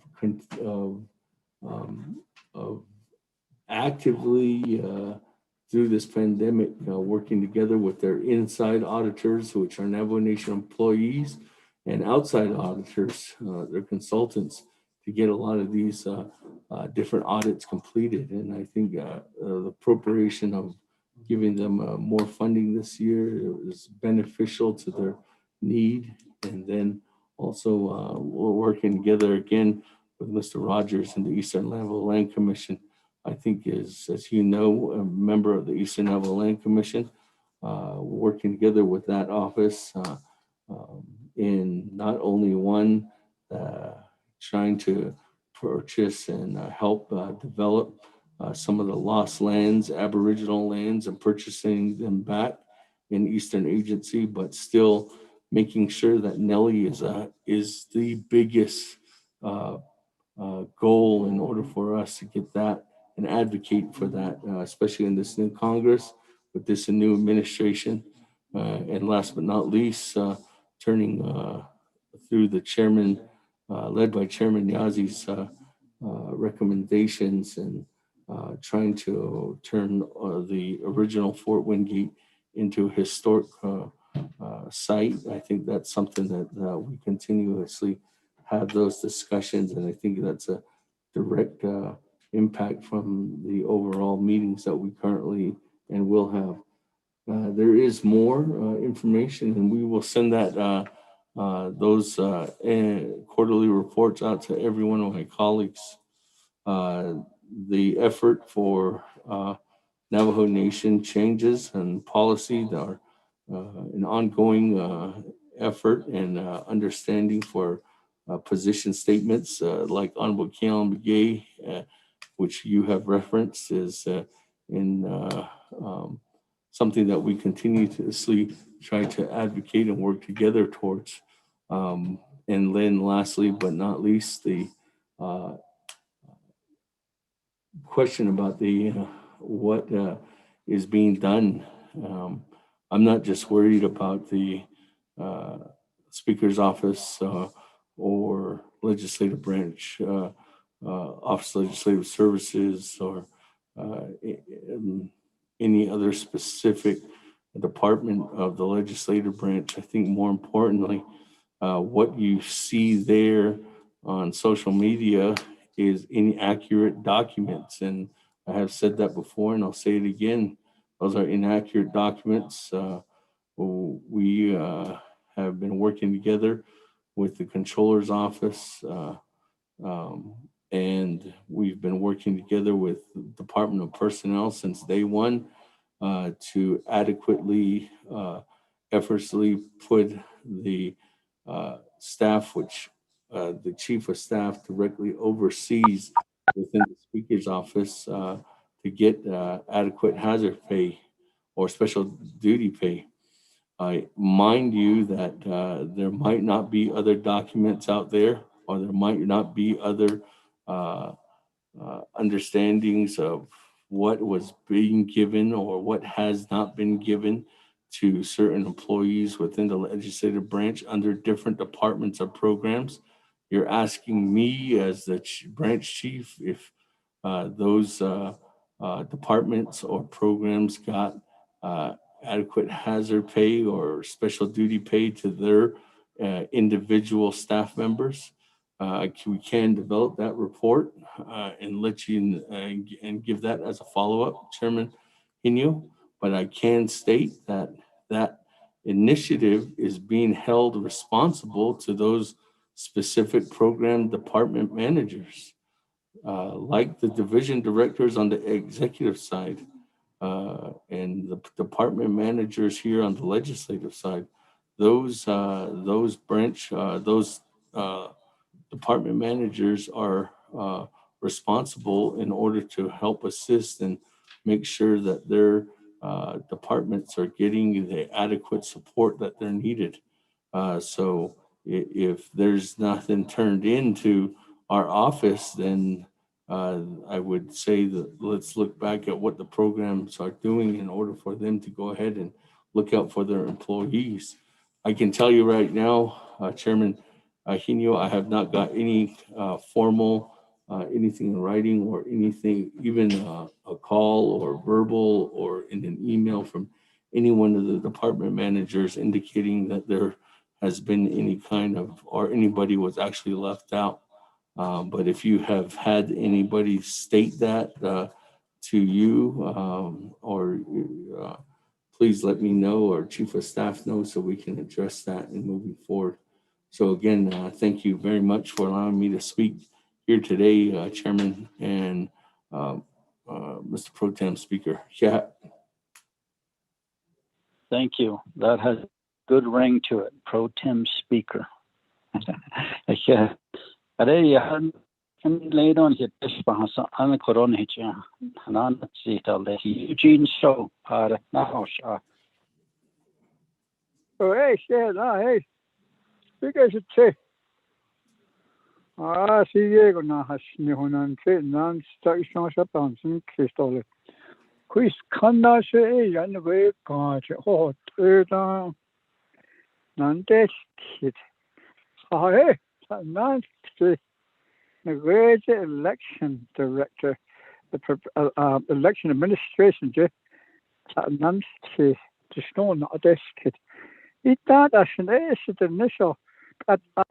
actively through this pandemic, working together with their inside auditors, which are Navajo Nation employees, and outside auditors, their consultants, to get a lot of these different audits completed. And I think the appropriation of giving them more funding this year is beneficial to their need. And then also we're working together again with Mr. Rogers and the Eastern Navajo Land Commission. I think is, as you know, a member of the Eastern Navajo Land Commission, working together with that office in not only one, trying to purchase and help develop some of the lost lands, Aboriginal lands, and purchasing them back in Eastern Agency, but still making sure that Nellie is the biggest goal in order for us to get that and advocate for that, especially in this new Congress, with this new administration. And last but not least, turning through the chairman, led by Chairman Yazi's recommendations, and trying to turn the original Fort Wingate into a historic site. I think that's something that we continuously have those discussions, and I think that's a direct impact from the overall meetings that we currently and will have. There is more information, and we will send that those quarterly reports out to every one of my colleagues. The effort for Navajo Nation changes and policy are an ongoing effort and understanding for position statements like Honorable Keon McGay, which you have referenced, is in something that we continuously try to advocate and work together towards. And then lastly, but not least, the question about the what is being done. I'm not just worried about the Speaker's office or legislative branch, Office of Legislative Services, or any other specific department of the legislative branch. I think more importantly, what you see there on social media is inaccurate documents. And I have said that before, and I'll say it again. Those are inaccurate documents. We have been working together with the Controller's Office, and we've been working together with the Department of Personnel since day one to adequately, effortlessly put the staff, which the Chief of Staff directly oversees within the Speaker's office, to get adequate hazard pay or special duty pay. Mind you that there might not be other documents out there, or there might not be other understandings of what was being given or what has not been given to certain employees within the legislative branch under different departments or programs. You're asking me as the branch chief if those departments or programs got adequate hazard pay or special duty pay to their individual staff members. We can develop that report and let you and give that as a follow-up, Chairman Hinu. But I can state that that initiative is being held responsible to those specific program department managers, like the division directors on the executive side and the department managers here on the legislative side. Those department managers are responsible in order to help assist and make sure that their departments are getting the adequate support that they're needed. So if there's nothing turned into our office, then I would say that let's look back at what the programs are doing in order for them to go ahead and look out for their employees. I can tell you right now, Chairman Hinu, I have not got any formal anything in writing or anything, even a call or verbal or in an email from any one of the department managers indicating that there has been any kind of, or anybody was actually left out. But if you have had anybody state that to you, or please let me know or Chief of Staff know so we can address that in moving forward. So again, thank you very much for allowing me to speak here today, Chairman and Mr. Pro Tem Speaker. Yeah. Thank you. That has a good ring to it, Pro Tem Speaker. Yeah. Laid on his response on the corona. Eugene Show. Now, oh, hey, hey. Speaker should say. See, you're gonna have me on non stuck on some crystal. Quiz can't say, and we got hot, non desk kid. Hey, non the great election director, the election administration, non to stone not a desk kid. It that as an the initial at I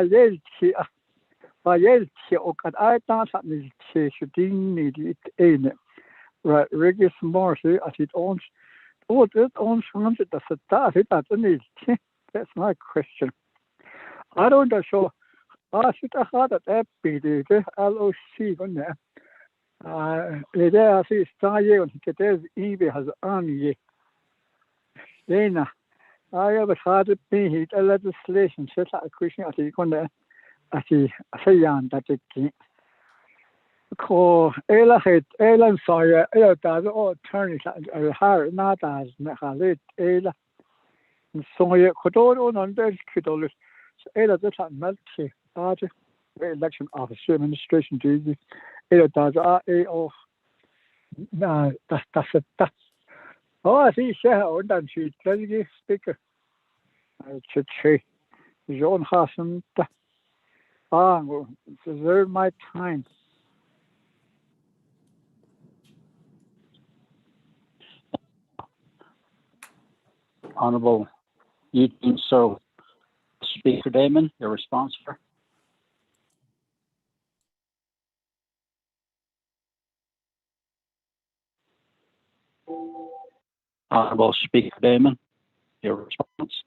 or I thought that is should need it in right Regis Morsi as it owns it owns wanted the start it at need. That's my question. I don't know so I should have had that BD LOC on there. There I see Star on today's EV has on ye. Then I have had to be a legislation set a question at the corner. I see that it call Ella Sawyer, does all turn it hard not as Nahalit Ella. Sawyer could all on their kiddollars. Ella does not melt election officer administration duty. Ella does AO. No, that's it. Oh, I see, Shah, and she delegate speaker. I should say, John Hassan. Deserve my time. Honorable Eugene So, Speaker Damon, your response, sir. Honorable Speaker Damon, your response.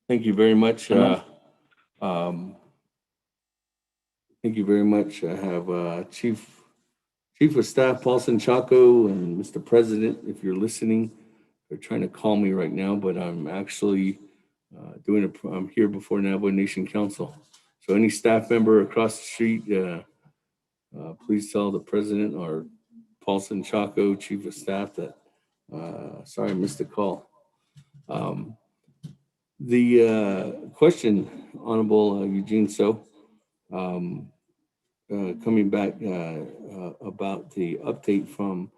Thank you very much. Thank you very much. I have Chief of Staff Paulson Chaco and Mr. President, if you're listening, they're trying to call me right now, but I'm actually I'm here before Navajo Nation Council. So any staff member across the street, please tell the President or Paulson Chaco, Chief of Staff, that sorry I missed the call. The question, Honorable Eugene So, coming back about the update from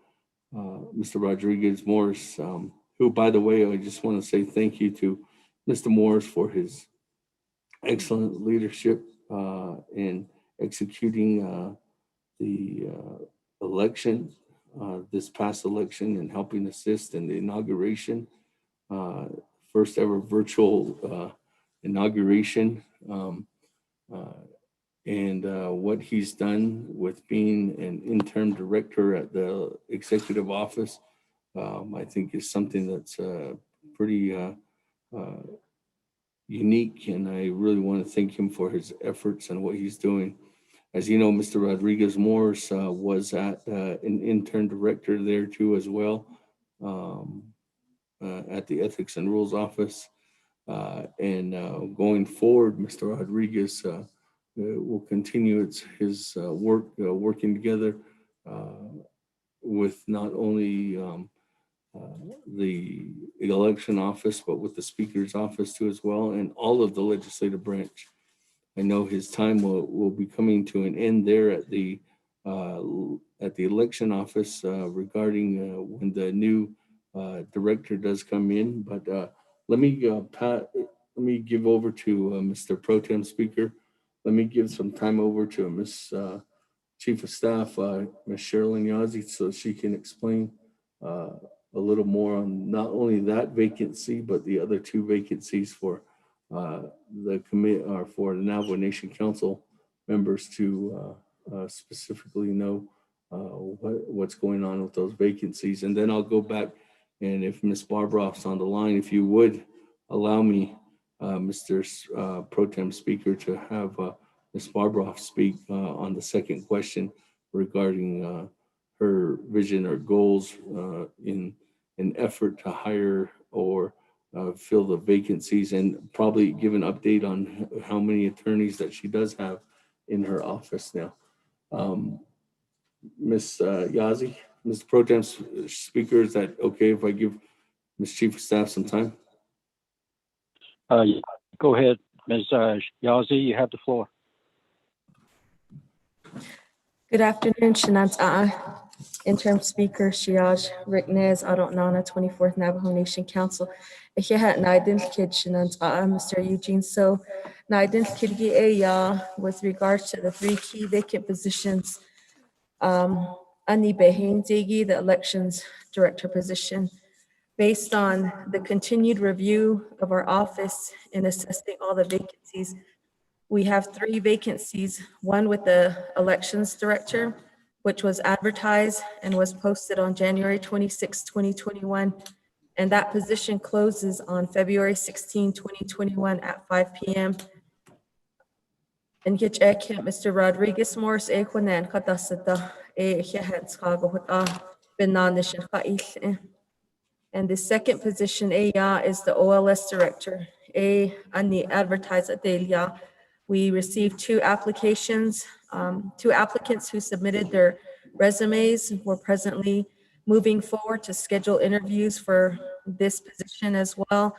Mr. Rodriguez Morris, who, by the way, I just want to say thank you to Mr. Morris for his excellent leadership in executing the election, this past election, and helping assist in the inauguration, first ever virtual inauguration. And what he's done with being an interim director at the executive office, I think is something that's pretty unique. And I really want to thank him for his efforts and what he's doing. As you know, Mr. Rodriguez Morris was at an intern director there too as well, at the Ethics and Rules Office. And going forward, Mr. Rodriguez will continue his work, working together with not only the election office, but with the Speaker's office too as well, and all of the legislative branch. I know his time will be coming to an end there at the election office regarding when the new director does come in, but let me give over to Mr. Pro Tem Speaker. Let me give some time over to Ms. Chief of Staff, Ms. Sherilyn Yazzie, so she can explain a little more on not only that vacancy, but the other 2 vacancies for the committee or for the Navajo Nation Council members to specifically know what's going on with those vacancies. And then I'll go back, and if Ms. Barbroff's on the line, if you would allow me, Mr. Pro Tem Speaker, to have Ms. Barbroff speak on the second question regarding her vision or goals in an effort to hire or fill the vacancies, and probably give an update on how many attorneys that she does have in her office now. Ms. Yazzie, Mr. Pro Tem Speaker, is that okay if I give Ms. Chief of Staff some time? Go ahead, Ms. Yazzie, you have the floor. Good afternoon, Shanant Interim Speaker Shiaj Ricknez, Adonana, 24th Navajo Nation Council. Here Naiden Kid Shanant Mr. Eugene. So Naiden Kid with regards to the 3 key vacant positions. Ani Behin Zigi, the elections director position. Based on the continued review of our office in assessing all the vacancies, we have 3 vacancies, one with the elections director, which was advertised and was posted on January 26, 2021. And that position closes on February 16, 2021 at 5 p.m. And Mr. Rodriguez Morris, Ekwanan Katasata, and the second position, is the OLS director. Ani advertised at Delia. We received 2 applications, 2 applicants who submitted their resumes. We're presently moving forward to schedule interviews for this position as well.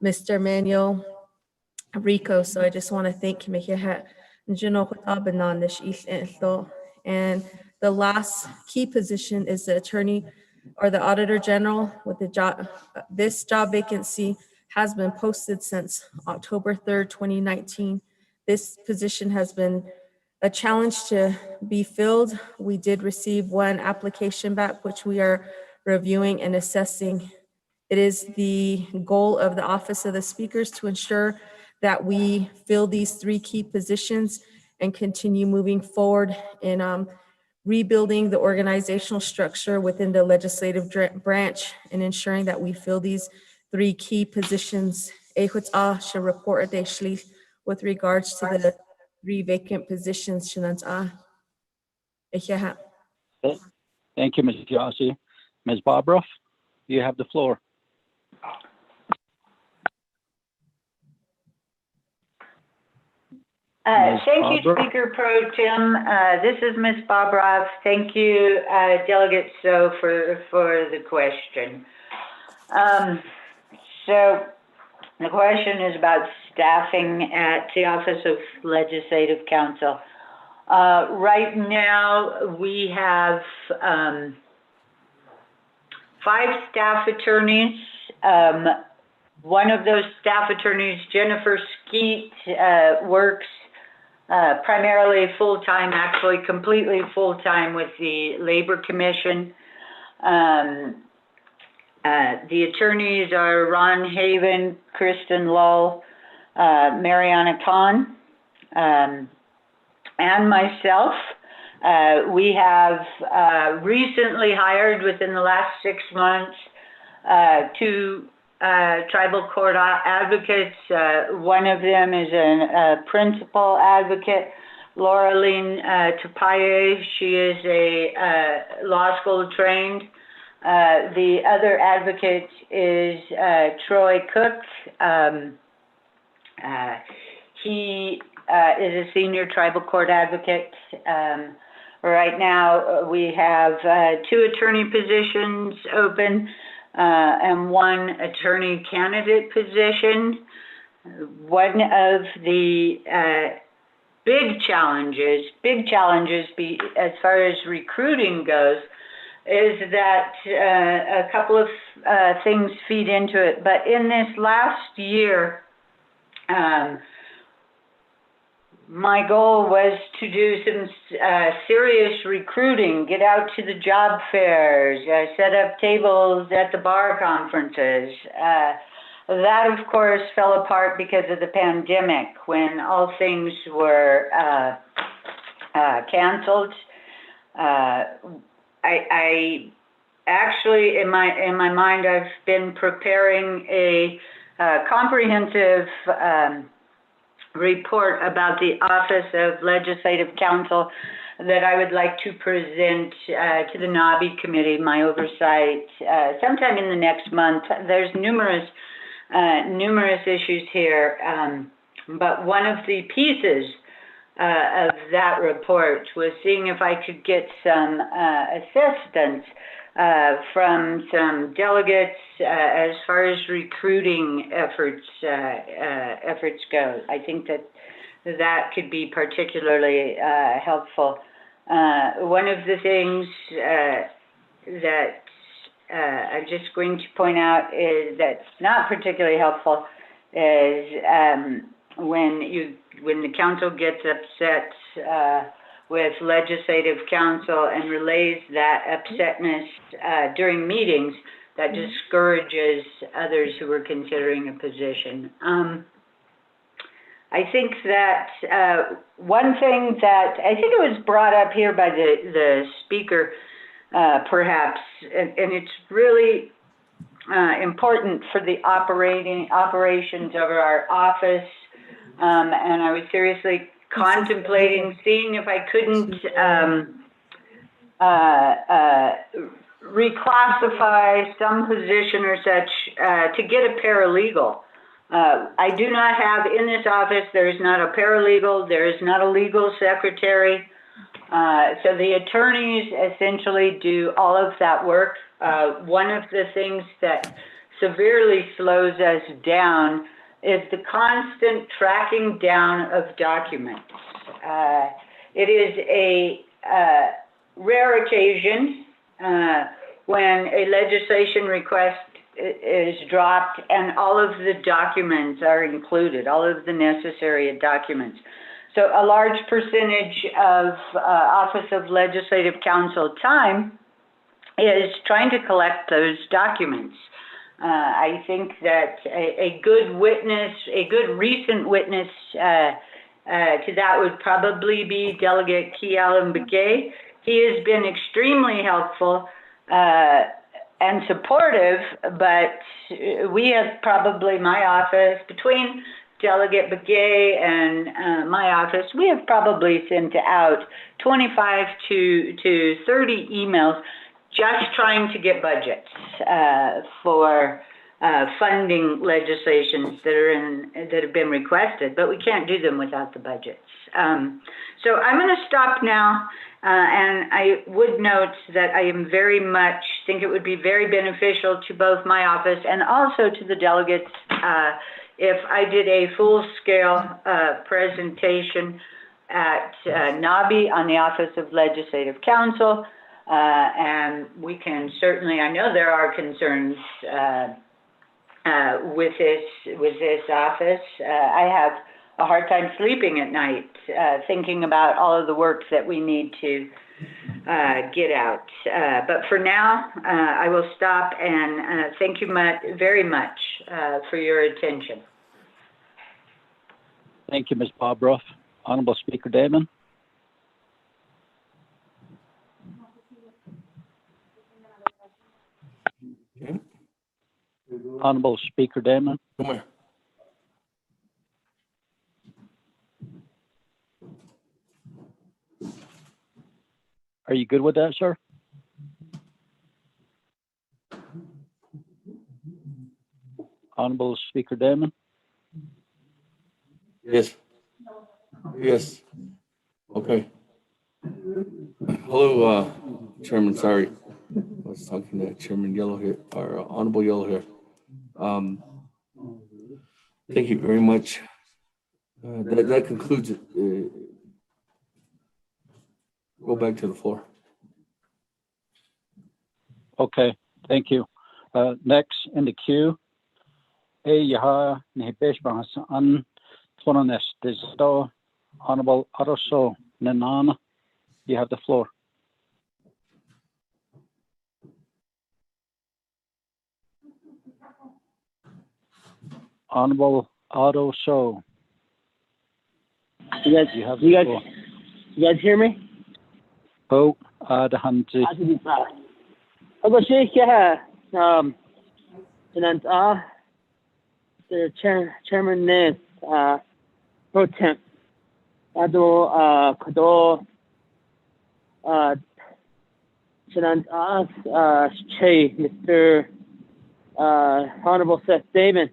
Mr. Manuel Rico. So I just want to thank him. And the last key position is the attorney or the auditor general with the job. This job vacancy has been posted since October 3rd, 2019. This position has been a challenge to be filled. We did receive 1 application back, which we are reviewing and assessing. It is the goal of the Office of the Speakers to ensure that we fill these 3 key positions and continue moving forward in rebuilding the organizational structure within the legislative branch and ensuring that we fill these 3 key positions. Should report with regards to the 3 vacant positions. Thank you, Ms. Yazzie. Ms. Barbroff, you have the floor. Thank you, Speaker Pro Tem. This is Ms. Barbroff. Thank you, Delegate So, for the question. So the question is about staffing at the Office of Legislative Counsel. Right now, we have 5 staff attorneys. One of those staff attorneys, Jennifer Skeet, works primarily full-time, actually completely full-time with the Labor Commission. The attorneys are Ron Haven, Kristen Lull, Mariana Khan, and myself. We have recently hired within the last 6 months 2 tribal court advocates. One of them is a principal advocate, Lauraline Tapaye. She is a law school trained. The other advocate is Troy Cook. He is a senior tribal court advocate. Right now, we have 2 attorney positions open and 1 attorney candidate position. One of the big challenges as far as recruiting goes, is that a couple of things feed into it. But in this last year, my goal was to do some serious recruiting, get out to the job fairs, set up tables at the bar conferences. That, of course, fell apart because of the pandemic when all things were canceled. I actually, in my mind, I've been preparing a comprehensive report about the Office of Legislative Counsel that I would like to present to the NABI committee, my oversight, sometime in the next month. There's numerous issues here, but one of the pieces of that report was seeing if I could get some assistance from some delegates as far as recruiting efforts go. I think that could be particularly helpful. One of the things that I'm just going to point out is that's not particularly helpful is when the council gets upset with legislative council and relays that upsetness during meetings, that discourages others who are considering a position. I think that one thing that I think it was brought up here by the speaker, perhaps, and it's really important for the operations of our office. And I was seriously contemplating seeing if I couldn't reclassify some position or such to get a paralegal. I do not have in this office, there is not a paralegal, there is not a legal secretary. So the attorneys essentially do all of that work. One of the things that severely slows us down is the constant tracking down of documents. It is a rare occasion when a legislation request is dropped and all of the documents are included, all of the necessary documents. So a large percentage of Office of Legislative Counsel time is trying to collect those documents. I think that a good witness, a good recent witness to that would probably be Delegate Kealan Begay. He has been extremely helpful and supportive, but we have probably, my office, between Delegate Begay and my office, we have probably sent out 25 to 30 emails just trying to get budgets for funding legislations that have been requested, but we can't do them without the budgets. So I'm going to stop now, and I would note that I am very much think it would be very beneficial to both my office and also to the delegates if I did a full-scale presentation at NABI on the Office of Legislative Counsel. And we can certainly, I know there are concerns with this office. I have a hard time sleeping at night thinking about all of the work that we need to get out. But for now, I will stop and thank you very much for your attention. Thank you, Ms. Bobroff. Honorable Speaker Damon. Okay. Honorable Speaker Damon. Come here. Are you good with that, sir? Honorable Speaker Damon. Yes. Yes. Okay. Hello, Chairman. Sorry. I was talking to Chairman Yellow here, or Honorable Yellow here. Thank you very much. That concludes it. Go back to the floor. Okay, thank you. Next in the queue, Yaha Nihibesh Bahasan, Tonanes Disto, Honorable Aroso Nanana. You have the floor. Honorable Aroso. You guys hear me? Oh, the Hanzi. Ako siya since the chairman is pro temp. Kado since Che Mr. Honorable Seth David.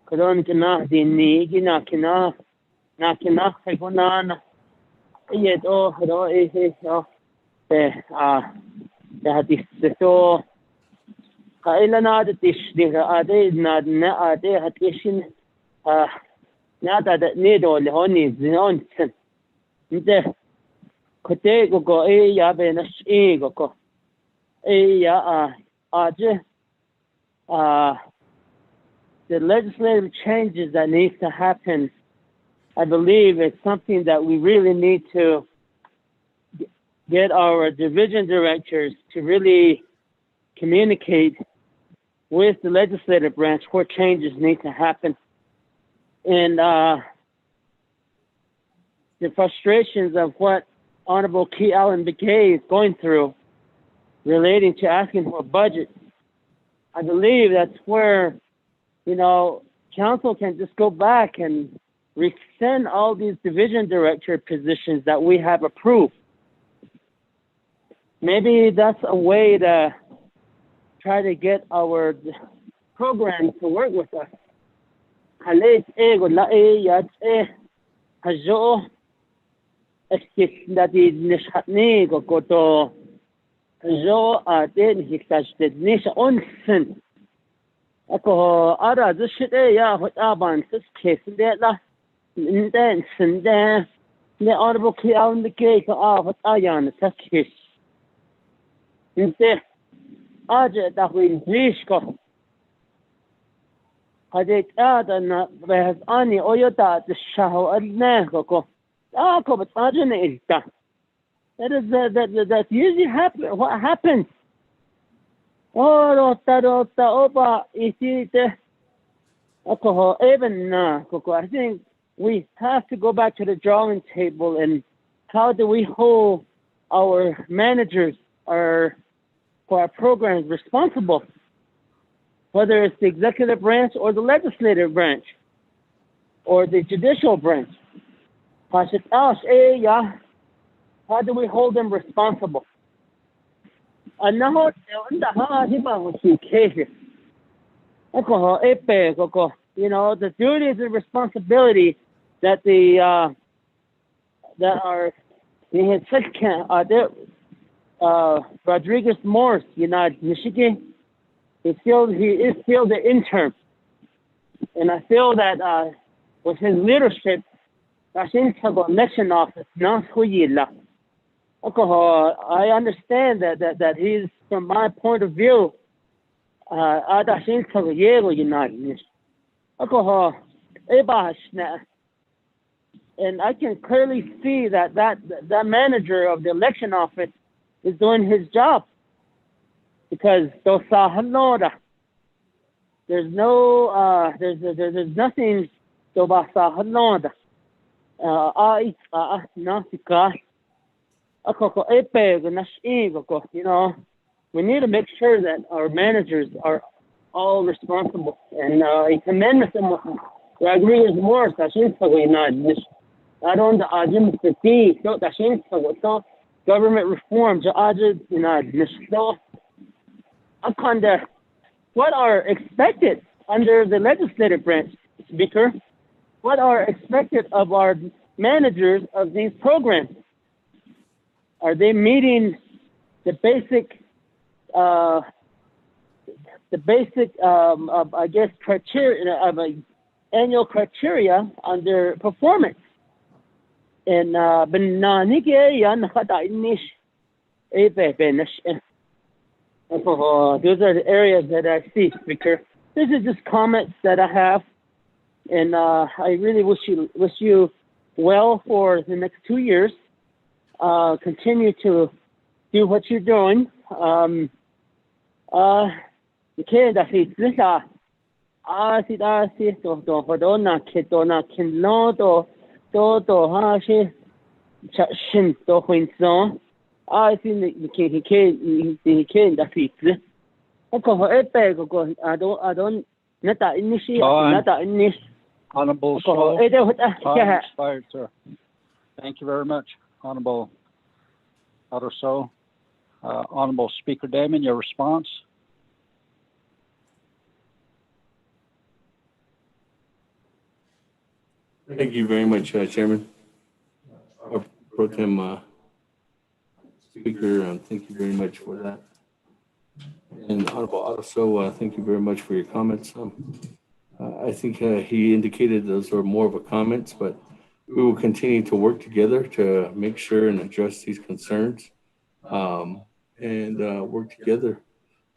Kado kina dini kina kagunan. Iyado kado so kailan natin ade na ade hatishin nada da ne dole honi zinon sen inte kote go ya be na go ya aje the legislative changes that needs to happen. I believe it's something that we really need to get our division directors to really communicate with the legislative branch where changes need to happen. And the frustrations of what Honorable Key Allen McKay is going through relating to asking for a budget, I believe that's where, council can just go back and rescind all these division director positions that we have approved. Maybe that's a way to try to get our program to work with us. Ako ara zishite ya aban sis case la then sinde ne honorable Key Allen McKay ka ayan sa case. Inte aje da win risko hade na behas ani oyota the shaho adne ko ko but aje ne ilta. That usually happen. What happens? Rota oba isite alcohol even na koko. I think we have to go back to the drawing table and how do we hold our managers for our programs responsible, whether it's the executive branch or the legislative branch or the judicial branch. How do we hold them responsible? The duties and responsibility that Rodriguez Morris, Michigan, he is still the intern, and I feel that with his leadership, election office, I understand that he's, from my point of view, and I can clearly see that manager of the election office is doing his job, because there's nothing we need to make sure that our managers are all responsible. And I commend Mr. Rodriguez Morris, government reform, what are expected under the legislative branch, Speaker? What are expected of our managers of these programs? Are they meeting the basic, I guess, criteria of annual criteria on their performance? And Those are the areas that I see, Speaker. This is just comments that I have, and I really wish you well for the next 2 years. Continue to do what you're doing. I think he can't defeat. I don't not initiate, not initiate. Honorable Shaw, time expired, sir. Thank you very much, Honorable Aruso. Honorable Speaker Damon, your response? Thank you very much, Chairman. Pro Tem Speaker, thank you very much for that. And Honorable Aruso, thank you very much for your comments. I think he indicated those are more of a comments, but we will continue to work together to make sure and address these concerns and work together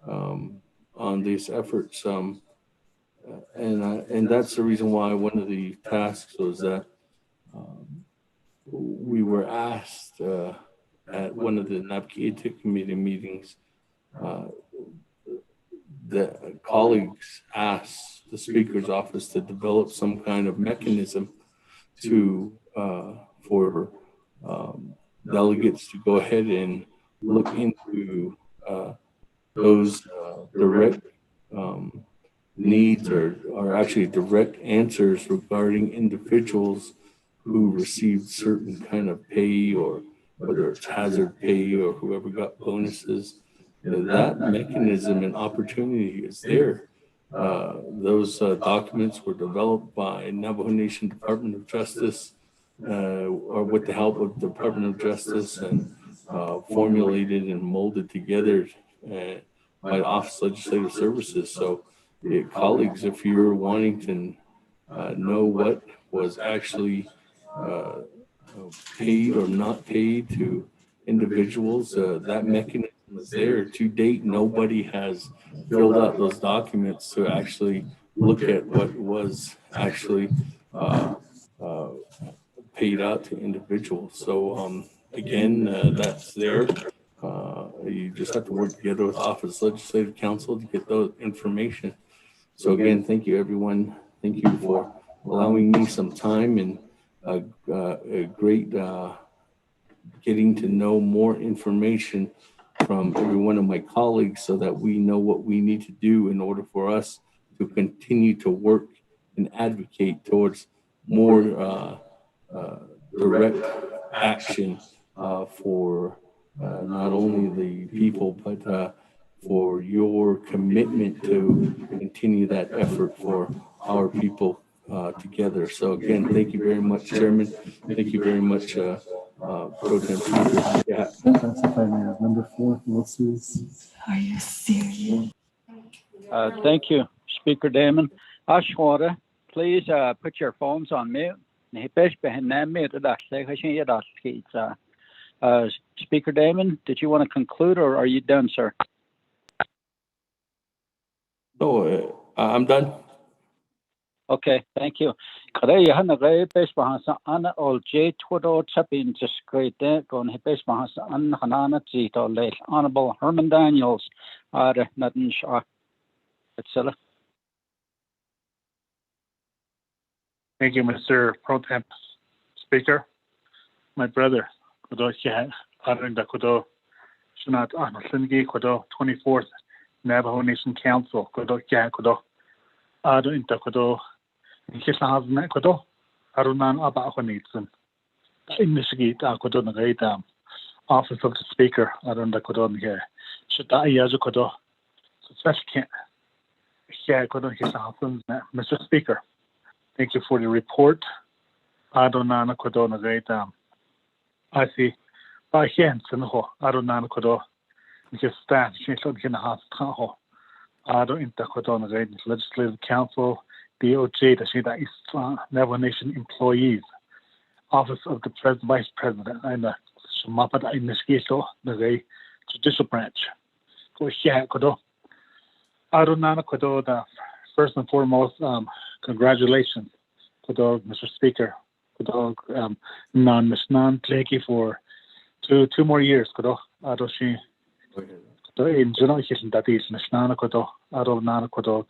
on these efforts. And that's the reason why one of the tasks was that we were asked at one of the NAPKIA committee meetings, the colleagues asked the Speaker's office to develop some kind of mechanism to for delegates to go ahead and look into those direct needs or actually direct answers regarding individuals who received certain kind of pay, or whether it's hazard pay or whoever got bonuses. That mechanism and opportunity is there. Those documents were developed by Navajo Nation Department of Justice, or with the help of the Department of Justice, and formulated and molded together by Office of Legislative Services. So, colleagues, if you're wanting to know what was actually paid or not paid to individuals, that mechanism is there. To date, nobody has filled out those documents to actually look at what was actually paid out to individuals. So again, that's there. You just have to work together with Office Legislative Council to get those information. So again, thank you, everyone. Thank you for allowing me some time and a great getting to know more information from every one of my colleagues, so that we know what we need to do in order for us to continue to work and advocate towards more direct action for not only the people, but for your commitment to continue that effort for our people together. So again, thank you very much, Chairman. Thank you very much, Pro Tem Speaker. Yeah. Number 4, Moses. Are you serious? Thank you, Speaker Damon. Ashwara, please put your phones on mute. Speaker Damon, did you want to conclude, or are you done, sir? No, I'm done. Okay, thank you. Honorable Herman Daniels, Thank you, Mr. Pro Temp Speaker. My brother, Shinat 24th Navajo Nation Council, Arunan Abahonitsun, Initiate Office of the Speaker, Arunda Kodon here, Shata Yazukodo, Such Mr. Speaker, thank you for the report. Adonana Kodona Gaita. I see by Henson Ho, Adonana Kodo, because staff, she should get a half taho. Ado Intercodona Legislative Council, DOJ, the Shida East Navajo Nation employees, Office of the Vice President, and the Shumapada Investigation, the Judicial Branch. go here kodo. Adonana kodo da. First and foremost, congratulations, kodo, Mr. Speaker, kodo, non Mishnan Tleki for two more years, kodo. Adoshi. In general, that is Mishnana kodo. Adonana kodo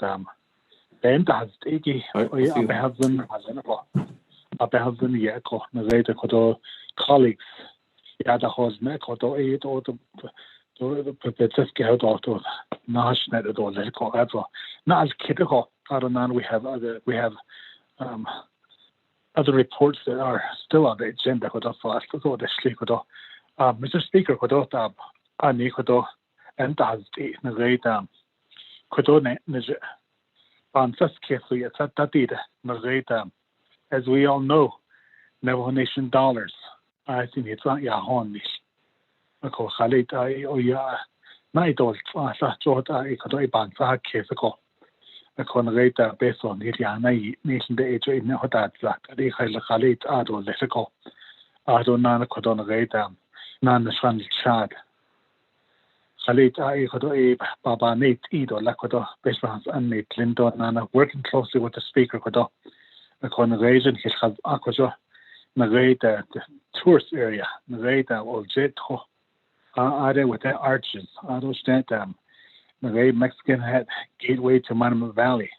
Ben has Tleki. Abehazan Hazenako. Abehazan Yako. Nazeta kodo colleagues. Yada hos me kodo eight or the Petzeski out of Nash net at all. Not as critical. We have other reports that are still on the agenda. Mr. Speaker, Ani kodo and does the Narita Kodone Bansaski Narita. As we all know, Navajo Nation dollars. I think it's not Yahon. Ako Khalid o ya naidol sa jota ikodo iban sa kesako ako nagita beso ni yana ni de ejo in hotat sa kadi Khalid ado lesako ado na kodo nagita nan shan chad Khalid ikodo e baba net ido lakodo beso an net lindo nana working closely with the speaker kodo ako nagita his akojo nagita tourist area nagita oljeto are with the arches. I understand the Mexican had gateway to Monument Valley.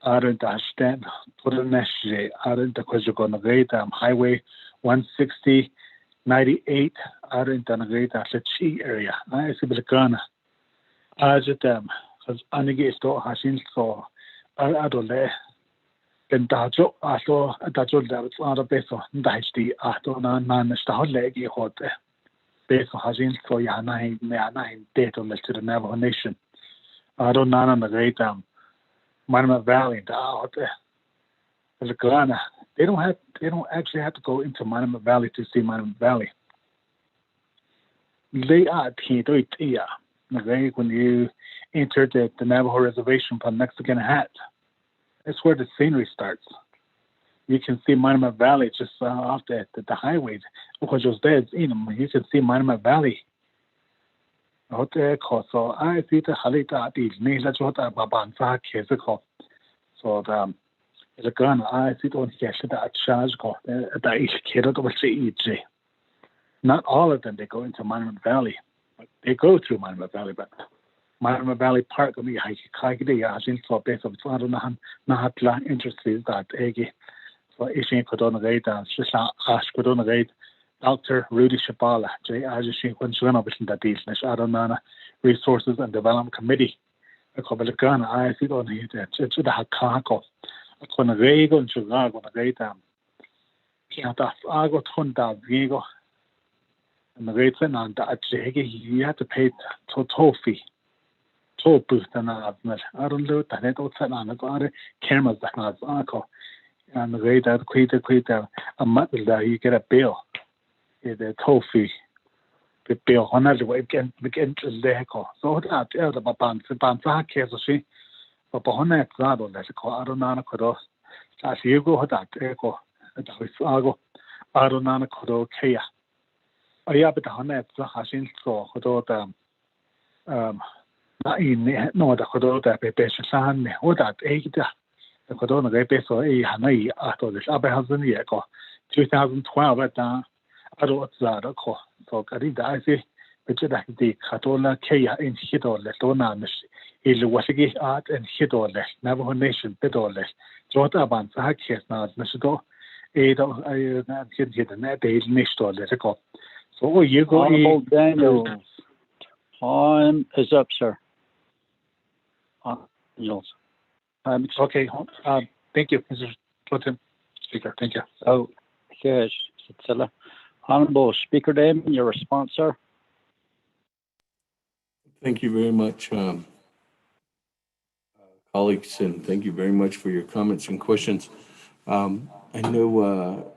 I don't understand put in Neshe. I don't the highway 160 98. I don't know the Chi area. I see the Ghana. I just because Anigi store Hashin so I don't know. Then Dajo, I saw a Dajo that was out of Beso, Dashti, I don't know, none of the legi hot. Based on Hajin for Yana date on to the Navajo Nation. I don't know on the great Monument Valley out there. The Ghana. They don't actually have to go into Monument Valley to see Monument Valley. They are when you enter the Navajo Reservation from Mexican Hat. That's where the scenery starts. You can see Monument Valley just off the highways. Because those days, you can see Monument Valley. Out there, so I see the Halita is Nila Jota Babanza Kesako. So the gun, I see on Yashida charge called the each kid of the Not all of them they go into Monument Valley. They go through Monument Valley, but Monument Valley Park on the Haikide Yajin for base of Nahatla interested that Egi. For Ishin Kodonagate, Shisha Ash Kodonagate, Dr. Rudy Shabala, J. Ajishi, Quanchana, that is Adonana Resources and Development Committee. A Kobalakana, I see on here, the Hakako, a Conagego and Chicago, a great Kiata Ago Tonda Vigo, and the great and that you have to pay toll fee. Toll booth and I don't know that I don't set on the cameras that I and the way that quit a month that you get a bill. The toll fee. The bill on that way begin to legal. So that the Banza case she but Bahona Grado let call Adonana Kodos. As you go that echo at the Ago Adonana Kodo Kea. Oh yeah, but the Honet Hashin so Kodo not in no the Kodo that Besan or that Ada. The Kodona Repeso Hanai after this Abahazan Yako 2012 at Adult Zadako. So Karida I see which is the Katola Kea in Hidole, Dona Ilwasigi Art and Hidole, Navajo Nation Bidole, Jota Ban Sakis now Nashdo, Ada I hit the net age Nishto Letico. So you go Honorable Daniels. Time is up, sir. Daniels. Okay, thank you, Mr. Clinton, Speaker. Thank you. Oh, yes, Honorable Speaker Damon, your response, sir. Thank you very much, colleagues, and thank you very much for your comments and questions. I know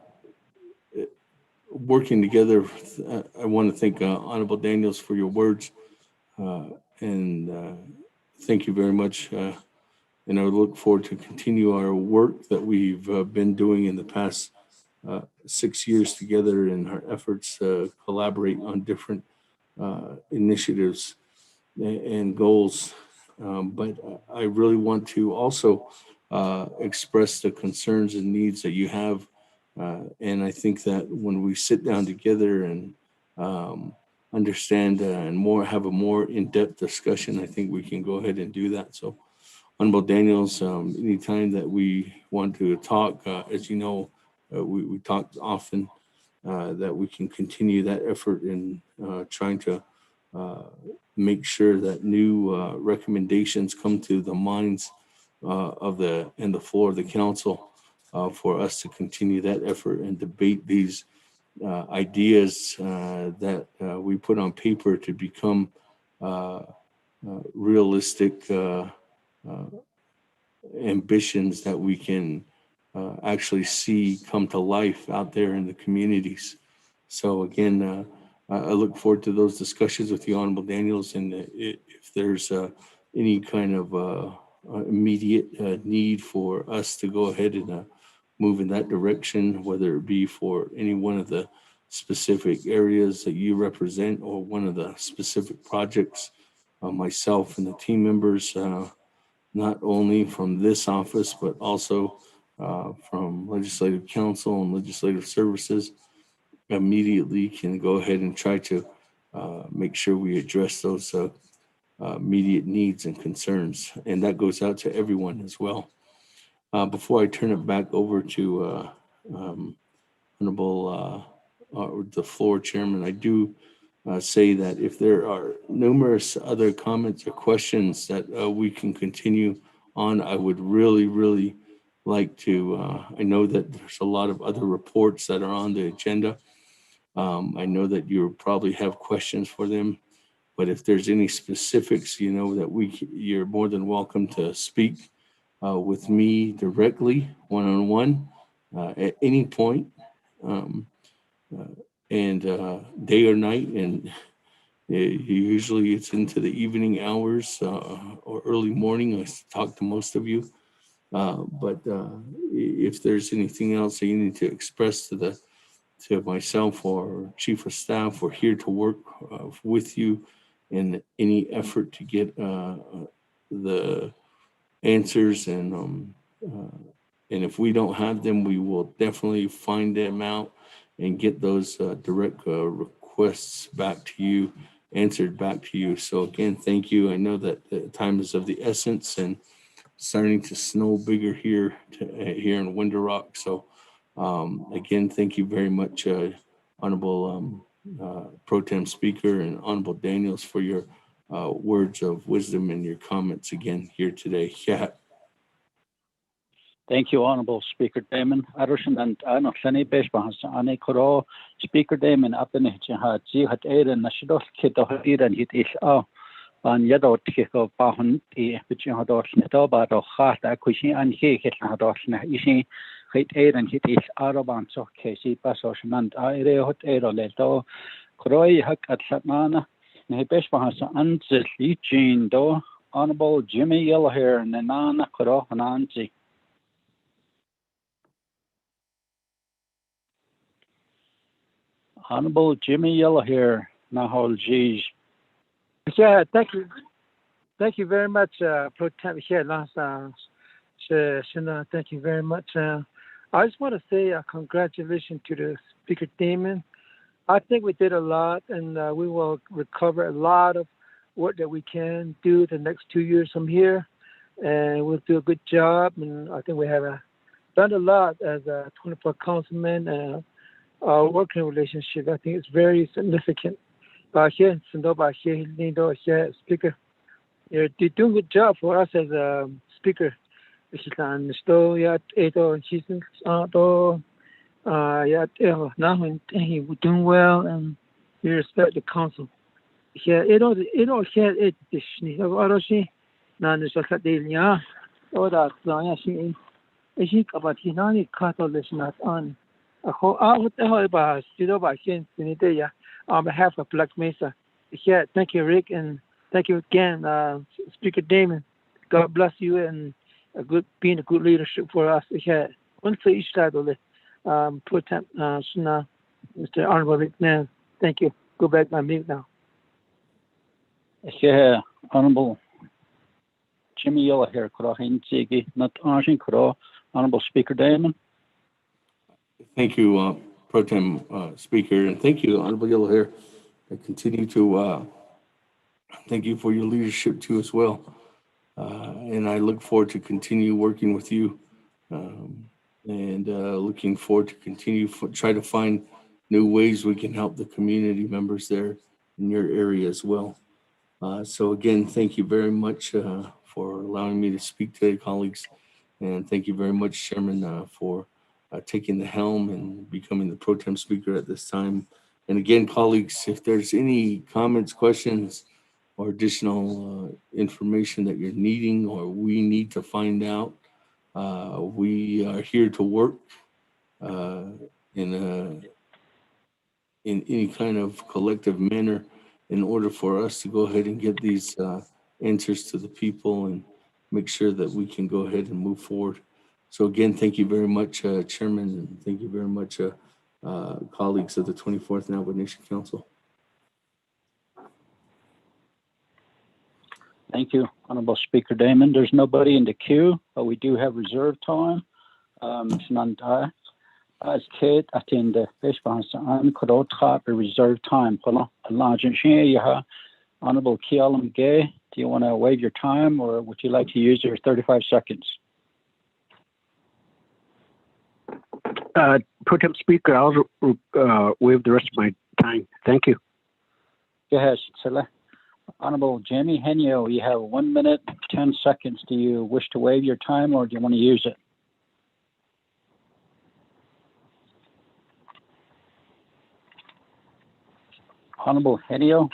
working together, I want to thank Honorable Daniels for your words, and thank you very much. And I look forward to continue our work that we've been doing in the past 6 years together in our efforts to collaborate on different initiatives and goals. But I really want to also express the concerns and needs that you have. And I think that when we sit down together and understand and have a more in-depth discussion, I think we can go ahead and do that. So, Honorable Daniels, anytime that we want to talk, as you know, we talk often, that we can continue that effort in trying to make sure that new recommendations come to the minds of the floor of the council for us to continue that effort and debate these ideas that we put on paper to become realistic ambitions that we can actually see come to life out there in the communities. So again, I look forward to those discussions with the Honorable Daniels, and if there's any kind of immediate need for us to go ahead and move in that direction, whether it be for any one of the specific areas that you represent or one of the specific projects, myself and the team members, not only from this office, but also from Legislative Council and Legislative Services, immediately can go ahead and try to make sure we address those immediate needs and concerns. And that goes out to everyone as well. Before I turn it back over to Honorable the floor chairman, I do say that if there are numerous other comments or questions that we can continue on, I would really like to, I know that there's a lot of other reports that are on the agenda. I know that you probably have questions for them, but if there's any specifics, you know, that you're more than welcome to speak with me directly, one-on-one, at any point, and day or night, and usually it's into the evening hours or early morning. I talk to most of you, but if there's anything else that you need to express to myself or Chief of Staff, we're here to work with you in any effort to get the answers, and if we don't have them, we will definitely find them out and get those direct requests back to you, answered back to you. So again, thank you. I know that the time is of the essence and starting to snow bigger here in Window Rock. So again, thank you very much, Honorable Pro Tem Speaker and Honorable Daniels, for your words of wisdom and your comments again here today. Yeah. Thank you, Honorable Speaker Damon. Arushan and Anoklani Beshbahas Ane Koro, Speaker Damon Abdanicha, Jihat Aiden, Nashidol Kito and Hit Ish Ban Yadot Kiko Bahun, which you had Netoba, Hat, Akushi, and he hit Hadosna Ishi, Hit Aiden, Hit Ish Araban, so Casey Basosh, and Ire Hot Ero Leto, Koroi Hak at Satmana, Nebeshbahas Anzil, Eugene Do, Honorable Jimmy Yellowhair, Nanana Koro, Nancy. Honorable Jimmy Yellowhair, Nahol Gij. Yeah, thank you. Thank you very much, Pro Tem here, Lasa. Thank you very much. I just want to say congratulations to the Speaker Damon. I think we did a lot, and we will recover a lot of work that we can do the next 2 years from here, and we'll do a good job. And I think we have done a lot as a 24 councilman. Our working relationship, I think, is very significant. Here in Sandoba, here Speaker, you're doing a good job for us as a Speaker. Now we're doing well, and we respect the council. Here, here on behalf of Black Mesa. Yeah, thank you, Rick, and thank you again, Speaker Damon. God bless you, and being a good leadership for us. Yeah, once each side of the Pro Tem Mr. Honorable Rick. Thank you. Go back on mute now. Yeah, Honorable Jimmy Yella here, not Honorable Speaker Damon. Thank you, Pro Tem Speaker, and thank you, Honorable Yellow Hair. I continue to thank you for your leadership too as well. And I look forward to continue working with you and looking forward to continue try to find new ways we can help the community members there in your area as well. So again, thank you very much for allowing me to speak today, colleagues. And thank you very much, Chairman, for taking the helm and becoming the Pro Tem Speaker at this time. And again, colleagues, if there's any comments, questions, or additional information that you're needing or we need to find out, we are here to work in any kind of collective manner in order for us to go ahead and get these answers to the people and make sure that we can go ahead and move forward. So again, thank you very much, Chairman, and thank you very much, colleagues of the 24th Navajo Nation Council. Thank you, Honorable Speaker Damon. There's nobody in the queue, but we do have reserve time. As Kate attend the response on Kodota reserve time. Honorable Kialam Gay, do you want to waive your time or would you like to use your 35 seconds? Pro Tem Speaker, I'll waive the rest of my time. Thank you. Go ahead, Sila. Honorable Jamie Henyo, you have 1 minute, 10 seconds. Do you wish to waive your time or do you want to use it? Honorable Henio.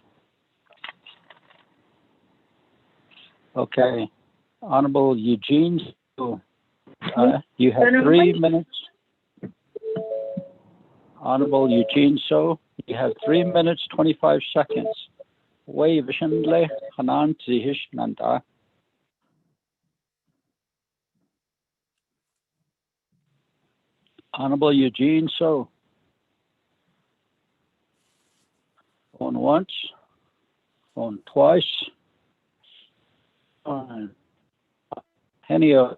Okay. Honorable Eugene, you have 3 minutes. Honorable Eugene So, you have 3 minutes, 25 seconds. Wave Shandle, Hanan Zihish Nanda. Honorable Eugene So. On once, on twice, on Henio,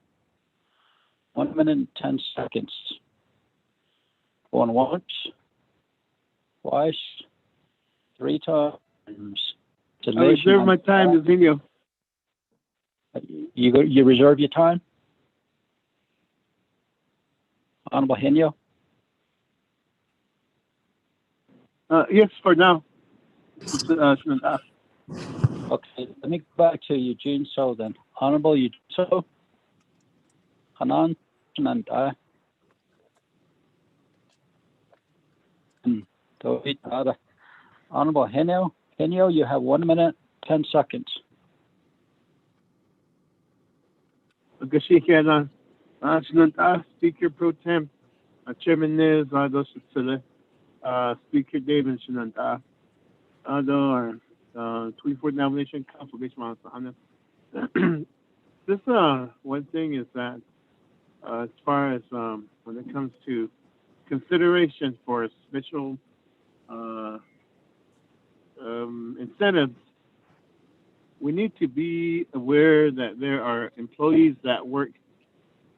1 minute and 10 seconds. On once, twice, 3 times. I reserve my time, Eugenio. You reserve your time? Honorable Henio? Yes, for now. Okay, let me go back to Eugene So then. Honorable Eugene So, Hanan Nanda. Honorable Henio, you have 1 minute, 10 seconds. Speaker Pro Tem, Chairman Nez, Speaker David Shinanta, our 24th Nomination Council, this one thing is that as far as when it comes to consideration for special incentives, we need to be aware that there are employees that work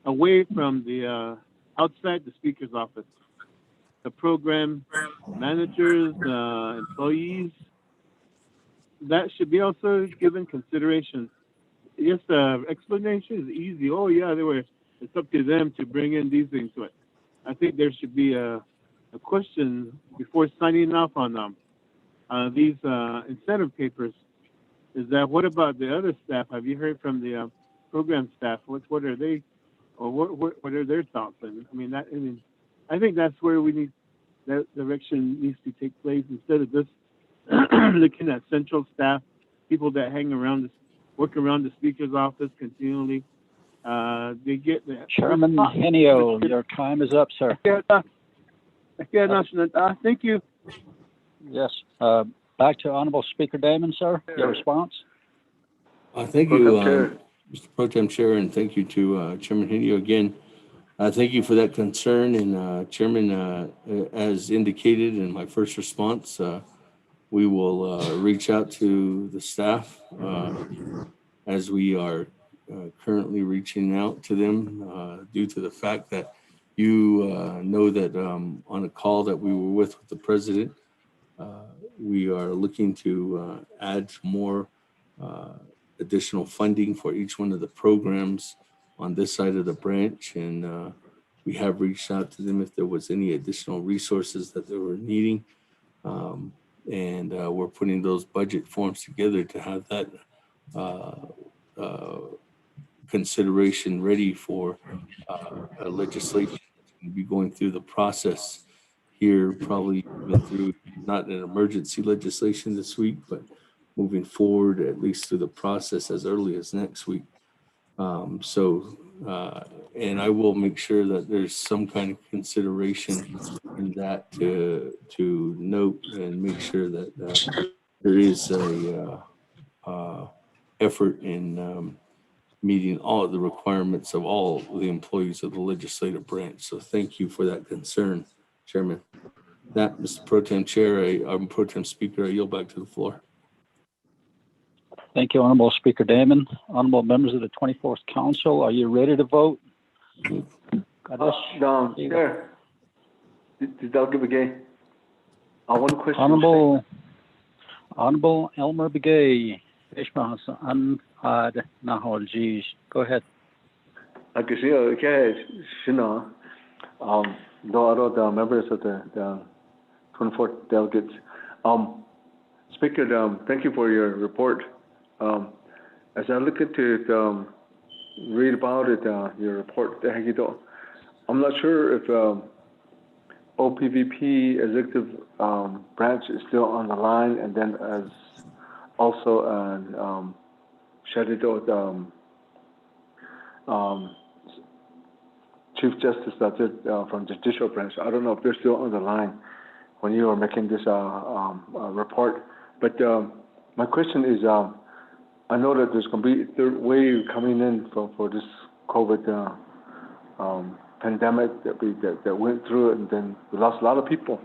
away from the outside the speaker's office. The program managers, employees, that should be also given consideration. Yes, the explanation is easy. Oh yeah, it's up to them to bring in these things to it. I think there should be a question before signing off on these incentive papers. Is that what about the other staff? Have you heard from the program staff? What are they, or what are their thoughts? I think that's where we need that direction needs to take place instead of just looking at central staff, people that work around the speaker's office continually. They get the Chairman Henio, your time is up, sir. Thank you. Yes. Back to Honorable Speaker Damon, sir. Your response? Thank you, Mr. Pro Tem Chair, and thank you to Chairman Henio again. Thank you for that concern. And Chairman, as indicated in my first response, we will reach out to the staff as we are currently reaching out to them due to the fact that you know that on a call that we were with the president, we are looking to add more additional funding for each one of the programs on this side of the branch. And we have reached out to them if there was any additional resources that they were needing. And we're putting those budget forms together to have that consideration ready for legislation. We'll be going through the process here, probably even through not an emergency legislation this week, but moving forward at least through the process as early as next week. And I will make sure that there's some kind of consideration in that to note and make sure that there is a effort in meeting all of the requirements of all the employees of the legislative branch. So thank you for that concern, Chairman. That, Mr. Pro Tem Chair, Pro Tem Speaker, I yield back to the floor. Thank you, Honorable Speaker Damon. Honorable members of the 24th Council, are you ready to vote? Chair, did that give again? One question. Honorable Elmer Begay. Go ahead. I can see, okay, Shina. The members of the 24th delegates. Speaker, thank you for your report. As I look into it, read about it, your report, I'm not sure if OPVP executive branch is still on the line, and then as also Shadido, Chief Justice, that's it, from the Judicial Branch. I don't know if they're still on the line when you are making this report. But my question is, I know that there's going to be a third wave coming in for this COVID pandemic that went through it, and then we lost a lot of people,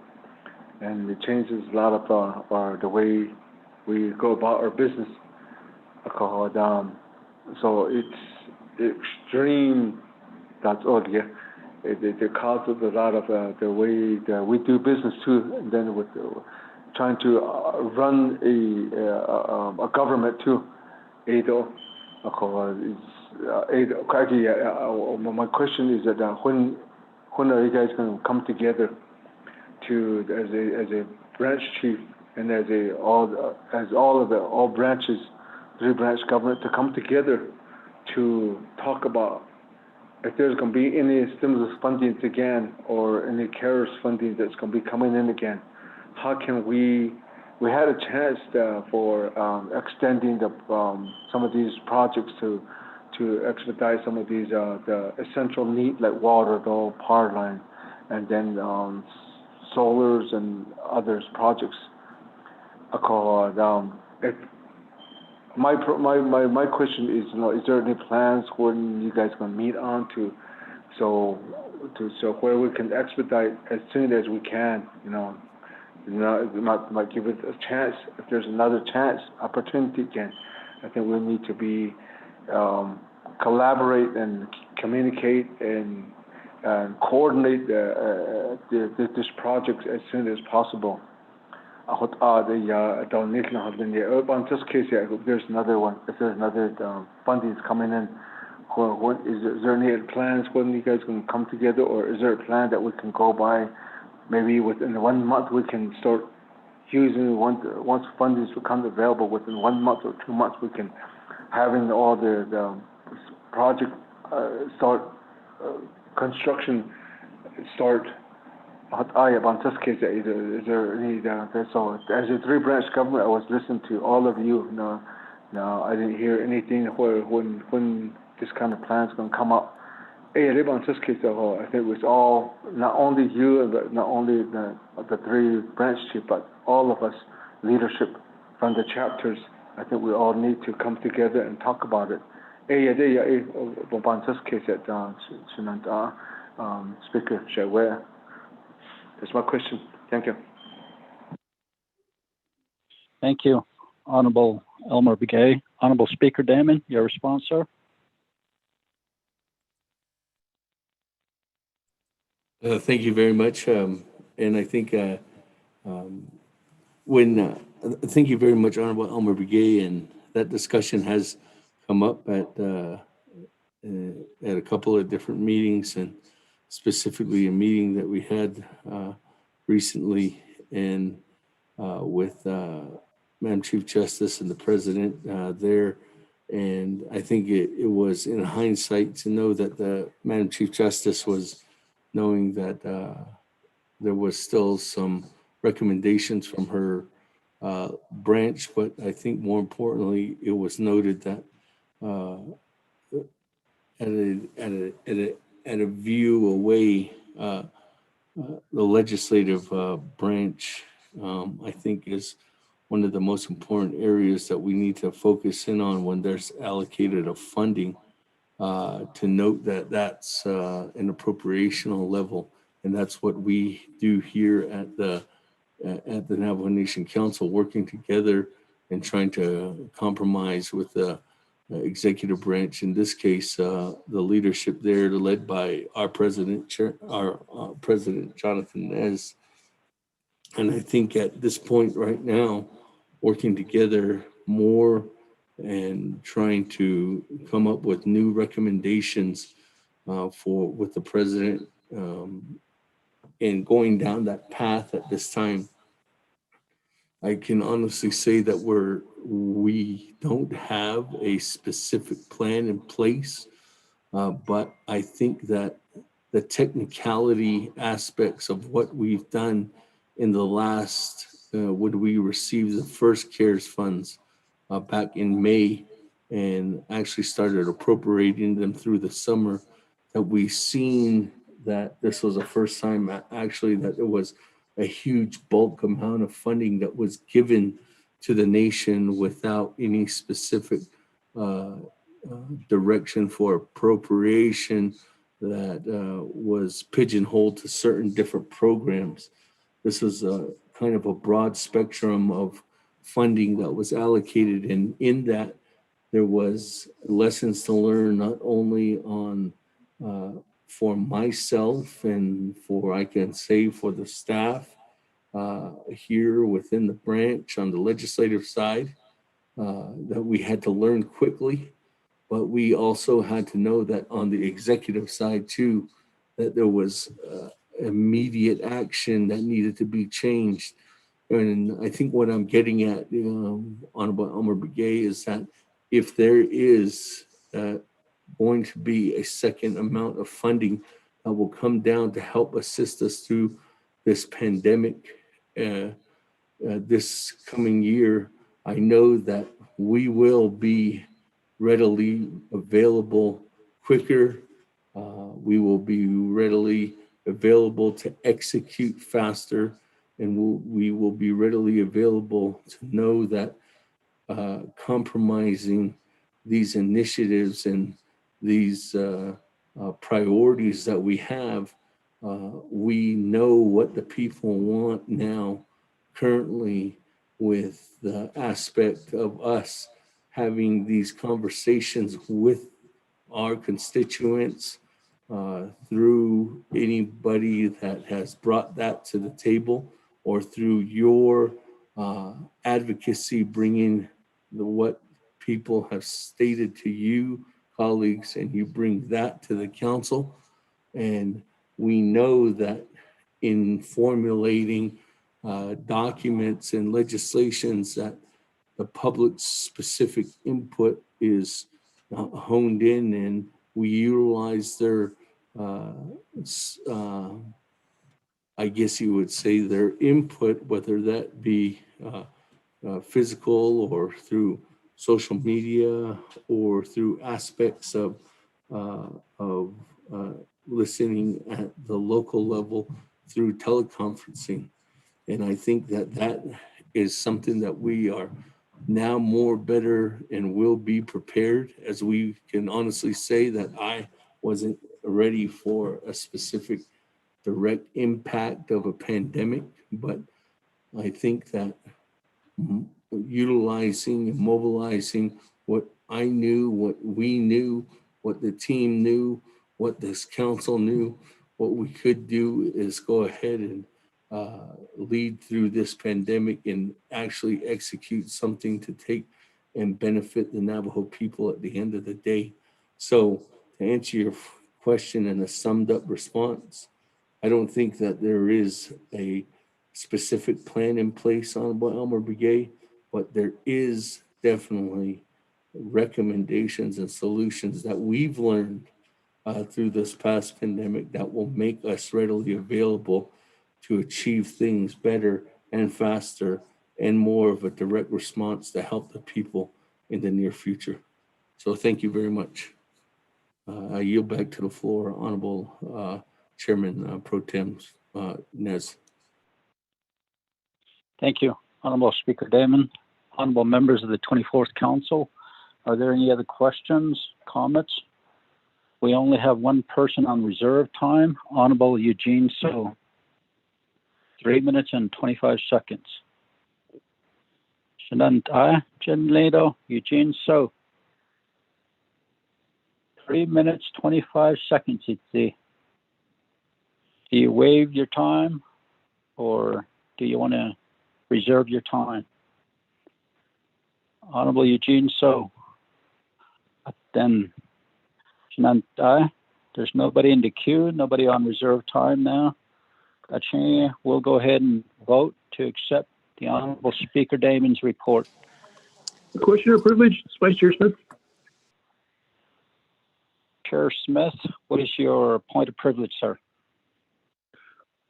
and it changes a lot of the way we go about our business. So it's extreme. That's all. Yeah, it causes a lot of the way that we do business too, and then with trying to run a government too. My question is that when are you guys going to come together as a branch chief and as all branches, 3 branch government, to come together to talk about if there's going to be any stimulus funding again or any CARES funding that's going to be coming in again? How can we had a chance for extending some of these projects to expedite some of these the essential need like water, power line, and then solars and others projects. My question is, is there any plans when you guys going to meet on so where we can expedite as soon as we can, might give it a chance. If there's another chance, opportunity again, I think we need to be collaborate and communicate and coordinate this project as soon as possible. If there's another one, if there's another funding coming in, is there any plans when you guys can come together, or is there a plan that we can go by? Maybe within 1 month we can start using once funding becomes available. Within 1 month or 2 months we can having all the project start construction start. Is there any so as a 3 branch government, I was listening to all of you. No, I didn't hear anything when this kind of plan is going to come up. I think it was all, not only you, but not only the 3 branch chief, but all of us leadership from the chapters. I think we all need to come together and talk about it. Speaker Shaware. That's my question. Thank you. Thank you, Honorable Elmer Begay. Honorable Speaker Damon, your response, sir? Thank you very much. And I think thank you very much, Honorable Elmer Begay, and that discussion has come up at a couple of different meetings, and specifically a meeting that we had recently and with Madam Chief Justice and the President there. And I think it was in hindsight to know that the Madam Chief Justice was knowing that there was still some recommendations from her branch, but I think more importantly, it was noted that at a view away, the legislative branch, I think, is one of the most important areas that we need to focus in on when there's allocated of funding, to note that that's an appropriational level. And that's what we do here at the Navajo Nation Council, working together and trying to compromise with the executive branch. In this case, the leadership there, led by our President Jonathan Nez. And I think at this point right now, working together more and trying to come up with new recommendations with the President, and going down that path at this time, I can honestly say that we don't have a specific plan in place, but I think that the technicality aspects of what we've done in the last, when we received the first CARES funds back in May, and actually started appropriating them through the summer, that we've seen that this was the first time actually that there was a huge bulk amount of funding that was given to the nation without any specific direction for appropriation, that was pigeonholed to certain different programs. This is a kind of a broad spectrum of funding that was allocated, and in that there was lessons to learn, not only on for myself and I can say for the staff here within the branch on the legislative side, that we had to learn quickly, but we also had to know that on the executive side too, that there was immediate action that needed to be changed. And I think what I'm getting at, Honorable Elmer Begay, is that if there is going to be a second amount of funding that will come down to help assist us through this pandemic this coming year, I know that we will be readily available quicker. We will be readily available to execute faster, and we will be readily available to know that compromising these initiatives and these priorities that we have, we know what the people want now currently, with the aspect of us having these conversations with our constituents through anybody that has brought that to the table, or through your advocacy, bringing what people have stated to you, colleagues, and you bring that to the council. And we know that in formulating documents and legislations, that the public's specific input is honed in, and we utilize their, I guess you would say, their input, whether that be physical or through social media or through aspects of listening at the local level through teleconferencing. And I think that that is something that we are now more better and will be prepared, as we can honestly say that I wasn't ready for a specific direct impact of a pandemic, but I think that utilizing and mobilizing what I knew, what we knew, what the team knew, what this council knew. What we could do is go ahead and lead through this pandemic and actually execute something to take and benefit the Navajo people at the end of the day. So to answer your question in a summed up response, I don't think that there is a specific plan in place, Honorable Elmer Begay, but there is definitely recommendations and solutions that we've learned through this past pandemic that will make us readily available to achieve things better and faster and more of a direct response to help the people in the near future. So thank you very much. I yield back to the floor, Honorable Chairman Pro Tem Nez. Thank you, Honorable Speaker Damon. Honorable members of the 24th Council, are there any other questions, comments? We only have one person on reserve time, Honorable Eugene So. 3 minutes and 25 seconds. Shenandoah, Genlado, Eugene So. 3 minutes, 25 seconds, you'd see. Do you waive your time or do you want to reserve your time? Honorable Eugene So. Then, Shenandoah, there's nobody in the queue, nobody on reserve time now. Gotcha. We'll go ahead and vote to accept the Honorable Speaker Damon's report. Question or privilege, Vice Chair Smith? Chair Smith, what is your point of privilege, sir?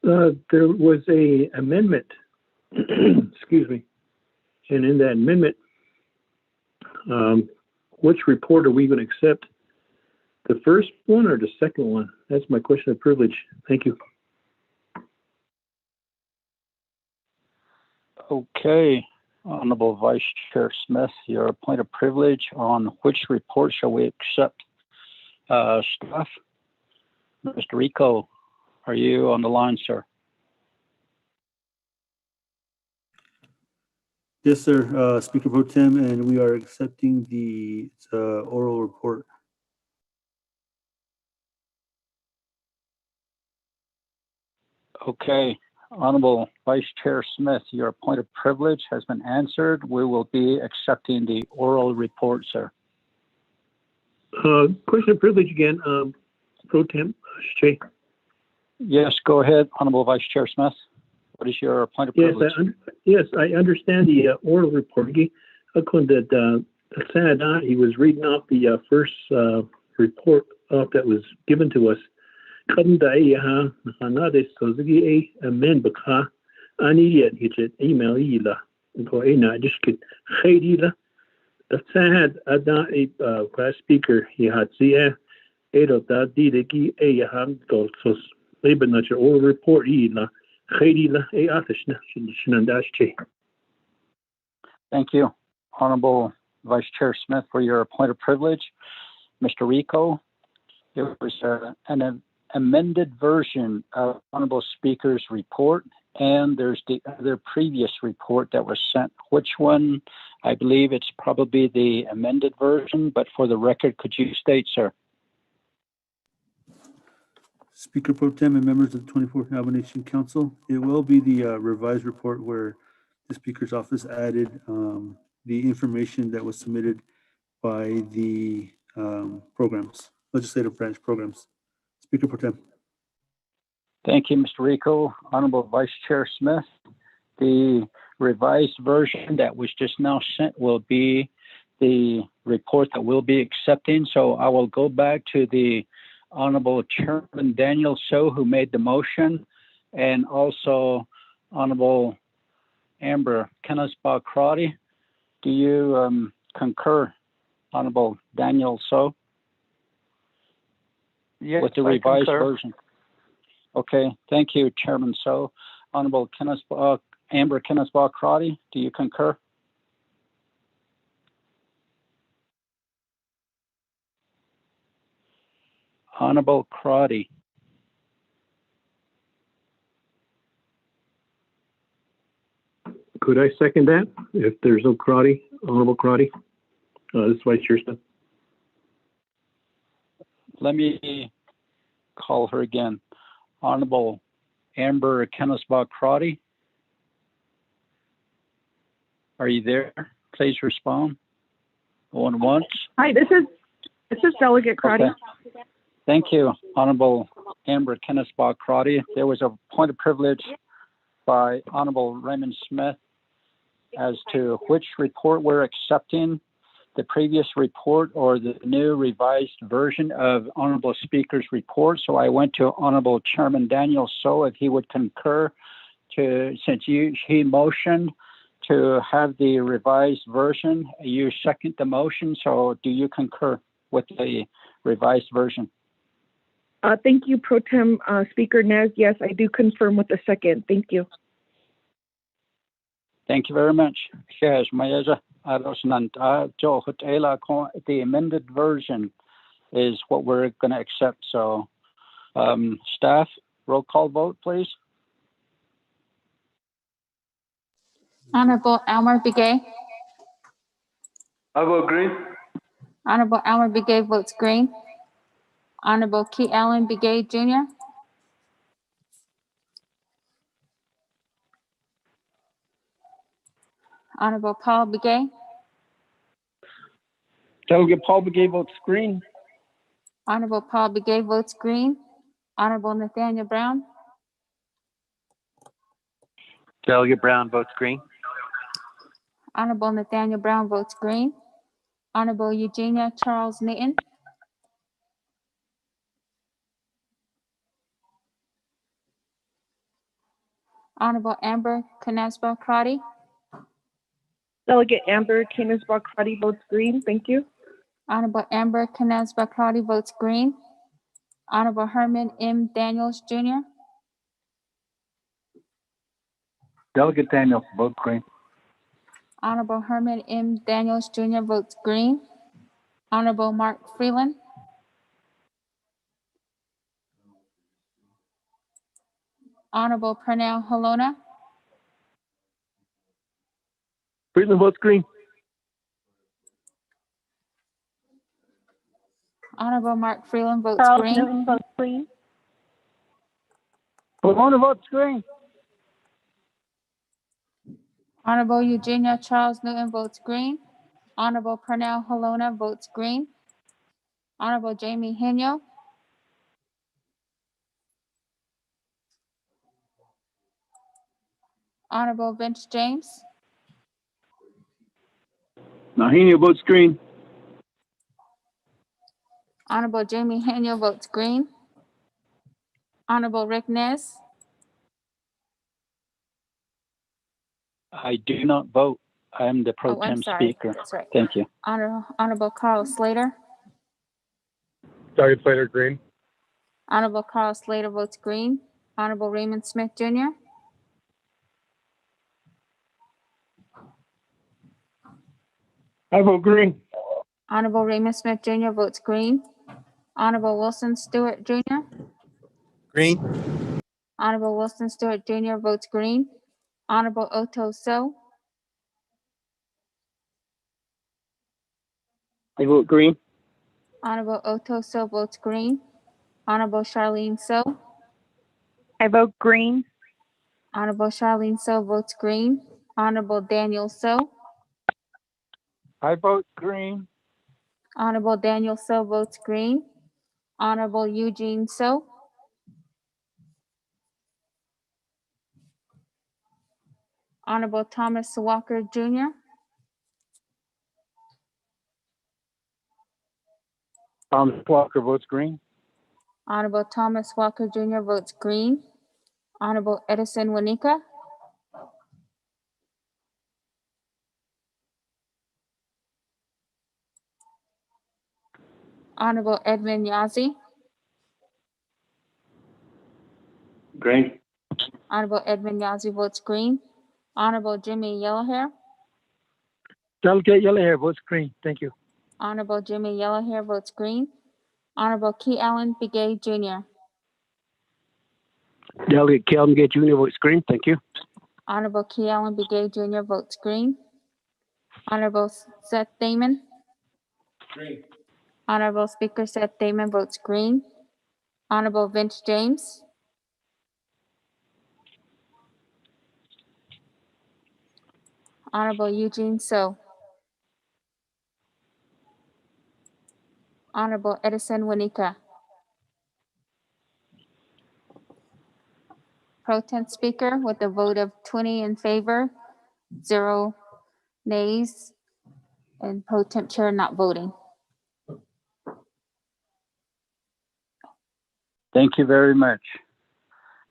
There was a amendment, excuse me, and in that amendment, which report are we going to accept? The first one or the second one? That's my question of privilege. Thank you. Okay, Honorable Vice Chair Smith, your point of privilege on which report shall we accept? Staff, Mr. Rico, are you on the line, sir? Yes, sir, Speaker Pro Tem, and we are accepting the oral report. Okay, Honorable Vice Chair Smith, your point of privilege has been answered. We will be accepting the oral report, sir. Question of privilege again, Pro Tem Shay. Yes, go ahead, Honorable Vice Chair Smith. What is your point of privilege? Yes, I understand the oral report. He was reading off the first report that was given to us. The sad class speaker he had oral report Thank you, Honorable Vice Chair Smith, for your point of privilege. Mr. Rico, there was an amended version of Honorable Speaker's report, and there's the other previous report that was sent. Which one? I believe it's probably the amended version, but for the record, could you state, sir? Speaker Pro Tem and members of the 24th Navajo Nation Council, it will be the revised report where the Speaker's office added the information that was submitted by the programs, legislative branch programs. Speaker Pro Tem. Thank you, Mr. Rico. Honorable Vice Chair Smith, the revised version that was just now sent will be the report that we'll be accepting. So I will go back to the Honorable Chairman Daniel So, who made the motion, and also Honorable Amber Kennesbaugh-Crotty. Do you concur, Honorable Daniel So? Yes, with the I revised concur. version? Okay, thank you, Chairman So. Honorable Amber Kennesbaugh-Crotty, do you concur? Honorable Crotty. Could I second that if there's no karate, Honorable Karate? This is Vice Chair Smith. Let me call her again. Honorable Amber Kennesbaugh Crotty. Are you there? Please respond. Going once. Hi, this is Delegate Crotty. Okay. Thank you, Honorable Amber Kennesbaugh Crotty. There was a point of privilege by Honorable Raymond Smith as to which report we're accepting, the previous report or the new revised version of Honorable Speaker's report. So I went to Honorable Chairman Daniel So if he would concur to, since he motioned to have the revised version, you second the motion. So do you concur with the revised version? Thank you, Pro Tem Speaker Nez. Yes, I do confirm with the second. Thank you. Thank you very much. The amended version is what we're going to accept. So, staff, roll call vote, please. Honorable Elmer Begay. I vote green. Honorable Elmer Begay votes green. Honorable Key Allen Begay Jr. Honorable Paul Begay. Delegate Paul Begay votes green. Honorable Paul Begay votes green. Honorable Nathaniel Brown. Delegate Brown votes green. Honorable Nathaniel Brown votes green. Honorable Eugenia Charles Newton. Honorable Amber Kennesbaugh Crotty. Delegate Amber Kennesbaugh Crotty votes green. Thank you. Honorable Amber Kennesbaugh Crotty votes green. Honorable Herman M. Daniels Jr. Delegate Daniels votes green. Honorable Herman M. Daniels Jr. votes green. Honorable Mark Freeland. Honorable Pernell Halona. Freeland votes green. Honorable Mark Freeland votes Charles green. Newton votes green. Halona votes green. Honorable Eugenia Charles Newton votes green. Honorable Pernell Halona votes green. Honorable Jamie Henyo. Honorable Vince James. Nahinio votes green. Honorable Jamie Henyo votes green. Honorable Rick Nez. I do not vote. I am the pro tem speaker. That's right. Thank you. Honorable Carl Slater. Delegate Slater green. Honorable Carl Slater votes green. Honorable Raymond Smith Jr. I vote green. Honorable Raymond Smith Jr. votes green. Honorable Wilson Stewart Jr. Green. Honorable Wilson Stewart Jr. votes green. Honorable Otto So. I vote green. Honorable Otto So votes green. Honorable Charlene So. I vote green. Honorable Charlene So votes green. Honorable Daniel So. I vote green. Honorable Daniel So votes green. Honorable Eugene So. Honorable Thomas Walker Jr. Thomas Walker votes green. Honorable Thomas Walker Jr. votes green. Honorable Edison Wanika. Honorable Edmund Yazzie. Green. Honorable Edmund Yazzie votes green. Honorable Jimmy Yellowhair. Delegate Yellowhair votes green. Thank you. Honorable Jimmy Yellowhair votes green. Honorable Key Allen Begay Jr. Delegate Calvin Gay Jr. votes green. Thank you. Honorable Key Allen Begay Jr. votes green. Honorable Seth Damon. Green. Honorable Speaker Seth Damon votes green. Honorable Vince James. Honorable Eugene So. Honorable Edison Wanika. Pro Tem Speaker, with a vote of 20 in favor, 0 nays, and Pro Tem Chair not voting. Thank you very much.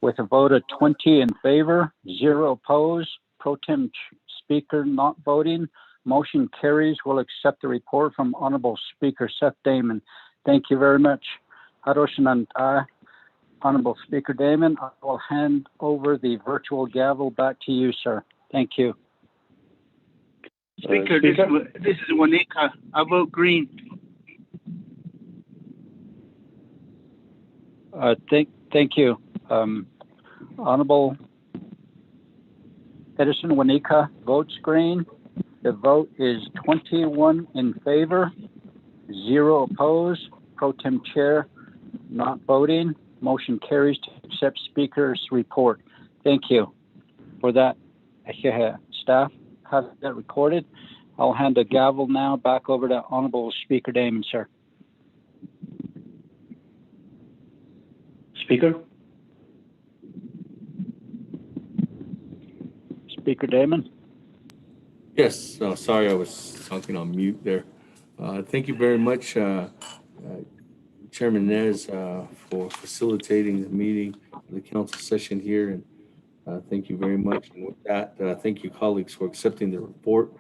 With a vote of 20 in favor, 0 opposed, Pro Tem Speaker not voting, motion carries. We'll accept the report from Honorable Speaker Seth Damon. Thank you very much. Honorable Speaker Damon, I will hand over the virtual gavel back to you, sir. Thank you. Speaker, this is Wanika. I vote green. Thank you. Honorable Edison Wanika votes green. The vote is 21 in favor, 0 opposed. Pro Tem Chair not voting. Motion carries to accept Speaker's report. Thank you for that. Staff have that recorded. I'll hand the gavel now back over to Honorable Speaker Damon, sir. Speaker? Speaker Damon? Yes, sorry, I was talking on mute there. Thank you very much, Chairman Nez, for facilitating the meeting, the council session here, and thank you very much. And with that, thank you, colleagues, for accepting the report,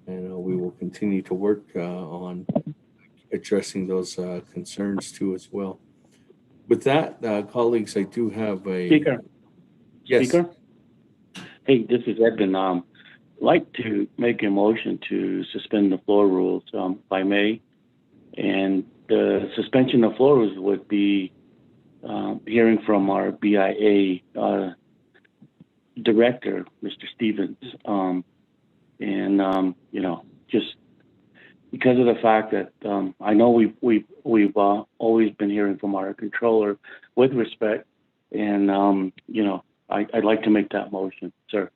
and we will continue to work on addressing those concerns too as well. With that, colleagues, I do have a Speaker. Yes. Speaker? Hey, this is Edwin. Like to make a motion to suspend the floor rules by May, and the suspension of floor rules would be hearing from our BIA director, Mr. Stevens, and you know, just because of the fact that I know we've always been hearing from our controller with respect, and you know, I'd like to make that motion, sir,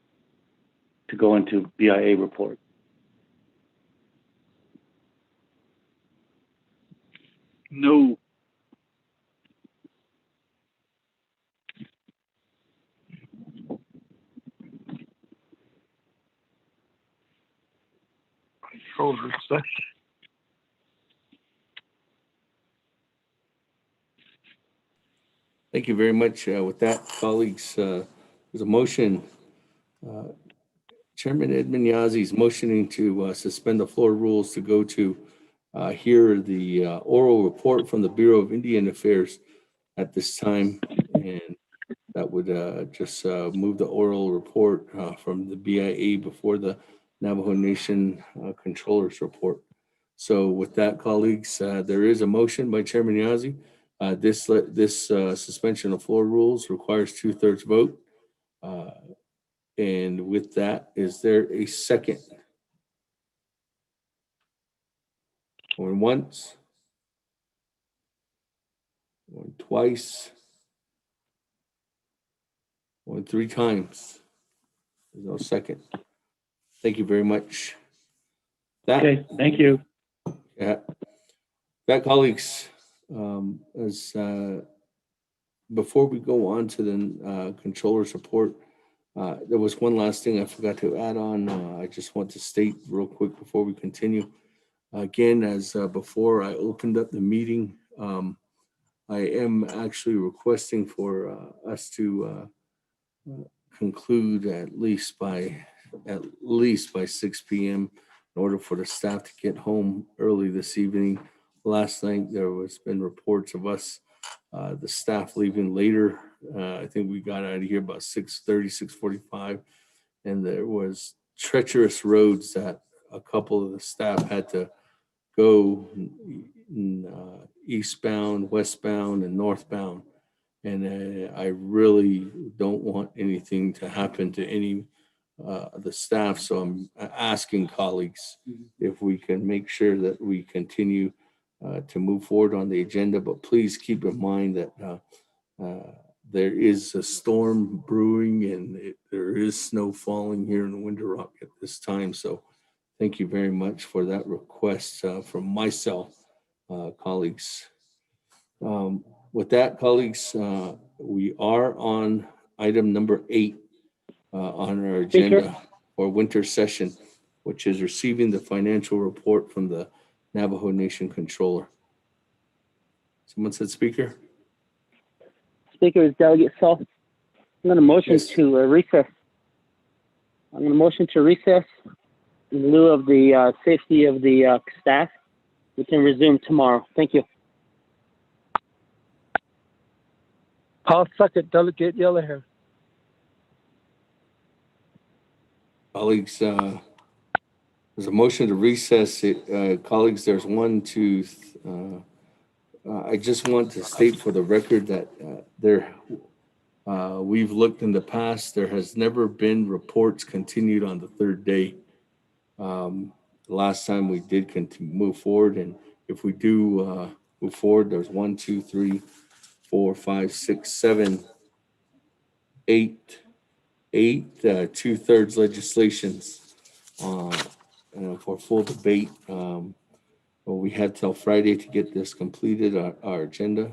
to go into BIA report. No. Controller session. Thank you very much. With that, colleagues, there's a motion. Chairman Edmund Yazzie motioning to suspend the floor rules to go to hear the oral report from the Bureau of Indian Affairs at this time. And that would just move the oral report from the BIA before the Navajo Nation Controller's report. So with that, colleagues, there is a motion by Chairman Yazzie. This suspension of floor rules requires 2/3 vote. And with that, is there a second? Going once, going twice, going 3 times. There's no second. Thank you very much. Okay, thank you. Yeah. That, colleagues, before we go on to the controller's report, there was one last thing I forgot to add on. I just want to state real quick before we continue. Again, as before I opened up the meeting, I am actually requesting for us to conclude at least by 6 p.m. in order for the staff to get home early this evening. Last night there was been reports of us, the staff leaving later. I think we got out of here about 6:30, 6:45, and there was treacherous roads that a couple of the staff had to go eastbound, westbound, and northbound. And I really don't want anything to happen to any the staff. So I'm asking colleagues if we can make sure that we continue to move forward on the agenda, but please keep in mind that there is a storm brewing and there is snow falling here in Window Rock at this time. So thank you very much for that request from myself, colleagues. With that, colleagues, we are on item number 8 on our agenda for winter session, which is receiving the financial report from the Navajo Nation Controller. Someone said speaker? Speaker is Delegate Saul. I'm going to motion to recess. I'm going to motion to recess in lieu of the safety of the staff. We can resume tomorrow. Thank you. I'll second Delegate Yellowhair. Colleagues, there's a motion to recess it. Colleagues, there's one, two, I just want to state for the record that we've looked in the past, there has never been reports continued on the third day. The last time we did move forward, and if we do move forward, there's 1, 2, 3, 4, 5, 6, 7, 8 2/3 legislations for full debate. Well, we had till Friday to get this completed, our agenda.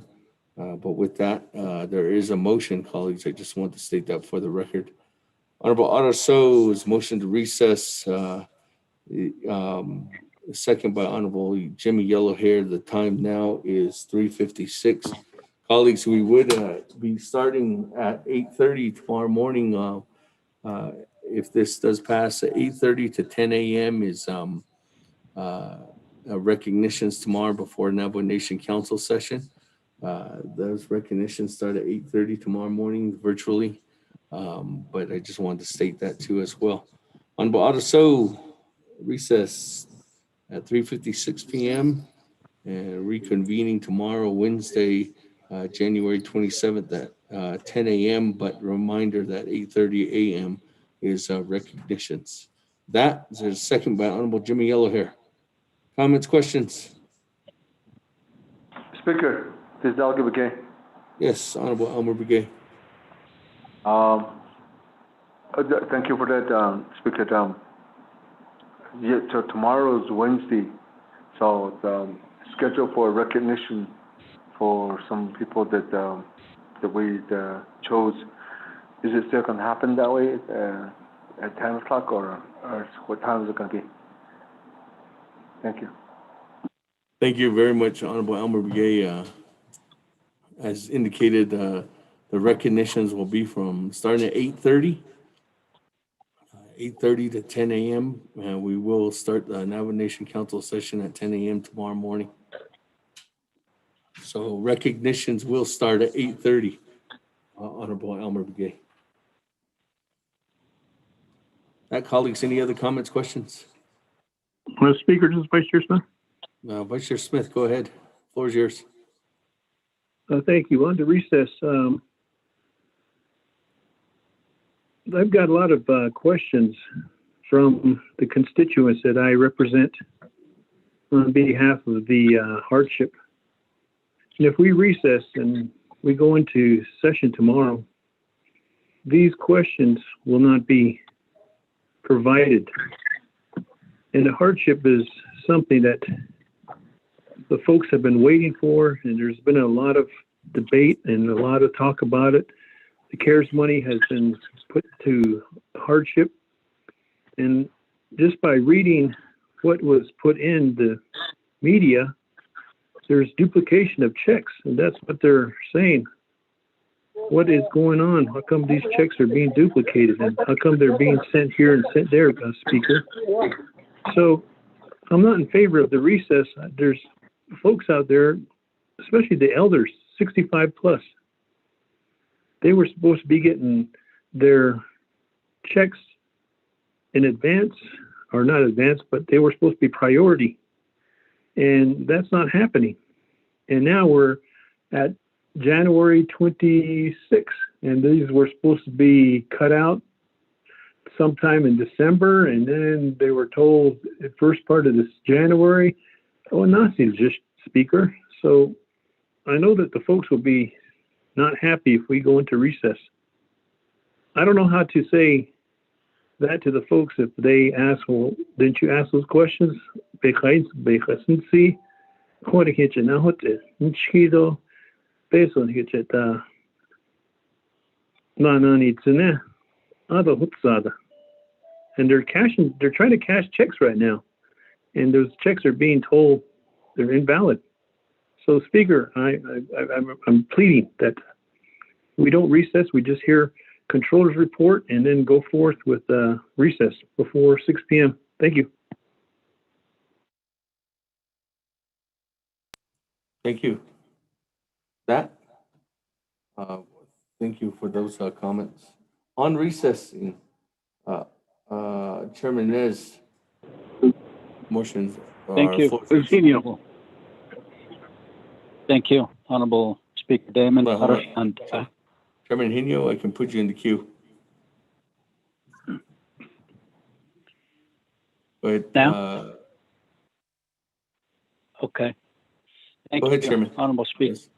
But with that, there is a motion, colleagues. I just want to state that for the record. Honorable Otto So's motion to recess, second by Honorable Jimmy Yellowhair. The time now is 3:56. Colleagues, we would be starting at 8:30 tomorrow morning. If this does pass, at 8:30 to 10 a.m. is recognitions tomorrow before Navajo Nation Council session. Those recognitions start at 8:30 tomorrow morning virtually. But I just wanted to state that too as well. Honorable Otto So, recess at 3:56 p.m. and reconvening tomorrow, Wednesday, January 27th at 10 a.m. But reminder that 8:30 a.m. is recognitions. That is a second by Honorable Jimmy Yellowhair. Comments, questions? Speaker, this is Delegate Begay. Yes, Honorable Elmer Begay. Thank you for that, Speaker. Yeah, so tomorrow is Wednesday, so the schedule for recognition for some people that we chose. Is it still going to happen that way at 10 o'clock, or what time is it going to be? Thank you. Thank you very much, Honorable Elmer Begay. As indicated, the recognitions will be from starting at 8:30 to 10 a.m. And we will start the Navajo Nation Council session at 10 a.m. tomorrow morning. So recognitions will start at 8:30, Honorable Elmer Begay. That, colleagues, any other comments, questions? Speaker, this is Vice Chair Smith. Vice Chair Smith, go ahead. Floor is yours. Thank you. On to recess. I've got a lot of questions from the constituents that I represent on behalf of the hardship. And if we recess and we go into session tomorrow, these questions will not be provided. And the hardship is something that the folks have been waiting for, and there's been a lot of debate and a lot of talk about it. The CARES money has been put to hardship, and just by reading what was put in the media, there's duplication of checks, and that's what they're saying. What is going on? How come these checks are being duplicated, and how come they're being sent here and sent there, Speaker? So I'm not in favor of the recess. There's folks out there, especially the elders, 65 plus. They were supposed to be getting their checks in advance, or not advance, but they were supposed to be priority. And that's not happening. And now we're at January 26th, and these were supposed to be cut out sometime in December, and then they were told the first part of this January. Oh, Nasi just speaker. So I know that the folks will be not happy if we go into recess. I don't know how to say that to the folks if they ask, well, didn't you ask those questions? And they're trying to cash checks right now. And those checks are being told they're invalid. So Speaker, I'm pleading that we don't recess, we just hear Controller's report and then go forth with recess before 6 p.m. Thank you. Thank you. Thank you for those comments. On recessing, Chairman Nez motions. Thank you. Thank you, Honorable Speaker Damon. And Chairman Hino, I can put you in the queue. But now? Okay. Thank go ahead, you, Chairman. Honorable Speaker. Yes.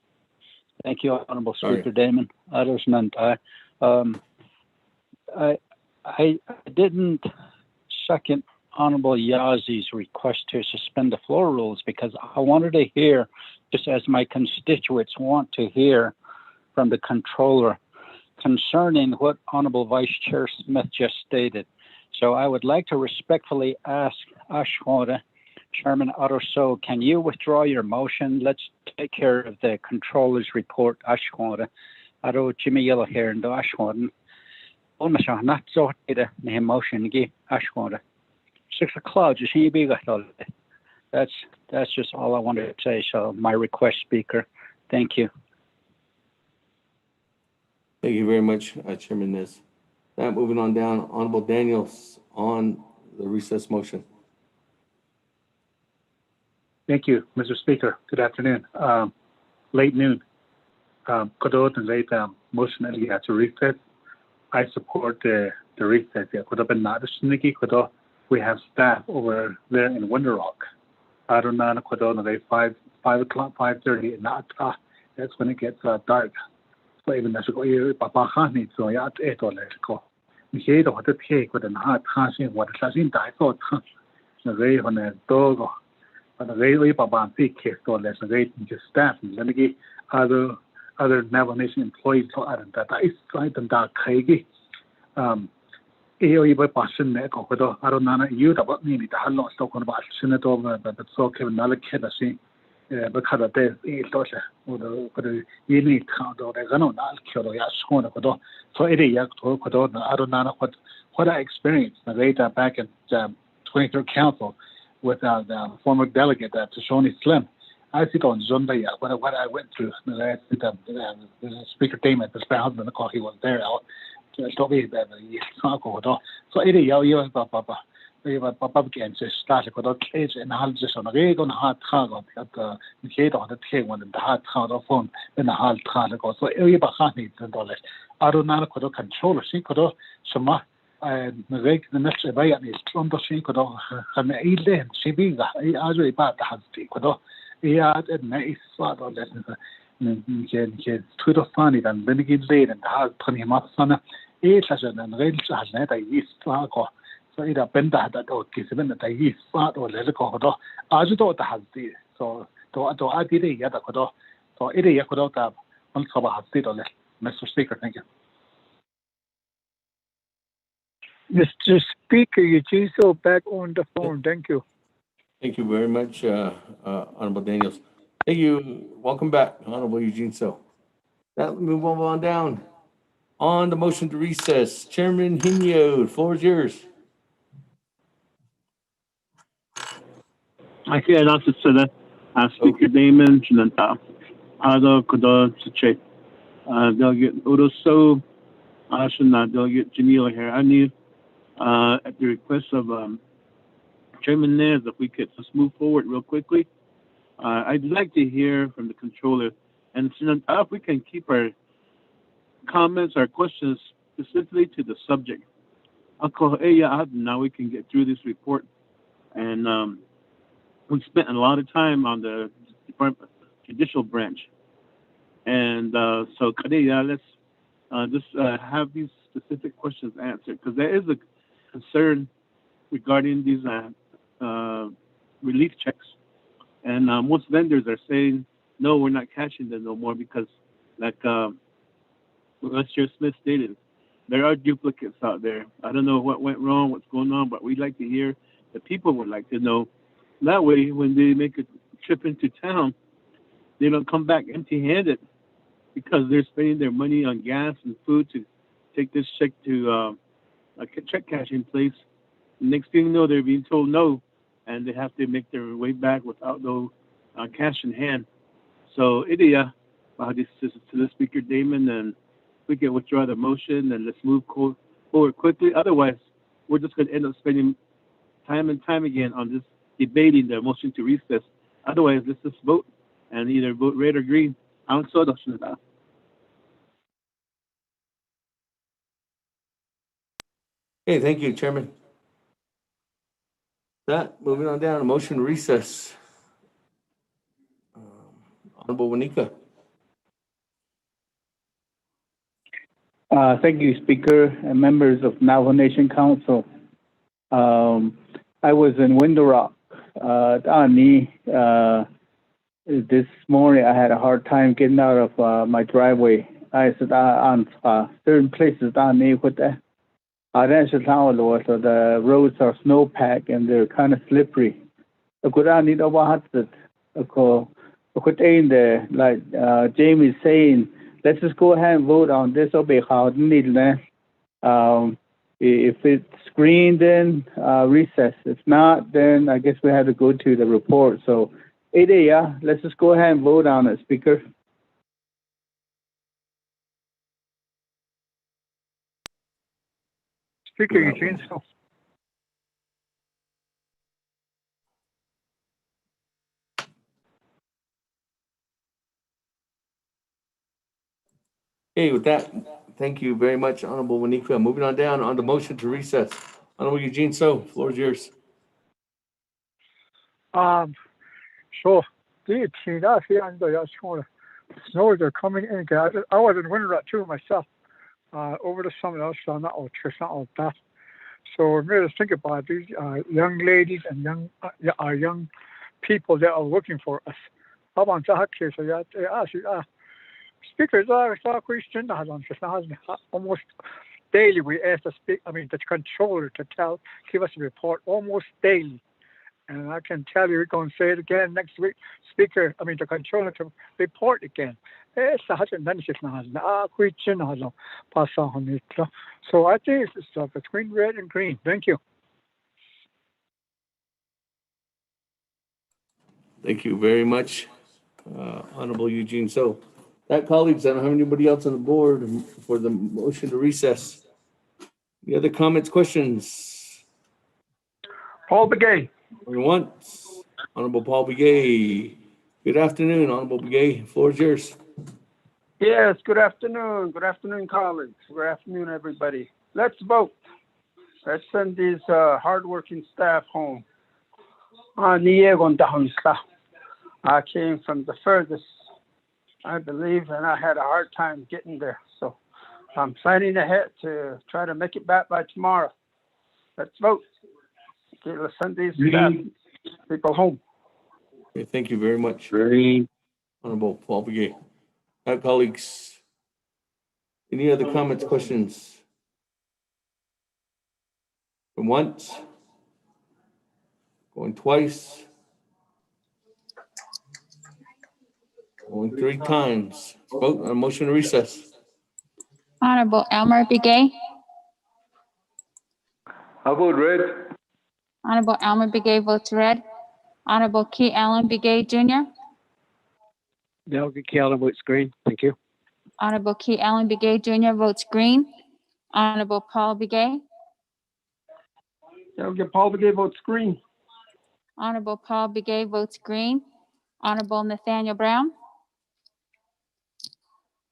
Thank you, Honorable Sorry. Speaker Damon. Others none. I didn't second Honorable Yazi's request to suspend the floor rules because I wanted to hear, just as my constituents want to hear from the controller concerning what Honorable Vice Chair Smith just stated. So I would like to respectfully ask Ashwada, Chairman Aroso, can you withdraw your motion? Let's take care of the controller's report, Ashwada. Aro Jimmy Yellow here and Ashwada. Almost not so the motion gi Ashwada. 6 o'clock, just be That's just all I wanted to say. So my request, Speaker. Thank you. Thank you very much, Chairman Nez. Now moving on down, Honorable Daniels on the recess motion. Thank you, Mr. Speaker. Good afternoon. Late noon. Kodot and late motion to recess. I support the recess. We have staff over there in Winter Rock. I don't know, 5 o'clock, 5:30, not that's when it gets dark. So even that's Papa Hani, so ya at all let's go. We hear what the take with an hard passing what the Sassin died thought. The way on a dog, but the way Papa and case, so let's wait just staff and let me get other Naval Nation employees for that is right and dark crazy. EOE by passion neck or whether I don't know you about me the hello stock on about senator but so Kevin Nalakeda see because of this or the unique count or the Ganon Alkio Yashon Kodo. So it is Yak to Kodo. I don't know what I experienced later back at 23rd Council with the former delegate to Shoni Slim. I sit on Zonda what I went through. The Speaker Damon, the husband, he was there out. So it is Papa against started with cage and hard just on a rig on a hard target at the head of the tail when the hard target phone in the hard target. So every Bahani $10. I don't know what control she could some and the next way is under she could have a she be the bad has the could and nice sort of lessons. Twitter funny than Benedict late and hard 20 months on it has an rail has net a yeast or so either Benda that or Kisben that I yeast or let it go. As you thought has the so to I did a Yadakodo. So it is Yakodo on Saba has did on Mr. Speaker. Thank you. Mr. Speaker, you do so back on the phone. Thank you. Thank you very much, Honorable Daniels. Thank you. Welcome back, Honorable Eugene So. That move on down. On the motion to recess, Chairman Hino, the floor is yours. I hear that's it. Speaker Damon, Chinanta, Ada Koda Suche, Delegate Odoso, Ashana, Delegate Jamila Herani, at the request of Chairman Nez, if we could just move forward real quickly. I'd like to hear from the controller, and if we can keep our comments, our questions specifically to the subject. now we can get through this report. And we spent a lot of time on the Department Judicial Branch. And so let's just have these specific questions answered, because there is a concern regarding these relief checks. And most vendors are saying, no, we're not cashing them no more because, like Chair Smith stated, there are duplicates out there. I don't know what went wrong, what's going on, but we'd like to hear, the people would like to know. That way, when they make a trip into town, they don't come back empty-handed because they're spending their money on gas and food to take this check to a check cashing place. Next thing you know, they're being told no, and they have to make their way back without no cash in hand. So, this is to the Speaker Damon, and we can withdraw the motion and let's move forward quickly. Otherwise, we're just going to end up spending time and time again on this debating the motion to recess. Otherwise, let's just vote and either vote red or green. Okay, thank you, Chairman. That, moving on down, motion to recess. Honorable Wanika. Thank you, Speaker and members of Navajo Nation Council. I was in Window Rock. This morning, I had a hard time getting out of my driveway. I said on certain places down there with the the roads are snowpacked and they're kind of slippery. Like Jamie is saying, let's just go ahead and vote on this. If it's green, then recess. If not, then I guess we have to go to the report. So, let's just go ahead and vote on it, Speaker. Speaker Eugene. Okay, with that, thank you very much, Honorable Wanika. Moving on down on the motion to recess. Honorable Eugene So, floor is yours. So the snows are coming in. I was in Winter Rock too myself over the summer. So not all that. So it made us think about these young ladies and young people that are looking for us. How about that case? Speakers are question almost daily. We ask the controller to give us a report almost daily. And I can tell you, we're going to say it again next week. The controller to report again. So I think it's between red and green. Thank you. Thank you very much, Honorable Eugene So. That, colleagues, I don't have anybody else on the board for the motion to recess. Any other comments, questions? Paul Begay. Going once. Honorable Paul Begay. Good afternoon, Honorable Begay. Floor is yours. Yes, good afternoon. Good afternoon, colleagues. Good afternoon, everybody. Let's vote. Let's send these hardworking staff home. I came from the furthest, I believe, and I had a hard time getting there. So I'm planning ahead to try to make it back by tomorrow. Let's vote. Okay, let's send these staff people home. Okay, thank you very much, Honorable Paul Begay. Colleagues, any other comments, questions? Going once, going twice, going three times. Vote on motion to recess. Honorable Elmer Begay. I vote red. Honorable Elmer Begay votes red. Honorable Key Allen Begay Jr. Delegate Key Allen votes green. Thank you. Honorable Key Allen Begay Jr. votes green. Honorable Paul Begay. Delegate Paul Begay votes green. Honorable Paul Begay votes green. Honorable Nathaniel Brown.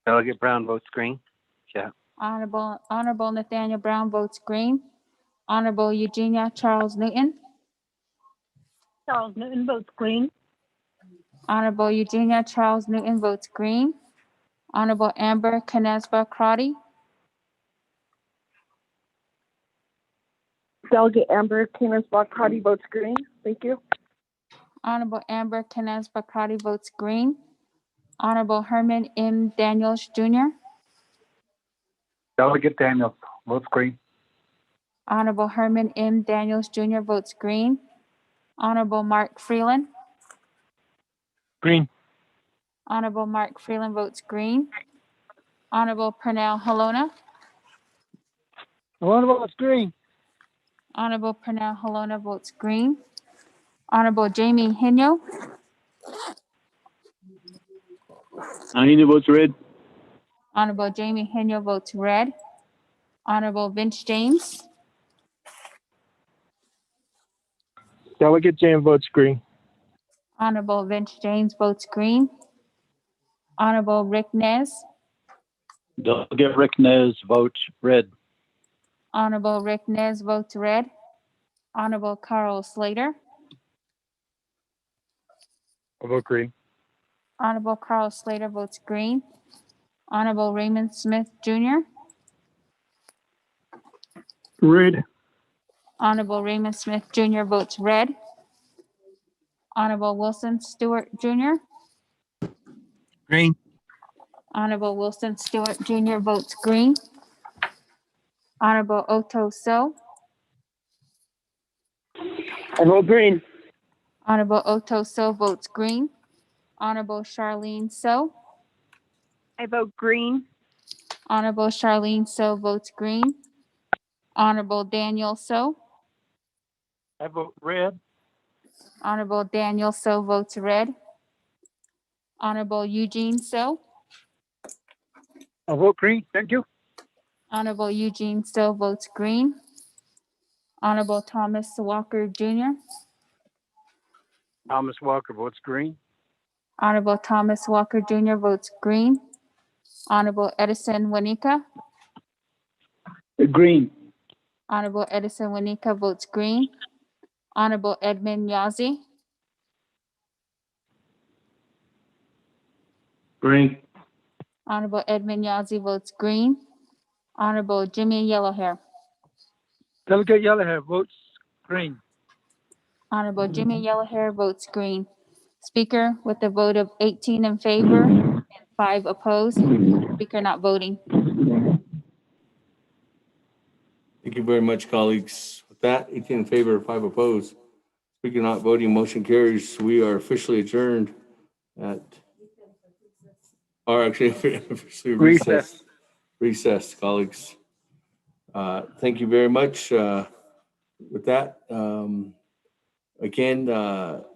Delegate Brown votes green. Yeah. Honorable Nathaniel Brown votes green. Honorable Eugenia Charles Newton. Charles Newton votes green. Honorable Eugenia Charles Newton votes green. Honorable Amber Canesba Crotty. Delegate Amber Canesba Crotty votes green. Thank you. Honorable Amber Canesba Crotty votes green. Honorable Herman M. Daniels Jr. Delegate Daniels votes green. Honorable Herman M. Daniels Jr. votes green. Honorable Mark Freeland. Green. Honorable Mark Freeland votes green. Honorable Pernell Halona. Halona votes green. Honorable Pernell Halona votes green. Honorable Jamie Hino. Ahina votes red. Honorable Jamie Hino votes red. Honorable Vince James. Delegate James votes green. Honorable Vince James votes green. Honorable Rick Nez. Delegate Rick Nez votes red. Honorable Rick Nez votes red. Honorable Carl Slater. I vote green. Honorable Carl Slater votes green. Honorable Raymond Smith Jr. Red. Honorable Raymond Smith Jr. votes red. Honorable Wilson Stewart Jr. Green. Honorable Wilson Stewart Jr. votes green. Honorable Otto So. I vote green. Honorable Otto So votes green. Honorable Charlene So. I vote green. Honorable Charlene So votes green. Honorable Daniel So. I vote red. Honorable Daniel So votes red. Honorable Eugene So. I vote green. Thank you. Honorable Eugene So votes green. Honorable Thomas Walker Jr. Thomas Walker votes green. Honorable Thomas Walker Jr. votes green. Honorable Edison Wanika. Green. Honorable Edison Wanika votes green. Honorable Edmund Yazzie. Green. Honorable Edmund Yazzie votes green. Honorable Jimmy Yellowhair. Delegate Yellowhair votes green. Honorable Jimmy Yellowhair votes green. Speaker, with a vote of 18 in favor and 5 opposed. Speaker not voting. Thank you very much, colleagues. With that, 18 in favor, 5 opposed. Speaker not voting, motion carries. We are officially adjourned at, or actually officially recessed. Recessed, colleagues. Thank you very much. With that, again,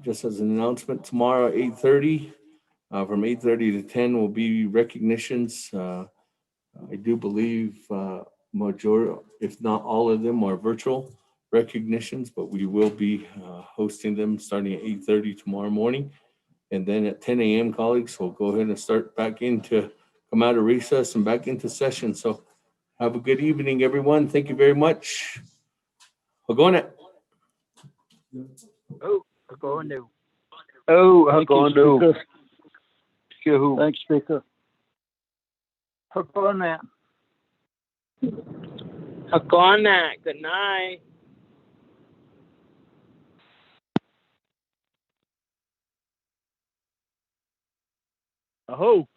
just as an announcement, tomorrow at 8:30, from 8:30 to 10 will be recognitions. I do believe majority, if not all of them, are virtual recognitions, but we will be hosting them starting at 8:30 tomorrow morning. And then at 10 a.m., colleagues, we'll go ahead and start back into, come out of recess and back into session. So have a good evening, everyone. Thank you very much. We're going to. Oh, we're going to. Oh, Thank you, Speaker. Thanks, Speaker. We're going to. Good night. Aho.